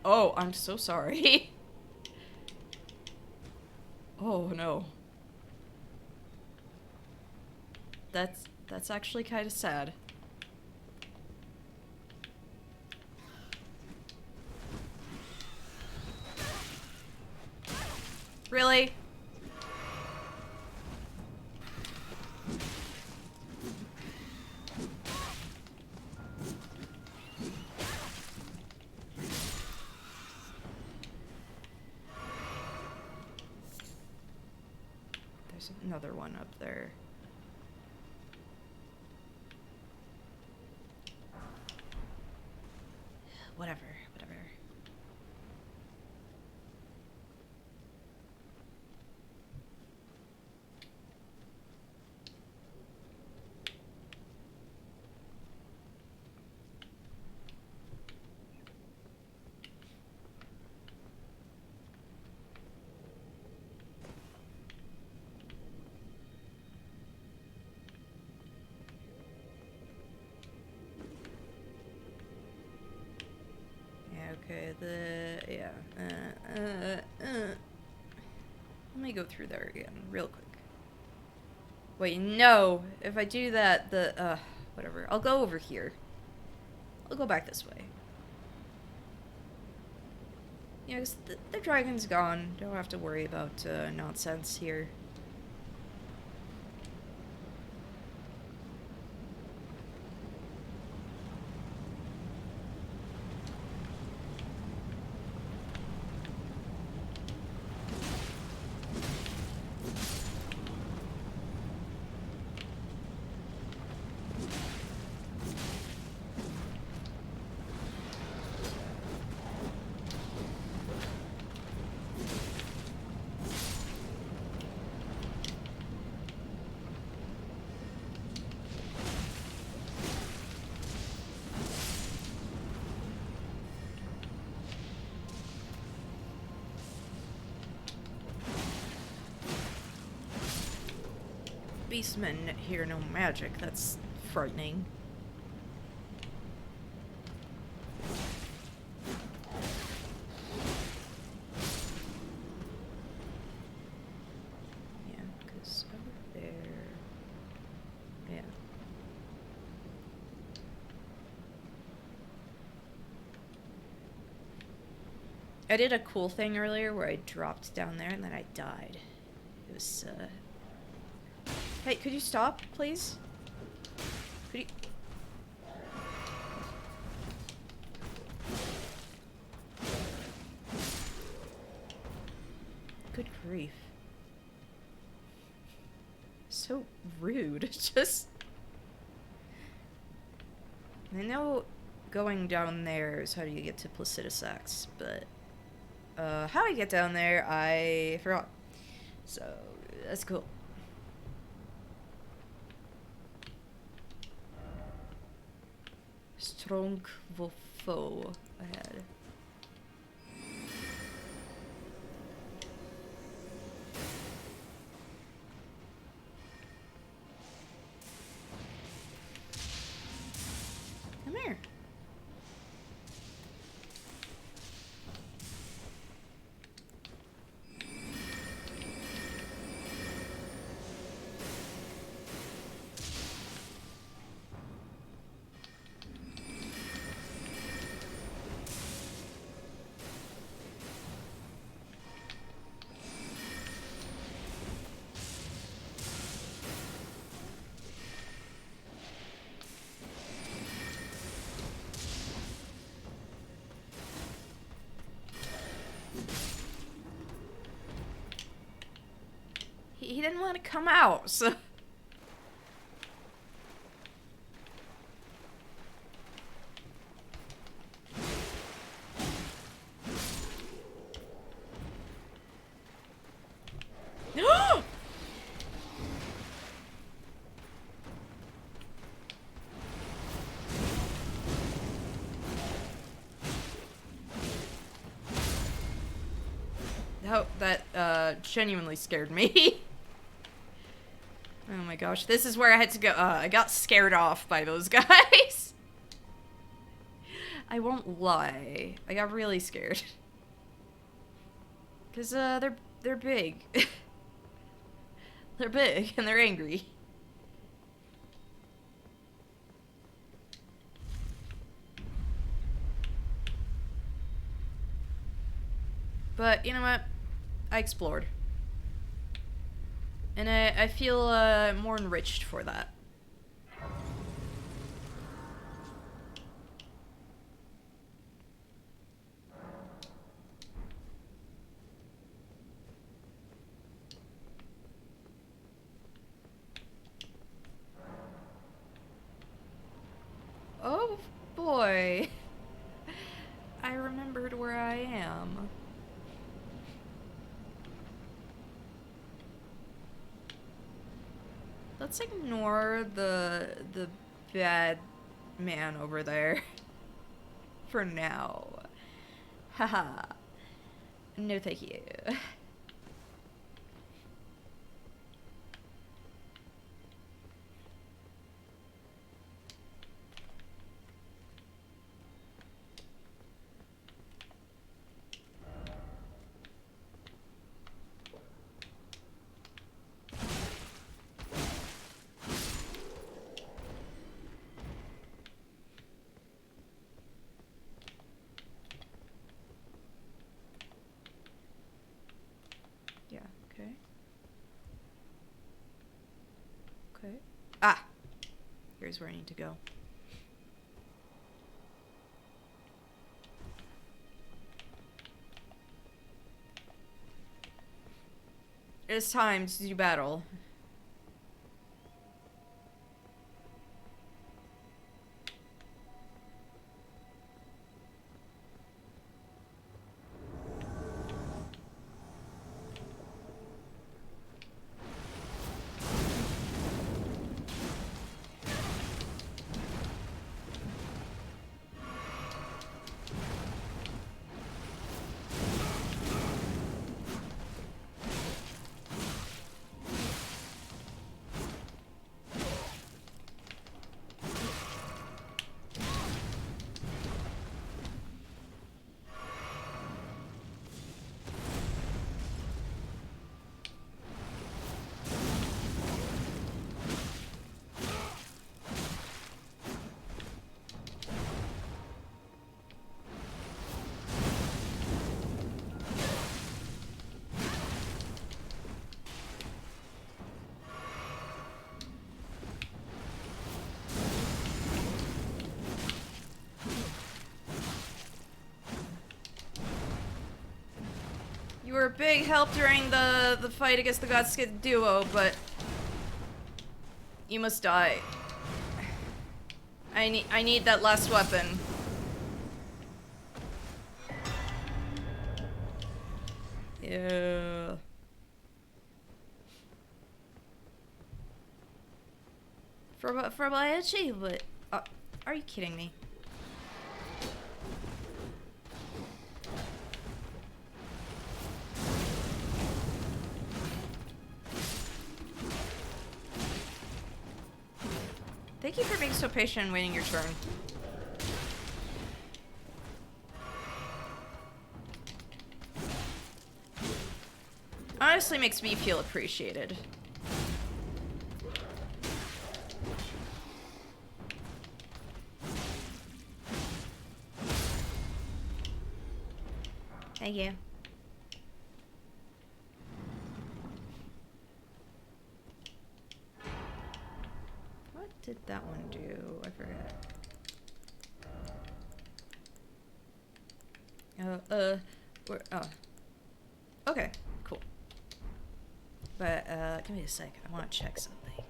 oh, I'm so sorry. Oh, no. That's actually kind of sad. Really? There's another one up there. Whatever. Okay, let me go through there again, real quick. Wait, no! If I do that, whatever. I'll go over here. I'll go back this way. Yeah, because the dragon's gone. Don't have to worry about, nonsense here. Beastmen hear no magic. That's frightening. Yeah, because over there... Yeah. I did a cool thing earlier where I dropped down there and then I died. It was, Hey, could you stop, please? Could you... Good grief. So rude. Just... I know going down there is how do you get to Placidusax, but... how I get down there, I forgot. So, that's cool. Kronk Foe ahead. Come here. He didn't want to come out, so... Oh, that genuinely scared me. Oh my gosh, this is where I had to go. I got scared off by those guys. I won't lie. I got really scared. Cause they're big. They're big and they're angry. But you know what? I explored. And I feel more enriched for that. Oh boy. I remembered where I am. Let's ignore the bad man over there. For now. Haha. No thank you. Okay. Ah! Here's where I need to go. It's time to do battle. You were a big help during the fight against the Godskid duo, but you must die. I need that last weapon. Yeah. For my achievement. Are you kidding me? Thank you for being so patient and waiting your turn. Honestly makes me feel appreciated. Thank you. What did that one do? I forget. Where, oh. Okay, cool. But, give me a sec. I want to check something.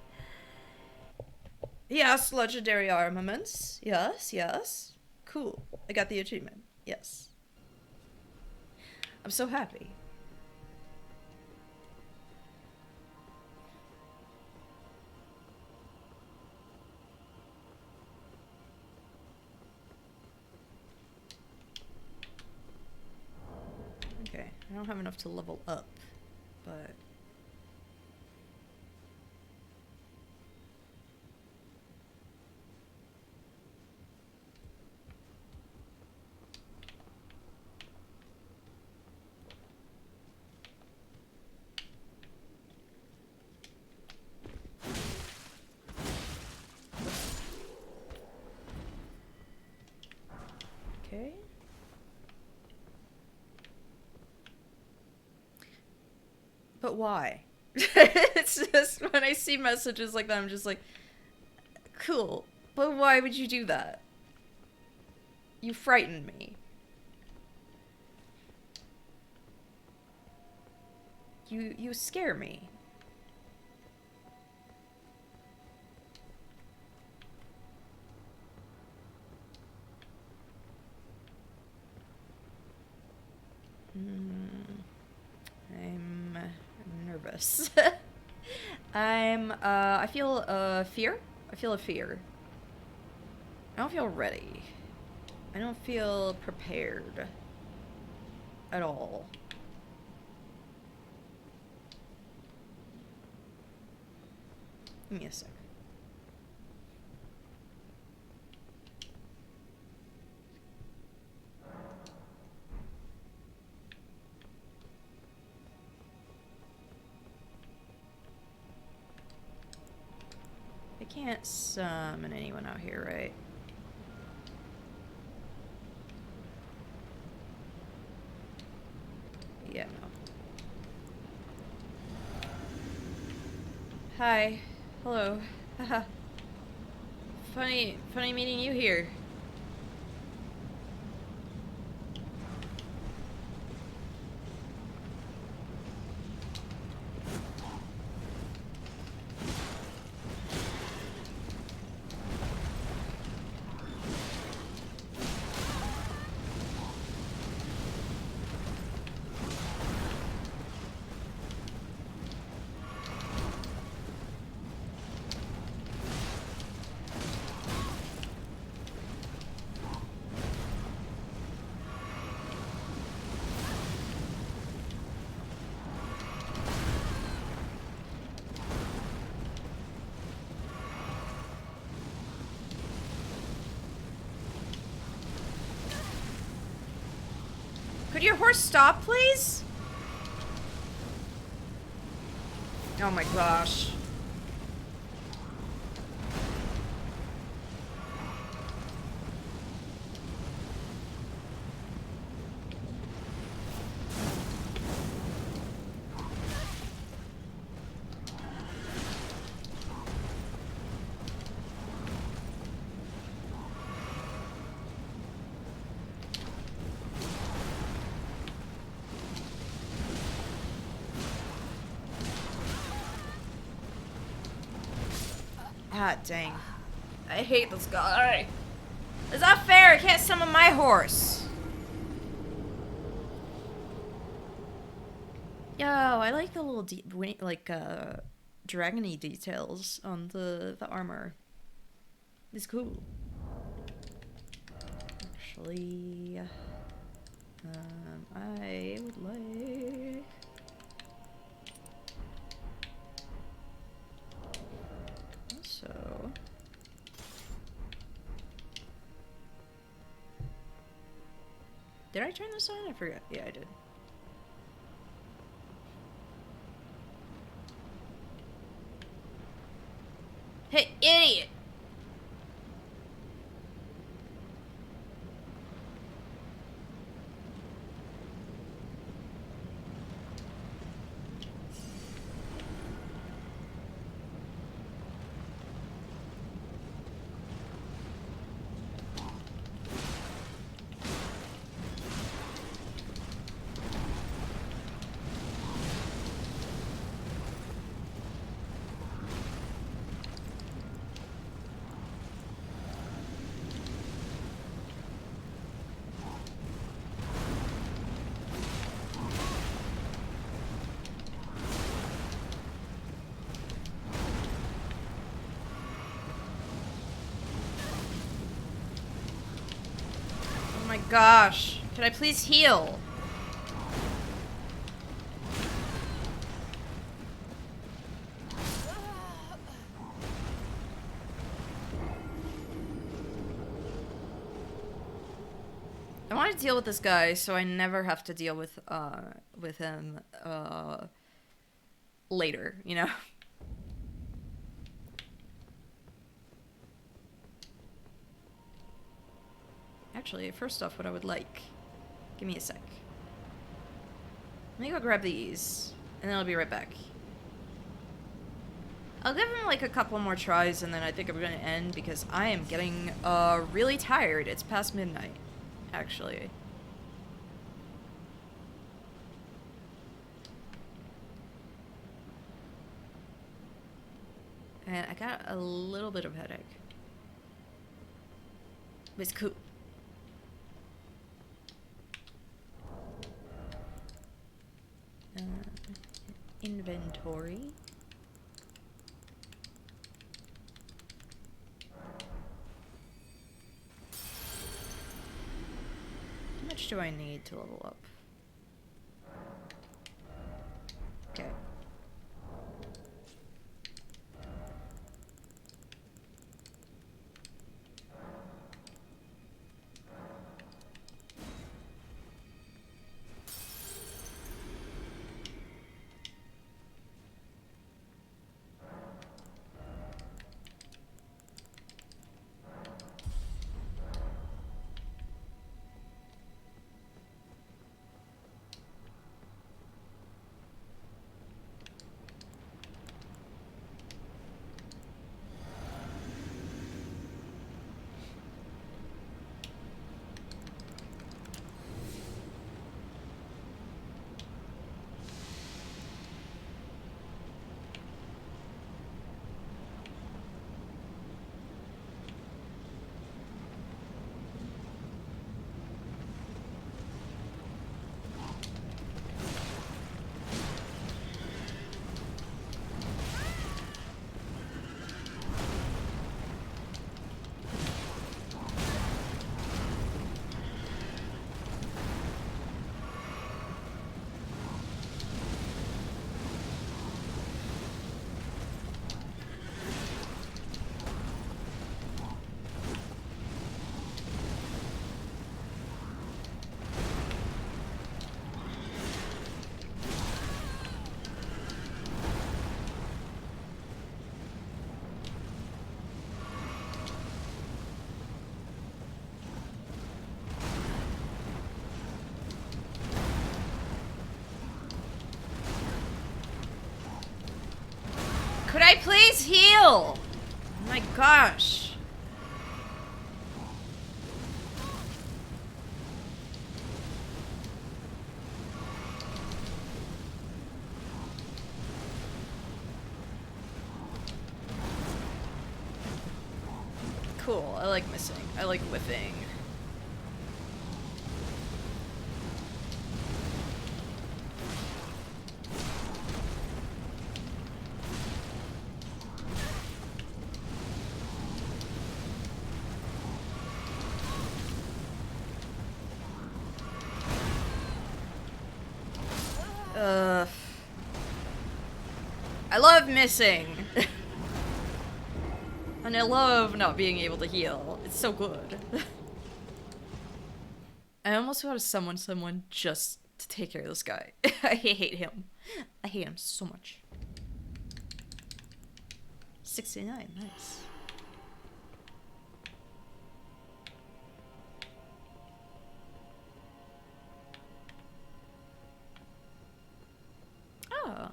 Yes, legendary armaments. Yes, yes. Cool. I got the achievement. Yes. I'm so happy. Okay, I don't have enough to level up, but... Okay. But why? It's just when I see messages like that, I'm just like, cool. But why would you do that? You frighten me. You scare me. I'm nervous. I feel, fear? I feel a fear. I don't feel ready. I don't feel prepared. At all. Give me a sec. I can't summon anyone out here, right? Yeah, no. Hi. Hello. Haha. funny meeting you here. Could your horse stop, please? Oh my gosh. Ah, dang. I hate this guy. Is that fair? I can't summon my horse. Yo, I like the little dragony details on the armor. It's cool. Actually, I would like... Also... Did I turn this on? I forget. Yeah, I did. Hey, idiot! Oh my gosh. Can I please heal? I want to deal with this guy so I never have to deal with him later, you know? Actually, first off, what I would like... Give me a sec. Let me go grab these, and then I'll be right back. I'll give him like a couple more tries, and then I think I'm gonna end, because I am getting really tired. It's past midnight, actually. And I got a little bit of headache. But it's cool. Inventory. How much do I need to level up? Okay. Could I please heal? Oh my gosh. Cool, I like missing. I like whiffing. I love missing. And I love not being able to heal. It's so good. I almost gotta summon someone just to take care of this guy. I hate him. I hate him so much. 69, nice. Oh.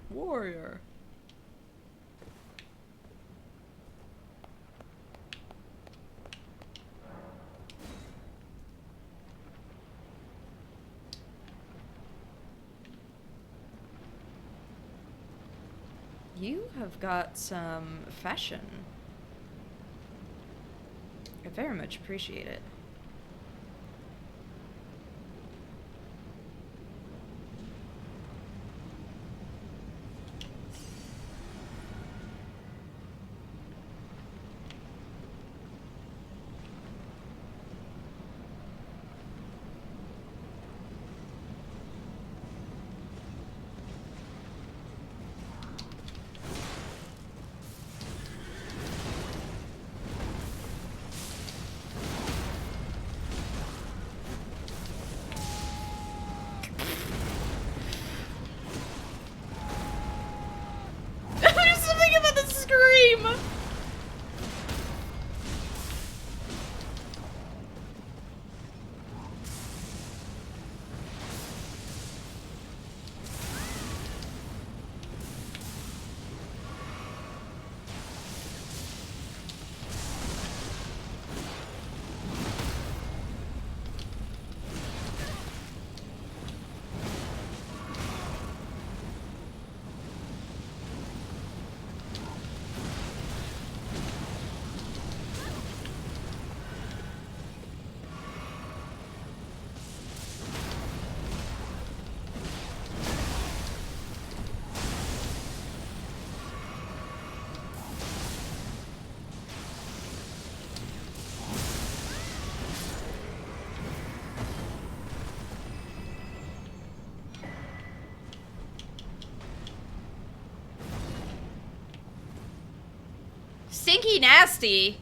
Warrior. You have got some fashion. I very much appreciate it. There's something about the scream! Stinky nasty.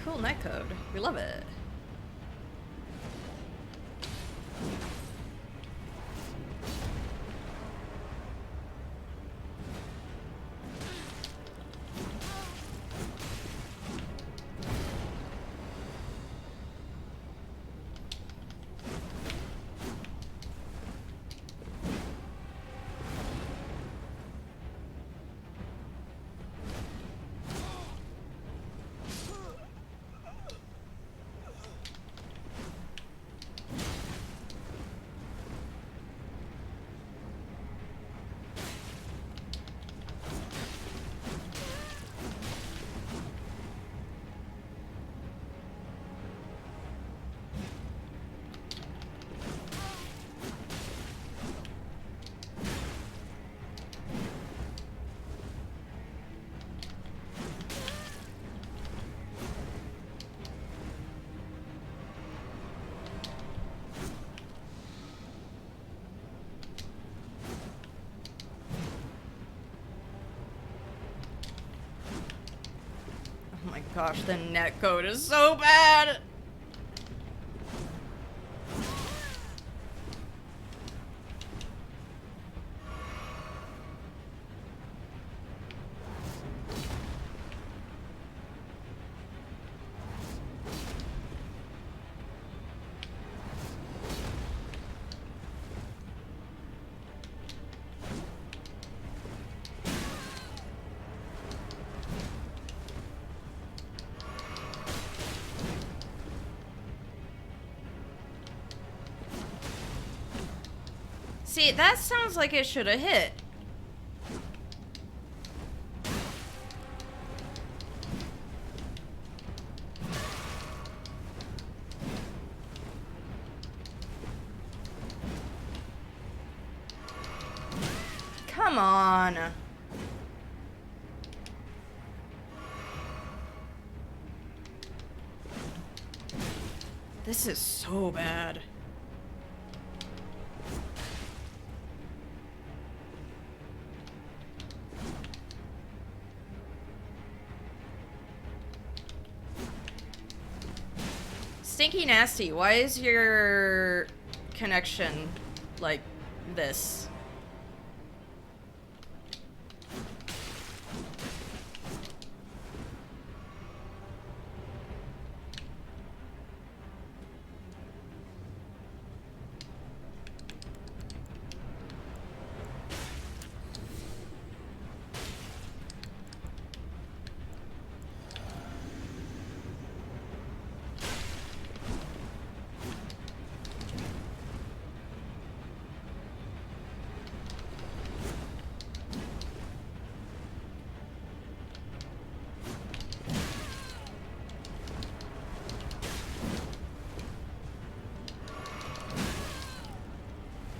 Cool netcode. We love it. Oh my gosh, the netcode is so bad! See, that sounds like it should have hit. Come on. This is so bad. Stinky nasty, why is your connection like this?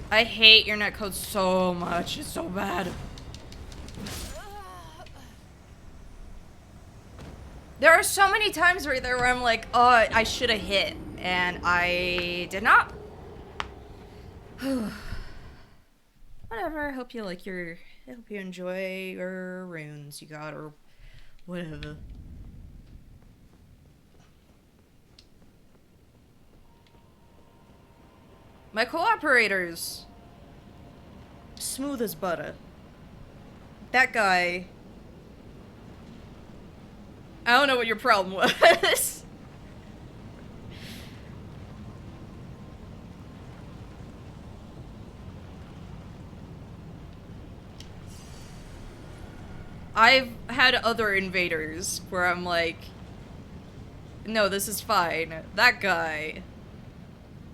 I hate your netcode so much. It's so bad. There are so many times right there where I'm like, oh, I should have hit, and I did not. Whatever. I hope you like your. I hope you enjoy your runes you got, or whatever. My cooperators. Smooth as butter. That guy. I don't know what your problem was. I've had other invaders where I'm like, no, this is fine. That guy.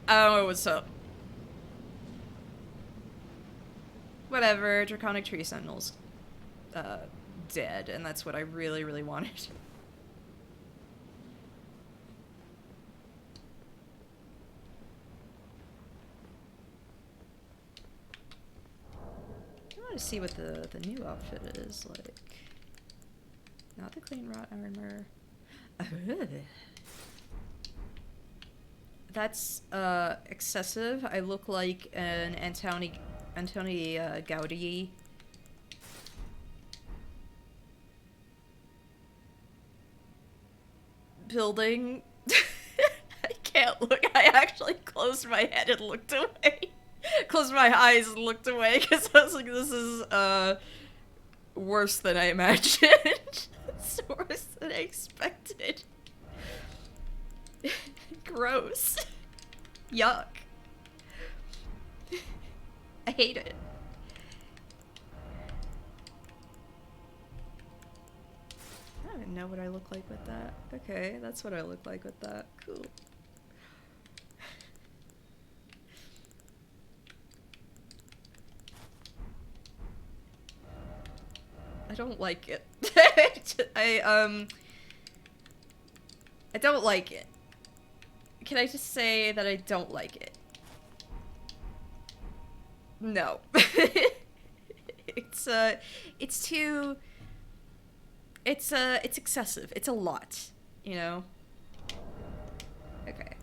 I don't know what's up. Whatever, Draconic Tree Sentinel's dead, and that's what I really, really wanted. I want to see what the new outfit is like. Not the clean wrought armor. That's excessive. I look like an Antoni Gaudi. Building. I can't look. I actually closed my head and looked away. Closed my eyes and looked away because I was like, this is worse than I imagined. It's worse than I expected. Gross. Yuck. I hate it. I don't even know what I look like with that. Okay, that's what I look like with that. Cool. I don't like it. I don't like it. Can I just say that I don't like it? No. It's too... It's excessive. It's a lot, you know? Okay.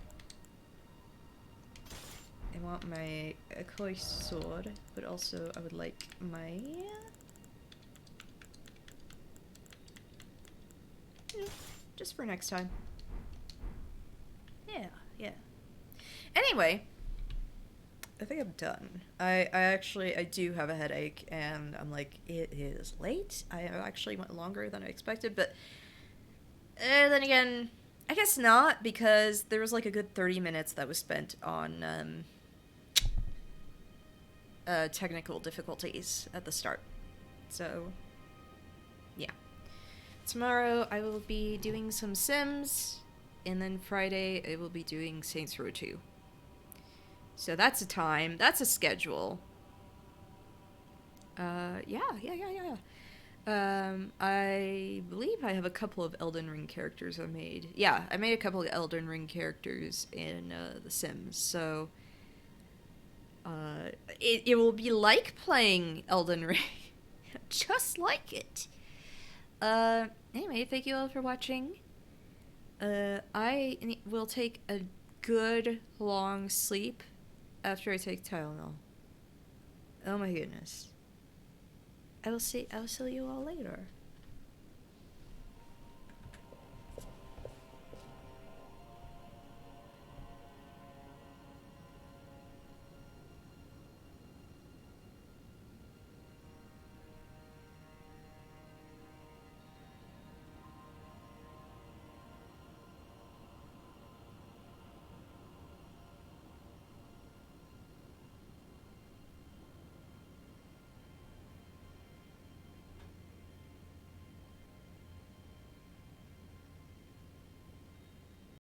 I want my Akoi sword, but also I would like my... just for next time. Yeah. Anyway, I think I'm done. I do have a headache, and I'm like, it is late. I actually went longer than I expected, but then again, I guess not, because there was like a good 30 minutes that was spent on technical difficulties at the start. So, yeah. Tomorrow I will be doing some Sims, and then Friday I will be doing Saints Row 2. So that's a time, that's a schedule. Yeah. I believe I have a couple of Elden Ring characters I made. Yeah, I made a couple of Elden Ring characters in The Sims, so it will be like playing Elden Ring. Just like it. Anyway, thank you all for watching. I will take a good long sleep after I take Tylenol. Oh my goodness. I will see you all later.